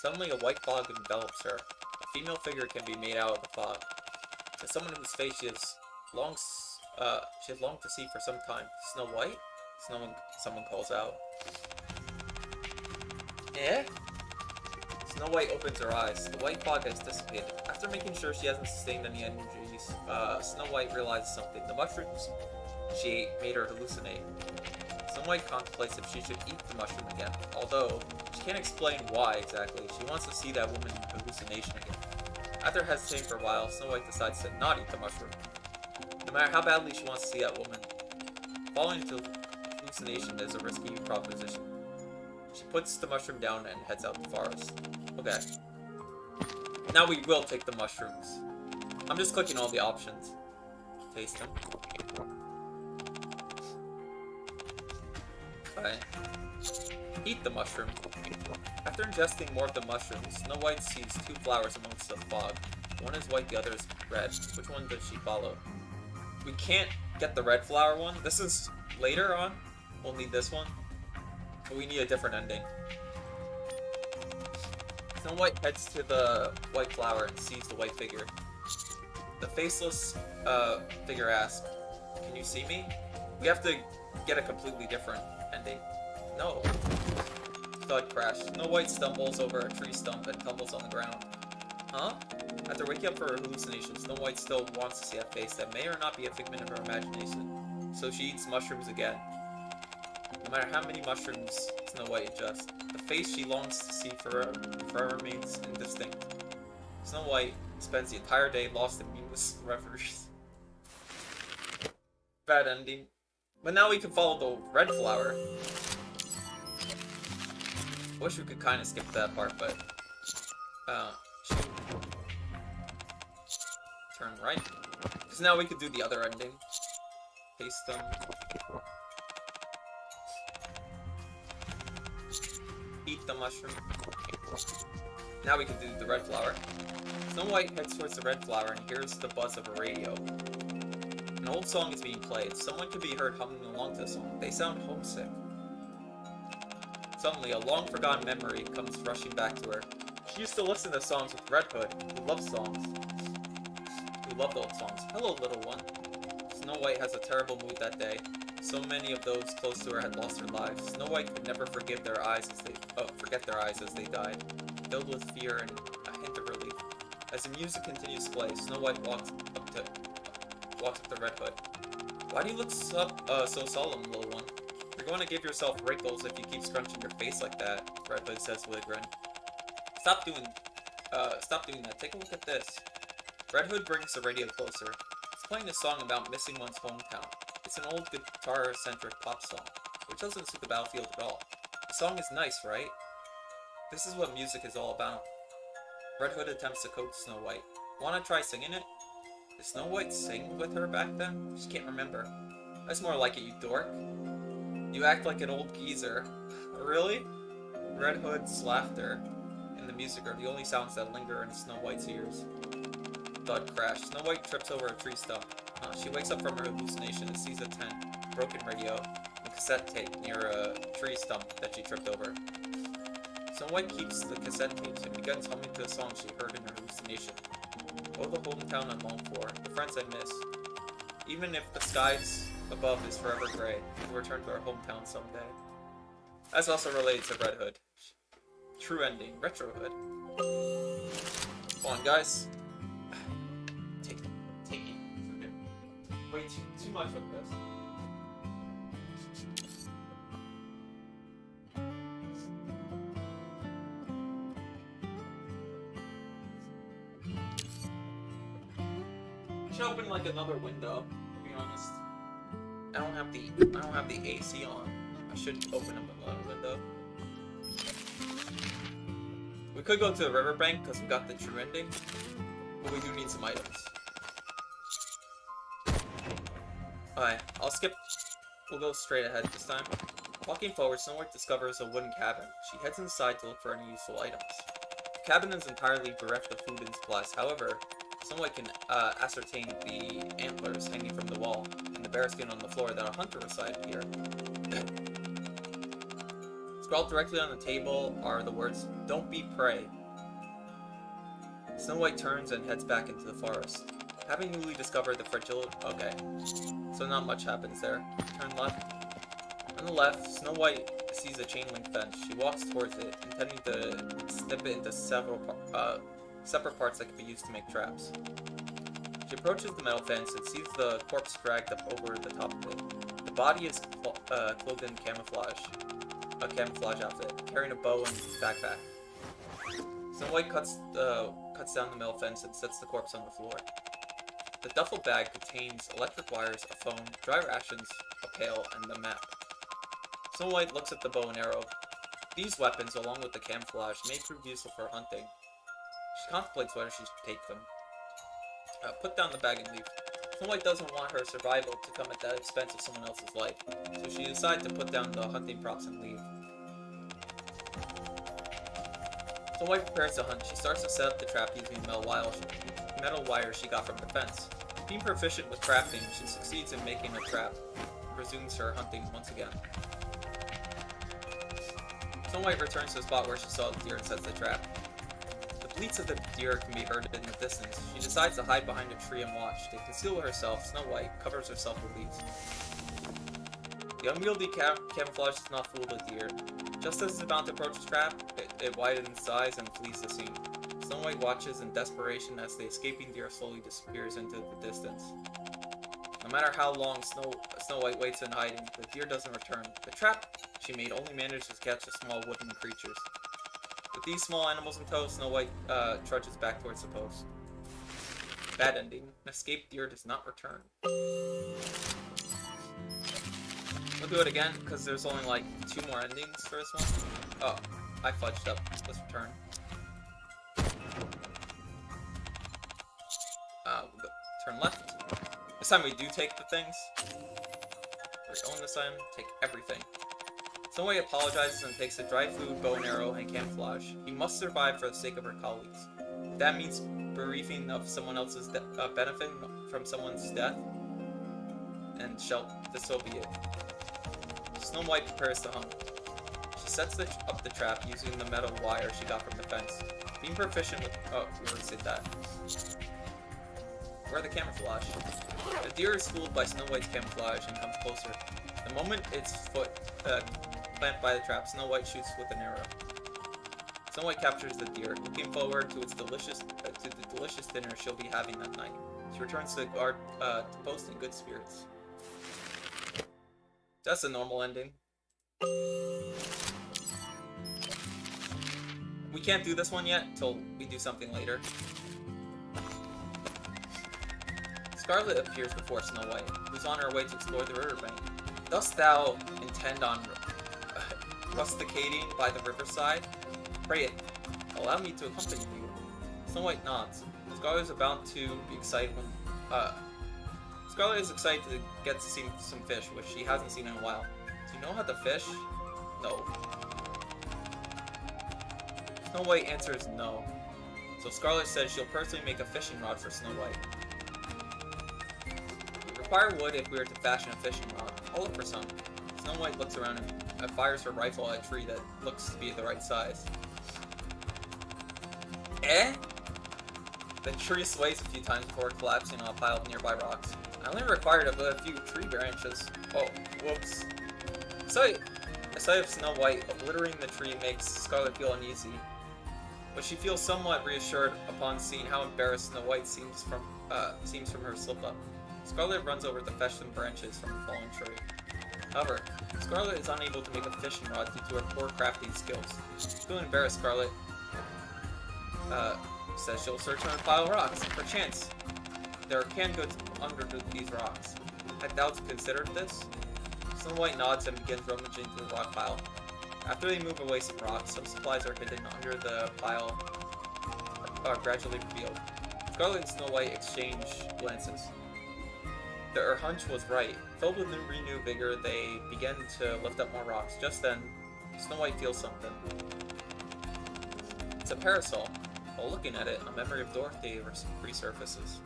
Suddenly, a white fog envelops her. A female figure can be made out of the fog. As someone whose face she has longed to see for some time. Snow White? Someone calls out. Eh? Snow White opens her eyes. The white fog has dissipated. After making sure she hasn't sustained any injuries Snow White realizes something. The mushrooms she ate made her hallucinate. Snow White contemplates if she should eat the mushroom again, although she can't explain why exactly. She wants to see that woman in hallucination again. After hesitating for a while, Snow White decides to not eat the mushroom. No matter how badly she wants to see that woman, falling into hallucination is a risky proposition. She puts the mushroom down and heads out the forest. Okay. Now we will take the mushrooms. I'm just clicking all the options. Taste them. Okay. Eat the mushroom. After ingesting more of the mushrooms, Snow White sees two flowers amongst the fog. One is white, the other is red. Which one does she follow? We can't get the red flower one. This is later on. We'll need this one. But we need a different ending. Snow White heads to the white flower and sees the white figure. The faceless figure asks, "Can you see me?" We have to get a completely different ending. No. Thud crash. Snow White stumbles over a tree stump and tumbles on the ground. Huh? After waking up from her hallucination, Snow White still wants to see a face that may or not be a figment of her imagination. So she eats mushrooms again. No matter how many mushrooms Snow White ingests, the face she longs to see forever remains indistinct. Snow White spends the entire day lost in meaningless reveries. Bad ending. But now we can follow the red flower. Wish we could kind of skip that part, but turn right. Because now we could do the other ending. Taste them. Eat the mushroom. Now we can do the red flower. Snow White heads towards the red flower and hears the buzz of a radio. An old song is being played. Someone can be heard humming along to the song. They sound homesick. Suddenly, a long-forgotten memory comes rushing back to her. She used to listen to songs with Red Hood, who loved songs. Who loved old songs. Hello, little one. Snow White has a terrible mood that day. So many of those close to her had lost their lives. Snow White could never forget their eyes as they died, filled with fear and a hint of relief. As the music continues to play, Snow White walks up to Red Hood. Why do you look so solemn, little one? You're going to give yourself wrinkles if you keep scrunching your face like that, Red Hood says with a grin. Stop doing that. Take a look at this. Red Hood brings the radio closer. It's playing a song about missing one's hometown. It's an old guitar-centric pop song, which doesn't suit the battlefield at all. The song is nice, right? This is what music is all about. Red Hood attempts to coax Snow White. Wanna try singing it? Did Snow White sing with her back then? She can't remember. That's more like it, you dork. You act like an old geezer. Really? Red Hood's laughter and the music are the only sounds that linger in Snow White's ears. Thud crash. Snow White trips over a tree stump. She wakes up from her hallucination and sees a tent, broken radio, and cassette tape near a tree stump that she tripped over. Snow White keeps the cassette tapes and begins humming to a song she heard in her hallucination. Oh, the hometown I'm longing for, the friends I miss. Even if the skies above is forever gray, we'll return to our hometown someday. That's also related to Red Hood. True ending, Retro Hood. Come on, guys. Take it. Way too much of this. Should open like another window, to be honest. I don't have the AC on. I should open up another window. We could go to the riverbank because we got the true ending, but we do need some items. Alright, I'll skip. We'll go straight ahead this time. Walking forward, Snow White discovers a wooden cabin. She heads inside to look for any useful items. The cabin is entirely bereft of food and supplies. However, Snow White can ascertain the antlers hanging from the wall and the bearskin on the floor that a hunter resided here. Scrawled directly on the table are the words, "Don't be prey." Snow White turns and heads back into the forest. Having newly discovered the fragility... Okay, so not much happens there. Turn left. On the left, Snow White sees a chain link fence. She walks towards it, intending to snip it into several separate parts that can be used to make traps. She approaches the metal fence and sees the corpse dragged up over the top of it. The body is clothed in a camouflage outfit, carrying a bow and backpack. Snow White cuts down the metal fence and sets the corpse on the floor. The duffel bag contains electric wires, a phone, dry rations, a pail, and the map. Snow White looks at the bow and arrow. These weapons, along with the camouflage, may prove useful for hunting. She contemplates whether she should take them. Put down the bag and leave. Snow White doesn't want her survival to come at the expense of someone else's life, so she decides to put down the hunting props and leave. Snow White prepares to hunt. She starts to set up the trap using metal wire she got from the fence. Being proficient with crafting, she succeeds in making a trap, resumes her hunting once again. Snow White returns to the spot where she saw the deer and sets the trap. The bleats of the deer can be heard in the distance. She decides to hide behind a tree and watch. To conceal herself, Snow White covers herself with leaves. The unwieldy camouflage does not fool the deer. Just as it's about to approach the trap, it widens its eyes and flees the scene. Snow White watches in desperation as the escaping deer slowly disappears into the distance. No matter how long Snow White waits in hiding, the deer doesn't return. The trap she made only manages to catch the small wooden creatures. With these small animals in tow, Snow White trudges back towards the post. Bad ending. An escaped deer does not return. We'll do it again, because there's only like 2 more endings for this one. Oh, I fudged up. Let's return. We'll go turn left. This time we do take the things. We own this item, take everything. Snow White apologizes and takes the dry food, bow and arrow, and camouflage. He must survive for the sake of her colleagues. If that means bereaving of someone else's benefit from someone's death, and this will be it. Snow White prepares to hunt. She sets up the trap using the metal wire she got from the fence. Being proficient with... Oh, we already said that. Where the camouflage? The deer is fooled by Snow White's camouflage and comes closer. The moment its foot planted by the trap, Snow White shoots with an arrow. Snow White captures the deer, looking forward to the delicious dinner she'll be having that night. She returns to the post in good spirits. That's a normal ending. We can't do this one yet until we do something later. Scarlet appears before Snow White, who's on her way to explore the riverbank. Dost thou intend on rusticating by the riverside? Pray it. Allow me to accompany you. Snow White nods. Scarlet is about to be excited when... Scarlet is excited to get to see some fish, which she hasn't seen in a while. Do you know how to fish? No. Snow White answers no. So Scarlet says she'll personally make a fishing rod for Snow White. We require wood if we are to fashion a fishing rod. I'll look for some. Snow White looks around and fires her rifle at a tree that looks to be the right size. Eh? The tree sways a few times before collapsing on a pile of nearby rocks. I only required a few tree branches. Oh, whoops. The sight of Snow White obliterating the tree makes Scarlet feel uneasy, but she feels somewhat reassured upon seeing how embarrassed Snow White seems from her slip-up. Scarlet runs over to fetch some branches from the fallen tree. However, Scarlet is unable to make a fishing rod due to her poor crafting skills. Feeling embarrassed, Scarlet says she'll search on a pile of rocks. Perchance there are canned goods under these rocks. Had thou considered this? Snow White nods and begins rummaging through the rock pile. After they move away some rocks, some supplies are hidden under the pile are gradually revealed. Scarlet and Snow White exchange glances. Their hunch was right. Filled with renewed vigor, they begin to lift up more rocks. Just then, Snow White feels something. It's a parasol. While looking at it, a memory of Dorothy resurfaces.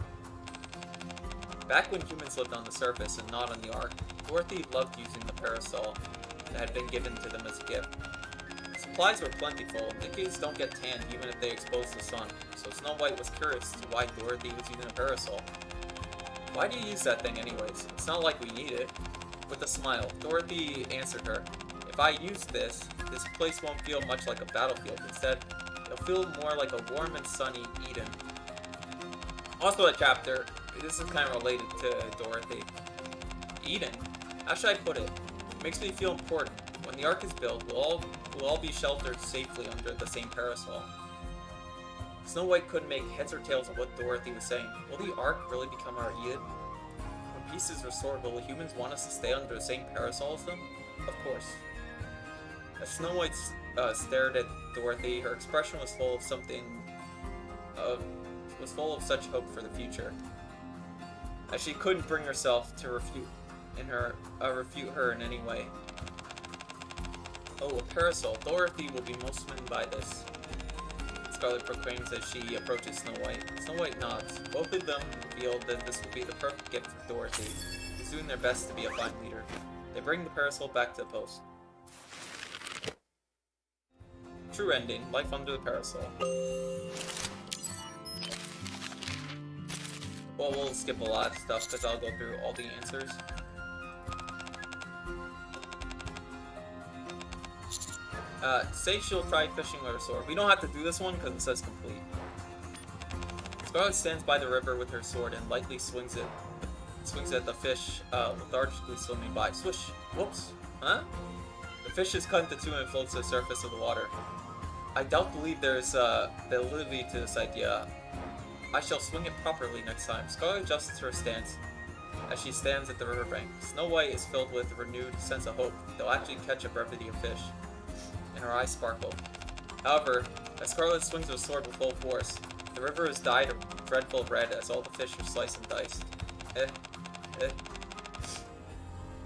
Back when humans lived on the surface and not on the Ark, Dorothy loved using the parasol that had been given to them as a gift. Supplies were plentiful. Nikke's don't get tanned even if they expose the sun, so Snow White was curious to why Dorothy was using a parasol. Why do you use that thing anyways? It's not like we need it. With a smile, Dorothy answered her, if I use this place won't feel much like a battlefield. Instead, it'll feel more like a warm and sunny Eden. Also a chapter, this is kind of related to Dorothy. Eden. How should I put it? It makes me feel important. When the Ark is built, we'll all be sheltered safely under the same parasol. Snow White couldn't make heads or tails of what Dorothy was saying. Will the Ark really become our Eden? When peace is restored, will the humans want us to stay under the same parasol as them? Of course. As Snow White stared at Dorothy, her expression was full of such hope for the future, as she couldn't bring herself to refute her in any way. Oh, a parasol. Dorothy will be most smitten by this, Scarlet proclaims as she approaches Snow White. Snow White nods. Both of them feel that this will be the perfect gift for Dorothy, who's doing their best to be a fine leader. They bring the parasol back to the post. True ending. Life under the parasol. Well, we'll skip a lot of stuff because I'll go through all the answers. Say she'll try fishing with her sword. We don't have to do this one because it says complete. Scarlet stands by the river with her sword and lightly swings at the fish, lethargically swimming by. Swish! Whoops! Huh? The fish is cut into two and floats to the surface of the water. I believe there's validity to this idea. I shall swing it properly next time. Scarlet adjusts her stance as she stands at the riverbank. Snow White is filled with a renewed sense of hope. They'll actually catch a brevity of fish. And her eyes sparkle. However, as Scarlet swings her sword with full force, the river is dyed a dreadful red as all the fish are sliced and diced.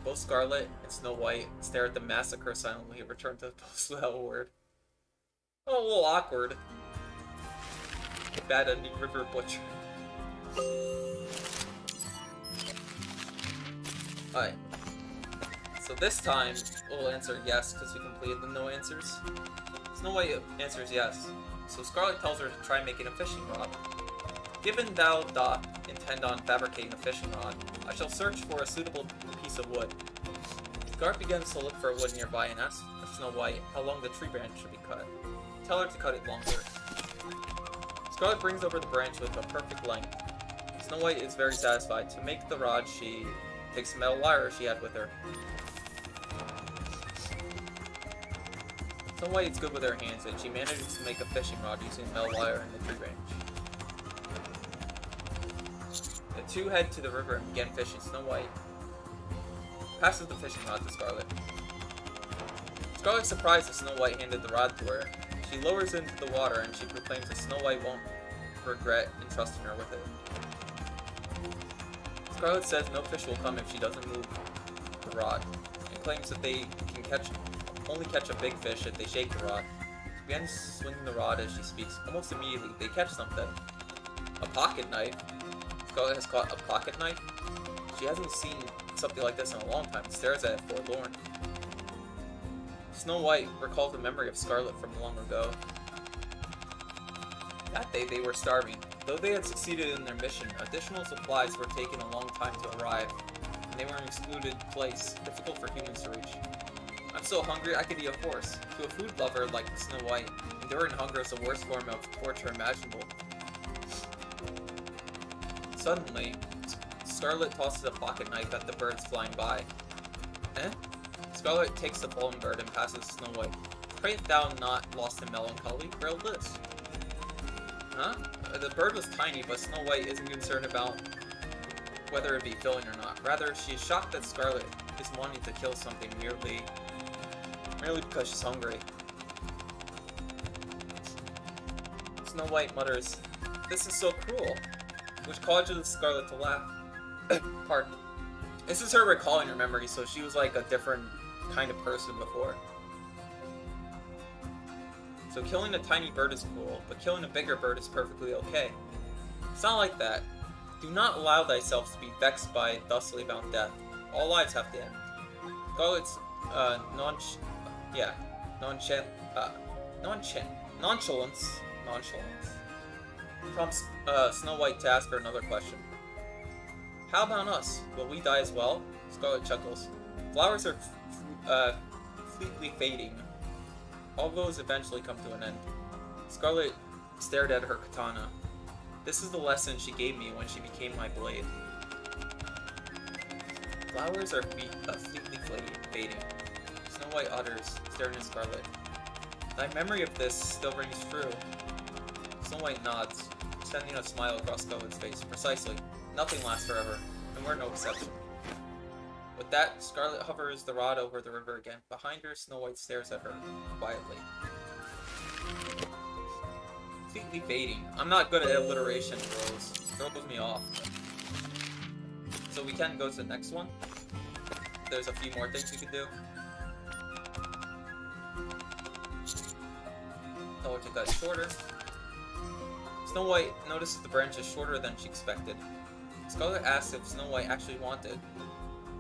Both Scarlet and Snow White stare at the massacre silently and return to the post without a word. Oh, a little awkward. Bad ending, river butcher. Alright. So this time, we'll answer yes because we completed the no answers. Snow White answers yes. So Scarlet tells her to try making a fishing rod. Given thou dost intend on fabricating a fishing rod, I shall search for a suitable piece of wood. Scarlet begins to look for wood nearby and asks Snow White how long the tree branch should be cut. Tell her to cut it longer. Scarlet brings over the branch with a perfect length. Snow White is very satisfied. To make the rod, she takes a metal wire she had with her. Snow White is good with her hands, and she manages to make a fishing rod using a metal wire and the tree branch. The two head to the river and begin fishing. Snow White passes the fishing rod to Scarlet. Scarlet's surprised that Snow White handed the rod to her. She lowers it into the water and she proclaims that Snow White won't regret entrusting her with it. Scarlet says no fish will come if she doesn't move the rod, and claims that they can only catch a big fish if they shake the rod. She begins swinging the rod as she speaks. Almost immediately, they catch something. A pocket knife. Scarlet has caught a pocket knife. She hasn't seen something like this in a long time and stares at it forlorn. Snow White recalls the memory of Scarlet from long ago. That day they were starving. Though they had succeeded in their mission, additional supplies were taking a long time to arrive, and they were in an excluded place, difficult for humans to reach. I'm so hungry I could eat a horse. To a food lover like Snow White, enduring hunger is the worst form of torture imaginable. Suddenly, Scarlet tosses a pocket knife at the birds flying by. Scarlet takes the fallen bird and passes Snow White. Pray thou not lost in melancholy, railed this. Huh? The bird was tiny, but Snow White isn't concerned about whether it be filling or not. Rather, she is shocked that Scarlet is wanting to kill something merely because she's hungry. Snow White mutters, "This is so cruel," which causes Scarlet to laugh. Pardon. This is her recalling her memory, so she was like a different kind of person before. So killing a tiny bird is cruel, but killing a bigger bird is perfectly okay. It's not like that. Do not allow thyself to be vexed by thusly bound death. All lives have to end. Scarlet's nonchalance prompts Snow White to ask her another question. How about us? Will we die as well? Scarlet chuckles. Flowers are fleetly fading. All those eventually come to an end. Scarlet stared at her katana. This is the lesson she gave me when she became my blade. Flowers are fleetly fading. Snow White utters, staring at Scarlet. Thy memory of this still rings true. Snow White nods, extending a smile across Scarlet's face. Precisely. Nothing lasts forever, and we're no exception. With that, Scarlet hovers the rod over the river again. Behind her, Snow White stares at her, quietly. Completely fading. I'm not good at alliteration, bros. Throws me off. So we can go to the next one. There's a few more things we can do. Snow White got shorter. Snow White notices the branch is shorter than she expected. Scarlet asks if Snow White actually wanted.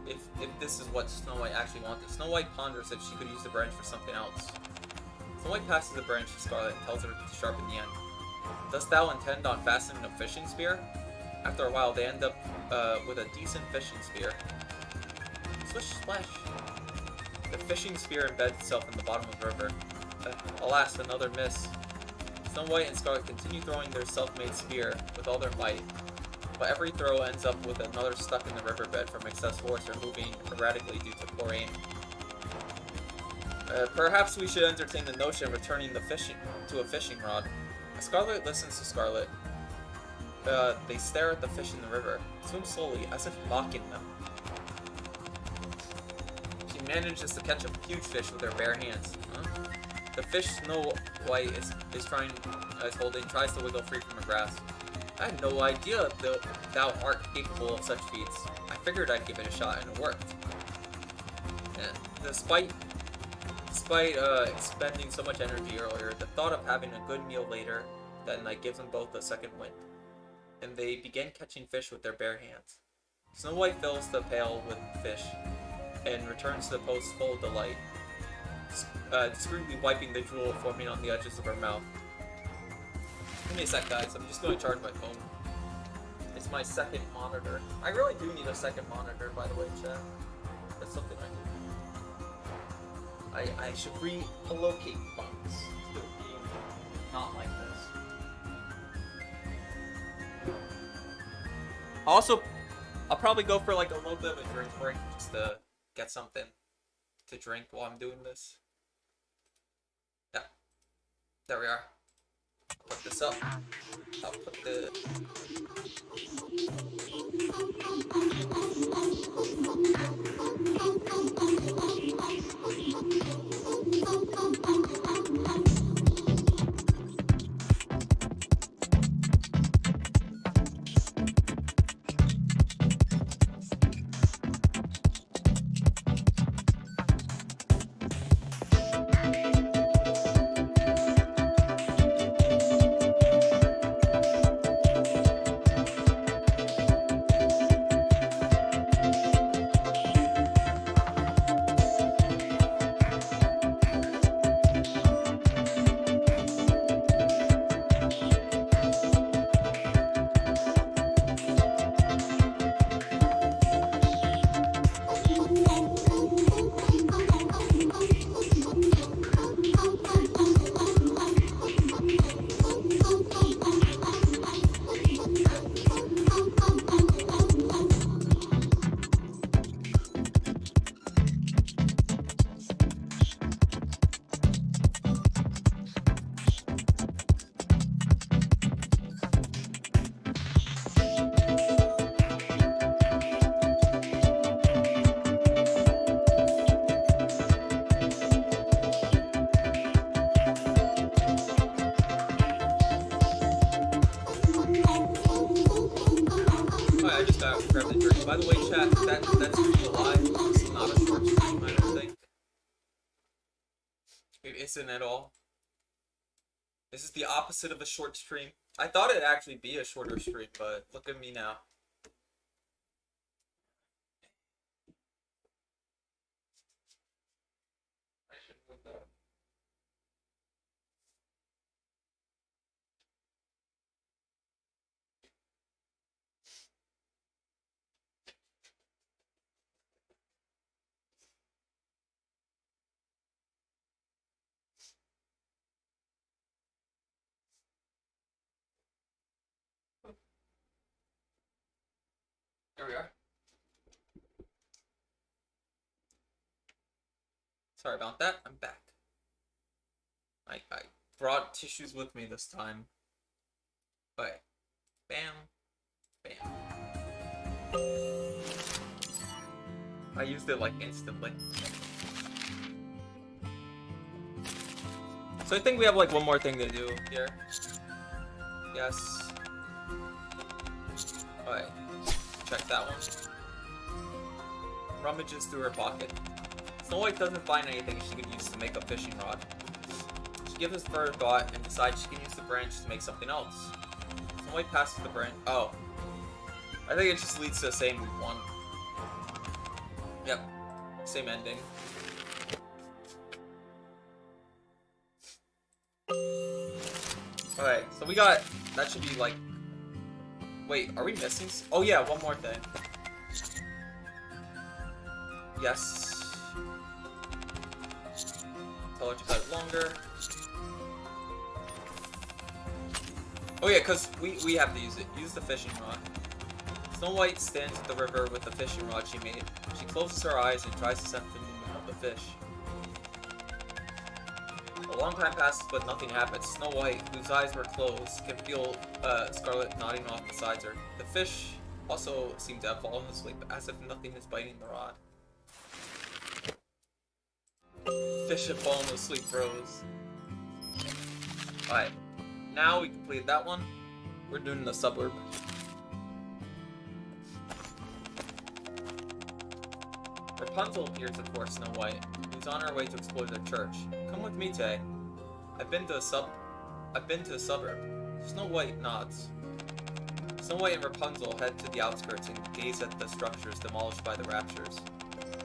If this is what Snow White actually wanted. Snow White ponders if she could use the branch for something else. Snow White passes the branch to Scarlet and tells her to sharpen the end. Dost thou intend on fastening a fishing spear? After a while, they end up with a decent fishing spear. Swish splash! The fishing spear embeds itself in the bottom of the river. Alas, another miss. Snow White and Scarlet continue throwing their self-made spear with all their might, but every throw ends up with another stuck in the riverbed from excess force or moving erratically due to poor aim. Perhaps we should entertain the notion of returning the fishing to a fishing rod. Scarlet listens to Scarlet. They stare at the fish in the river, swim slowly, as if mocking them. She manages to catch a huge fish with her bare hands. Huh? The fish Snow White is holding tries to wiggle free from her grasp. I had no idea thou art capable of such feats. I figured I'd give it a shot, and it worked. And despite expending so much energy earlier, the thought of having a good meal later that night gives them both a second wind, and they begin catching fish with their bare hands. Snow White fills the pail with fish and returns to the post full of delight, discreetly wiping the drool forming on the edges of her mouth. Give me a sec, guys. I'm just going to charge my phone. It's my second monitor. I really do need a second monitor, by the way, chat. That's something I need. I should relocate funds to being not like this. Also, I'll probably go for like a little bit of a drink break just to get something to drink while I'm doing this. Yeah. There we are. Put this up. I'll put the... I just grabbed the drink. By the way, chat, that's July. It's not a short stream, I don't think. It isn't at all. This is the opposite of a short stream. I thought it'd actually be a shorter stream, but look at me now. I should move that. There we are. Sorry about that. I'm back. I brought tissues with me this time. But bam, bam. I used it like instantly. So I think we have like one more thing to do here. Yes. Alright. Check that one. Rummages through her pocket. Snow White doesn't find anything she can use to make a fishing rod. She gives it further thought and decides she can use the branch to make something else. Snow White passes the branch. Oh. I think it just leads to the same one. Yep. Same ending. Alright, so we got... That should be like... Wait, are we missing... Oh yeah, one more thing. Yes. Tell her to cut it longer. Oh yeah, because we have to use it. Use the fishing rod. Snow White stands at the river with the fishing rod she made. She closes her eyes and tries to sense the movement of the fish. A long time passes, but nothing happens. Snow White, whose eyes were closed, can feel Scarlet nodding off beside her. The fish also seem to have fallen asleep, as if nothing is biting the rod. Fish have fallen asleep, bros. Alright, now we completed that one. We're doing the suburb. Rapunzel appears before Snow White, who's on her way to explore the church. Come with me, Tay. I've been to the suburb. Snow White nods. Snow White and Rapunzel head to the outskirts and gaze at the structures demolished by the Raptures.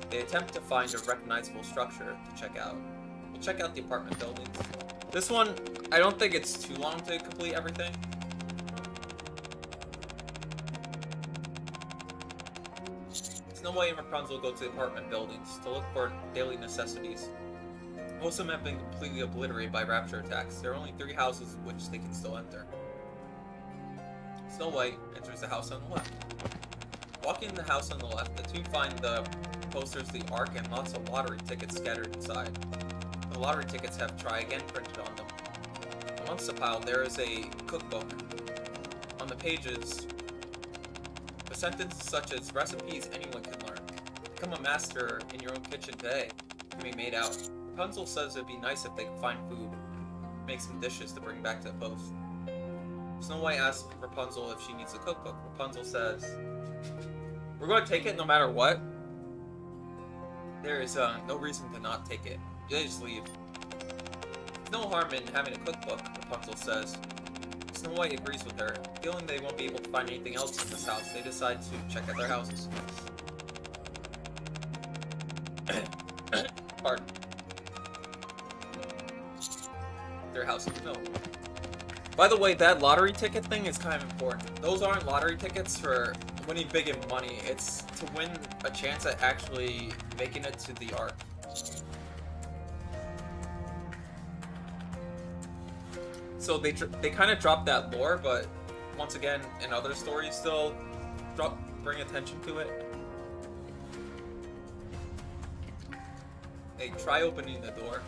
They attempt to find a recognizable structure to check out. We'll check out the apartment buildings. This one, I don't think it's too long to complete everything. Snow White and Rapunzel go to the apartment buildings to look for daily necessities. Most of them have been completely obliterated by rapture attacks. There are only 3 houses which they can still enter. Snow White enters the house on the left. Walking in the house on the left, the two find the posters of the Ark and lots of lottery tickets scattered inside. The lottery tickets have "Try Again" printed on them. Amongst the pile, there is a cookbook. On the pages, a sentence such as "Recipes anyone can learn. Become a master in your own kitchen today" can be made out. Rapunzel says it'd be nice if they could find food. Make some dishes to bring back to the post. Snow White asks Rapunzel if she needs the cookbook. Rapunzel says, "We're going to take it no matter what. There is no reason to not take it. You just leave." There's no harm in having a cookbook, Rapunzel says. Snow White agrees with her. Feeling they won't be able to find anything else in this house, they decide to check out their houses. Pardon. Their house is no. By the way, that lottery ticket thing is kind of important. Those aren't lottery tickets for winning big in money. It's to win a chance at actually making it to the Ark. So they kind of dropped that lore, but once again, in other stories, still bring attention to it. Hey, try opening the door.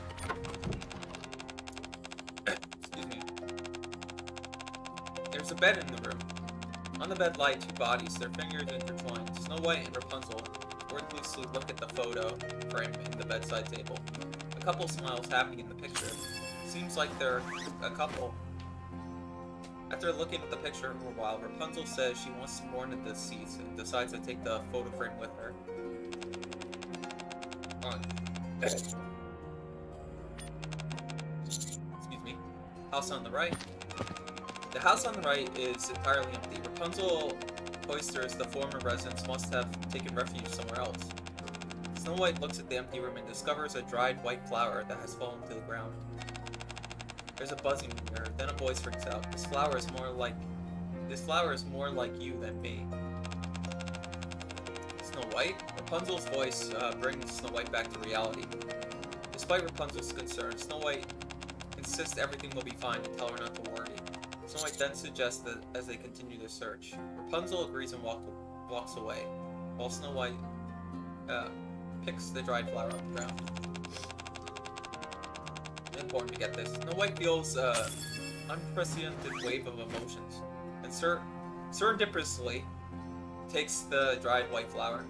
Excuse me. There's a bed in the room. On the bed lie 2 bodies, their fingers intertwined. Snow White and Rapunzel wordlessly look at the photo frame in the bedside table. A couple smiles happy in the picture. Seems like they're a couple. After looking at the picture for a while, Rapunzel says she wants to mourn the deceased and decides to take the photo frame with her. Excuse me. House on the right. The house on the right is entirely empty. Rapunzel cloisters the former residents must have taken refuge somewhere else. Snow White looks at the empty room and discovers a dried white flower that has fallen to the ground. There's a buzzing in her, then a voice rings out. This flower is more like you than me. Snow White? Rapunzel's voice brings Snow White back to reality. Despite Rapunzel's concern, Snow White insists everything will be fine and tell her not to worry. Snow White then suggests that as they continue their search. Rapunzel agrees and walks away, while Snow White picks the dried flower off the ground. Important to get this. Snow White feels unprecedented wave of emotions, and serendipitously takes the dried white flower.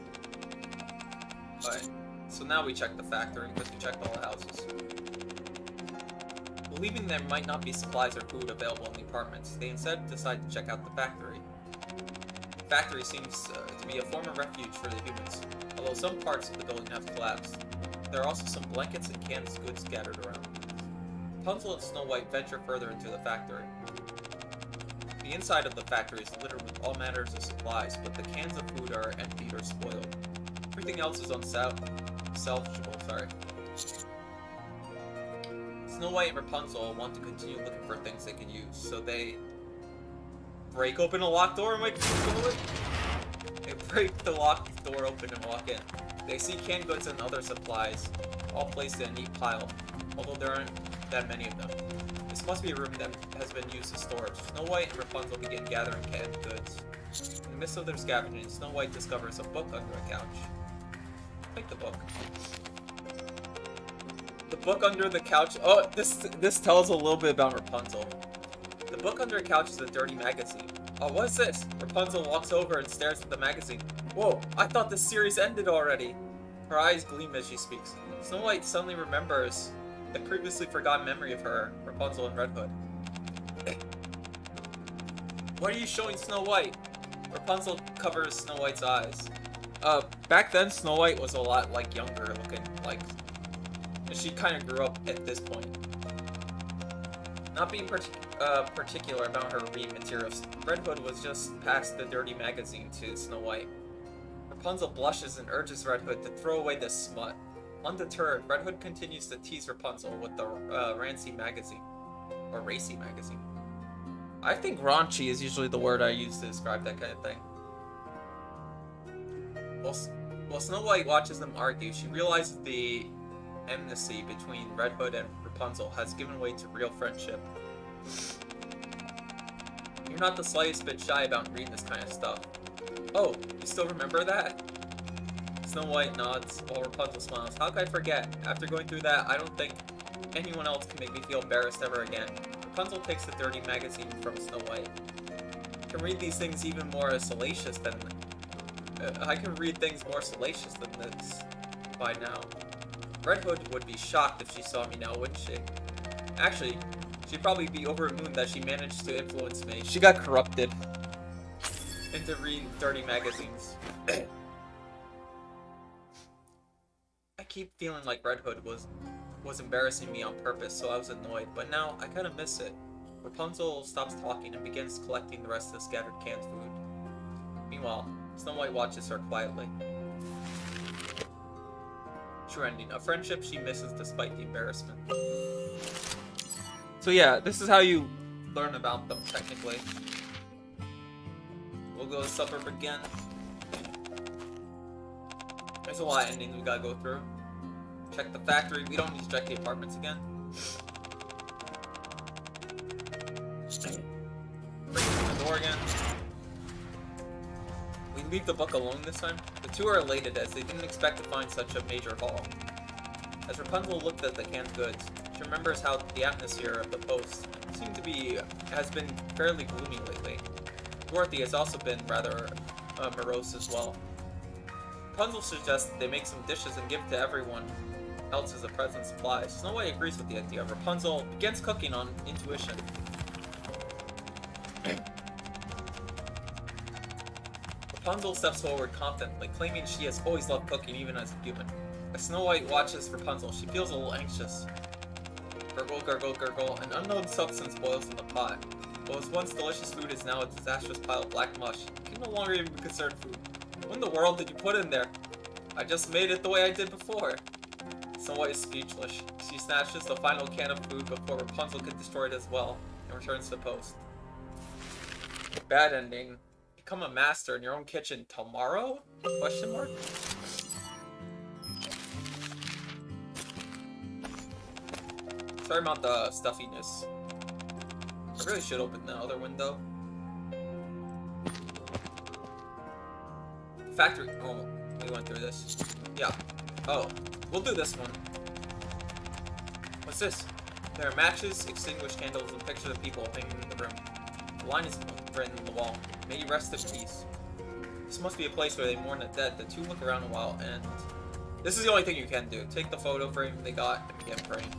Alright, so now we check the factory because we checked all the houses. Believing there might not be supplies or food available in the apartments, they instead decide to check out the factory. The factory seems to be a former refuge for the humans, although some parts of the building have collapsed. There are also some blankets and canned goods scattered around. Rapunzel and Snow White venture further into the factory. The inside of the factory is littered with all manners of supplies, but the cans of food are emptied or spoiled. Everything else is salvageable, sorry. Snow White and Rapunzel want to continue looking for things they can use, so they break open a locked door and wait for Snow White. They break the locked door open and walk in. They see canned goods and other supplies, all placed in a neat pile, although there aren't that many of them. This must be a room that has been used as storage. Snow White and Rapunzel begin gathering canned goods. In the midst of their scavenging, Snow White discovers a book under a couch. Take the book. The book under the couch. Oh, this tells a little bit about Rapunzel. The book under a couch is a dirty magazine. Oh, what's this? Rapunzel walks over and stares at the magazine. Whoa, I thought this series ended already. Her eyes gleam as she speaks. Snow White suddenly remembers the previously forgotten memory of her, Rapunzel and Red Hood. What are you showing Snow White? Rapunzel covers Snow White's eyes. Back then Snow White was a lot, like, younger looking, like, she kind of grew up at this point. Not being particular about her reading materials, Red Hood was just past the dirty magazine to Snow White. Rapunzel blushes and urges Red Hood to throw away this smut. Undeterred, Red Hood continues to tease Rapunzel with the rancy magazine. Or racy magazine. I think raunchy is usually the word I use to describe that kind of thing. While Snow White watches them argue, she realizes the enmity between Red Hood and Rapunzel has given way to real friendship. You're not the slightest bit shy about reading this kind of stuff. Oh, you still remember that? Snow White nods while Rapunzel smiles. How could I forget? After going through that, I don't think anyone else can make me feel embarrassed ever again. Rapunzel takes the dirty magazine from Snow White. I can read these things even more salacious than... I can read things more salacious than this by now. Red Hood would be shocked if she saw me now, wouldn't she? Actually, she'd probably be over the moon that she managed to influence me. She got corrupted into reading dirty magazines. I keep feeling like Red Hood was embarrassing me on purpose, so I was annoyed, but now I kind of miss it. Rapunzel stops talking and begins collecting the rest of the scattered canned food. Meanwhile, Snow White watches her quietly. True ending. A friendship she misses despite the embarrassment. So yeah, this is how you learn about them, technically. We'll go to suburb again. There's a lot of endings we gotta go through. Check the factory. We don't need to check the apartments again. Break through the door again. We leave the book alone this time. The two are elated as they didn't expect to find such a major haul. As Rapunzel looked at the canned goods, she remembers how the atmosphere of the post has been fairly gloomy lately. Dorothy has also been rather morose as well. Rapunzel suggests that they make some dishes and give to everyone else as a present supply. Snow White agrees with the idea. Rapunzel begins cooking on intuition. Rapunzel steps forward confidently, claiming she has always loved cooking even as a human. As Snow White watches Rapunzel, she feels a little anxious. Gurgle, gurgle, gurgle, an unknown substance boils in the pot. What was once delicious food is now a disastrous pile of black mush. It can no longer even be considered food. What in the world did you put in there? I just made it the way I did before. Snow White is speechless. She snatches the final can of food before Rapunzel can destroy it as well, and returns to the post. Bad ending. Become a master in your own kitchen tomorrow? Question mark? Sorry about the stuffiness. I really should open the other window. Factory. Oh, we went through this. Yeah. Oh, we'll do this one. What's this? There are matches, extinguished candles, and pictures of people hanging in the room. The line is written on the wall. May you rest in peace. This must be a place where they mourn the dead. The two look around a while, and this is the only thing you can do. Take the photo frame they got and begin praying.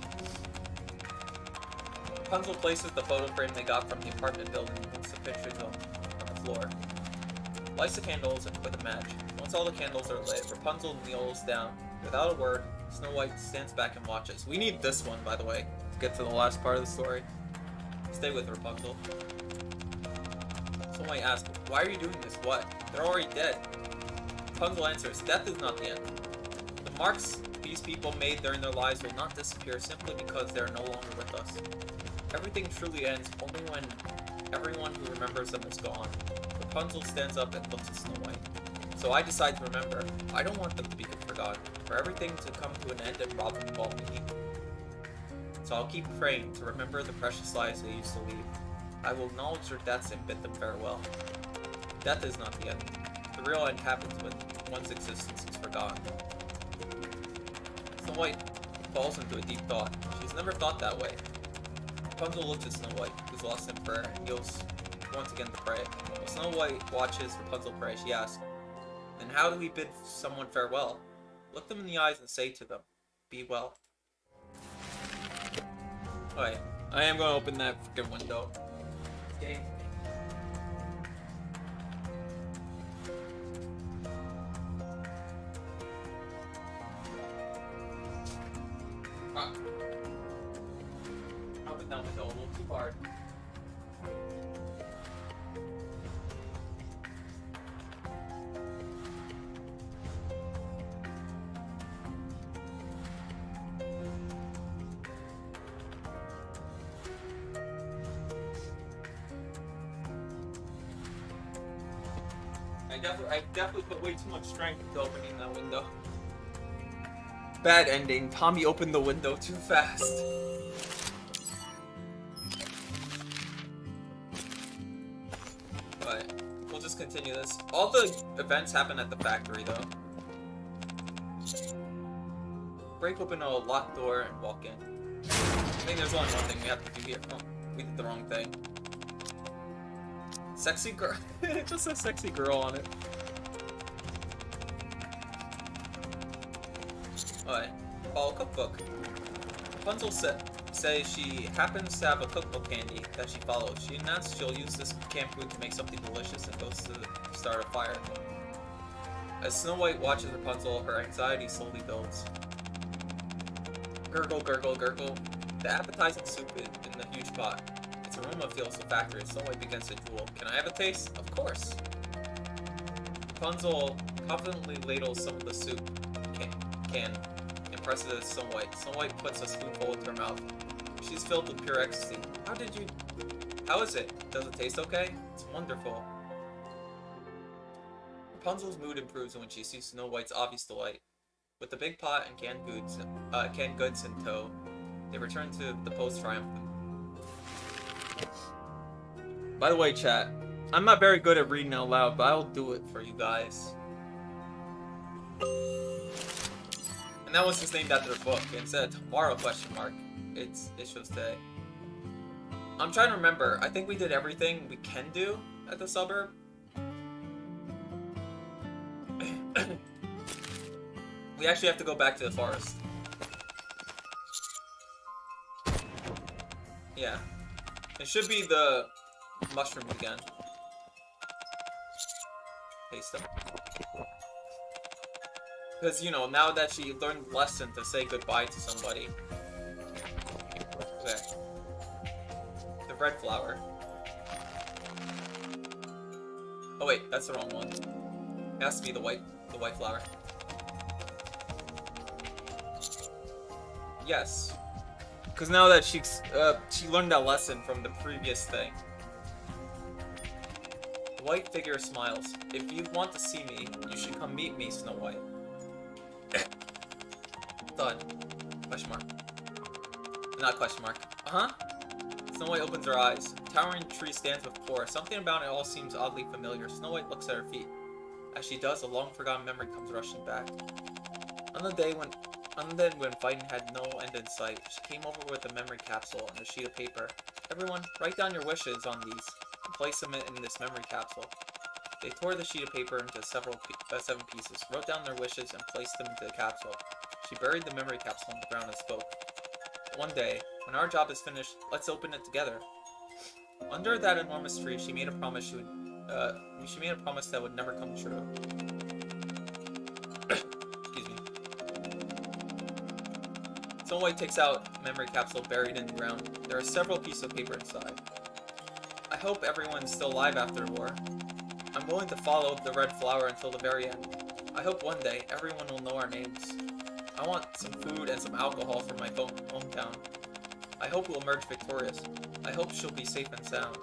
Rapunzel places the photo frame they got from the apartment building and puts the pictures on the floor. Lights the candles and put a match. Once all the candles are lit, Rapunzel kneels down. Without a word, Snow White stands back and watches. We need this one, by the way, to get to the last part of the story. Stay with Rapunzel. Snow White asks, why are you doing this? What? They're already dead. Rapunzel answers, death is not the end. The marks these people made during their lives will not disappear simply because they are no longer with us. Everything truly ends only when everyone who remembers them is gone. Rapunzel stands up and looks at Snow White. So I decide to remember. I don't want them to be forgotten. For everything to come to an end and rob them of all meaning. So I'll keep praying to remember the precious lives they used to lead. I will acknowledge their deaths and bid them farewell. Death is not the end. The real end happens when one's existence is forgotten. Snow White falls into a deep thought. She's never thought that way. Rapunzel looks at Snow White, who's lost in prayer, and kneels once again to pray. While Snow White watches Rapunzel pray, she asks, then how do we bid someone farewell? Look them in the eyes and say to them, be well. Alright, I am going to open that freaking window. Game. Ah. Open that window a little too hard. I definitely put way too much strength into opening that window. Bad ending. Tommy opened the window too fast. But we'll just continue this. All the events happen at the factory, though. Break open a locked door and walk in. I think there's only one thing we have to do here. Oh, we did the wrong thing. Sexy girl. It just says sexy girl on it. Alright. Follow cookbook. Rapunzel says she happens to have a cookbook handy that she follows. She announced she'll use this canned food to make something delicious and goes to start a fire. As Snow White watches Rapunzel, her anxiety slowly builds. Gurgle, gurgle, gurgle. The appetizing soup in the huge pot. Its aroma fills the factory. Snow White begins to drool. Can I have a taste? Of course. Rapunzel confidently ladles some of the soup can and presses it at Snow White. Snow White puts a spoonful into her mouth. She's filled with pure ecstasy. How is it? Does it taste okay? It's wonderful. Rapunzel's mood improves when she sees Snow White's obvious delight. With the big pot and canned goods in tow, they return to the post triumphant. By the way, chat, I'm not very good at reading out loud, but I'll do it for you guys. And that was just named after the book. Instead of tomorrow ? It shows today. I'm trying to remember. I think we did everything we can do at the suburb. We actually have to go back to the forest. Yeah. It should be the mushrooms again. Taste them. Because, you know, now that she learned the lesson to say goodbye to somebody. Okay. The red flower. Oh wait, that's the wrong one. It has to be the white flower. Yes. Because now that she learned that lesson from the previous thing. The white figure smiles. If you want to see me, you should come meet me, Snow White. Thud. Question mark. Not question mark. Uh-huh. Snow White opens her eyes. A towering tree stands before her. Something about it all seems oddly familiar. Snow White looks at her feet. As she does, a long-forgotten memory comes rushing back. On the day when fighting had no end in sight, she came over with a memory capsule and a sheet of paper. Everyone, write down your wishes on these and place them in this memory capsule. They tore the sheet of paper into 7 pieces, wrote down their wishes, and placed them into the capsule. She buried the memory capsule in the ground and spoke. One day, when our job is finished, let's open it together. Under that enormous tree, she made a promise that would never come true. Excuse me. Snow White takes out memory capsule buried in the ground. There are several pieces of paper inside. I hope everyone's still alive after the war. I'm willing to follow the red flower until the very end. I hope one day everyone will know our names. I want some food and some alcohol from my hometown. I hope we'll emerge victorious. I hope she'll be safe and sound.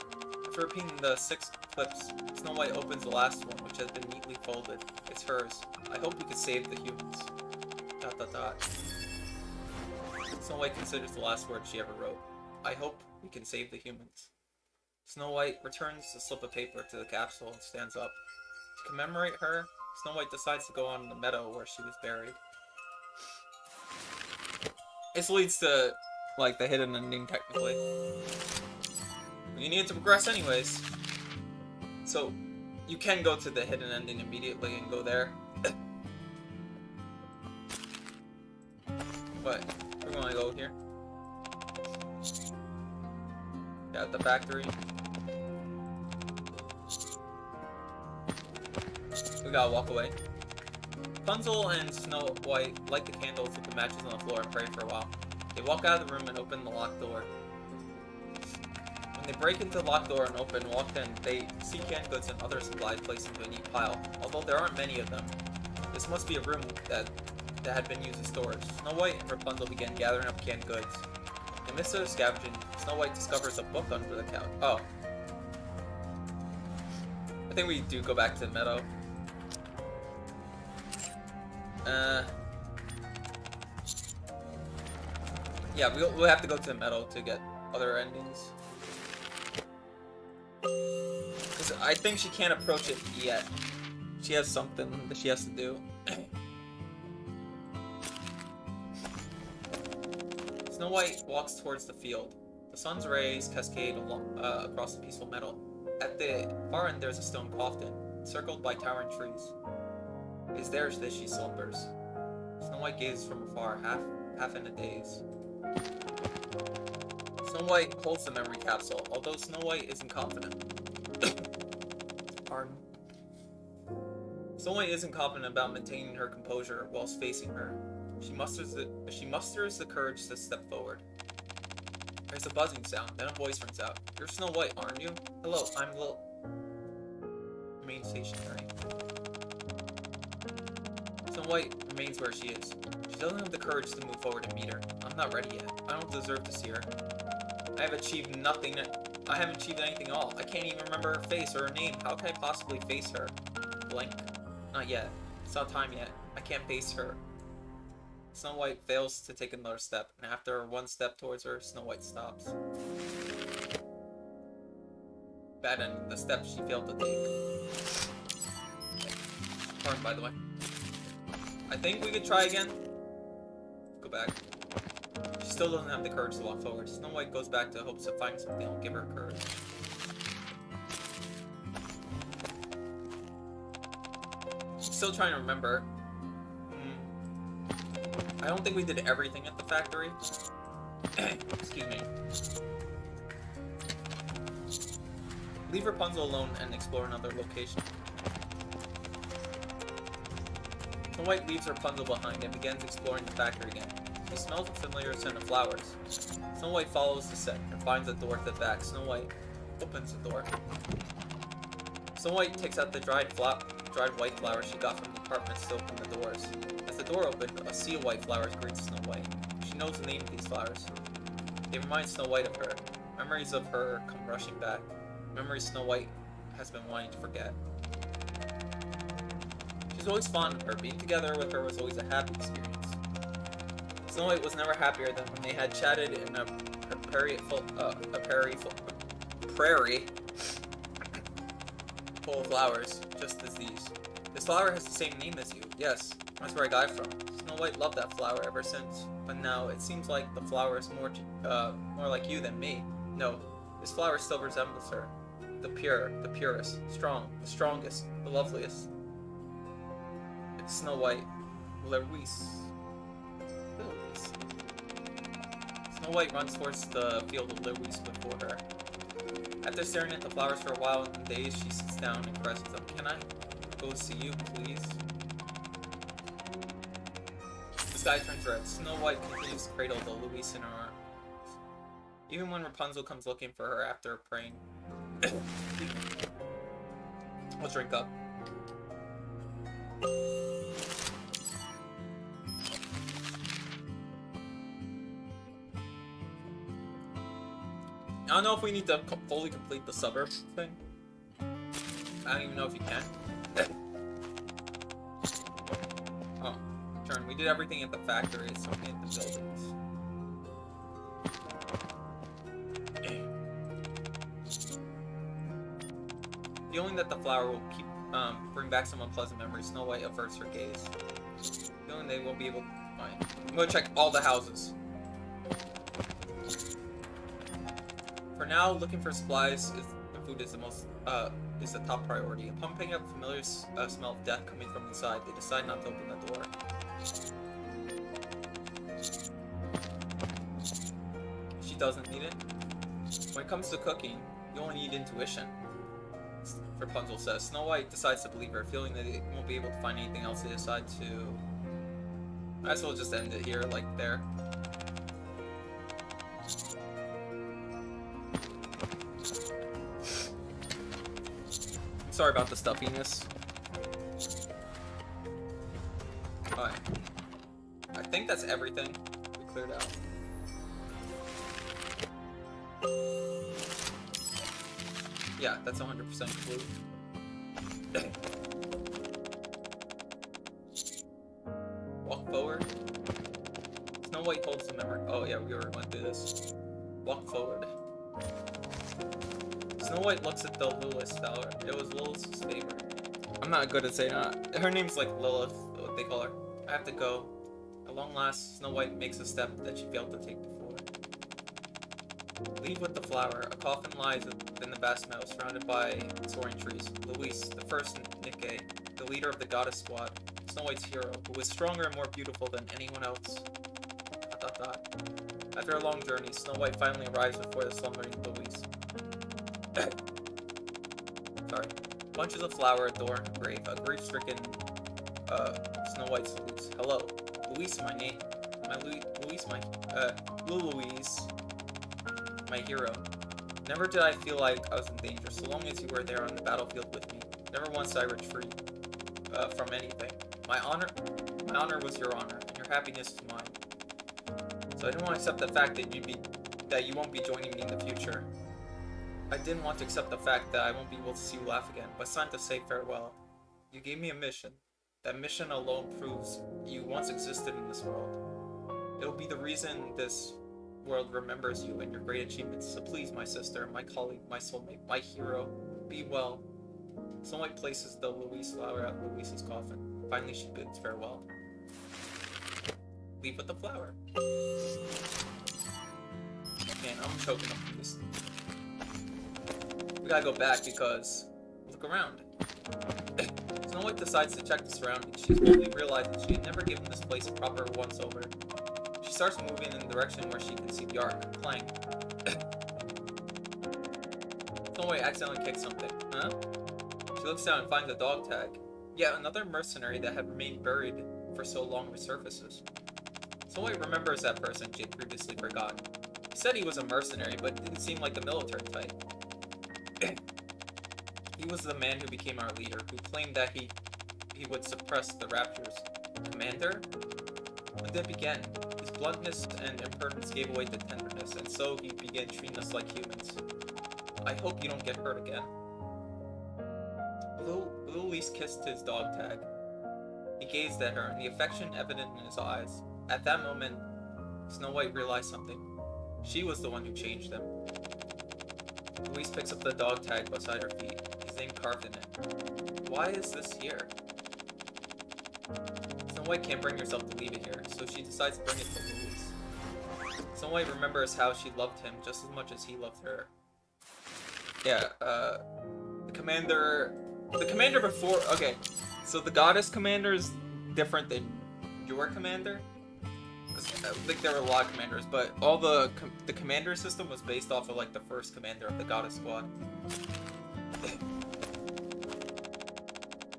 After repeating the 6 clips, Snow White opens the last one, which has been neatly folded. It's hers. I hope we can save the humans. ... Snow White considers the last word she ever wrote. I hope we can save the humans. Snow White returns the slip of paper to the capsule and stands up. To commemorate her, Snow White decides to go on the meadow where she was buried. This leads to, like, the hidden ending, technically. You need to progress anyways. So, you can go to the hidden ending immediately and go there. But, we're gonna go here. At the factory. We gotta walk away. Rapunzel and Snow White light the candles with the matches on the floor and pray for a while. They walk out of the room and open the locked door. When they break into the locked door and walk in, they see canned goods and other supplies placed into a neat pile, although there aren't many of them. This must be a room that had been used as storage. Snow White and Rapunzel begin gathering up canned goods. In the midst of scavenging, Snow White discovers a book under the couch. Oh. I think we do go back to the meadow. Yeah, we'll have to go to the meadow to get other endings. Because I think she can't approach it yet. She has something that she has to do. Snow White walks towards the field. The sun's rays cascade across the peaceful meadow. At the far end, there's a stone coffin, circled by towering trees. It is there that she slumbers. Snow White gazes from afar, half in a daze. Snow White holds the memory capsule, although Snow White isn't confident. Pardon. Snow White isn't confident about maintaining her composure whilst facing her. She musters the courage to step forward. There's a buzzing sound, then a voice rings out. You're Snow White, aren't you? Hello, I'm Lil... Remain stationary. Snow White remains where she is. She doesn't have the courage to move forward and meet her. I'm not ready yet. I don't deserve to see her. I have achieved nothing. I haven't achieved anything at all. I can't even remember her face or her name. How can I possibly face her? Blank. Not yet. It's not time yet. I can't face her. Snow White fails to take another step, and after one step towards her, Snow White stops. Bad ending. The step she failed to take. Pardon, by the way. I think we could try again. Go back. She still doesn't have the courage to walk forward. Snow White goes back to hopes of finding something that will give her courage. She's still trying to remember. I don't think we did everything at the factory. Excuse me. Leave Rapunzel alone and explore another location. Snow White leaves Rapunzel behind and begins exploring the factory again. She smells a familiar scent of flowers. Snow White follows the scent and finds a door at the back. Snow White opens the door. Snow White takes out the dried white flowers she got from the apartments to open the doors. As the door opened, a sea of white flowers greets Snow White. She knows the name of these flowers. They remind Snow White of her. Memories of her come rushing back. Memories Snow White has been wanting to forget. She's always fond of her. Being together with her was always a happy experience. Snow White was never happier than when they had chatted in a prairie full of flowers, just as these. This flower has the same name as you. Yes, that's where I got it from. Snow White loved that flower ever since. But now it seems like the flower is more like you than me. No, this flower still resembles her. The pure, the purest, strong, the strongest, the loveliest. It's Snow White. Louise. Snow White runs towards the field of lilies before her. After staring at the flowers for a while and days, she sits down and caresses them. Can I go see you, please? The sky turns red. Snow White continues to cradle the Louise in her arms. Even when Rapunzel comes looking for her after praying. I'll drink up. I don't know if we need to fully complete the suburb thing. I don't even know if you can. Oh, turn. We did everything at the factory, so we need the buildings. Feeling that the flower will bring back some unpleasant memories, Snow White averts her gaze. Feeling they won't be able to find. I'm gonna check all the houses. For now, looking for supplies and food is the top priority. Upon picking up a familiar smell of death coming from inside, they decide not to open the door. She doesn't need it. When it comes to cooking, you only need intuition, Rapunzel says. Snow White decides to believe her, feeling that they won't be able to find anything else. They decide to... Might as well just end it here, like there. Sorry about the stuffiness. Alright. I think that's everything we cleared out. Yeah, that's 100% blue. Walk forward. Snow White holds the memory. Oh yeah, we already went through this. Walk forward. Snow White looks at the Lilith flower. It was Lilith's favorite. I'm not good at saying that. Her name's like Lilith, what they call her. I have to go. At long last, Snow White makes a step that she failed to take before. Leave with the flower. A coffin lies in the vast meadow, surrounded by soaring trees. Louise, the first Nikke, the leader of the goddess squad, Snow White's hero, who was stronger and more beautiful than anyone else. ... After a long journey, Snow White finally arrives before the slumbering Louise. Sorry. Bunches of flower adorn her grave. A grief-stricken Snow White salutes. Hello, Louise, my name. Louise, my hero. Never did I feel like I was in danger, so long as you were there on the battlefield with me. Never once did I retreat from anything. My honor was your honor, and your happiness is mine. So I didn't want to accept the fact that you won't be joining me in the future. I didn't want to accept the fact that I won't be able to see you laugh again, but it's time to say farewell. You gave me a mission. That mission alone proves you once existed in this world. It'll be the reason this world remembers you and your great achievements. So please, my sister, my colleague, my soulmate, my hero, be well. Snow White places the Louise flower at Louise's coffin. Finally, she bids farewell. Leave with the flower. Man, I'm choking up for this. We gotta go back because look around. Snow White decides to check the surroundings. She quickly realizes she had never given this place a proper once-over. She starts moving in the direction where she can see the ark playing. Snow White accidentally kicks something. Huh? She looks down and finds a dog tag. Yet another mercenary that had remained buried for so long resurfaces. Snow White remembers that person she had previously forgotten. He said he was a mercenary, but didn't seem like the military type. He was the man who became our leader, who claimed that he would suppress the raptures. Commander? When did it begin? His bluntness and impertinence gave away the tenderness, and so he began treating us like humans. I hope you don't get hurt again. Louise kissed his dog tag. He gazed at her, and the affection evident in his eyes. At that moment, Snow White realized something. She was the one who changed him. Louise picks up the dog tag beside her feet, his name carved in it. Why is this here? Snow White can't bring herself to leave it here, so she decides to bring it to Louise. Snow White remembers how she loved him just as much as he loved her. Yeah, the commander before, okay, so the goddess commander is different than your commander. I think there were a lot of commanders, but all the commander system was based off of like the first commander of the goddess squad.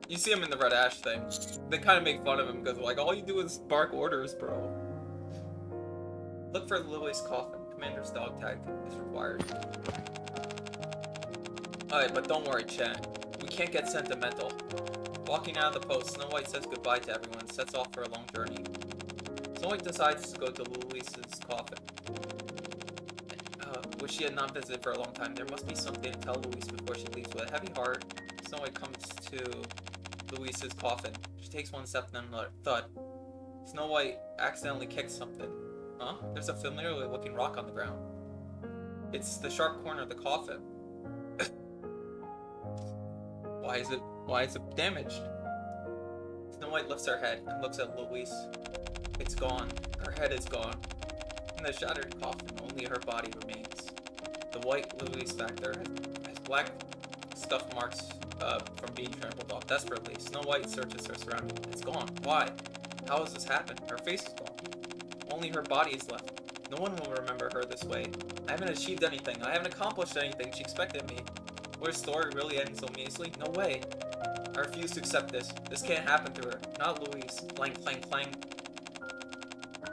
You see him in the Red Ash thing. They kind of make fun of him because like all you do is bark orders, bro. Look for Lily's coffin. Commander's dog tag is required. Alright, but don't worry, chat. We can't get sentimental. Walking out of the post, Snow White says goodbye to everyone and sets off for a long journey. Snow White decides to go to Louise's coffin, which she had not visited for a long time. There must be something to tell Louise before she leaves. With a heavy heart, Snow White comes to Louise's coffin. She takes one step and then thud. Snow White accidentally kicks something. Huh? There's a familiar looking rock on the ground. It's the sharp corner of the coffin. Why is it damaged? Snow White lifts her head and looks at Louise. It's gone. Her head is gone. In the shattered coffin, only her body remains. The white Louise factor has black scuff marks from being trampled off. Desperately, Snow White searches her surroundings. It's gone. Why? How has this happened? Her face is gone. Only her body is left. No one will remember her this way. I haven't achieved anything. I haven't accomplished anything she expected me. Will her story really end so measly? No way. I refuse to accept this. This can't happen to her. Not Louise. Clang, clang, clang.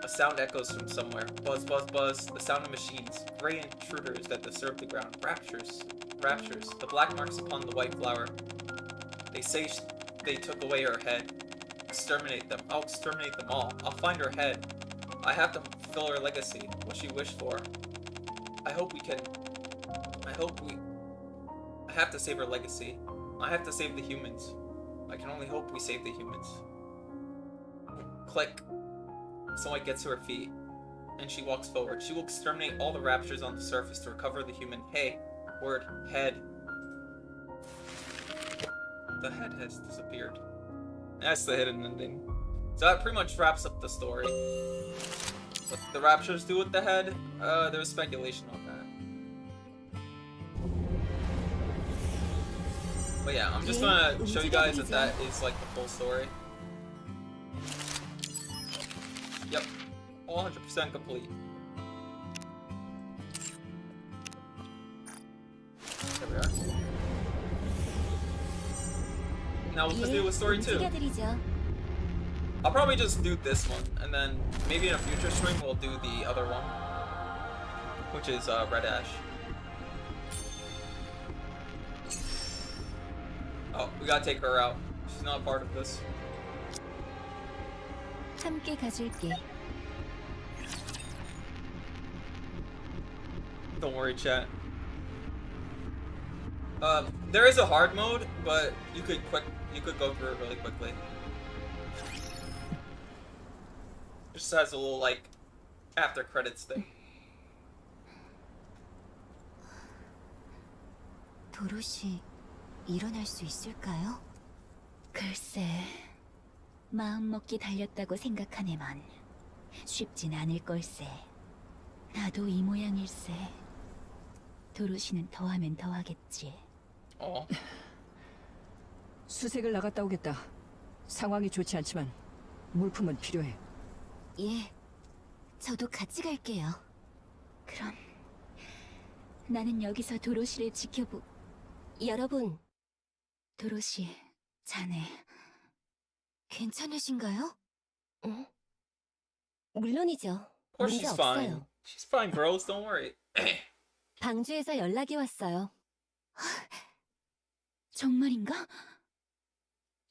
A sound echoes from somewhere. Buzz, buzz, buzz. The sound of machines. Gray intruders that disturb the ground. Raptures. Raptures. The black marks upon the white flower. They say they took away her head. Exterminate them. I'll exterminate them all. I'll find her head. I have to fulfill her legacy. What she wished for. I have to save her legacy. I have to save the humans. I can only hope we save the humans. Click. Snow White gets to her feet, and she walks forward. She will exterminate all the raptures on the surface to recover the human. Hey, word, head. The head has disappeared. That's the hidden ending. So that pretty much wraps up the story. What the raptures do with the head, there's speculation on that. But yeah, I'm just gonna show you guys that is like the full story. Yep, 100% complete. There we are. Now we'll continue with story 2. I'll probably just do this one, and then maybe in a future stream we'll do the other one, which is Red Ash. Oh, we gotta take her out. She's not a part of this. 함께 가줄게. Don't worry, chat. There is a hard mode, but you could go through it really quickly. It just has a little like after credits thing. 도로시 일어날 수 있을까요? 글쎄, 마음먹기 달렸다고 생각하네만 쉽진 않을 걸세. 나도 이 모양일세. 도로시는 더하면 더하겠지. 수색을 나갔다 오겠다. 상황이 좋지 않지만 물품은 필요해. 예, 저도 같이 갈게요. 그럼 나는 여기서 도로시를 지켜보... 여러분, 도로시, 자네 괜찮으신가요? 응? 물론이죠. Of course she's fine. She's fine, bros. Don't worry. 방주에서 연락이 왔어요. 정말인가?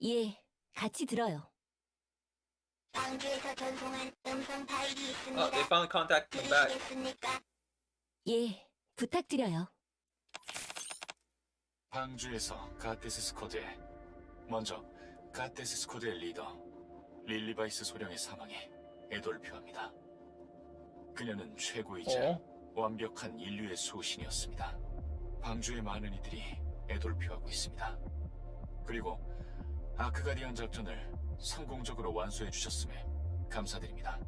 예, 같이 들어요. 방주에서 전송한 음성 파일이 있습니다. Oh, they finally contacted him back. 들으시겠습니까? 예, 부탁드려요. 방주에서 가테스 스쿼드에 먼저 가테스 스쿼드의 리더 릴리바이스 소령의 사망에 애도를 표합니다. 그녀는 최고이자 완벽한 인류의 수호신이었습니다. 방주의 많은 이들이 애도를 표하고 있습니다. 그리고 아크가디언 작전을 성공적으로 완수해 주셨음에 감사드립니다.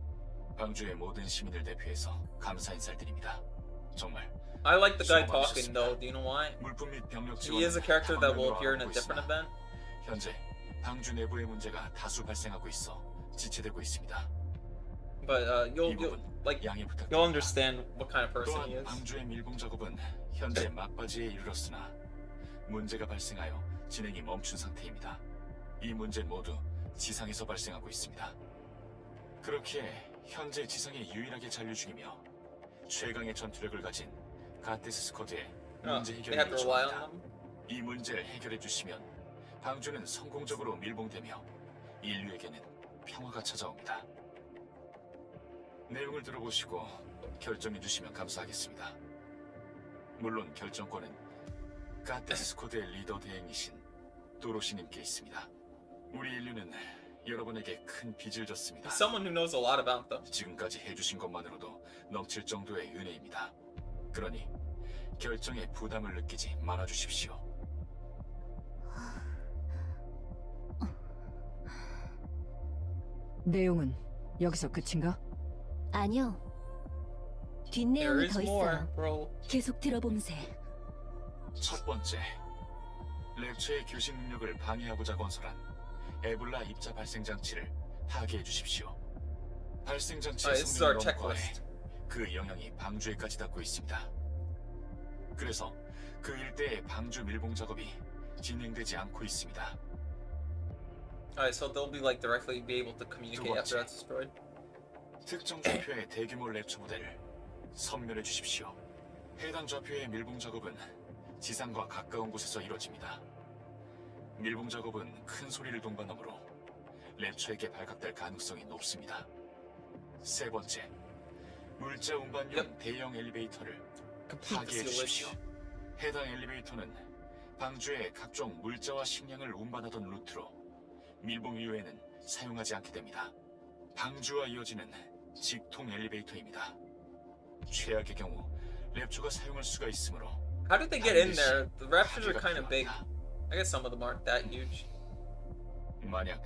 방주의 모든 시민을 대표해서 감사 인사를 드립니다. 정말 I like the guy 수고 talking 많으셨습니다. though. Do you know why? 물품 및 병력 He is a 지원은 character that will 다방면으로 appear in a 알아보고 different 있으나 event. 현재 방주 내부의 문제가 다수 발생하고 있어 지체되고 있습니다. But 이 you'll 부분 like 양해 부탁드립니다. you'll understand what kind of person he 또한 is. 방주의 밀봉 작업은 현재 막바지에 이르렀으나 문제가 발생하여 진행이 멈춘 상태입니다. 이 문제 모두 지상에서 발생하고 있습니다. 그렇기에 현재 지상에 유일하게 잔류 중이며 최강의 전투력을 가진 가테스 스쿼드의 문제 They have 해결을 to rely on 요청합니다. them. 이 문제를 해결해 주시면 방주는 성공적으로 밀봉되며 인류에게는 평화가 찾아옵니다. 내용을 들어보시고 결정해 주시면 감사하겠습니다. 물론 결정권은 가테스 스쿼드의 리더 대행이신 도로시님께 있습니다. 우리 인류는 여러분에게 큰 빚을 졌습니다. He's someone who knows a lot about them. 지금까지 해주신 것만으로도 넘칠 정도의 은혜입니다. 그러니 결정에 부담을 느끼지 말아주십시오. 내용은 여기서 끝인가? 아니요. There 뒷내용이 is 더 more, 있어요. bro. 계속 들어봄세. 첫 번째, 랩처의 교신 능력을 방해하고자 건설한 에볼라 입자 발생 장치를 파괴해 주십시오. 발생 장치의 This is our 성능을 넘과해 checklist. 그 영향이 방주에까지 닿고 있습니다. 그래서 그 일대의 방주 밀봉 작업이 진행되지 않고 있습니다. Alright, so they'll be like directly be able to communicate after that's destroyed. 특정 좌표의 대규모 랩처 모델을 선멸해 주십시오. 해당 좌표의 밀봉 작업은 지상과 가까운 곳에서 이루어집니다. 밀봉 작업은 큰 소리를 동반하므로 랩처에게 발각될 가능성이 높습니다. 세 번째, 물자 운반용 대형 엘리베이터를 Complete 파괴해 the 주십시오. seal 해당 엘리베이터는 방주의 각종 물자와 식량을 운반하던 루트로 밀봉 이후에는 사용하지 않게 됩니다. 방주와 이어지는 직통 엘리베이터입니다. 최악의 경우 랩처가 사용할 수가 있으므로 How did they get in there? The raptors are 파괴가 kind of big. 필요합니다. I guess some of them aren't that huge. 만약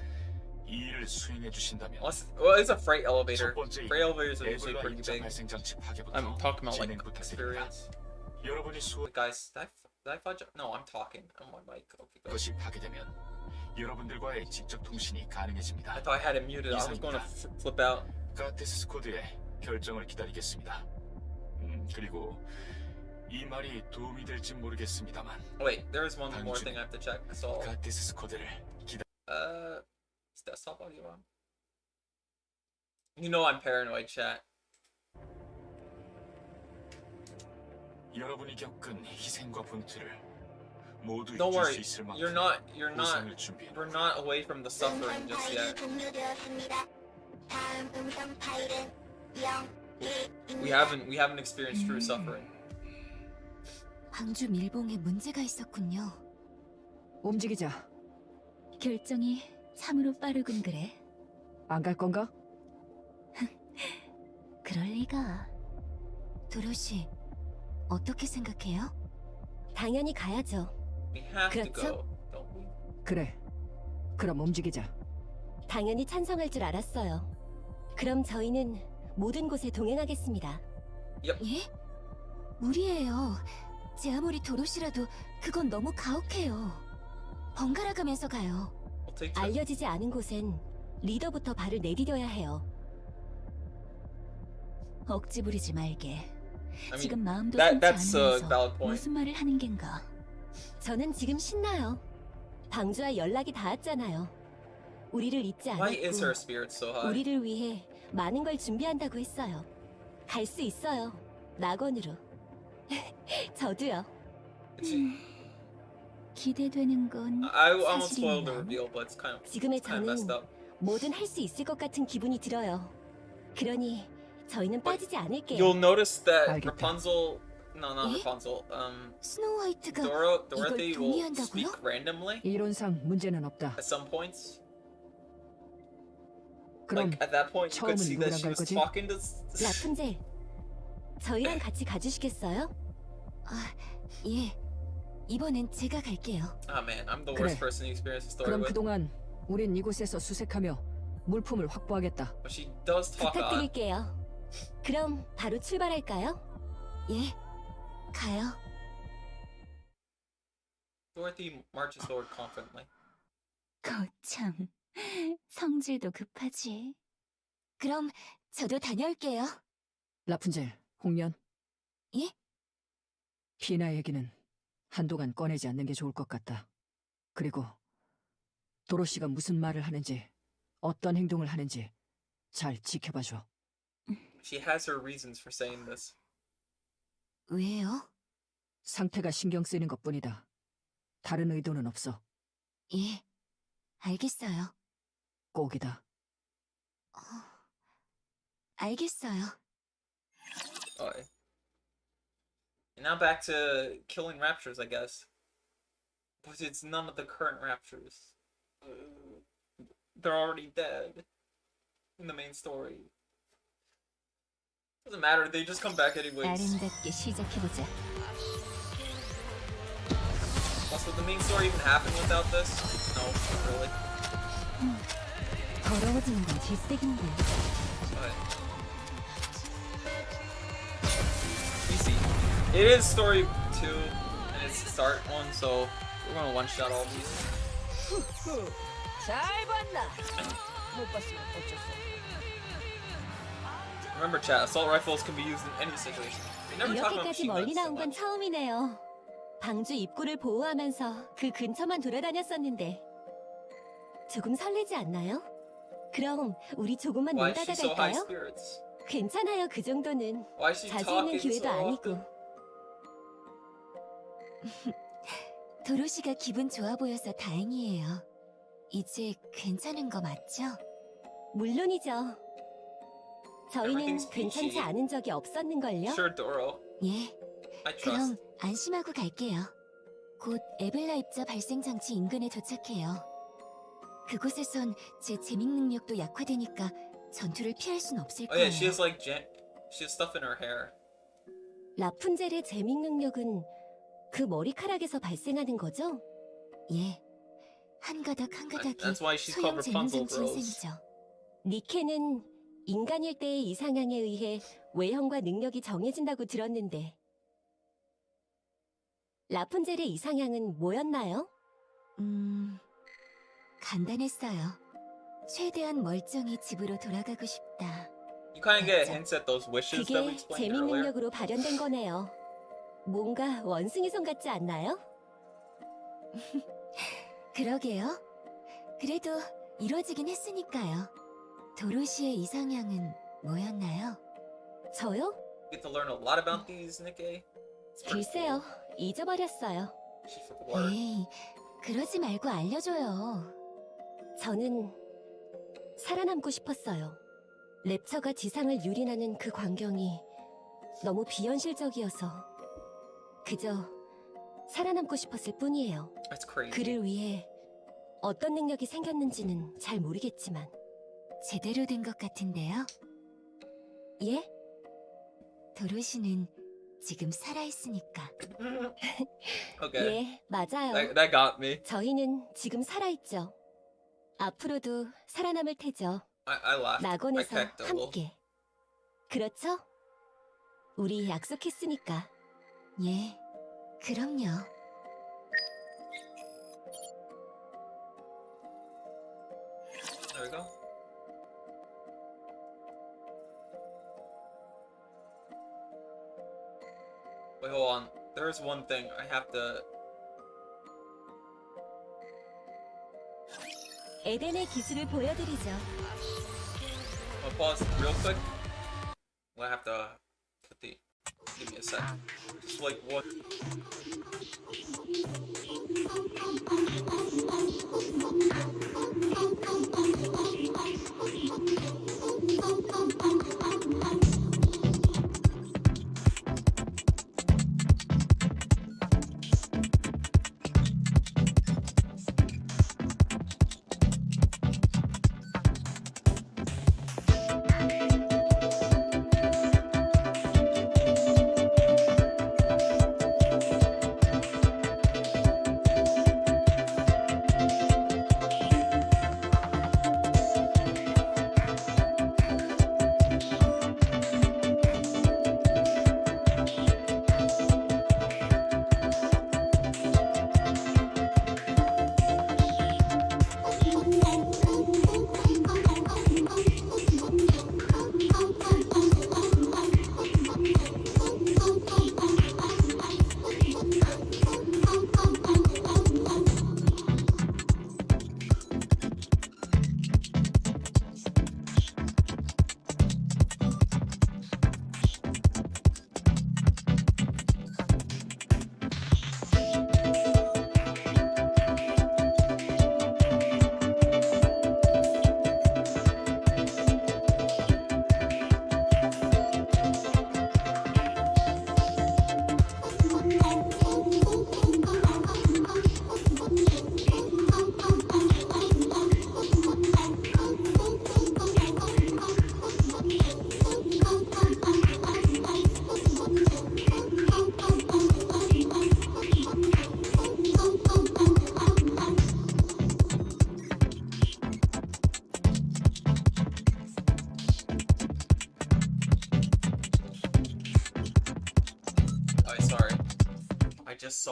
이 일을 수행해 주신다면 Well, it's a freight elevator. 첫 번째 Freight elevators are usually 에볼라 pretty 입자 big. 발생 장치 파괴부터 I'm talking about like 진행 부탁드립니다. experience. 여러분이 수호 Guys, did I fudge? No, I'm talking on my mic. Okay, good. 것이 파괴되면 여러분들과의 직접 통신이 I 가능해집니다. thought I had it muted. I was going to flip out. 가테스 스쿼드의 결정을 기다리겠습니다. 그리고 이 말이 도움이 될지 모르겠습니다만 Wait, there's one more thing I have to check. So, 가테스 스쿼드를 is that stop audio on? You know I'm paranoid, chat. 여러분이 겪은 희생과 분투를 모두 Don't 잊을 worry. 수 있을 만큼 You're not. 보상을 준비해 We're not away from the suffering 음성 just 파일이 yet. 종료되었습니다. 다음 음성 파일은 0, 1입니다. We haven't experienced true suffering. 방주 밀봉에 문제가 있었군요. 움직이자. 결정이 참으로 빠르군 그래. 안 갈 건가? 그럴 리가. 도로시, 어떻게 생각해요? 당연히 가야죠. We have to 그렇죠? go, don't we? 그래. 그럼 움직이자. 당연히 찬성할 줄 알았어요. 그럼 저희는 모든 곳에 동행하겠습니다. Yep. 예? 무리예요. 제 아무리 도로시라도 그건 너무 가혹해요. 번갈아 가면서 가요. We'll take two. 알려지지 않은 곳엔 리더부터 발을 내디뎌야 해요. 억지 부리지 말게. I 지금 mean, 마음도 that's 상치 a 않으면서 valid point. 무슨 말을 하는 겐가. 저는 지금 신나요. 방주와 연락이 닿았잖아요. 우리를 잊지 Why is her 않았고 spirit so high? 우리를 위해 많은 걸 준비한다고 했어요. 갈 수 있어요. 낙원으로. 저도요. 기대되는 건 I won't spoil the 사실이네요. reveal, but it's kind of 지금의 messed 저는 up. 뭐든 할 수 있을 것 같은 기분이 들어요. 그러니 저희는 빠지지 않을게요. You'll notice that 알겠다. Rapunzel, no, not 예? Rapunzel. 스노우 화이트가 Dorothy 이걸 will 동의한다고요? speak randomly 이론상 문제는 없다. at some points. 그럼 Like at that point, you could 처음은 see that 누구랑 she 갈 was 거지? talking to. 라푼젤, 저희랑 같이 가주시겠어요? 아, 예. 이번엔 제가 갈게요. Oh man, I'm the 그래. worst person to experience the story 그럼 with. 그동안 우린 이곳에서 수색하며 물품을 확보하겠다. But she does talk odd. 부탁드릴게요. 그럼 바로 출발할까요? 예, 가요. Dorothy marches forward confidently. 거참, 성질도 급하지. 그럼 저도 다녀올게요. 라푼젤, 홍련. 예? 피나 얘기는 한동안 꺼내지 않는 게 좋을 것 같다. 그리고 도로시가 무슨 말을 하는지, 어떤 행동을 하는지 잘 지켜봐줘. She has her reasons for saying this. 왜요? 상태가 신경 쓰이는 것뿐이다. 다른 의도는 없어. 예, 알겠어요. 꼭이다. 알겠어요. Alright. And now back to killing raptures, I guess. But it's none of the current raptures. They're already dead in the main story. Doesn't matter, they just come back anyways. 아름답게 시작해보자. Also, would the main story even happen without this? No, not really. 더러워지는 건 질색인데. But you see, it is story 2 and it's start 1, so we're gonna one shot all these. 잘 봤나? 못 봤으면 어쩔 수 없어. Remember, chat, assault rifles can be used in any situation. We never talk about 이렇게까지 machine 멀리 guns so 나온 건 much. 처음이네요. 방주 입구를 보호하면서 그 근처만 돌아다녔었는데 조금 설레지 않나요? 그럼 우리 조금만 Why is 놀다가 she so high 갈까요? spirits? 괜찮아요, 그 정도는. Why is she 자주 있는 talking 기회도 so 아니고. often? 도로시가 기분 좋아 보여서 다행이에요. 이제 괜찮은 거 맞죠? 물론이죠. 저희는 Everything's peachy. 괜찮지 않은 적이 없었는걸요? Sure, Doro. 예, I 그럼 trust. 안심하고 갈게요. 곧 에벨라 입자 발생 장치 인근에 도착해요. 그곳에선 제 재밍 능력도 약화되니까 전투를 피할 순 없을 Oh 거예요. yeah, she has like she has stuff in her hair. 라푼젤의 재밍 능력은 그 머리카락에서 발생하는 거죠? 예. 한 가닥 한 가닥이 That's why she's 소형 called 재밍 Rapunzel 장치 Rose. 인생이죠. 니케는 인간일 때의 이상향에 의해 외형과 능력이 정해진다고 들었는데 라푼젤의 이상향은 뭐였나요? 간단했어요. 최대한 멀쩡히 집으로 돌아가고 싶다. You kind of get 맞아. hints at those wishes that we 그게 explained 재밍 earlier. 능력으로 발현된 거네요. 뭔가 원숭이손 같지 않나요? 그러게요. 그래도 이루어지긴 했으니까요. 도로시의 이상향은 뭐였나요? 저요? You get to learn a lot about these, Nikke. 글쎄요. 잊어버렸어요. She forgot. 에이, 그러지 말고 알려줘요. 저는 살아남고 싶었어요. 랩처가 지상을 유린하는 그 광경이 너무 비현실적이어서 그저 살아남고 싶었을 뿐이에요. That's crazy. 그를 위해 어떤 능력이 생겼는지는 잘 모르겠지만 제대로 된 것 같은데요. 예? 도로시는 지금 살아있으니까. Okay. 예, 맞아요. That got me. 저희는 지금 살아있죠. 앞으로도 살아남을 테죠. I laughed. I 낙원에서 pecked a little. 함께. 그렇죠? 우리 약속했으니까. 예, 그럼요. There we go. Wait, hold on. There's one thing I have to. 에덴의 기술을 보여드리죠. I'll pause real quick. I have to put the. Give me a sec. Just like what?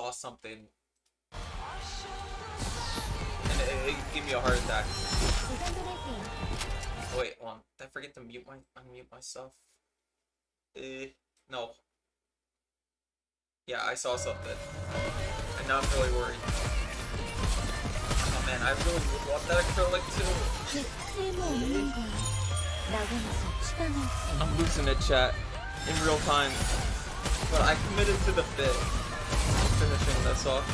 saw something and it gave me a heart attack. Wait, hold on. Did I forget to unmute myself? No. Yeah, I saw something. And now I'm really worried. Oh man, I really would want that acrylic too. I'm losing it, chat. In real time. But I committed to the bit. Finishing this off.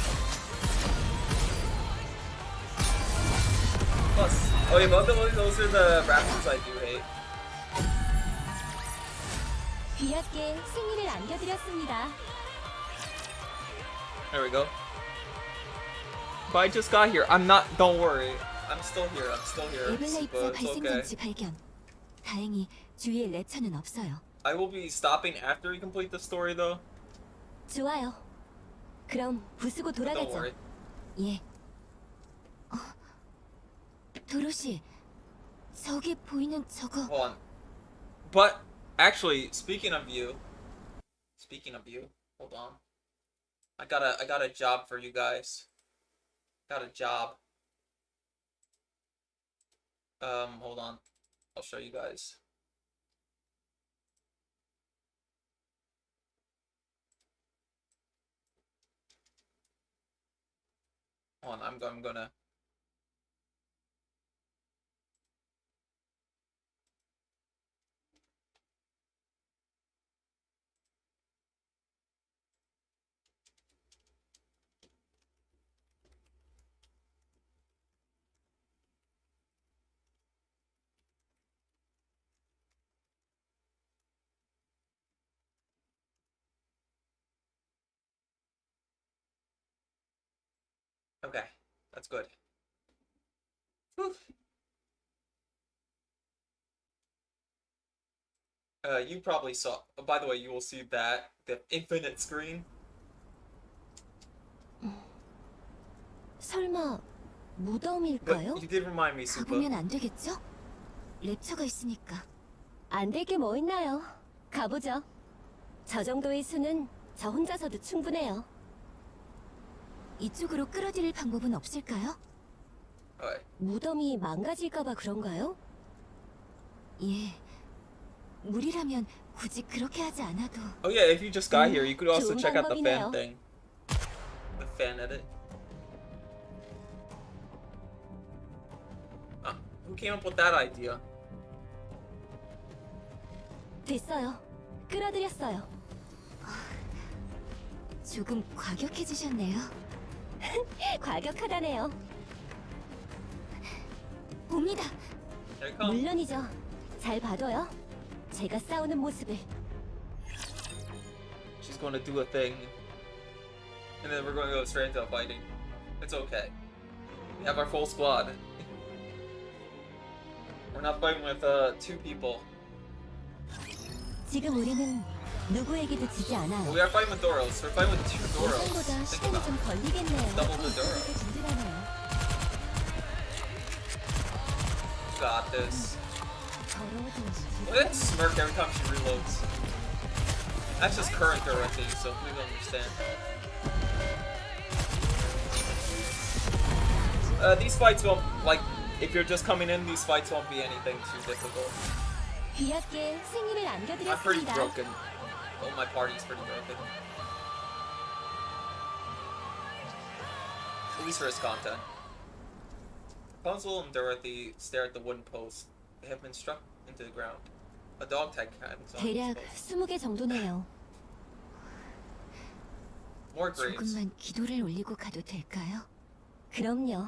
Plus, oh yeah, but those are the raptors I do hate. 귀하게 승리를 안겨드렸습니다. There we go. But I just got here. I'm not. Don't worry. I'm still here. I'm still here. 에블레이트 But it's 발생 okay. 장치 발견. 다행히 주위에 랩처는 없어요. I will be stopping after we complete the story, though. 좋아요. 그럼 부수고 But don't 돌아가죠. worry. 예. 도로시, 저기 보이는 저거. Hold on. But actually, speaking of you, hold on. I got a job for you guys. Got a job. Hold on. I'll show you guys. Hold on, I'm gonna. Okay, that's good. Whew. You probably saw. Oh, by the way, you will see that the infinite screen. 설마 But 무덤일까요? you did remind me, Supa. 가보면 안 되겠죠? 랩처가 있으니까. 안 될 게 뭐 있나요? 가보죠. 저 정도의 수는 저 혼자서도 충분해요. 이쪽으로 끌어들일 방법은 없을까요? Alright. 무덤이 망가질까봐 그런가요? 예. 무리라면 굳이 그렇게 하지 않아도. Oh yeah, if you just got here, you could also 좋은 check out the fan 방법이네요. thing. The fan edit. Who came up with that idea? 됐어요. 끌어들였어요. 조금 과격해지셨네요. 과격하다네요. 옵니다. There it comes. 물론이죠. 잘 봐둬요. 제가 싸우는 모습을. She's going to do a thing. And then we're going to go straight into fighting. It's okay. We have our full squad. We're not fighting with two people. 지금 우리는 누구에게도 지지 But 않아요. we are fighting with Doros. We're fighting with two Doros. 예상보다 Think 시간이 about 좀 it. 걸리겠네요. Double the Doro. 되게 든든하네요. Got this. 더러워지는 Look at that smirk every time she reloads. That's just current Dorothy, so please understand. These fights won't, like, if you're just coming in, these fights won't be anything too difficult. 귀하게 승리를 I'm pretty 안겨드렸습니다. broken. Oh, my party's pretty broken. At least for his content. Rapunzel and Dorothy stare at the wooden post. They have been struck into the ground. A dog tag hangs on 대략 these posts. 20개 정도네요. More graves. 조금만 기도를 올리고 가도 될까요? 그럼요.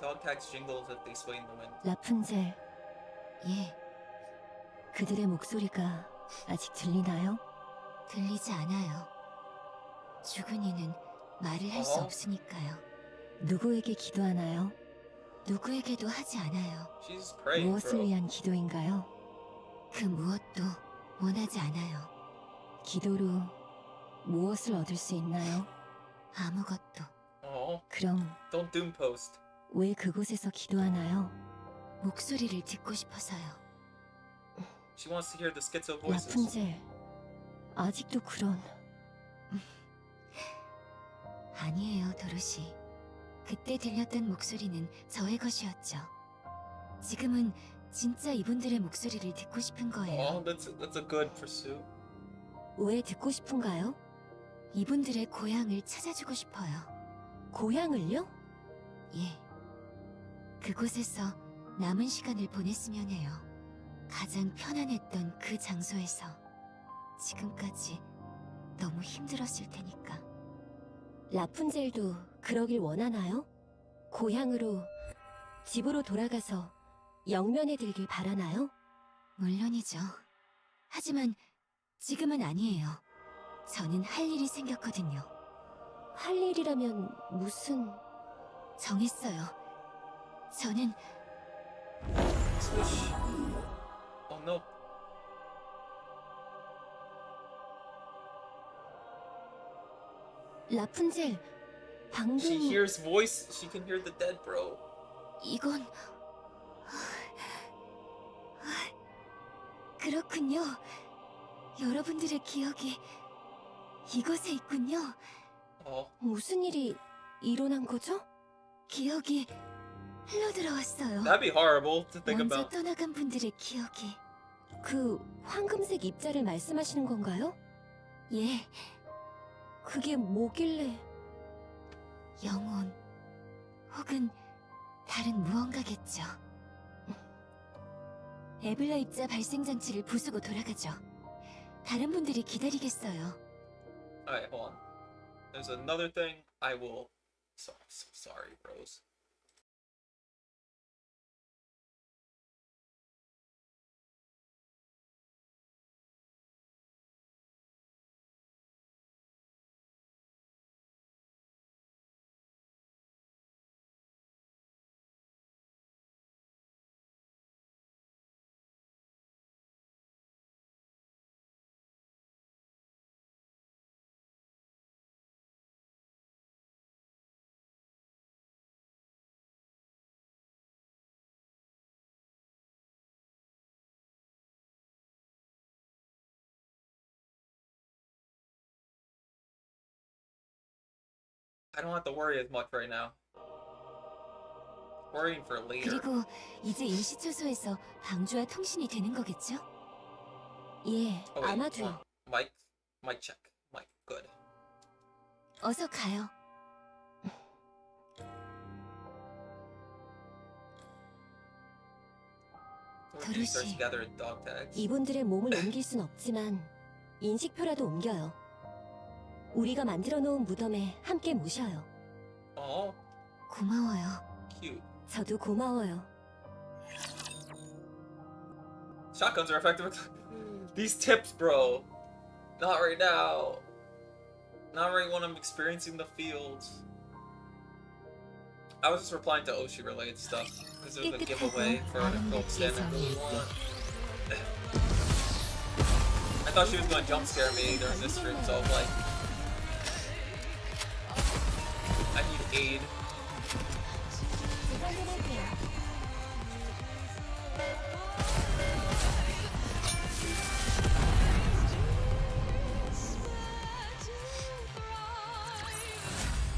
Dog tags jingle as if they sway in the wind. 라푼젤, 예. 그들의 목소리가 아직 들리나요? 들리지 않아요. 죽은 이는 말을 할 수 없으니까요. 누구에게 기도하나요? 누구에게도 하지 않아요. She's praying, 무엇을 bro. 위한 기도인가요? 그 무엇도 원하지 않아요. 기도로 무엇을 얻을 수 있나요? 아무것도. Oh, 그럼 don't doom post. 왜 그곳에서 기도하나요? 목소리를 듣고 싶어서요. She wants to hear the schizo voices. 라푼젤, 아직도 그런... 아니에요, 도로시. 그때 들렸던 목소리는 저의 것이었죠. 지금은 진짜 이분들의 목소리를 듣고 싶은 거예요. Oh, that's a good pursuit. 왜 듣고 싶은가요? 이분들의 고향을 찾아주고 싶어요. 고향을요? 예. 그곳에서 남은 시간을 보냈으면 해요. 가장 편안했던 그 장소에서. 지금까지 너무 힘들었을 테니까. 라푼젤도 그러길 원하나요? 고향으로, 집으로 돌아가서 영면에 들길 바라나요? 물론이죠. 하지만 지금은 아니에요. 저는 할 일이 생겼거든요. 할 일이라면 무슨... 정했어요. 저는... Oh no. 라푼젤, 방금... She hears voice. She can hear the dead, bro. 이건... 그렇군요. 여러분들의 기억이 이곳에 있군요. 무슨 일이 일어난 거죠? 기억이 흘러들어왔어요. That'd be horrible to think 먼저 about. 떠나간 분들의 기억이... 그 황금색 입자를 말씀하시는 건가요? 예. 그게 뭐길래... 영혼... 혹은 다른 무언가겠죠. 에블라 입자 발생 장치를 부수고 돌아가죠. 다른 분들이 기다리겠어요. Alright, hold on. There's another thing I will... I'm so sorry, bros. I don't have to worry as much right now. Worrying for later. 그리고 이제 임시초소에서 방주와 통신이 되는 거겠죠? 예, Oh, wait, 아마도요. hold on. Mic check. Mic, good. 어서 가요. Everybody starts 도로시, gathering dog tags. 이분들의 몸을 옮길 순 없지만 인식표라도 옮겨요. 우리가 만들어 놓은 무덤에 함께 모셔요. Oh, 고마워요. cute. 저도 고마워요. Shotguns are effective. These tips, bro. Not right now. Not right when I'm experiencing the fields. I was just replying to Oshi related stuff because there was a giveaway for a gold standard really want. I thought she was going to jump scare me during this stream, so I was like, I need aid.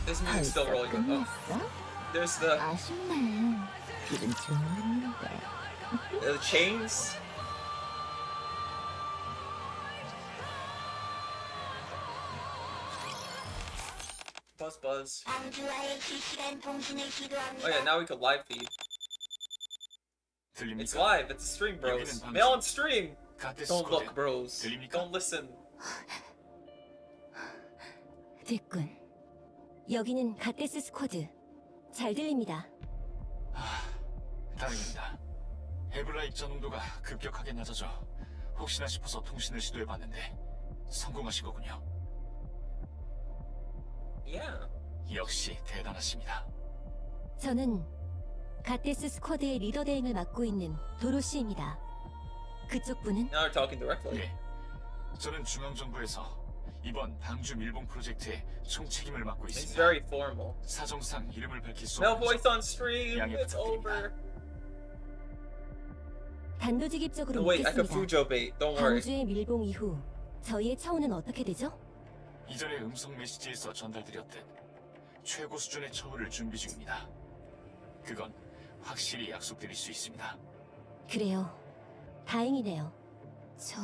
This music's still rolling. Oh. There's the chains. Buzz buzz. 방주와의 실시간 통신을 시도합니다. Oh yeah, now we could live feed. 들립니까? It's live. It's a stream, bros. Mail on stream. Don't look, bros. 들립니까? Don't listen. 됐군. 여기는 갓데스 스쿼드. 잘 들립니다. 다행입니다. 에블라 입자 농도가 급격하게 낮아져 혹시나 싶어서 통신을 시도해봤는데 성공하신 거군요. Yeah. 역시 대단하십니다. 저는 갓데스 스쿼드의 리더 대행을 맡고 있는 도로시입니다. 그쪽 분은? Now we're talking directly. 예, 저는 중앙정부에서 이번 방주 밀봉 프로젝트의 총책임을 맡고 It's 있습니다. very formal. 사정상 이름을 밝힐 수 No 없는 voice on stream. 양해 It's 부탁드립니다. over. 단도직입적으로 No, wait, I could 묻겠습니다. Fujo bait. Don't worry. 방주의 밀봉 이후 저희의 처우는 어떻게 되죠? 이전에 음성 메시지에서 전달드렸듯 최고 수준의 처우를 준비 중입니다. 그건 확실히 약속드릴 수 있습니다. 그래요. 다행이네요. 저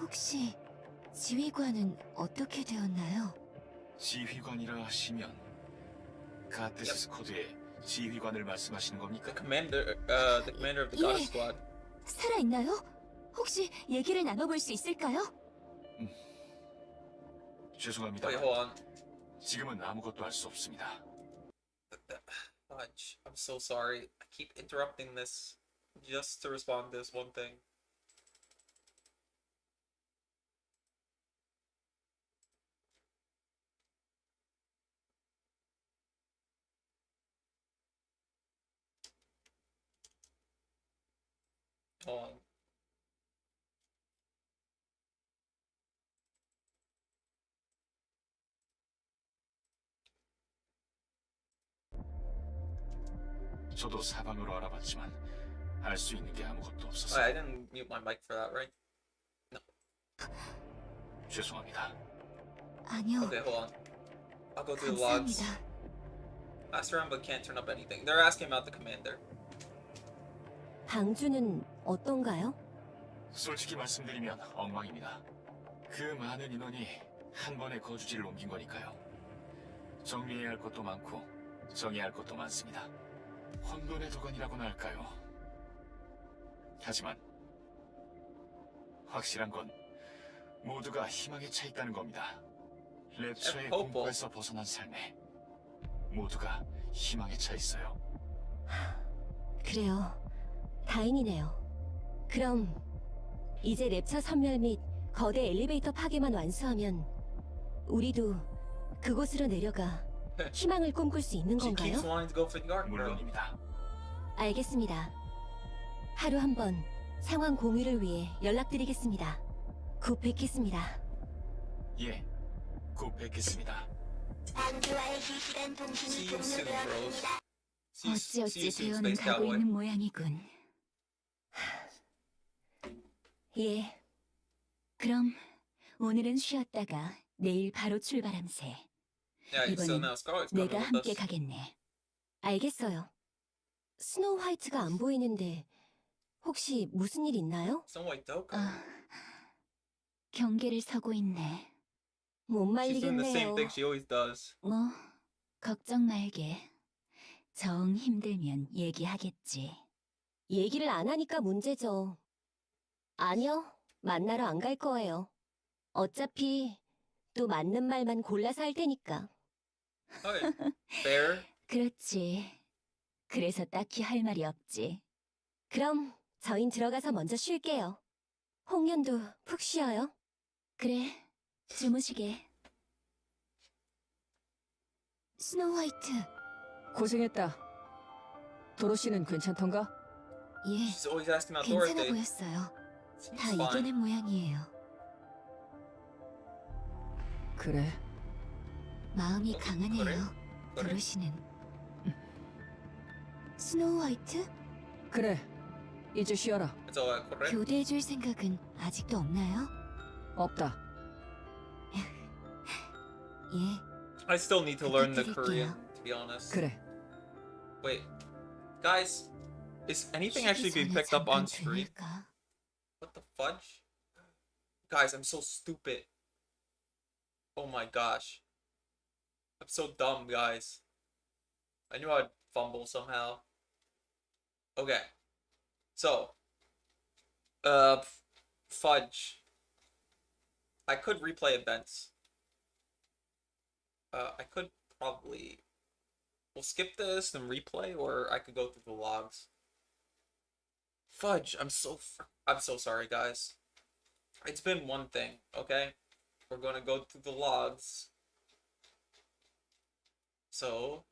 혹시 지휘관은 어떻게 되었나요? 지휘관이라 하시면 가테시스 코드의 지휘관을 말씀하시는 겁니까? The commander of the Goddess Squad. 살아있나요? 혹시 얘기를 나눠볼 수 있을까요? 죄송합니다. Wait, hold on. 지금은 아무것도 할 수 없습니다. Fudge. I'm so sorry. I keep interrupting this just to respond to this one thing. Hold on. 저도 사방으로 알아봤지만 알 수 있는 게 아무것도 Oh, 없어서 I didn't mute my mic for that, right? 죄송합니다. 아니요. Okay, hold on. I'll go through the logs. 감사합니다. Asked around but can't turn up anything. They're asking about the commander. 방주는 어떤가요? 솔직히 말씀드리면 엉망입니다. 그 많은 인원이 한 번에 거주지를 옮긴 거니까요. 정리해야 할 것도 많고 정해야 할 것도 많습니다. 혼돈의 도가니라고나 할까요? 하지만 확실한 건 모두가 희망에 차 있다는 겁니다. 랩처의 공포에서 벗어난 삶에 모두가 희망에 차 있어요. 그래요. 다행이네요. 그럼 이제 랩처 선멸 및 거대 엘리베이터 파괴만 완수하면 우리도 그곳으로 내려가 희망을 꿈꿀 수 있는 She keeps 건가요? wanting to go for the arc, bro. 물론입니다. 알겠습니다. 하루 한 번 상황 공유를 위해 연락드리겠습니다. 곧 뵙겠습니다. 예, 곧 뵙겠습니다. 방주와의 실시간 통신이 See you soon, bros. 종료되었습니다. See you 어찌어찌 soon, 대화는 Space 가고 Cowboy. 있는 모양이군. 예. 그럼 오늘은 쉬었다가 내일 바로 출발함세. Yeah, so 이번엔 now Scarlet's coming 내가 with 함께 us. 가겠네. 알겠어요. 스노우 화이트가 안 보이는데 혹시 무슨 일 있나요? Snow White dope. 경계를 서고 있네. 못 She's doing the same 말리겠네요. thing she always does. 뭐 걱정 말게. 정 힘들면 얘기하겠지. 얘기를 안 하니까 문제죠. 아니요, 만나러 안 갈 거예요. 어차피 또 맞는 말만 골라서 할 테니까. Okay. Fair. 그렇지. 그래서 딱히 할 말이 없지. 그럼 저흰 들어가서 먼저 쉴게요. 홍련도 푹 쉬어요. 그래, 주무시게. 스노우 화이트, 고생했다. 도로시는 괜찮던가? 예, She's always asking about 괜찮아 Dorothy. 보였어요. Seems 다 fine. 이겨낸 모양이에요. 그래. 마음이 그래? 강하네요. 그래? 도로시는. 스노우 화이트? 그래. 이제 쉬어라. It's all correct. 교대해줄 생각은 아직도 없나요? 없다. 예, I still need to learn the 부탁드릴게요. Korean, to be honest. 그래. Wait, guys, is anything actually being picked up on stream? 될까? What the fudge? Guys, I'm so stupid. Oh my gosh. I'm so dumb, guys. I knew I'd fumble somehow. Okay. So, fudge. I could replay events. I could probably... We'll skip this and replay, or I could go through the logs. Fudge, I'm so sorry, guys. It's been one thing, okay? We're gonna go through the logs. So,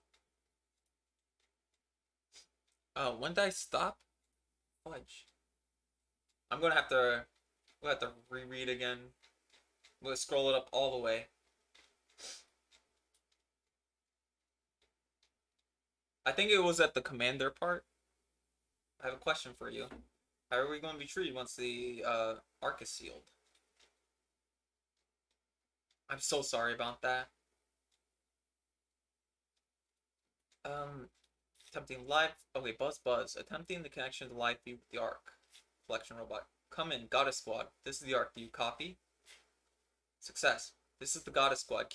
when did I stop? Fudge. I'm gonna have to reread again. I'm gonna scroll it up all the way. I think it was at the commander part. I have a question for you. How are we going to be treated once the arc is sealed? I'm so sorry about that. Attempting live. Okay, Buzz. Attempting the connection to live feed with the arc. Collection robot. Come in, Goddess Squad. This is the arc. Do you copy? Success. This is the Goddess Squad.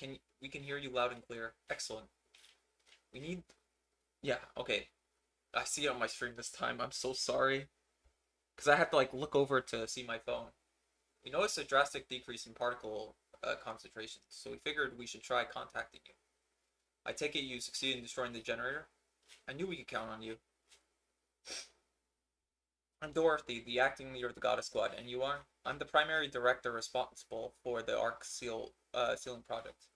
We can hear you loud and clear. Excellent. We need. Yeah. Okay. I see it on my screen this time. I'm so sorry. Because I have to like look over to see my phone. We noticed a drastic decrease in particle concentrations, so we figured we should try contacting you. I take it you succeeded in destroying the generator? I knew we could count on you. I'm Dorothy, the acting leader of the Goddess Squad, and you are? I'm the primary director responsible for the ARC sealing project.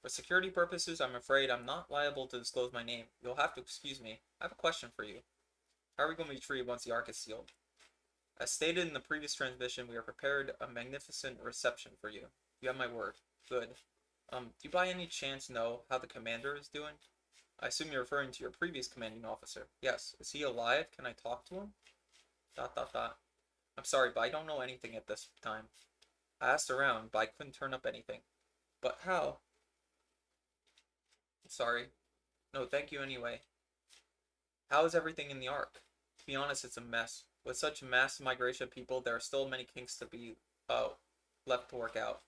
For security purposes, I'm afraid I'm not liable to disclose my name. You'll have to excuse me. I have a question for you. How are we going to be treated once the ARC is sealed? As stated in the previous transmission, we are prepared a magnificent reception for you. You have my word. Good. Do you by any chance know how the commander is doing? I assume you're referring to your previous commanding officer. Yes. Is he alive? Can I talk to him? ... I'm sorry, but I don't know anything at this time. I asked around, but I couldn't turn up anything. But how? Sorry. No, thank you anyway. How is everything in the Ark? To be honest, it's a mess. With such mass migration of people, there are still many kinks to be left to work out.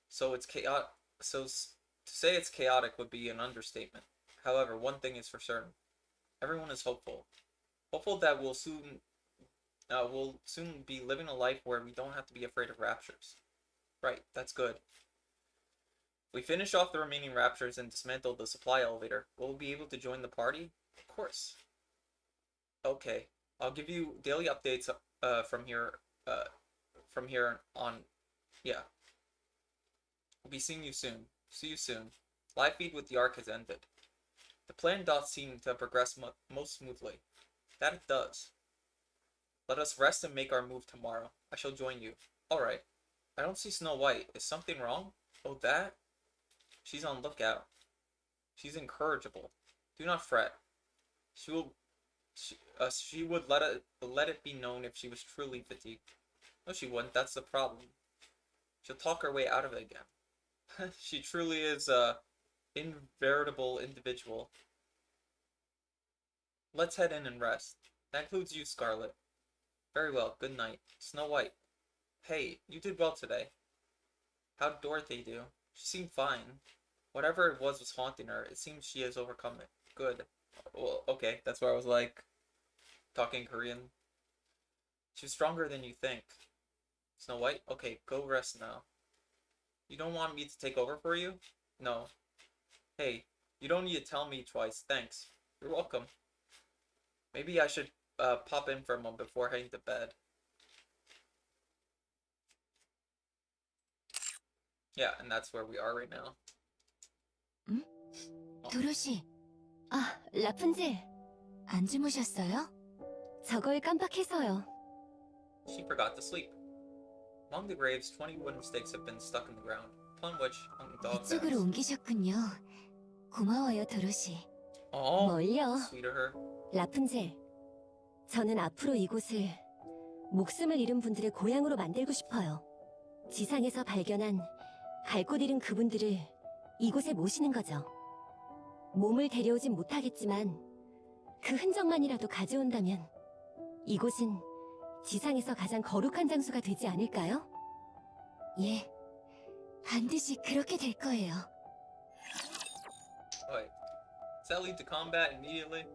So it's chaotic. So to say it's chaotic would be an understatement. However, one thing is for certain: everyone is hopeful. Hopeful that we'll soon be living a life where we don't have to be afraid of raptures. Right, that's good. We finish off the remaining raptures and dismantle the supply elevator. Will we be able to join the party? Of course. Okay, I'll give you daily updates from here on. Yeah. We'll be seeing you soon. See you soon. Live feed with the Ark has ended. The plan doth seem to progress most smoothly. That it does. Let us rest and make our move tomorrow. I shall join you. Alright. I don't see Snow White. Is something wrong? Oh, that? She's on lookout. She's incorrigible. Do not fret. She would let it be known if she was truly fatigued. No, she wouldn't. That's the problem. She'll talk her way out of it again. She truly is a inveritable individual. Let's head in and rest. That includes you, Scarlet. Very well. Good night. Snow White. Hey, you did well today. How'd Dorothy do? She seemed fine. Whatever it was haunting her, it seems she has overcome it. Good. Well, okay, that's where I was like, talking Korean. She's stronger than you think. Snow White? Okay, go rest now. You don't want me to take over for you? No. Hey, you don't need to tell me twice. Thanks. You're welcome. Maybe I should pop in for a moment before heading to bed. Yeah, and that's where we are right now. 도로시. 아, 라푼젤. 안 주무셨어요? 저걸 깜빡해서요. She forgot to sleep. Among the graves, 20 wooden stakes have been stuck in the ground, upon which hung dog 이쪽으로 tags. 옮기셨군요. 고마워요, 도로시. Oh, 뭘요? sweet of her. 라푼젤. 저는 앞으로 이곳을 목숨을 잃은 분들의 고향으로 만들고 싶어요. 지상에서 발견한 갈 곳 잃은 그분들을 이곳에 모시는 거죠. 몸을 데려오진 못하겠지만 그 흔적만이라도 가져온다면 이곳은 지상에서 가장 거룩한 장소가 되지 않을까요? 예, 반드시 그렇게 될 거예요. Wait, does that lead to combat immediately?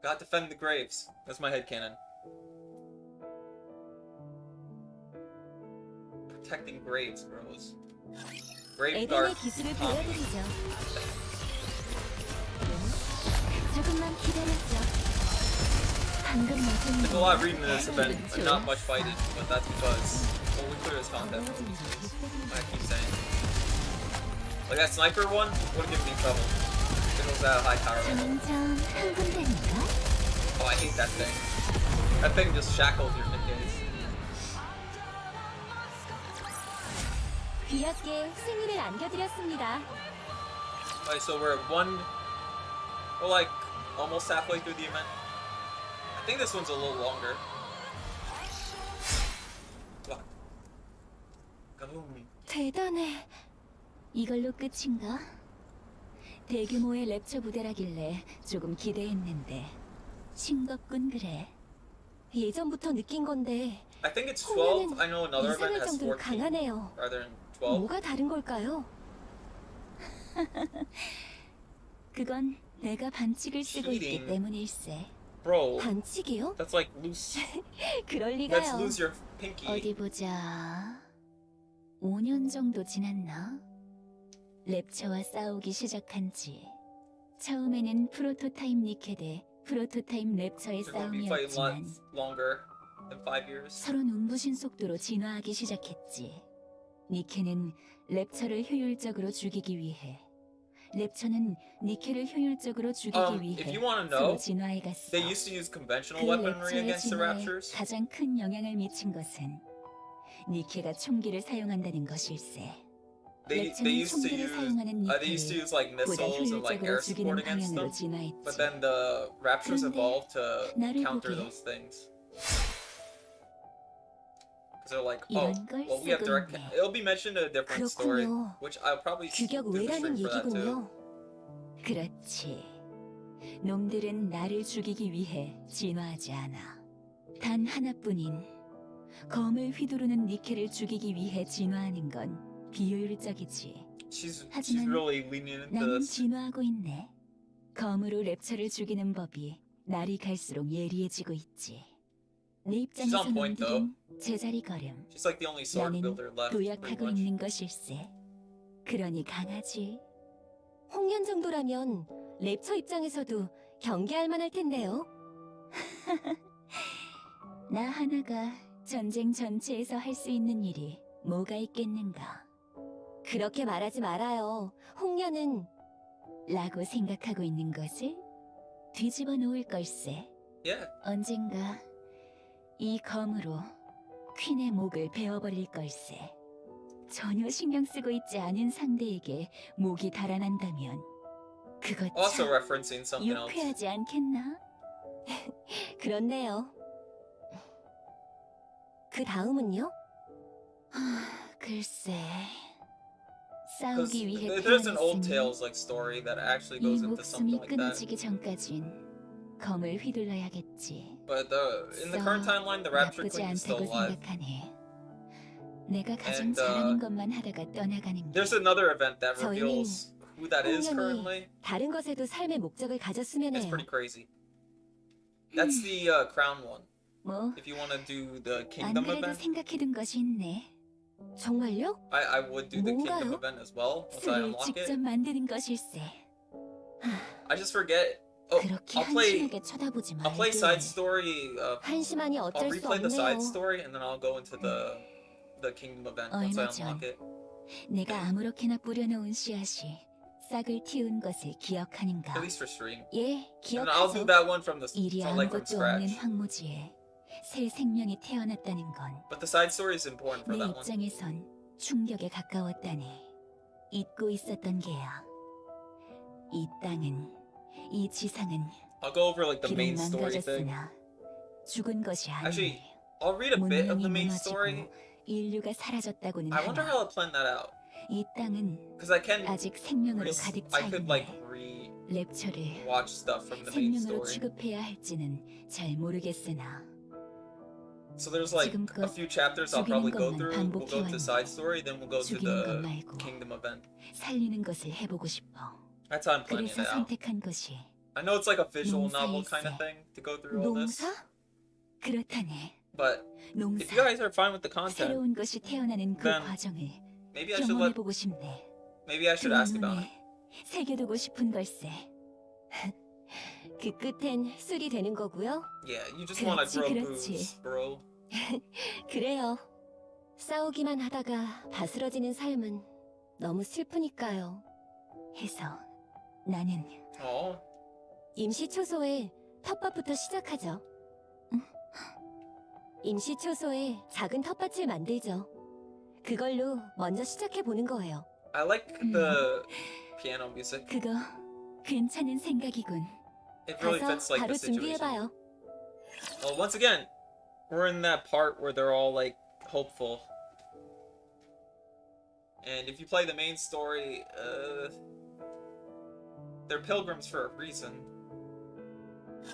Gotta defend the graves. That's my headcanon. Protecting graves, bros. Grave guard. 에덴의 기술을 보여드리죠. 조금만 기다렸죠. 방금 맞은 There's a lot of reading in this event, and not much fighting, but that's because well, we clear this content. I keep saying. Like that sniper one would give me trouble. It was at a high power level. 점점 흥분되니까. Oh, I hate that thing. That thing just shackles your middays. 귀엽게 승리를 안겨드렸습니다. Alright, so we're like almost halfway through the event. I think this one's a little longer. 대단해. 이걸로 끝인가? 대규모의 랩처 부대라길래 조금 기대했는데 싱겁군 그래. 예전부터 느낀 건데 I think it's 12. I know another event 이상할 has 정도로 14 강하네요. rather than 12. 뭐가 다른 걸까요? 그건 내가 반칙을 쓰고 있기 Cheating. 때문일세. Bro, 반칙이요? that's like loose. 그럴 Let's 리가요. lose your pinky. 어디 보자. 5년 정도 지났나? 랩처와 싸우기 시작한 지. 처음에는 프로토타입 니케 대 프로토타입 랩처의 You're gonna be fighting 싸움이었지만 lots longer than 5 years. 서로 눈부신 속도로 진화하기 시작했지. 니케는 랩처를 효율적으로 죽이기 위해, 랩처는 니케를 효율적으로 죽이기 If 위해 you want to 서로 know, 진화해갔어. they used to use conventional 그 weaponry 랩처의 against the 진화에 Raptors. 가장 큰 영향을 미친 것은 니케가 총기를 사용한다는 것일세. They 랩처는 used to 총기를 use 사용하는 they used to 니케를 use like 보다 missiles and like air 효율적으로 죽이는 support against 방향으로 them. 진화했지. But then the Raptors 그런데 evolved to 나를 counter 보게. those things. Because they're like, oh, 이런 걸 well, we have 쓰고 direct. 있네. It'll be mentioned in a different story, 그렇군요. which I'll probably do 규격 the 외라는 stream for that too. 얘기군요. 그렇지. 놈들은 나를 죽이기 위해 진화하지 않아. 단 하나뿐인 검을 휘두르는 니케를 죽이기 위해 진화하는 건 비효율적이지. She's 하지만 really leaning into 나는 this. 진화하고 있네. 검으로 랩처를 죽이는 법이 날이 갈수록 예리해지고 있지. 내 입장에서 on point, 놈들은 제자리 걸음. She's like the only sword 나는 builder left, pretty 도약하고 much. 있는 것일세. 그러니 강하지. 홍련 정도라면 랩처 입장에서도 경계할 만할 텐데요. 나 하나가 전쟁 전체에서 할 수 있는 일이 뭐가 있겠는가. 그렇게 말하지 말아요. 홍련은 라고 생각하고 있는 것을 뒤집어 놓을 걸세. Yeah. 언젠가 이 검으로 퀸의 목을 베어버릴 걸세. 전혀 신경 쓰고 있지 않은 상대에게 목이 달아난다면 그것 Also 참 referencing something else. 유쾌하지 않겠나? 그렇네요. 그 다음은요? 글쎄, Because 싸우기 위해 there's an old 태어났으니 Tales like story that actually 이 goes into 목숨이 something like that. 끊어지기 전까진 검을 휘둘러야겠지. But in the current timeline, the Rapture 나쁘지 Queen is still 않다고 alive. 생각하네. 내가 가장 And, 잘하는 것만 하다가 떠나가는 게 There's another event that 저희는 reveals who that is currently. 다른 것에도 삶의 목적을 가졌으면 It's 해요. pretty crazy. That's the crown one. 뭐, If you want to do the 안 kingdom 그래도 event, 생각해둔 것이 있네. 정말요? I would do the kingdom 뭔가요? event as well once I 술을 unlock 직접 it. 만드는 것일세. I just forget. Oh, 그렇게 I'll play. 한심하게 쳐다보지 I'll play side 말게. story. 한심하니 I'll 어쩔 수 replay the side 없네요. story and then I'll go into the kingdom event once I 얼마 전 unlock it. 내가 아무렇게나 뿌려놓은 씨앗이 싹을 틔운 것을 기억하는가? At least for stream. 예, And I'll do 기억하죠. that one from 일이 like from 아무것도 없는 scratch. 황무지에 새 생명이 태어났다는 건 But the side story is important for 내 that one. 입장에선 충격에 가까웠다니 잊고 있었던 게야. 이 땅은, 이 지상은 I'll go over like the 비록 main story thing. 망가졌으나 죽은 것이 Actually, 아니네. I'll read a bit of 문명이 the main 무너지고 story. 인류가 사라졌다고는 I wonder 하나 how I'll plan that out. 이 땅은 Because I can, 아직 생명으로 가득 차 I could like 있네. 랩처를 watch stuff from the main 생명으로 story. 취급해야 할지는 잘 모르겠으나 So there's like a 지금껏 few chapters I'll 죽이는 probably go 것만 through. We'll go to 반복해왔는데 the side story, then we'll go to 죽이는 것 the 말고 kingdom event. 살리는 것을 해보고 싶어. That's how I'm planning 그래서 it out. 선택한 것이 I know it's like a visual novel 농사일세. kind of thing to go through all this, 농사? 그렇다네. but if 농사. you guys are fine with the content, 새로운 것이 태어나는 그 then 과정을 maybe I should let, 경험해보고 싶네. maybe I should 두 ask about it. 눈에 새겨두고 싶은 걸세. 그 끝엔 술이 되는 거고요. Yeah, you just want to 그렇지, grow 그렇지. boobs, bro. 그래요. 싸우기만 하다가 바스러지는 삶은 너무 슬프니까요. 해서 나는 Oh, 임시 초소에 텃밭부터 시작하죠. 임시 초소에 작은 텃밭을 만들죠. 그걸로 먼저 시작해 보는 거예요. I like the piano music. 그거 괜찮은 생각이군. It really 가서 fits like 바로 the situation. 준비해봐요. Well, once again, we're in that part where they're all like hopeful. And if you play the main story, they're pilgrims for a reason.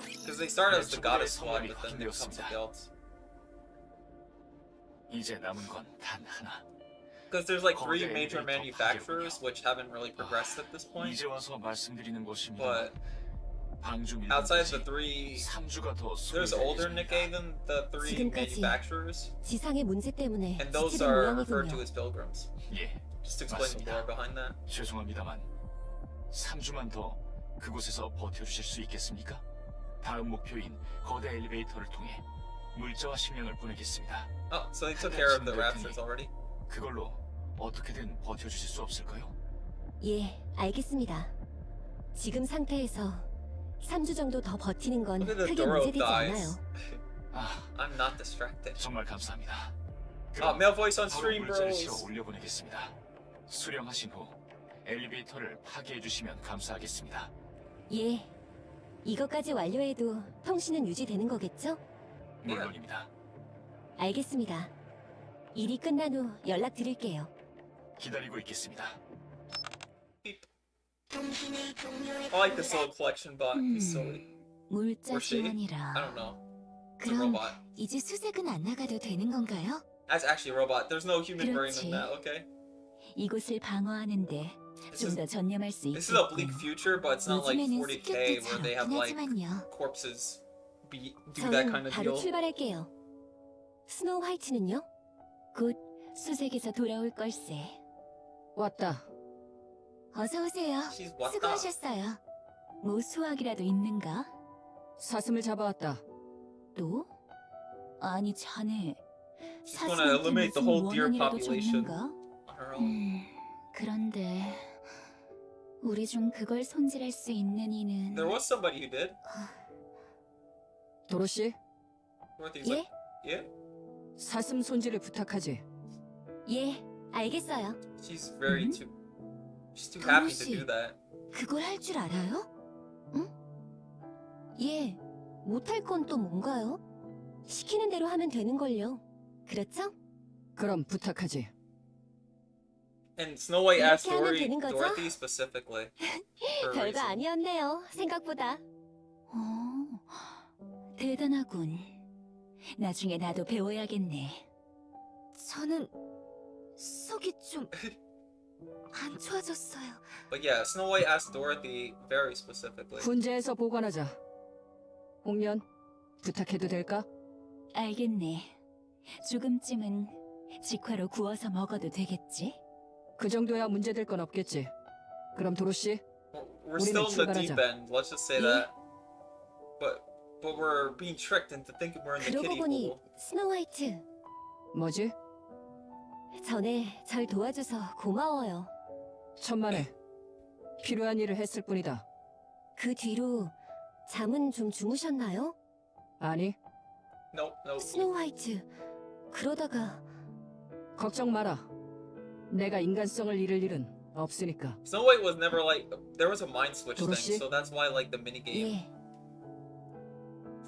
Because they start as the goddess squad, but then they become something else. 이제 남은 건 단 하나. Because there's like 3 major manufacturers which haven't really progressed at this point. 이제 와서 말씀드리는 것입니다. But outside the 3, there's older Nikke than the 3 지금까지 manufacturers, 지상의 문제 때문에 and those 지체된 are referred to 모양이군요. as pilgrims. 예, Just to explain the lore behind that. 죄송합니다만 3주만 더 그곳에서 버텨주실 수 있겠습니까? 다음 목표인 거대 엘리베이터를 통해 물자와 식량을 보내겠습니다. Oh, so they took care of the raptors already? 그걸로 어떻게든 버텨주실 수 없을까요? 예, 알겠습니다. 지금 상태에서 3주 정도 더 버티는 건 Look at the 크게 Doro 문제되지 dies. 않아요. I'm not distracted. 정말 감사합니다. Male voice on 바로 stream, 물자를 bros. 실어 올려보내겠습니다. 수령하신 후 엘리베이터를 파괴해 주시면 감사하겠습니다. 예, 이것까지 완료해도 통신은 유지되는 거겠죠? 물론입니다. 알겠습니다. 일이 끝난 후 연락드릴게요. 기다리고 있겠습니다. 통신을 I like this 종료했습니다. little collection bot. He's silly. 물자 Or she? 지원이라. I don't know. It's a 그럼 robot. 이제 수색은 안 나가도 되는 건가요? That's actually a robot. There's no human brain 그렇지. in that, okay? 이곳을 방어하는데 좀 더 전념할 수 This is a bleak 있겠군. future, but it's not like 요즘에는 40k 습격도 where 잘 they have 없긴 like 하지만요. corpses do that kind 저는 of 바로 deal. 출발할게요. 스노우 화이트는요? 곧 수색에서 돌아올 걸세. 왔다. 어서 오세요. She's what the? 수고하셨어요. 뭐 수확이라도 있는가? 사슴을 잡아왔다. 또? 아니 자네 She's gonna 사슴한테 eliminate the 무슨 whole deer 원한이라도 population 줬는가? on her own. 그런데 우리 중 그걸 손질할 수 있는 이는 There was somebody who did. 도로시, Dorothy's 예? like, yeah. 사슴 손질을 부탁하지. 예, 알겠어요. She's very too. She's too happy to 도로시. do that. 그걸 할 줄 알아요? 응? 예, 못할 건 또 뭔가요? 시키는 대로 하면 되는걸요. 그렇죠? 그럼 부탁하지. And Snow White asked 이렇게 하면 되는 거죠? Dorothy specifically. for a 별거 reason. 아니었네요, 생각보다. 대단하군. 나중에 나도 배워야겠네. 저는 속이 좀 안 좋아졌어요. But yeah, Snow White asked Dorothy very specifically. 훈제에서 보관하자. 홍련, 부탁해도 될까? 알겠네. 조금쯤은 직화로 구워서 먹어도 되겠지? 그 정도야 문제될 건 없겠지. 그럼 도로시, We're still in the deep 출발하자. end. Let's just say 예? that. But we're being tricked into thinking we're in the 그러고 kiddie 보니 pool. 스노우 화이트, 뭐지? 전에 절 도와줘서 고마워요. 천만에. 필요한 일을 했을 뿐이다. 그 뒤로 잠은 좀 주무셨나요? 아니, Nope, nope. 스노우 화이트, 그러다가 걱정 마라. 내가 인간성을 잃을 일은 없으니까. Snow White was never like there was a mind switch 도로시? thing, so that's why like the mini game. 예,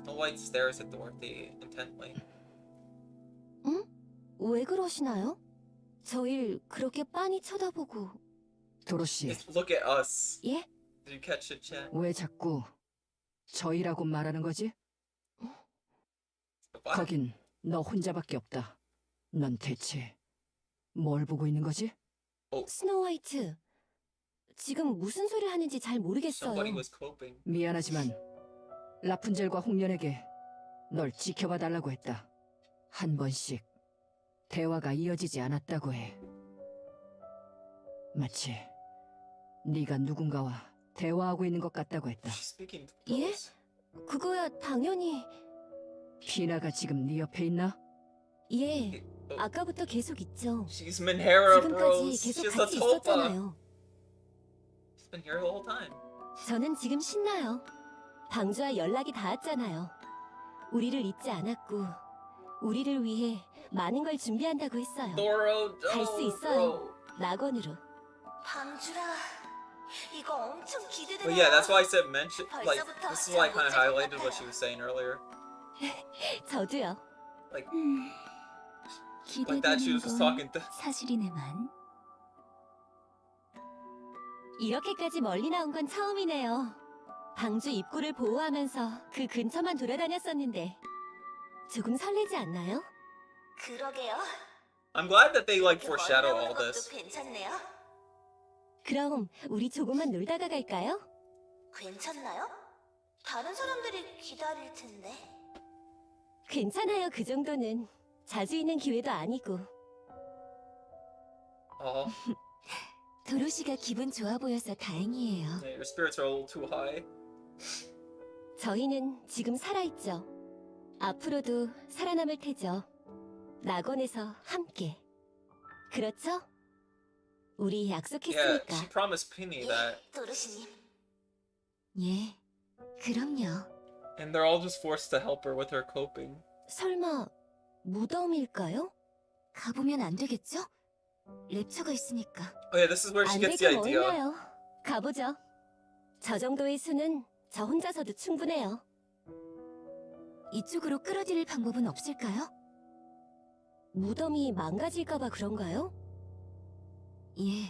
Snow White stares at Dorothy intently. 왜 그러시나요? 저일 그렇게 빤히 쳐다보고. 도로시, Just look at us. 예? Did you catch the chat? 왜 자꾸 저희라고 말하는 거지? 거긴 너 혼자밖에 없다. 넌 대체 뭘 보고 있는 거지? 스노우 화이트, 지금 무슨 소리를 하는지 잘 모르겠어요. Somebody was coping. 미안하지만 라푼젤과 홍련에게 널 지켜봐 달라고 했다. 한 번씩 대화가 이어지지 않았다고 해. 마치 네가 누군가와 대화하고 있는 것 같다고 했다. She's speaking to 예? us. 그거야 당연히. 피나가 지금 네 옆에 있나? 예, 아까부터 계속 있죠. She's Minhera, 지금까지 bros. 계속 She's a 같이 tulpa. 있었잖아요. She's been here the whole time. 저는 지금 신나요. 방주와 연락이 닿았잖아요. 우리를 잊지 않았고 우리를 위해 많은 걸 준비한다고 했어요. Doro, 갈 수 있어요. 낙원으로. 방주라, 이거 엄청 기대되네요. But yeah, that's why I said mention. Like this is why I kind of highlighted what she was saying earlier. 저도요. Like that 기대되는 she was just 건 talking to. 사실이네만. 이렇게까지 멀리 나온 건 처음이네요. 방주 입구를 보호하면서 그 근처만 돌아다녔었는데 조금 설레지 않나요? 그러게요. I'm glad that they like 그 foreshadow 멀리 all 나오는 것도 this. 괜찮네요. 그럼 우리 조금만 놀다가 갈까요? 괜찮나요? 다른 사람들이 기다릴 텐데. 괜찮아요, 그 정도는. 자주 있는 기회도 아니고. Oh, 도로시가 기분 좋아 보여서 다행이에요. your spirits are a little too high. 저희는 지금 살아있죠. 앞으로도 살아남을 테죠. 낙원에서 함께. 그렇죠? 우리 Yeah, 약속했으니까. she promised Penny that, 도르시님. 예, 그럼요. and they're all just forced to help her with her coping. 설마 무덤일까요? 가보면 안 되겠죠? 랩처가 있으니까. Oh yeah, this is where she 안 gets the 되긴 idea. 얼마요. 가보죠. 저 정도의 수는 저 혼자서도 충분해요. 이쪽으로 끌어들일 방법은 없을까요? 무덤이 망가질까봐 그런가요? 예,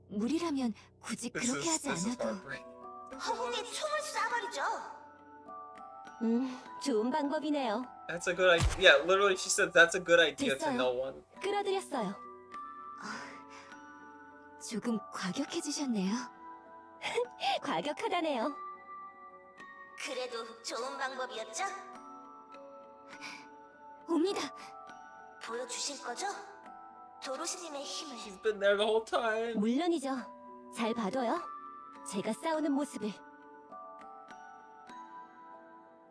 무리라면 굳이 그렇게 하지 This is 않아도. heartbreaking. 허공에 총을 쏴버리죠. 좋은 방법이네요. That's a good idea. Yeah, literally, she said that's a good idea to 됐어요. no one. 끌어들였어요. 조금 과격해지셨네요. 과격하다네요. 그래도 좋은 방법이었죠? 옵니다. 보여주실 거죠? 도로시님의 힘을. She's been there the whole time. 물론이죠. 잘 봐둬요. 제가 싸우는 모습을.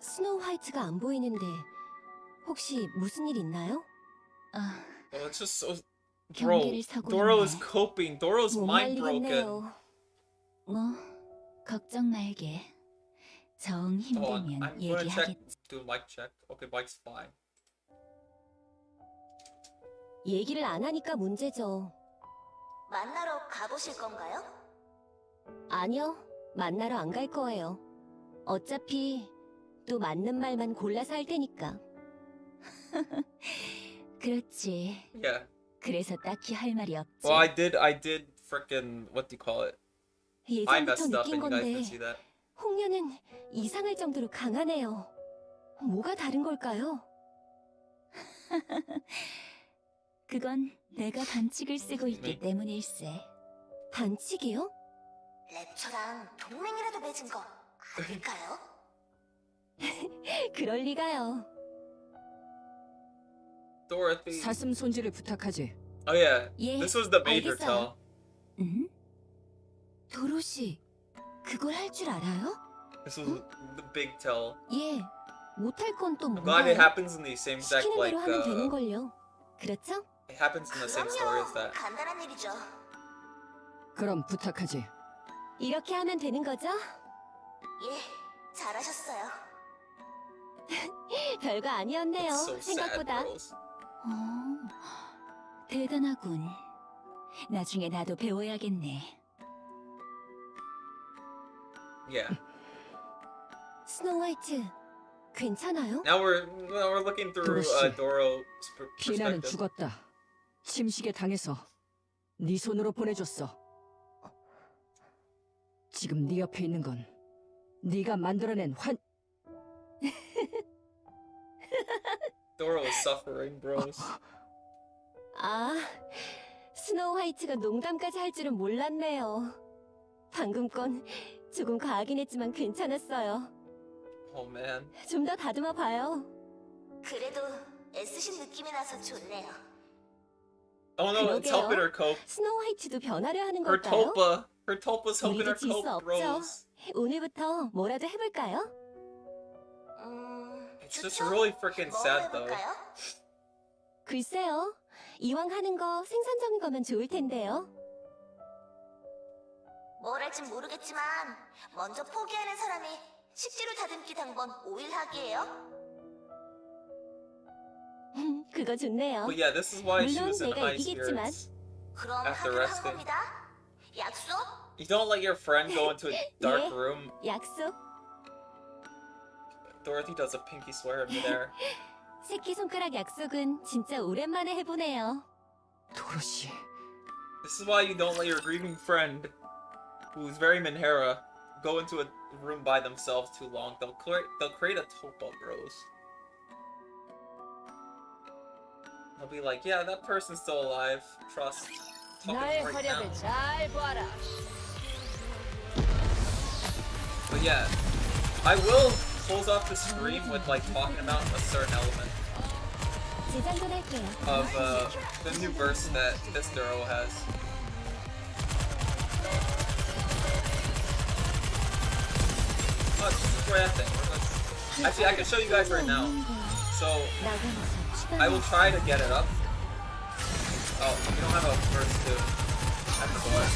스노우 화이트가 안 보이는데 혹시 무슨 일 있나요? Oh, it's just so. 경계를 Bro, 서고 Doro is 있네. coping. Doro's 못 mind broken. 말리겠네요. 뭐 걱정 말게. 정 Hold on, 힘들면 I'm gonna check. 얘기하겠지. Do a mic check. Okay, mic's fine. 얘기를 안 하니까 문제죠. 만나러 가보실 건가요? 아니요, 만나러 안 갈 거예요. 어차피 또 맞는 말만 골라서 할 테니까. 그렇지. Yeah. 그래서 딱히 할 말이 없지. Well, I did frickin' what do you call it? I 예전부터 messed up, 느낀 and you guys 건데 didn't see that. 홍련은 이상할 정도로 강하네요. 뭐가 다른 걸까요? 그건 내가 반칙을 쓰고 있기 때문일세. 반칙이요? 랩처랑 동맹이라도 맺은 거 아닐까요? 그럴 리가요. Dorothy. 사슴 손질을 부탁하지. Oh yeah. 예, This was the major 알겠어요. tell. 응? 도로시, 그걸 할 줄 알아요? This was the big tell. 예, 못할 건 또 I'm glad it 뭔가요? happens in the same exact 시키는 like 대로 하면 되는걸요. 그렇죠? it happens in the same story as 그럼요. that. 간단한 일이죠. 그럼 부탁하지. 이렇게 하면 되는 거죠? 예, 잘하셨어요. 별거 아니었네요. It's so sad, 생각보다. bros. 대단하군. 나중에 나도 배워야겠네. Yeah. 스노우 화이트, 괜찮아요? Now we're looking through 도로시. Doro's 피나는 perspective. 죽었다. 침식에 당해서 네 손으로 보내줬어. 지금 네 옆에 있는 건 네가 만들어낸 Doro is suffering, bros. 아, 스노우 화이트가 농담까지 할 줄은 몰랐네요. 방금 건 조금 과하긴 했지만 괜찮았어요. Oh man. 좀 더 다듬어 봐요. 그래도 애쓰신 느낌이 나서 좋네요. Oh no, it's 그러게요. helping her cope. 스노우 화이트도 변하려 하는 Her 걸까요? Tulpa's helping her 우리도 질 수 cope, 없죠. bros. 오늘부터 뭐라도 해볼까요? It's just 좋죠? really freaking 뭐 sad though. 해볼까요? 글쎄요. 이왕 하는 거 생산적인 거면 좋을 텐데요. 뭘 할진 모르겠지만 먼저 포기하는 사람이 식재료 다듬기 당번 5일 하기예요. 그거 좋네요. But yeah, this is why she 물론 was in 내가 high 이기겠지만. spirits. 그럼 After 하기로 한 resting. 겁니다. 약속? You don't let your friend go into a dark 예. room. 약속. Dorothy does a pinky swear in midair. 새끼손가락 약속은 진짜 오랜만에 해보네요. 도로시. This is why you don't let your grieving friend who's very Minhera, go into a room by themselves too long, they'll create a topa, bros. They'll be like, yeah, that person's still alive. Trust. Talk 나의 right now. 활약을 잘 봐라. But yeah, I will close off the stream with like talking about a certain element 재장전할게요. of the new verse that this Duro has. Oh, it's just a thing. Actually, I can show you guys right now. So I will try to get it up. Oh, you don't have a verse 2. That's what.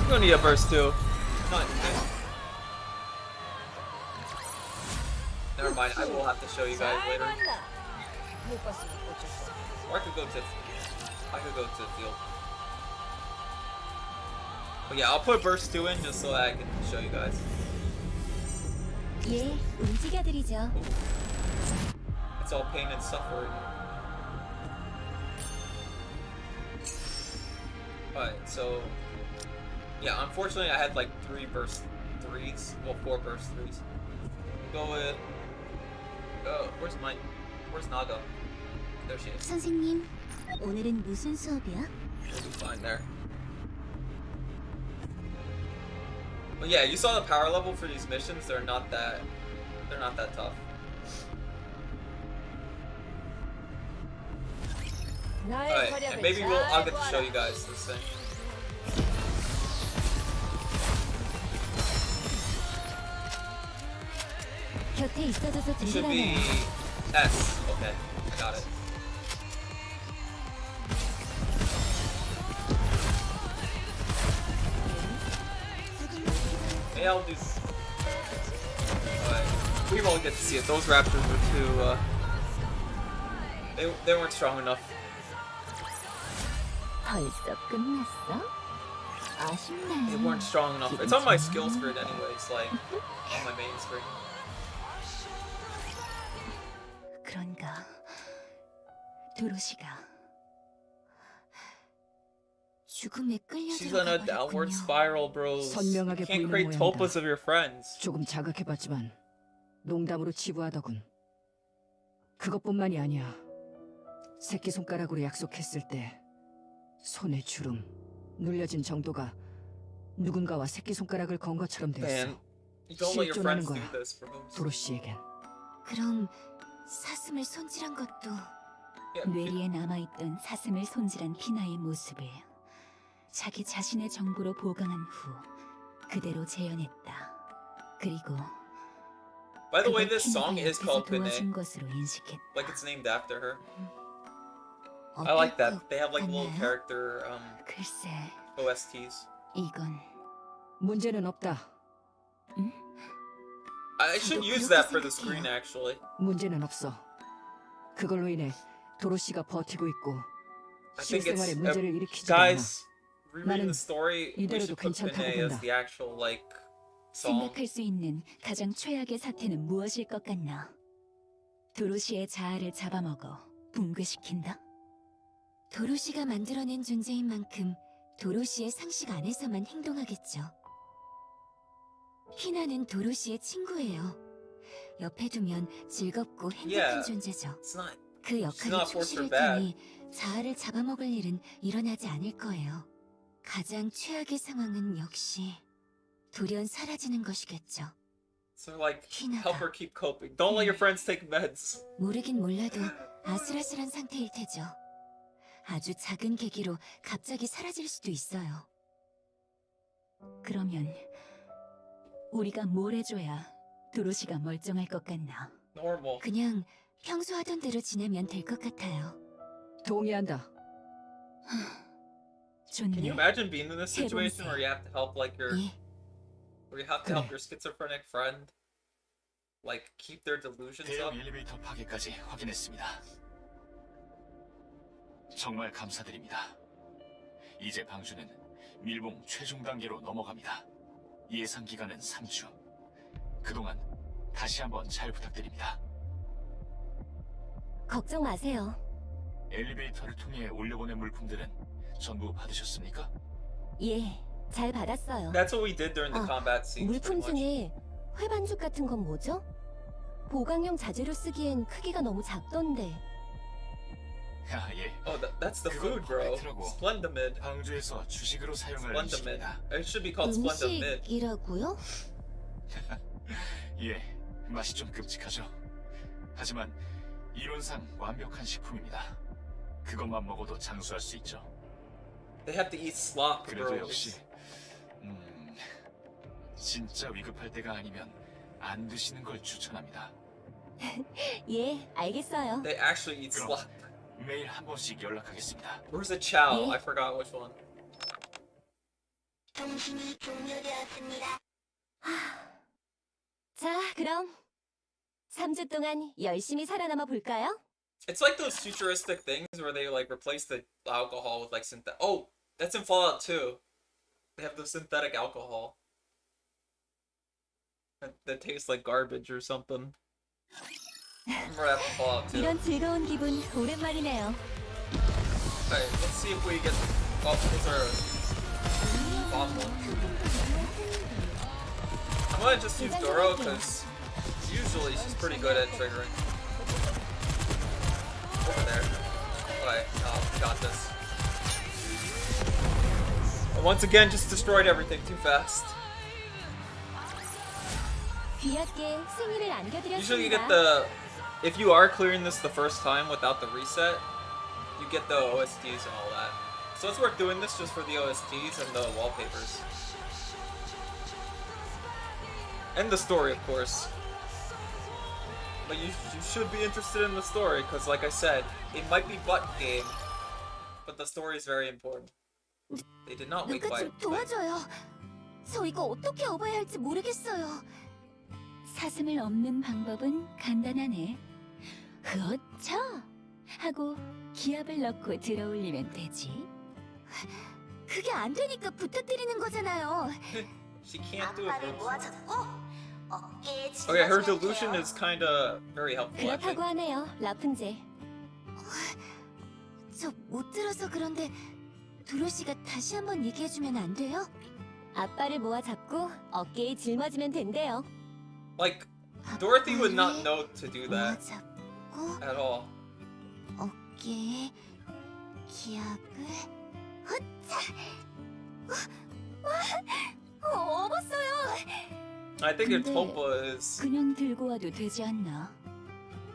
You don't need a verse 2. Come on. Never mind, I will have to show you guys later. Or I could go to the field. But yeah, I'll put verse 2 in just so that I can show you guys. 예, 움직여드리죠. It's all pain and suffering. Alright, so yeah, unfortunately I had like 3 verse 3s, well 4 verse 3s. Go with where's Naga? There she is. 선생님, 오늘은 무슨 수업이야? We'll be fine there. But yeah, you saw the power level for these missions, they're not that tough. Alright, and maybe I'll get to show you guys this thing. 곁에 있어줘서 It should be 든든하네요. S. Okay, I got it. Maybe I'll do. Alright, we won't get to see it. Those raptors were too. They weren't strong enough. 벌써 끝났어? 아쉽네. They weren't strong enough. It's on my skill screen anyways, like on my main screen. 그런가? 도로시가 죽음에 끌려 She's on a downward 들어가버렸군요. spiral, bros. You 선명하게 can't 보이는 create 모양이다. topas of your friends. 조금 자극해봤지만 농담으로 치부하더군. 그것뿐만이 아니야. 새끼손가락으로 약속했을 때 손의 주름, 눌려진 정도가 누군가와 새끼손가락을 건 것처럼 Man, 되었어. you don't let your 실존하는 friends do 거야. this, bros. 도로시에겐. 그럼 사슴을 손질한 것도 Yeah, 뇌리에 남아있던 사슴을 손질한 피나의 모습을 자기 자신의 정보로 보강한 후 그대로 재현했다. 그리고 by the way, 그걸 this song 피나가 is called 옆에서 도와준 Pine. 것으로 인식했다. Like it's named after her. I like 어떨 that. They have like little 같나요? character 글쎄, OSTs. 이건 문제는 없다. I should use that for the screen actually. 문제는 없어. 그걸로 인해 도로시가 버티고 있고 I think 실생활에 it's 문제를 일으키지 않아. guys. Rereading the story, we 이대로도 should put 괜찮다고 Pine as 본다. the actual like song. 생각할 수 있는 가장 최악의 사태는 무엇일 것 같나? 도로시의 자아를 잡아먹어 붕괴시킨다? 도로시가 만들어낸 존재인 만큼 도로시의 상식 안에서만 행동하겠죠. 희나는 도로시의 친구예요. 옆에 두면 즐겁고 행복한 Yeah. 존재죠. It's not. 그 not 역할이 forced or 충실할 bad. 테니 자아를 잡아먹을 일은 일어나지 않을 거예요. 가장 최악의 상황은 역시 돌연 사라지는 것이겠죠. So like, 희나가 help her keep coping. Don't let your friends take meds. 모르긴 몰라도 아슬아슬한 상태일 테죠. 아주 작은 계기로 갑자기 사라질 수도 있어요. 그러면 우리가 뭘 해줘야 도로시가 멀쩡할 것 같나? Normal. 그냥 평소 하던 대로 지내면 될 것 같아요. 동의한다. Can you 좋네. imagine being in this situation where you have to help like your, 예, where you have to help your schizophrenic friend, like keep their delusions up? 대형 엘리베이터 파괴까지 확인했습니다. 정말 감사드립니다. 이제 방주는 밀봉 최종 단계로 넘어갑니다. 예상 기간은 3주. 그동안 다시 한번 잘 부탁드립니다. 걱정 마세요. 엘리베이터를 통해 올려보낸 물품들은 전부 받으셨습니까? 예, 잘 받았어요. That's what we did during the 아, combat scenes. 물품 pretty much. 중에 회반죽 같은 건 뭐죠? 보강용 자재로 쓰기엔 크기가 너무 작던데. 아, 예. Oh, that's the 그건 food, bro. 포메트라고. Splendamid. 방주에서 주식으로 사용할 Splendamid. 음식입니다. It should be called Splendamid. 음식이라고요? 예, 맛이 좀 끔찍하죠. 하지만 이론상 완벽한 식품입니다. 그것만 먹어도 장수할 수 있죠. They have to eat slop, 그래도 bro. 역시 진짜 위급할 때가 아니면 안 드시는 걸 추천합니다. 예, 알겠어요. They actually eat 그럼. slop. 매일 한 번씩 연락하겠습니다. Where's the chow? Yeah. I forgot which one. 통신이 종료되었습니다. 자, 그럼 3주 동안 열심히 살아남아 볼까요? It's like those futuristic things where they like replace the alcohol with like synthetic. Oh, that's in Fallout 2. They have the synthetic alcohol that tastes like garbage or something. Remember that from Fallout 2. 이런 즐거운 기분 오랜만이네요. Alright, let's see if we get. Oh, those are awful. I'm gonna just use Doro because usually she's pretty good at triggering. Over there. Okay, got this. And once again, just destroyed everything too fast. 귀엽게 승리를 Usually you 안겨드렸습니다. get the. If you are clearing this the first time without the reset, you get the OSTs and all that. So it's worth doing this just for the OSTs and the wallpapers. And the story, of course. But you should be interested in the story, because like I said, it might be butt game, but the story is very important. They did not wait 누가 by 좀 도와줘요. 저 이거 어떻게 업어야 할지 모르겠어요. 사슴을 업는 방법은 간단하네. 그렇죠. 하고 기압을 넣고 들어올리면 되지. 그게 안 되니까 부탁드리는 거잖아요. She can't do it. 앞발을 모아잡고 어깨에 Okay, her 짊어지면 delusion 돼요. is kind of very helpful, I think. 그렇다고 하네요, 라푼젤. 저 못 들어서 그런데 도로시가 다시 한번 얘기해주면 안 돼요? 앞발을 모아 잡고 어깨에 짊어지면 된대요. Like, Dorothy would not know to do 모아 that 잡고 at all. 어깨에 기압을 헛자. 업었어요. I think its 근데 hope is 그냥 들고 와도 되지 않나?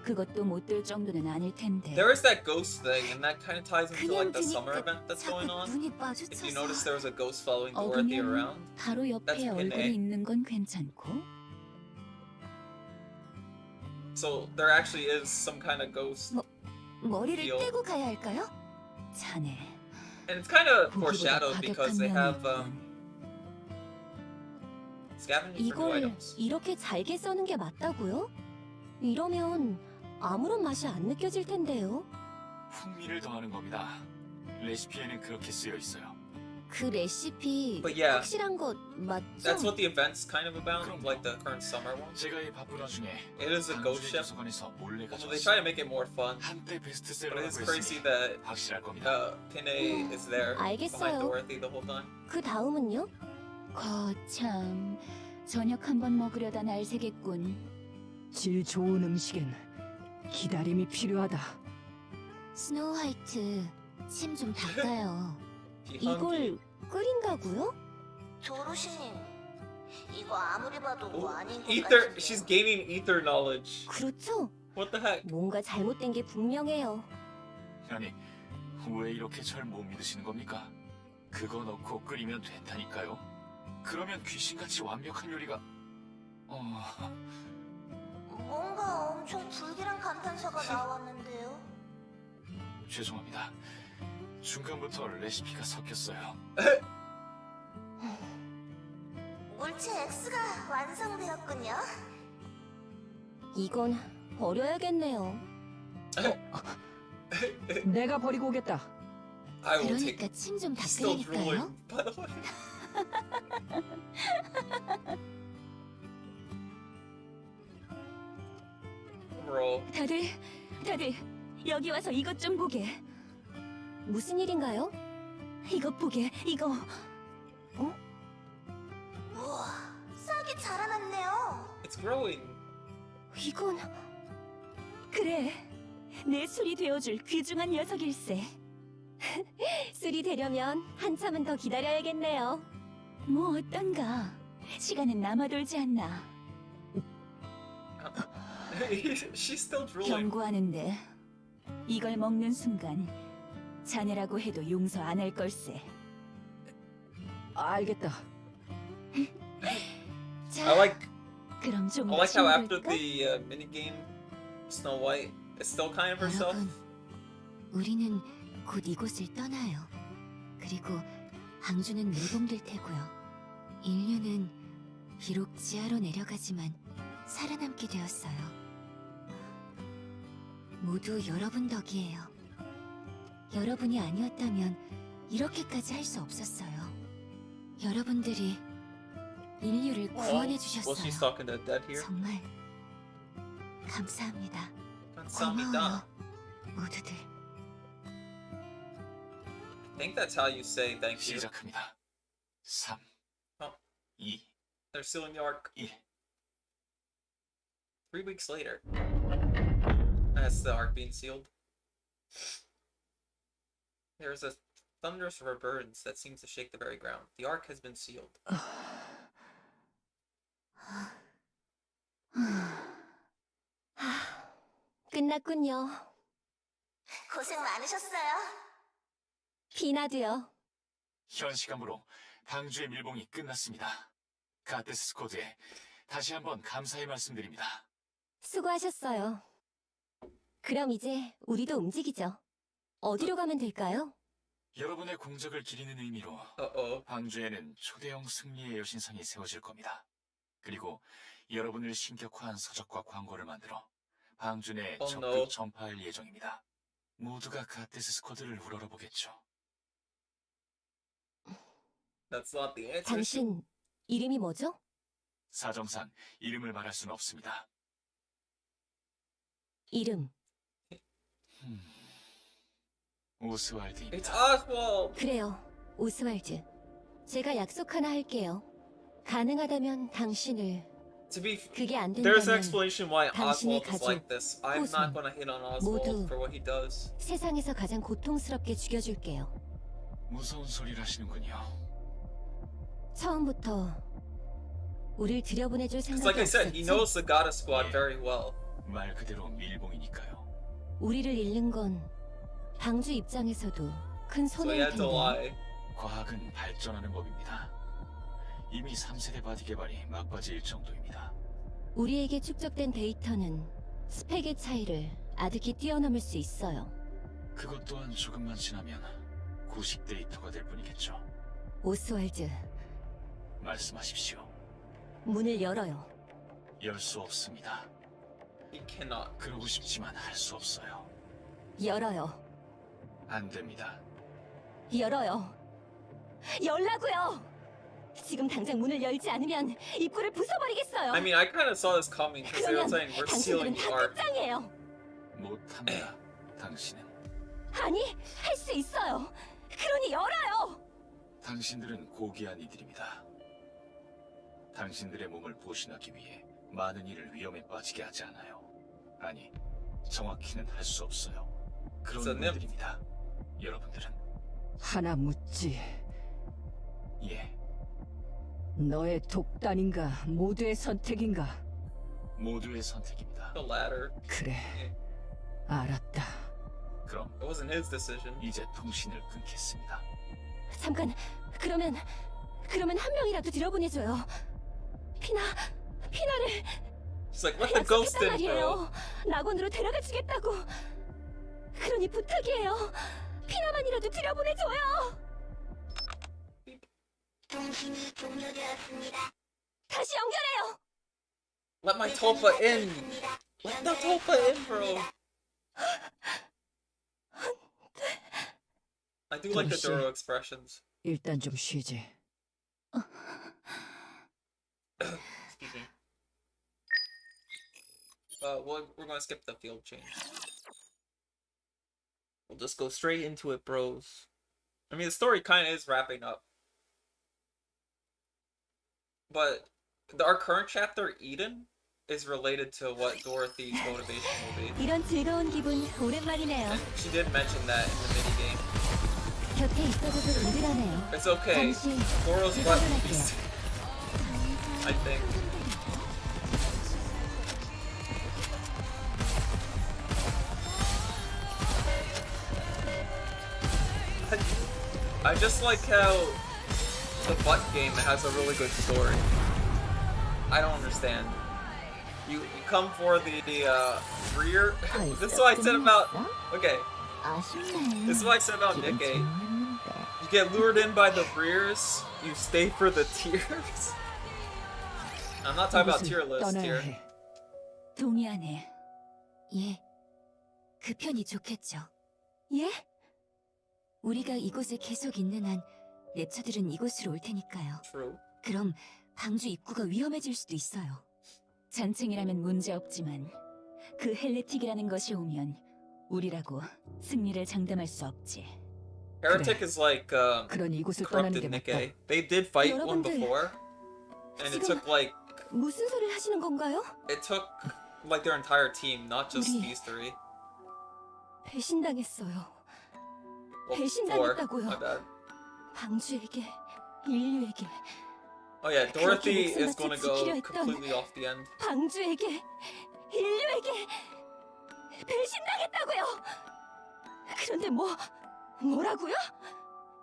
그것도 못 들 정도는 아닐 텐데. there is that ghost thing, and that kind of ties into 그냥 like the summer 드니까 event that's going 자꾸 on. 눈이 If you notice, there 마주쳐서 was a ghost following Dorothy 어그면 around. 바로 That's 옆에 Nikke. 얼굴이 있는 건 괜찮고. So there actually is some kind of ghost, 머리를 귀여워. 떼고 가야 할까요? 자네. and it's kind of 보기보다 foreshadowed because 과격한 they have 면이 scavenging for new 이걸 items. 이렇게 잘게 써는 게 맞다고요? 이러면 아무런 맛이 안 느껴질 텐데요. 풍미를 더하는 겁니다. 레시피에는 그렇게 쓰여 있어요. 그 레시피 But yeah, 확실한 거 맞죠? that's what the event's kind of about, like the current summer one. 제가 이 바쁜 와중에 It is a ghost 방주의 ship. 도서관에서 몰래 Although they try to 가져왔어요. make it more fun, 한때 but 베스트셀러라고 it's crazy 했으니 that 확실할 겁니다. Pinay is there behind 알겠어요. Dorothy the whole time. 그 다음은요? 거참 저녁 한번 먹으려다 날 새겠군. 질 좋은 음식엔 기다림이 필요하다. 스노우 화이트 침 좀 닦아요. She hungry. 이걸 끓인다고요? 도로시님, 이거 아무리 봐도 뭐 아닌 것 Ether. 같은데. She's gaining ether knowledge. 그렇죠. What the heck? 뭔가 잘못된 게 분명해요. 아니, 왜 이렇게 절 못 믿으시는 겁니까? 그거 넣고 끓이면 된다니까요. 그러면 귀신같이 완벽한 요리가... 뭔가 엄청 불길한 감탄사가 나왔는데요. 죄송합니다. 중간부터 레시피가 섞였어요. 물체 X가 완성되었군요. 이건 버려야겠네요. 내가 버리고 오겠다. I will take. 그러니까 침 좀 He's still 닦으라니까요. drooling, by the way. Bro. 다들 여기 와서 이것 좀 보게. 무슨 일인가요? 이것 보게. 이거. 어? It's growing. 이건 그래. 내 술이 되어줄 귀중한 녀석일세. 술이 되려면 한참은 더 기다려야겠네요. 뭐 어떤가? 시간은 남아돌지 않나. She's still drooling. 경고하는데 이걸 먹는 순간 자네라고 해도 용서 안 할 걸세. 알겠다. 자, I like 그럼 좀 I like how after 친해볼까? the mini game, Snow White is still kind of herself. 여러분, 우리는 곧 이곳을 떠나요. 그리고 방주는 밀봉될 테고요. 인류는 비록 지하로 내려가지만 살아남게 되었어요. 모두 여러분 덕이에요. 여러분이 아니었다면 이렇게까지 할 수 없었어요. 여러분들이 인류를 구원해 Well, she's 주셨어요. talking to Dead here. 정말 감사합니다. 감사합니다. 고마워요, 모두들. I think that's how you say thank you. 시작합니다. 3, 어. 2, They're sealing the arc 1. 3 weeks later. That's the arc being sealed. There's a thunderous reverberance that seems to shake the very ground. The arc has been sealed. 끝났군요. 고생 많으셨어요. 비나도요. 현 시간으로 방주의 밀봉이 끝났습니다. 가테스 코드에 다시 한번 감사의 말씀드립니다. 수고하셨어요. 그럼 이제 우리도 움직이죠. 어디로 가면 될까요? 여러분의 공적을 기리는 의미로 Uh-oh. 방주에는 초대형 승리의 여신상이 세워질 겁니다. 그리고 여러분을 신격화한 서적과 광고를 만들어 방주 내 Oh, 적극 no. 전파할 예정입니다. 모두가 가테스 스쿼드를 우러러보겠죠. That's not the answer. 당신 이름이 뭐죠? 사정상 이름을 말할 수는 없습니다. 이름. It's 오스왈드입니다. Oswald. 그래요. 오스왈드. 제가 약속 하나 할게요. 가능하다면 당신을 To be 그게 안 there's 된다면 an explanation why 당신의 Oswald is 가족, like this. I'm 후손, not gonna hit on 모두 Oswald for what he does. 세상에서 가장 고통스럽게 죽여줄게요. 무서운 소리를 하시는군요. 처음부터 우릴 들여보내줄 Because 생각이 like I said, he 없었지? knows the Goddess Squad very well. 말 그대로 밀봉이니까요. 우리를 잃는 건 방주 입장에서도 큰 So he had to 손해일 텐데. lie. 과학은 발전하는 법입니다. 이미 3세대 바디 개발이 막바지일 정도입니다. 우리에게 축적된 데이터는 스펙의 차이를 아득히 뛰어넘을 수 있어요. 그것 또한 조금만 지나면 구식 데이터가 될 뿐이겠죠. 오스왈드, 말씀하십시오. 문을 열어요. 열 수 없습니다. He cannot. 그러고 싶지만 할 수 없어요. 열어요. 안 됩니다. 열어요. 열라고요. 지금 당장 문을 열지 않으면 입구를 부숴버리겠어요. I mean, I kind of saw this coming because they were 그러면 saying we're 당신들은 sealing the 다 arc. 끝장이에요. 못합니다. 당신은. 아니, 할 수 있어요. 그러니 열어요. 당신들은 고귀한 이들입니다. 당신들의 몸을 보신하기 위해 많은 일을 위험에 빠지게 하지 않아요. 아니, 정확히는 할 수 없어요. 그런 선생님. 분들입니다. 여러분들은. 하나 묻지. 예, 너의 독단인가 모두의 선택인가? 모두의 선택입니다. The latter. 그래. 알았다. 그럼 It wasn't his decision. 이제 통신을 끊겠습니다. 잠깐, 그러면 한 명이라도 들여보내줘요. 피나를 She's like, let the ghost 약속했단 in, bro. 말이에요. 낙원으로 데려가 주겠다고. 그러니 부탁이에요. 피나만이라도 들여보내줘요. 통신이 종료되었습니다. 다시 연결해요. Let my Topa in. Let the Topa in, bro. I do like the Dorsey. Doro expressions. 일단 좀 쉬지. Excuse me. We're gonna skip the field change. We'll just go straight into it, bros. I mean, the story kind of is wrapping up. But our current chapter, Eden, is related to what Dorothy's motivation will be. 이런 즐거운 기분 오랜만이네요. And she did mention that in the minigame. 곁에 있어줘서 든든하네요. It's okay. 잠시 Goro's 이동을 left 할게요. beast. I think. I just like how the butt game has a really good story. I don't understand. You come for the rear. This is what I said about. Okay, 아쉽네. this is what I said about Nikke. You get lured in by the rears. You stay for the tiers. I'm not talking about 이곳을 tier list 떠나야 here. 해. 동의하네. 예. 그 편이 좋겠죠. 예? 우리가 이곳에 계속 있는 한 랩처들은 이곳으로 올 테니까요. True. 그럼 방주 입구가 위험해질 수도 있어요. 잔챙이라면 문제 없지만 그 헬레틱이라는 것이 오면 우리라고 승리를 장담할 수 없지. Heretic is like 그런 이곳을 떠나는 corrupted 게 맞다. Nikke. They did fight one 여러분들, before, and it 지금- took like 무슨 소리를 하시는 건가요? their entire team, not just 우리- these three. 배신당했어요. Well, 배신당했다고요. my bad. 방주에게, 인류에게, Oh yeah, Dorothy 그렇게 is 목숨 gonna 바쳐 go 지키려 했던- completely off the end. 방주에게, 인류에게 배신당했다고요. 그런데 뭐라고요?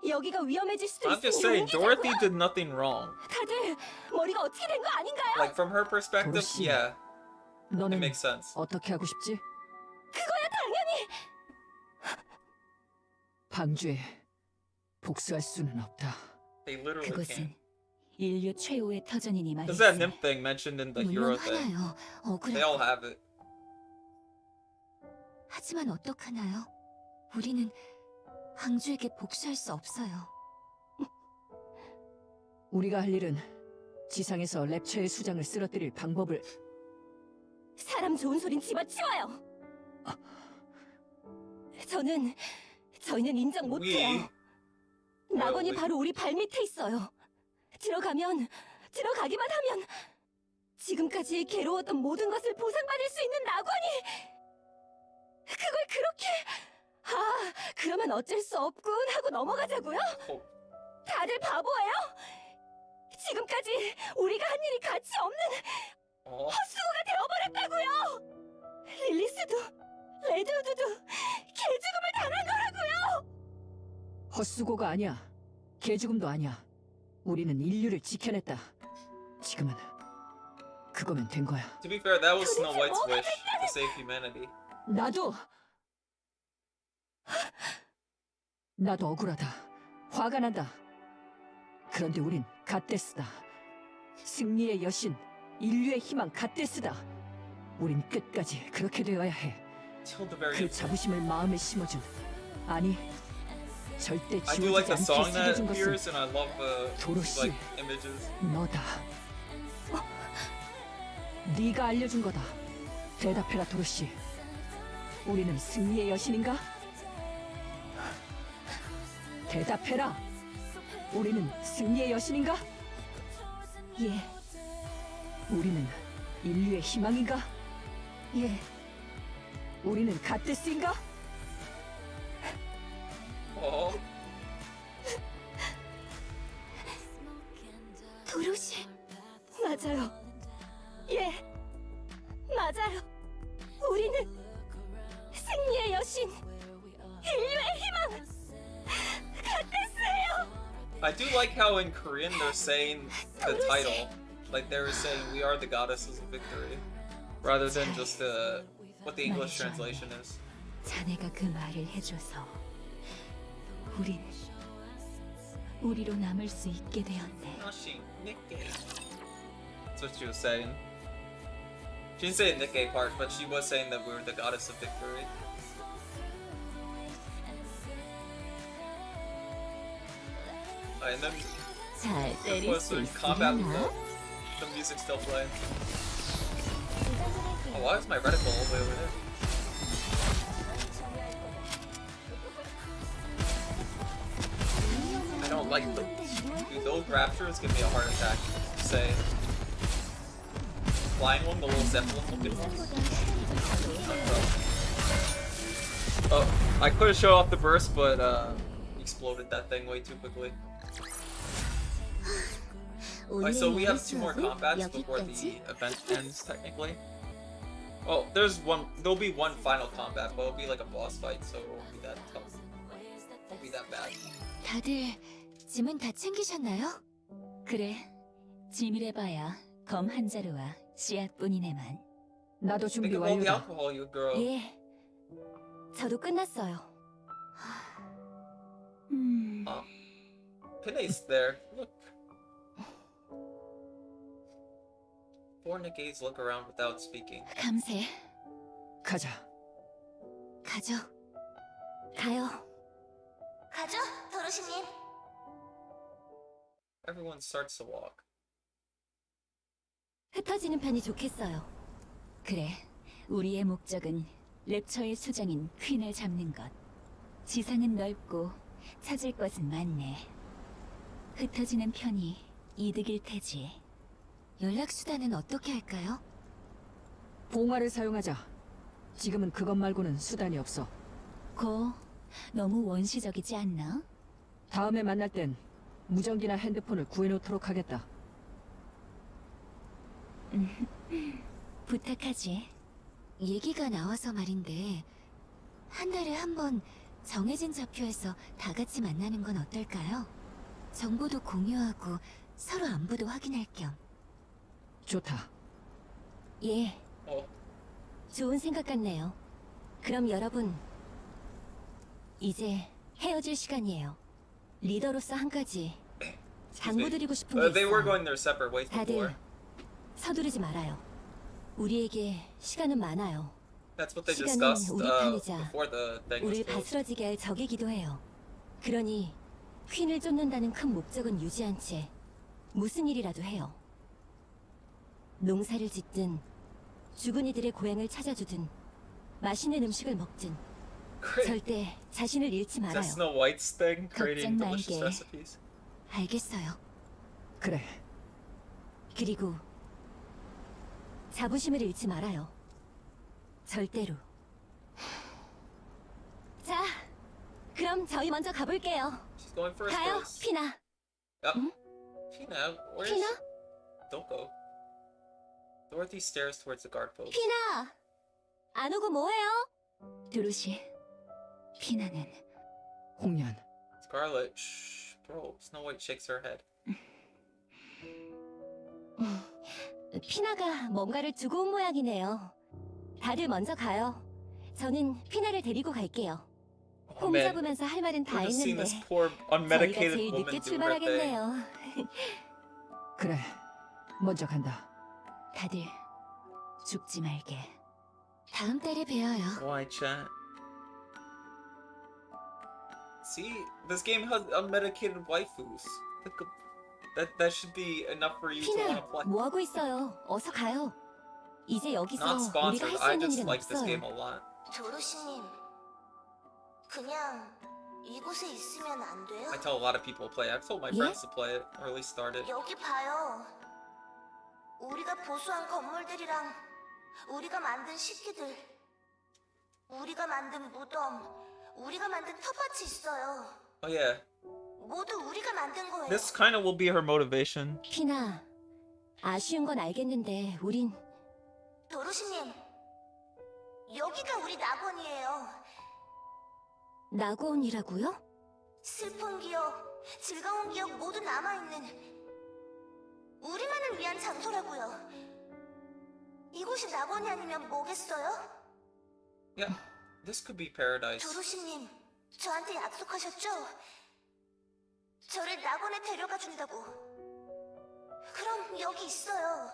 여기가 위험해질 수도 I'm just 있으니 saying, Dorothy 옮기자고요. did nothing wrong. 다들 머리가 어떻게 된 거 아닌가요? Like from her perspective, 도로시, yeah, it 너는 makes sense. 어떻게 하고 싶지? 그거야 당연히. 방주에 복수할 수는 없다. They literally can't. 그곳은 인류 최후의 터전이니 There's that 말이지. nymph thing mentioned in the 물론 hero thing. 하나요. They all 억울하고. have it. 하지만 어떡하나요? 우리는 방주에게 복수할 수 없어요. 우리가 할 일은 지상에서 랩처의 수장을 쓰러뜨릴 방법을 사람 좋은 소린 집어치워요. 저희는 인정 못해요. 낙원이 we- 바로 우리 발 밑에 있어요. 들어가기만 하면 지금까지 괴로웠던 모든 것을 보상받을 수 있는 낙원이 그걸 그렇게 그러면 어쩔 수 없군 하고 넘어가자고요? 다들 바보예요? 지금까지 우리가 한 일이 가치 없는 Oh, 헛수고가 되어버렸다고요! 릴리스도 레드우드도 개죽음을 당한 거라고요! 헛수고가 아니야. 개죽음도 아니야. 우리는 인류를 지켜냈다. 지금은 그거면 된 거야. to be fair, that was Snow White's wish to save humanity. 나도 억울하다. 화가 난다. 그런데 우린 갓데스다. 승리의 여신, 인류의 희망 갓데스다. 우린 끝까지 그렇게 되어야 해. Till the very 그 end. 자부심을 마음에 심어준, 아니 절대 I do like 지워지지 the song 않게 that 새겨준 것은 appears, and I love 도로시. like images. 너다. 네가 알려준 거다. 대답해라, 도로시. 우리는 승리의 여신인가? 대답해라. 우리는 승리의 여신인가? 예, 우리는 인류의 희망인가? 예. 우리는 갓데스인가? Oh, 도로시 맞아요. 예, 맞아요. 우리는 승리의 여신, 인류의 희망, 갓데스예요. I do like how in Korean they're saying the title, like they were saying "We are the goddesses of victory," rather than just what the English translation is. 자네가 그 말을 해줘서 우리로 남을 수 있게 되었네. Oshi Nikke. That's what she was saying. She didn't say the Nikke part, but she was saying that we were the goddess of victory. And then 잘 of 때릴 course 수 there's combat 있으려나? mode. The music's still playing. Oh, why is my reticle all the way over there? I don't like those. Dude, those raptures give me a heart attack. Say. flying one, the little zeppelin looking one. Oh, I could have showed off the burst, but exploded that thing way too quickly. Alright, so we have 2 more combats before the event ends, technically. Oh, there'll be one final combat, but it'll be like a boss fight, so it won't be that tough. Won't be that bad. 다들 짐은 다 챙기셨나요? 그래, 짐이래봐야 검 한 자루와 씨앗뿐이네만. 나도 준비 Think of all the 완료다. alcohol, you girl. 예, 저도 끝났어요. Pinay's there. Look. 4 Nikke's look around without speaking. 감세. 가자. 가죠. 가요. 가죠, 도로시님. Everyone starts to walk. 흩어지는 편이 좋겠어요. 그래, 우리의 목적은 랩처의 수장인 퀸을 잡는 것. 지상은 넓고 찾을 것은 많네. 흩어지는 편이 이득일 테지. 연락수단은 어떻게 할까요? 봉화를 사용하자. 지금은 그것 말고는 수단이 없어. 너무 원시적이지 않나? 다음에 만날 땐 무전기나 핸드폰을 구해놓도록 하겠다. 부탁하지. 얘기가 나와서 말인데 한 달에 한 번 정해진 좌표에서 다 같이 만나는 건 어떨까요? 정보도 공유하고 서로 안부도 확인할 겸. 좋다. 예, Oh, 좋은 생각 같네요. 그럼 여러분, 이제 헤어질 시간이에요. 리더로서 한 가지 당부드리고 싶은 게 they were 있어요. going their separate ways before. 다들 서두르지 말아요. 우리에게 시간은 많아요. That's what they 시간은 discussed 우리 편이자 before the thing was 우릴 closed. 바스러지게 할 적이기도 해요. 그러니 퀸을 쫓는다는 큰 목적은 유지한 채 무슨 일이라도 해요. 농사를 짓든 죽은 이들의 고향을 찾아주든 맛있는 음식을 먹든 Great. 절대 자신을 잃지 Is that 말아요. Snow White's thing? Creating 걱정 delicious 말게. recipes? 알겠어요. 그래. 그리고 자부심을 잃지 말아요. 절대로. 자, 그럼 저희 먼저 가볼게요. She's going first, 가요, boys. 피나. Yep. 응? Pina, where's... 피나? Don't go. Dorothy stares towards the guard post. 피나! 안 오고 뭐해요? 도로시, 피나는 홍련. Scarlet, shh, bro. Snow White shakes her head. 피나가 뭔가를 두고 온 모양이네요. 다들 먼저 가요. 저는 피나를 데리고 갈게요. Oh, 홈 man. 잡으면서 할 말은 다 We're just seeing 했는데 this poor, 저희가 unmedicated 제일 woman 늦게 do her thing. 출발하겠네요. 그래. 먼저 간다. 다들 죽지 말게. 다음 달에 뵈어요. Why, chat? See, this game has unmedicated waifus. That should be enough for you to want 피나, to play. 뭐 하고 있어요? 어서 가요. 이제 여기서 Not 우리가 sponsored. 할 수 I 있는 just 일은 like this game a 없어요. lot. 도로시님, 그냥 이곳에 있으면 안 돼요? I tell a lot of people to play. I've told my Yeah? friends to play it, or at least start it. 여기 봐요. 우리가 보수한 건물들이랑 우리가 만든 식기들, 우리가 만든 무덤, 우리가 만든 텃밭이 있어요. Oh yeah, 모두 우리가 만든 거예요. this kind of will be her motivation. 피나, 아쉬운 건 알겠는데 우린 도로시님, 여기가 우리 낙원이에요. 낙원이라고요? 슬픈 기억, 즐거운 기억 모두 남아있는 우리만을 위한 장소라고요. 이곳이 낙원이 아니면 뭐겠어요? Yeah, this could be paradise. 도로시님, 저한테 약속하셨죠? 저를 낙원에 데려가 준다고. 그럼 여기 있어요.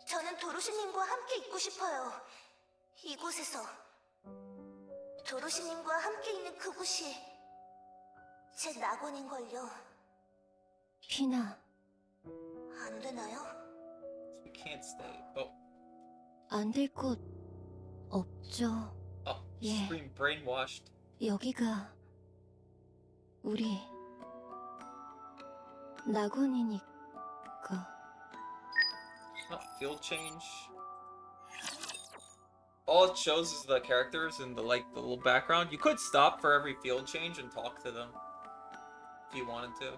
저는 도로시님과 함께 있고 싶어요. 이곳에서. 도로시님과 함께 있는 그곳이 제 낙원인걸요. 피나, 안 되나요? You can't stay. Oh, 안 될 곳 없죠. oh, Yeah. scream brainwashed. 여기가 우리 낙원이니까. Oh, field change. All it shows is the characters and the little background. You could stop for every field change and talk to them if you wanted to.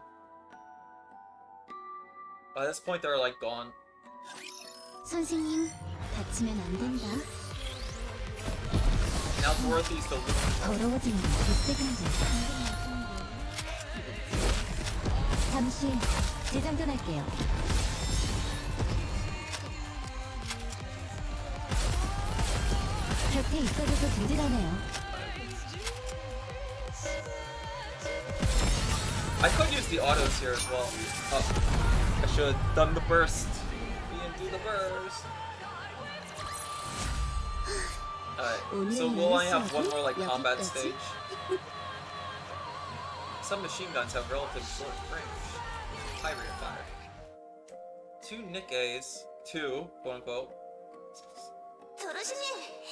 By this point, they're like gone. 선생님, 다치면 안 된다. Now Dorothy's the loser. 더러워지는 게 개뜨근데. 잠시 재장전할게요. 곁에 있어줘서 든든하네요. I could use the autos here as well. Oh, I should have done the burst. We didn't do the burst. Alright, so we'll only have one more like combat stage. Some machine guns have relatively short range. High rate of fire. 2 Nikkes, 2, quote unquote. 도로시님,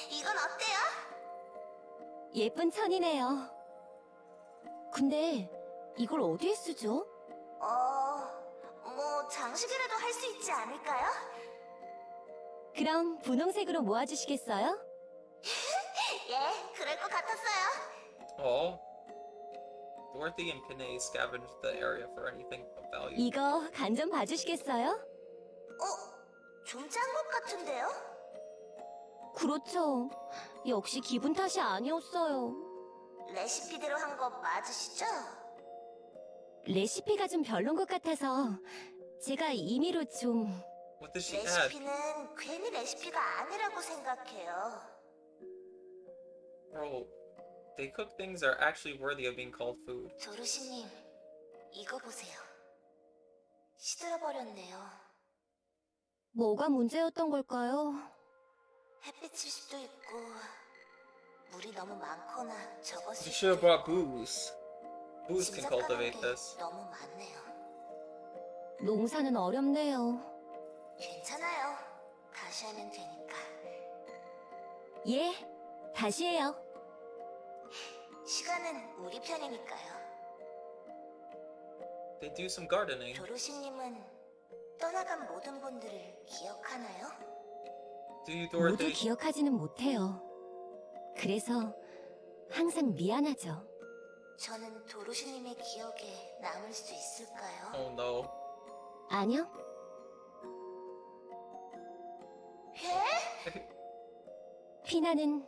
이건 어때요? 예쁜 천이네요. 근데 이걸 어디에 쓰죠? 뭐 장식이라도 할 수 있지 않을까요? 그럼 분홍색으로 모아주시겠어요? 예, 그럴 것 같았어요. Oh. Dorothy and Pinay scavenged the area for anything of value. 이거 간 좀 봐주시겠어요? 좀 짠 것 같은데요? 그렇죠. 역시 기분 탓이 아니었어요. 레시피대로 한 거 맞으시죠? 레시피가 좀 별론 것 같아서 제가 임의로 좀... What does she add? 레시피는 괜히 레시피가 아니라고 생각해요. Bro, they cook things that are actually worthy of being called food. 도로시님, 이거 보세요. 시들어버렸네요. 뭐가 문제였던 걸까요? 햇빛일 수도 있고 물이 너무 많거나 적었을 You 수도 should have brought 있고 booze. Booze can 짐작하는 cultivate 게 this. 너무 많네요. 농사는 어렵네요. 괜찮아요. 다시 하면 되니까. 예, 다시 해요. 시간은 우리 편이니까요. They do some gardening. 도로시님은 떠나간 모든 분들을 기억하나요? Do you, 모두 Dorothy? 기억하지는 못해요. 그래서 항상 미안하죠. 저는 도로시님의 기억에 남을 수 있을까요? Oh no. 아니요, 예? 피나는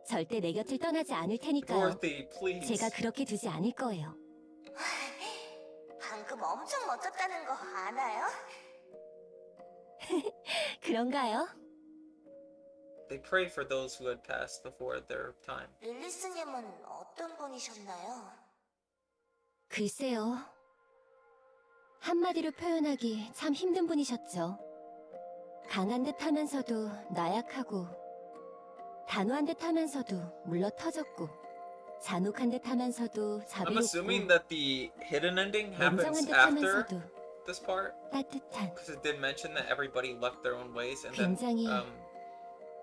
절대 내 곁을 떠나지 않을 테니까요. Dorothy, please. 제가 그렇게 두지 않을 거예요. 방금 엄청 멋졌다는 거 아나요? 그런가요? They prayed for those who had passed before their time. 릴리스님은 어떤 분이셨나요? 글쎄요. 한마디로 표현하기 참 힘든 분이셨죠. 강한 듯 하면서도 나약하고, 단호한 듯 하면서도 물러터졌고, 잔혹한 듯 하면서도 I'm assuming 자비롭고, that the hidden ending 냉정한 happens 듯 after 하면서도 this part, 따뜻한, because it did mention that everybody left their own ways, and then 굉장히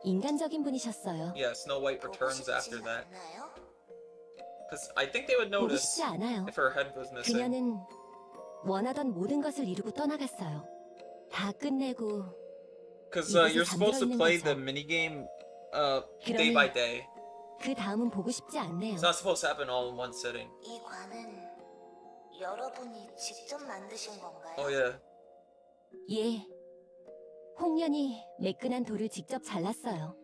인간적인 분이셨어요. yeah, Snow White 보고 returns after 싶진 that. 않나요? Because I think they would 보고 notice 싶지 않아요. if her head was missing. 그녀는 원하던 모든 것을 이루고 떠나갔어요. 다 끝내고 Because 이곳에 you're supposed to 잠들어 있는 play 거죠. the minigame day by day. 그 다음은 보고 싶지 않네요. It's not supposed to happen all in one sitting. 이 관은 여러분이 직접 만드신 건가요? Oh yeah. 예. 홍련이 매끈한 돌을 직접 잘랐어요.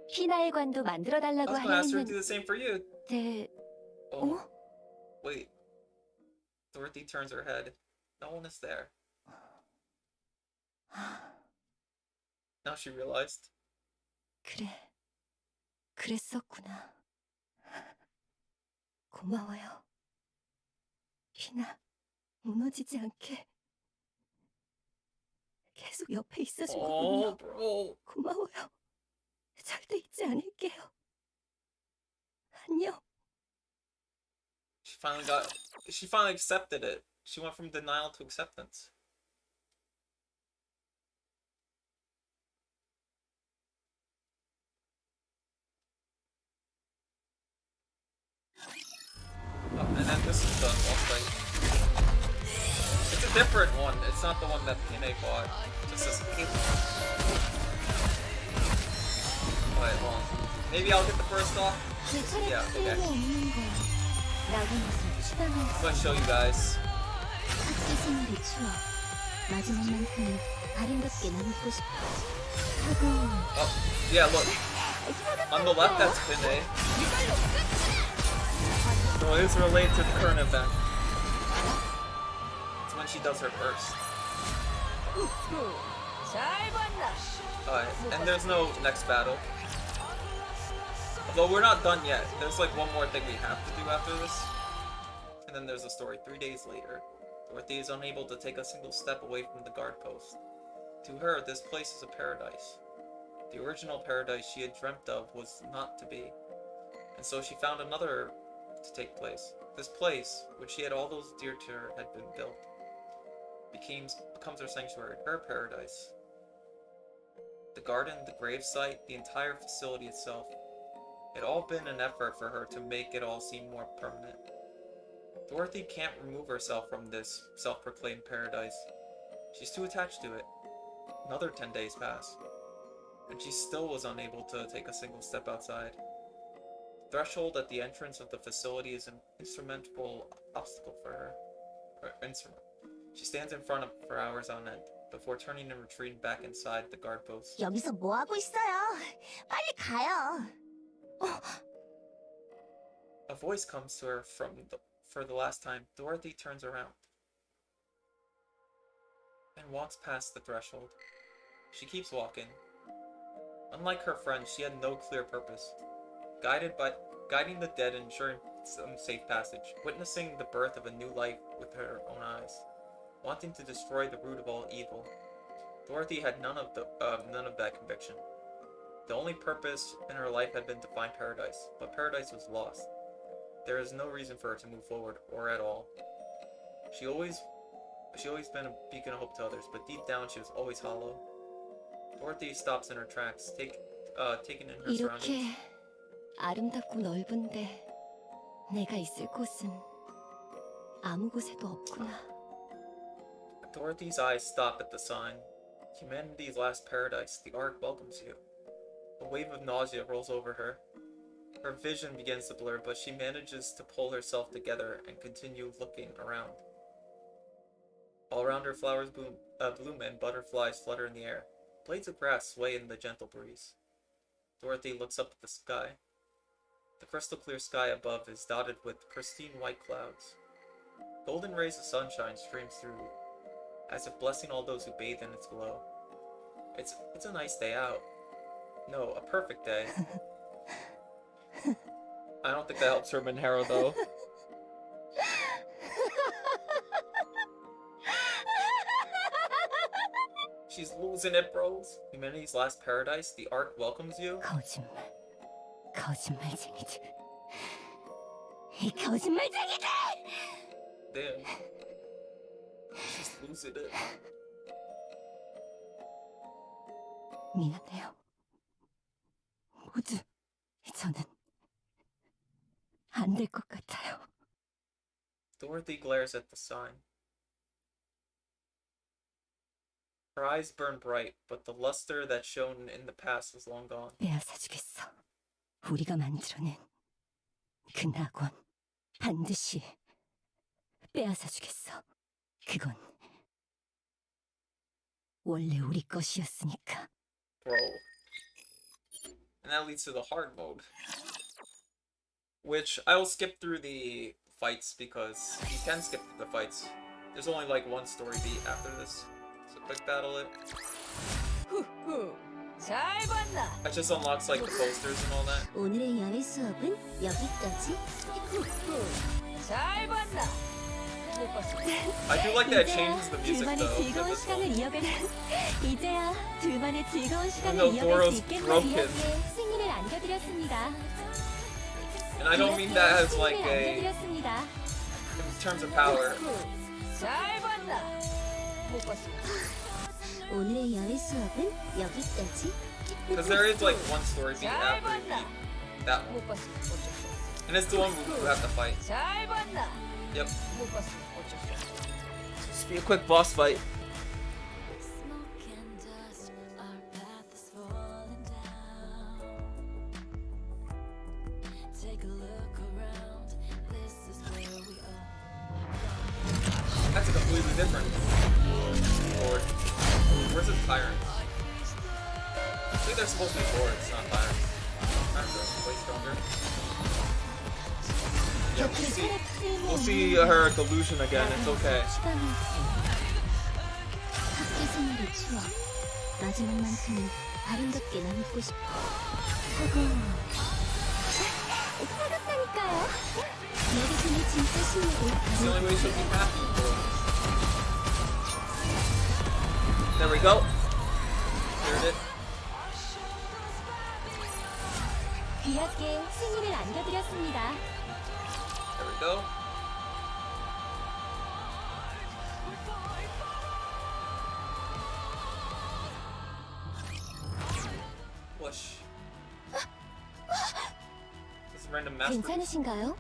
피나의 관도 I 만들어달라고 was gonna ask her to do 하였는데 the same for you. 어? Wait. Dorothy turns her head. No one is there. Now she realized. 그랬었구나. 고마워요. 피나, 무너지지 않게 계속 옆에 있어준 Oh, 거군요. bro. 고마워요. 절대 잊지 않을게요. 안녕. She finally accepted it. She went from denial to acceptance. Oh, and then this is the boss fight. It's a a different one. It's not the one that PNA bought. Just this alien. Alright, hold on. Maybe I'll get the first off. 제 차례 Yeah, 쓸모 okay. 없는 거. 나가면서 I'm 휴방할 gonna show you guys. 학교 생활의 추억. 마지막만큼은 아름답게 남고 싶어. 하고 Oh, yeah, look. On the left, that's PNA. So it is related to the current event. It's when she does her first. Alright, and there's no next battle. Although we're not done yet. There's like one more thing we have to do after this. And then there's a story 3 days later. Dorothy is unable to take a single step away from the guard post. To her, this place is a paradise. The original paradise she had dreamt of was not to be. And so she found another to take place. This place, which she had all those dear to her, had been built. Becomes her sanctuary, her paradise. The garden, the gravesite, the entire facility itself. It had all been an effort for her to make it all seem more permanent. Dorothy can't remove herself from this self-proclaimed paradise. She's too attached to it. Another 10 days pass, and she still was unable to take a single step outside. The threshold at the entrance of the facility is an insurmountable obstacle for her. She stands in front of it for hours on end, before turning and retreating back inside the guard post. 여기서 뭐 하고 있어요? 빨리 가요. A voice comes to her for the last time. Dorothy turns around and walks past the threshold. She keeps walking. Unlike her friends, she had no clear purpose. Guiding the dead and ensuring some safe passage, witnessing the birth of a new life with her own eyes, wanting to destroy the root of all evil. Dorothy had none of that conviction. The only purpose in her life had been to find paradise, but paradise was lost. There is no reason for her to move forward, or at all. She always been a beacon of hope to others, but deep down she was always hollow. Dorothy stops in her tracks, taking in her surroundings. 이렇게 아름답고 넓은데 내가 있을 곳은 아무 곳에도 없구나. Dorothy's eyes stop at the sign. Humanity's last paradise, the Ark welcomes you. A wave of nausea rolls over her. Her vision begins to blur, but she manages to pull herself together and continue looking around. All around her, flowers bloom and butterflies flutter in the air. Blades of grass sway in the gentle breeze. Dorothy looks up at the sky. The crystal clear sky above is dotted with pristine white clouds. Golden rays of sunshine stream through, as if blessing all those who bathe in its glow. It's a nice day out. No, a perfect day. I don't think that helps her Manhero though. She's losing it, bros. Humanity's last paradise, the Ark welcomes you. 거짓말쟁이들. 이 거짓말쟁이들! Damn. She's losing it. 미안해요. 모두 저는 안 될 것 같아요. Dorothy glares at the sign. Her eyes burn bright, but the luster that shone in the past was long gone. 빼앗아주겠어. 우리가 만들어낸 그 낙원 반드시 빼앗아주겠어. 그건 원래 우리 것이었으니까. Bro. And that leads to the hard mode. Which, I will skip through the fights because you can skip through the fights. There's only like one story beat after this. So quick battle it. It just unlocks like the posters and all that. 오늘의 야외 수업은 여기까지. I do like that it changes the music 둘만의 though. 즐거운 this 시간을 one. 이어가는 이제야 둘만의 즐거운 시간을 No, 이어갈 Doro's 수 있겠나 broken. 이야기에 승리를 안겨드렸습니다. And I don't mean that as like 승리를 a 안겨드렸습니다. in terms of power. 오늘의 야외 수업은 여기까지. Because there is like one story beat after you beat that one. And it's the one who have to fight. Yep. Just be a quick boss fight. That's a completely different board. Where's the tyrant? I think they're supposed to be boards, not tyrants. Tyrants are way stronger. Yeah, we'll see her delusion again. It's okay. 학교 생활의 추억. 마지막만큼은 아름답게 남고 싶어. 차갑다니까요. 여기서는 진짜 신나고. It's the only way she'll be happy. There we go. Cleared it. 귀하게 승리를 안겨드렸습니다. There we go. Whoosh. This is random master. 괜찮으신가요?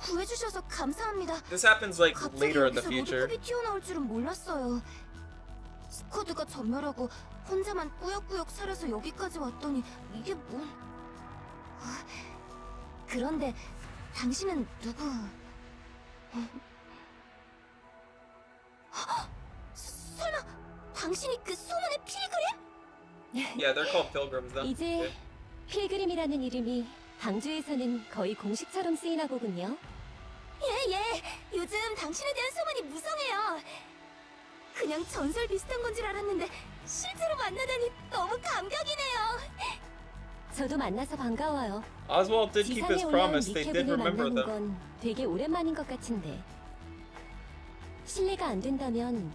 구해주셔서 감사합니다. This happens like 갑자기 later in the 여기서 future. 로드컵이 튀어나올 줄은 몰랐어요. 스쿼드가 전멸하고 혼자만 꾸역꾸역 살아서 여기까지 왔더니 이게 뭐... 그런데 당신은 누구... 설마 당신이 그 소문의 필그림? Yeah, they're called pilgrims then. 이제 필그림이라는 이름이 방주에서는 거의 공식처럼 쓰이나 보군요. 예. 요즘 당신에 대한 소문이 무성해요. 그냥 전설 비슷한 건 줄 알았는데 실제로 만나다니 너무 감격이네요. 저도 만나서 반가워요. Oswald did keep his 지상에 올라온 promise. They did 니케분을 remember 만나는 them. 건 되게 오랜만인 것 같은데. 실례가 안 된다면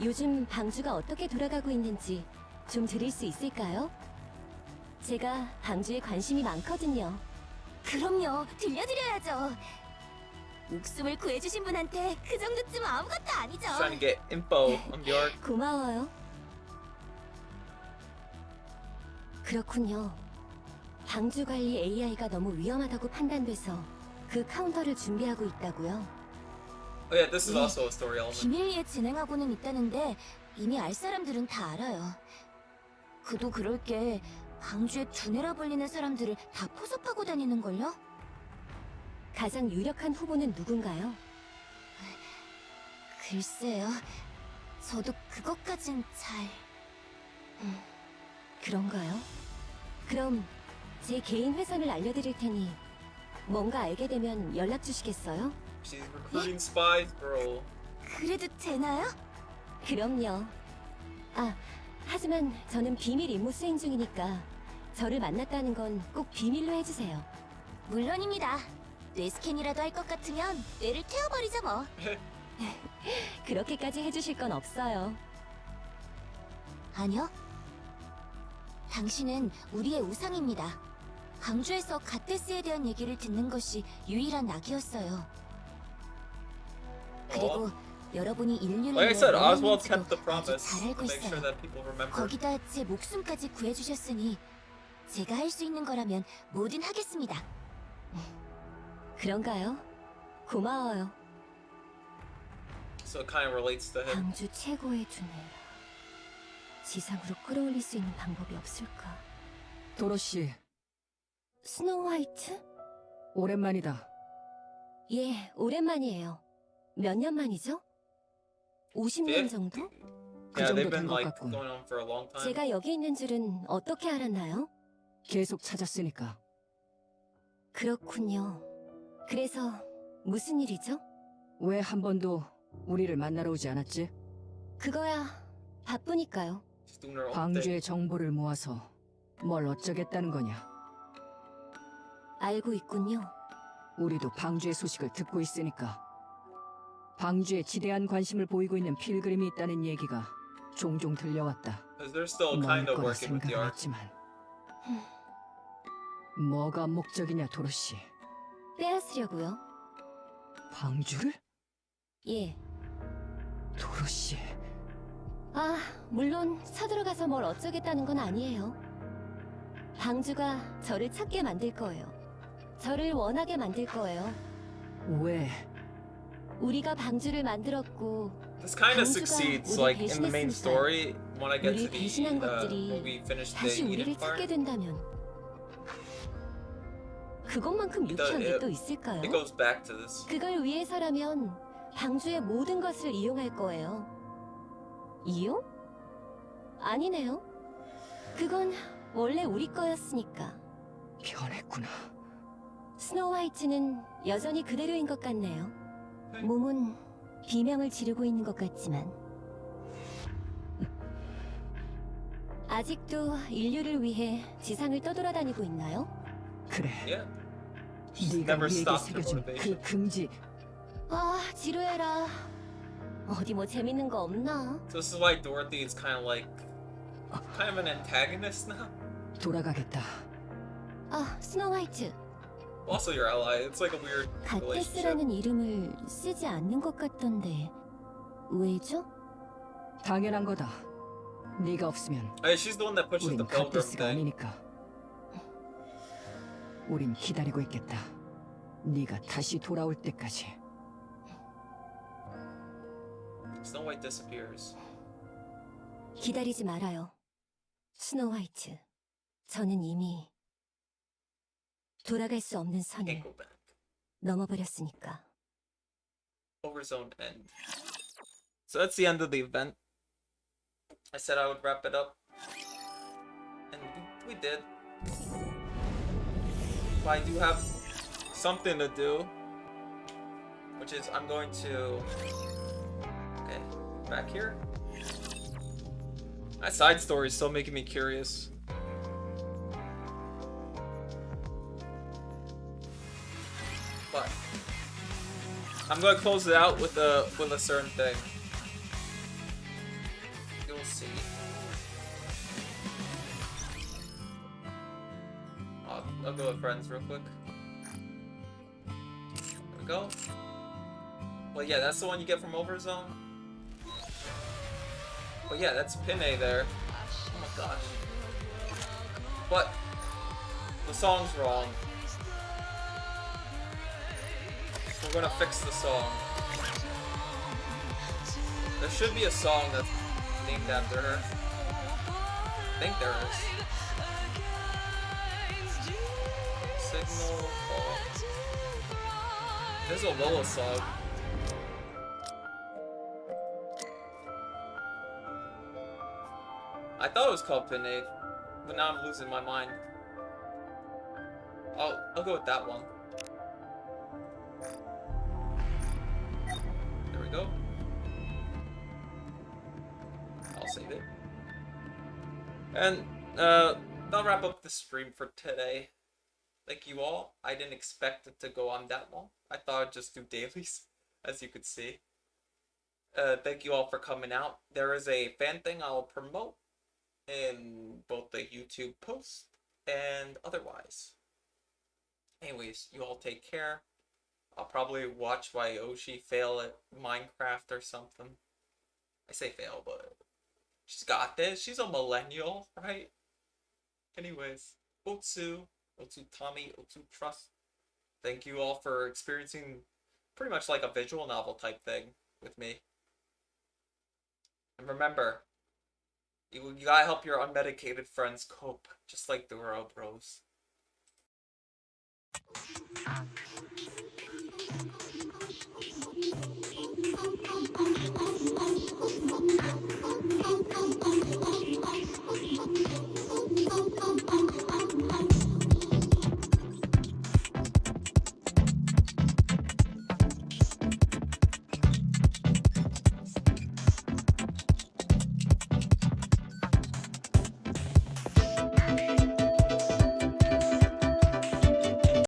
요즘 방주가 어떻게 돌아가고 있는지 좀 들을 수 있을까요? 제가 방주에 관심이 많거든요. 그럼요, 들려드려야죠. 목숨을 구해주신 분한테 그 정도쯤 아무것도 아니죠. Trying to get info on Bjork. 고마워요. 그렇군요. 방주 관리 AI가 너무 위험하다고 판단돼서 그 카운터를 준비하고 있다고요. Oh yeah, this is also a story element. 비밀리에 진행하고는 있다는데 이미 알 사람들은 다 알아요. 그도 그럴 게 방주에 두뇌라 불리는 사람들을 다 포섭하고 다니는걸요? 가장 유력한 후보는 누군가요? 글쎄요. 저도 그것까진 잘... 그런가요? 그럼 제 개인 회선을 알려드릴 테니 뭔가 알게 되면 연락 주시겠어요? She's recruiting spies, bro. 그래도 되나요? 그럼요. 아, 하지만 저는 비밀 임무 수행 중이니까 저를 만났다는 건 꼭 비밀로 해주세요. 물론입니다. 뇌 스캔이라도 할 것 같으면 뇌를 태워버리죠 뭐. 그렇게까지 해주실 건 없어요. 아니요. 당신은 우리의 우상입니다. 방주에서 가테스에 대한 얘기를 듣는 것이 유일한 낙이었어요. 그리고 여러분이 인류를 Like I said, 위해 Oswald 무엇인지도 kept the 아주 promise 잘 to 알고 make sure 있어요. that people remember. 거기다 제 목숨까지 구해주셨으니 제가 할 수 있는 거라면 뭐든 하겠습니다. 그런가요? 고마워요. So it kind of relates to him. 방주 최고의 두뇌라. 지상으로 끌어올릴 수 있는 방법이 없을까? 도로시, 스노우 화이트? 오랜만이다. 예, 오랜만이에요. 몇 년 만이죠? 50년 정도? 그 Yeah, 정도 they've 된 been 것 like 같군. going on for a long time. 제가 여기 있는 줄은 어떻게 알았나요? 계속 찾았으니까. 그렇군요. 그래서 무슨 일이죠? 왜 한 번도 우리를 만나러 오지 않았지? 그거야 바쁘니까요. She's doing her own 방주의 thing. 정보를 모아서 뭘 어쩌겠다는 거냐? 알고 있군요. 우리도 방주의 소식을 듣고 있으니까. 방주에 지대한 관심을 보이고 있는 필그림이 있다는 얘기가 종종 들려왔다. Because they're still 넌 kind of 거라 working with the 생각은 art. 했지만 뭐가 목적이냐, 도로시? 빼앗으려고요. 방주를? 예. 도로시... 아, 물론 서들어가서 뭘 어쩌겠다는 건 아니에요. 방주가 저를 찾게 만들 거예요. 저를 원하게 만들 거예요. 왜? 우리가 방주를 만들었고 This kind of 방주가 succeeds, 우리 like in the main 배신했으니까요. story. When I get 우리 to the 배신한 when 것들이 we finish the 다시 Eden 우리를 part, 찾게 된다면 그것만큼 유쾌한 게 또 있을까요? it goes back to this. 그걸 위해서라면 방주의 모든 것을 이용할 거예요. 이용? 아니네요. 그건 원래 우리 거였으니까. 변했구나. 스노우 화이트는 여전히 그대로인 것 같네요. 몸은 비명을 지르고 있는 것 같지만 아직도 인류를 위해 지상을 떠돌아다니고 있나요? 그래. Yeah. She's 네가 never 우리에게 stopped her 새겨준 그 motivation. 금지. 아, 지루해라. 어디 뭐 재밌는 거 없나? So this is why Dorothy is kind of an antagonist now. 돌아가겠다. 아, 스노우 화이트. Also your ally. It's like a weird relationship. 갓데스라는 이름을 쓰지 않는 것 같던데 왜죠? 당연한 거다. 네가 없으면 Hey, she's the one that pushes 우린 the pilgrim 갓데스가 thing. 아니니까. 우린 기다리고 있겠다. 네가 다시 돌아올 때까지. Snow White disappears. 기다리지 말아요. 스노우 화이트. 저는 이미 돌아갈 수 없는 선을 Can't go back. 넘어버렸으니까. Overzone end. So that's the end of the event. I said I would wrap it up. And we did. But I do have something to do. Which is I'm going to... Okay, back here. That side story is still making me curious. But I'm gonna close it out with a certain thing. You'll see. I'll go with friends real quick. There we go. Well, yeah, that's the one you get from Overzone. But yeah, that's pin A there. Oh my gosh. But the song's wrong. We're gonna fix the song. There should be a song that's named after her. I think there is. Signal Fall. There's a Lola song. I thought it was called Pin 8, but now I'm losing my mind. I'll go with that one. There we go. I'll save it. And that'll wrap up the stream for today. Thank you all. I didn't expect it to go on that long. I thought I'd just do dailies, as you could see. Thank you all for coming out. There is a fan thing I'll promote in both the YouTube post and otherwise. Anyways, you all take care. I'll probably watch why Oshi fail at Minecraft or something. I say fail, but she's got this. She's a millennial, right? Anyways, Otsu Tommy, Otsu Trust. Thank you all for experiencing pretty much like a visual novel type thing with me. And remember, you gotta help your unmedicated friends cope, just like the Royal Bros.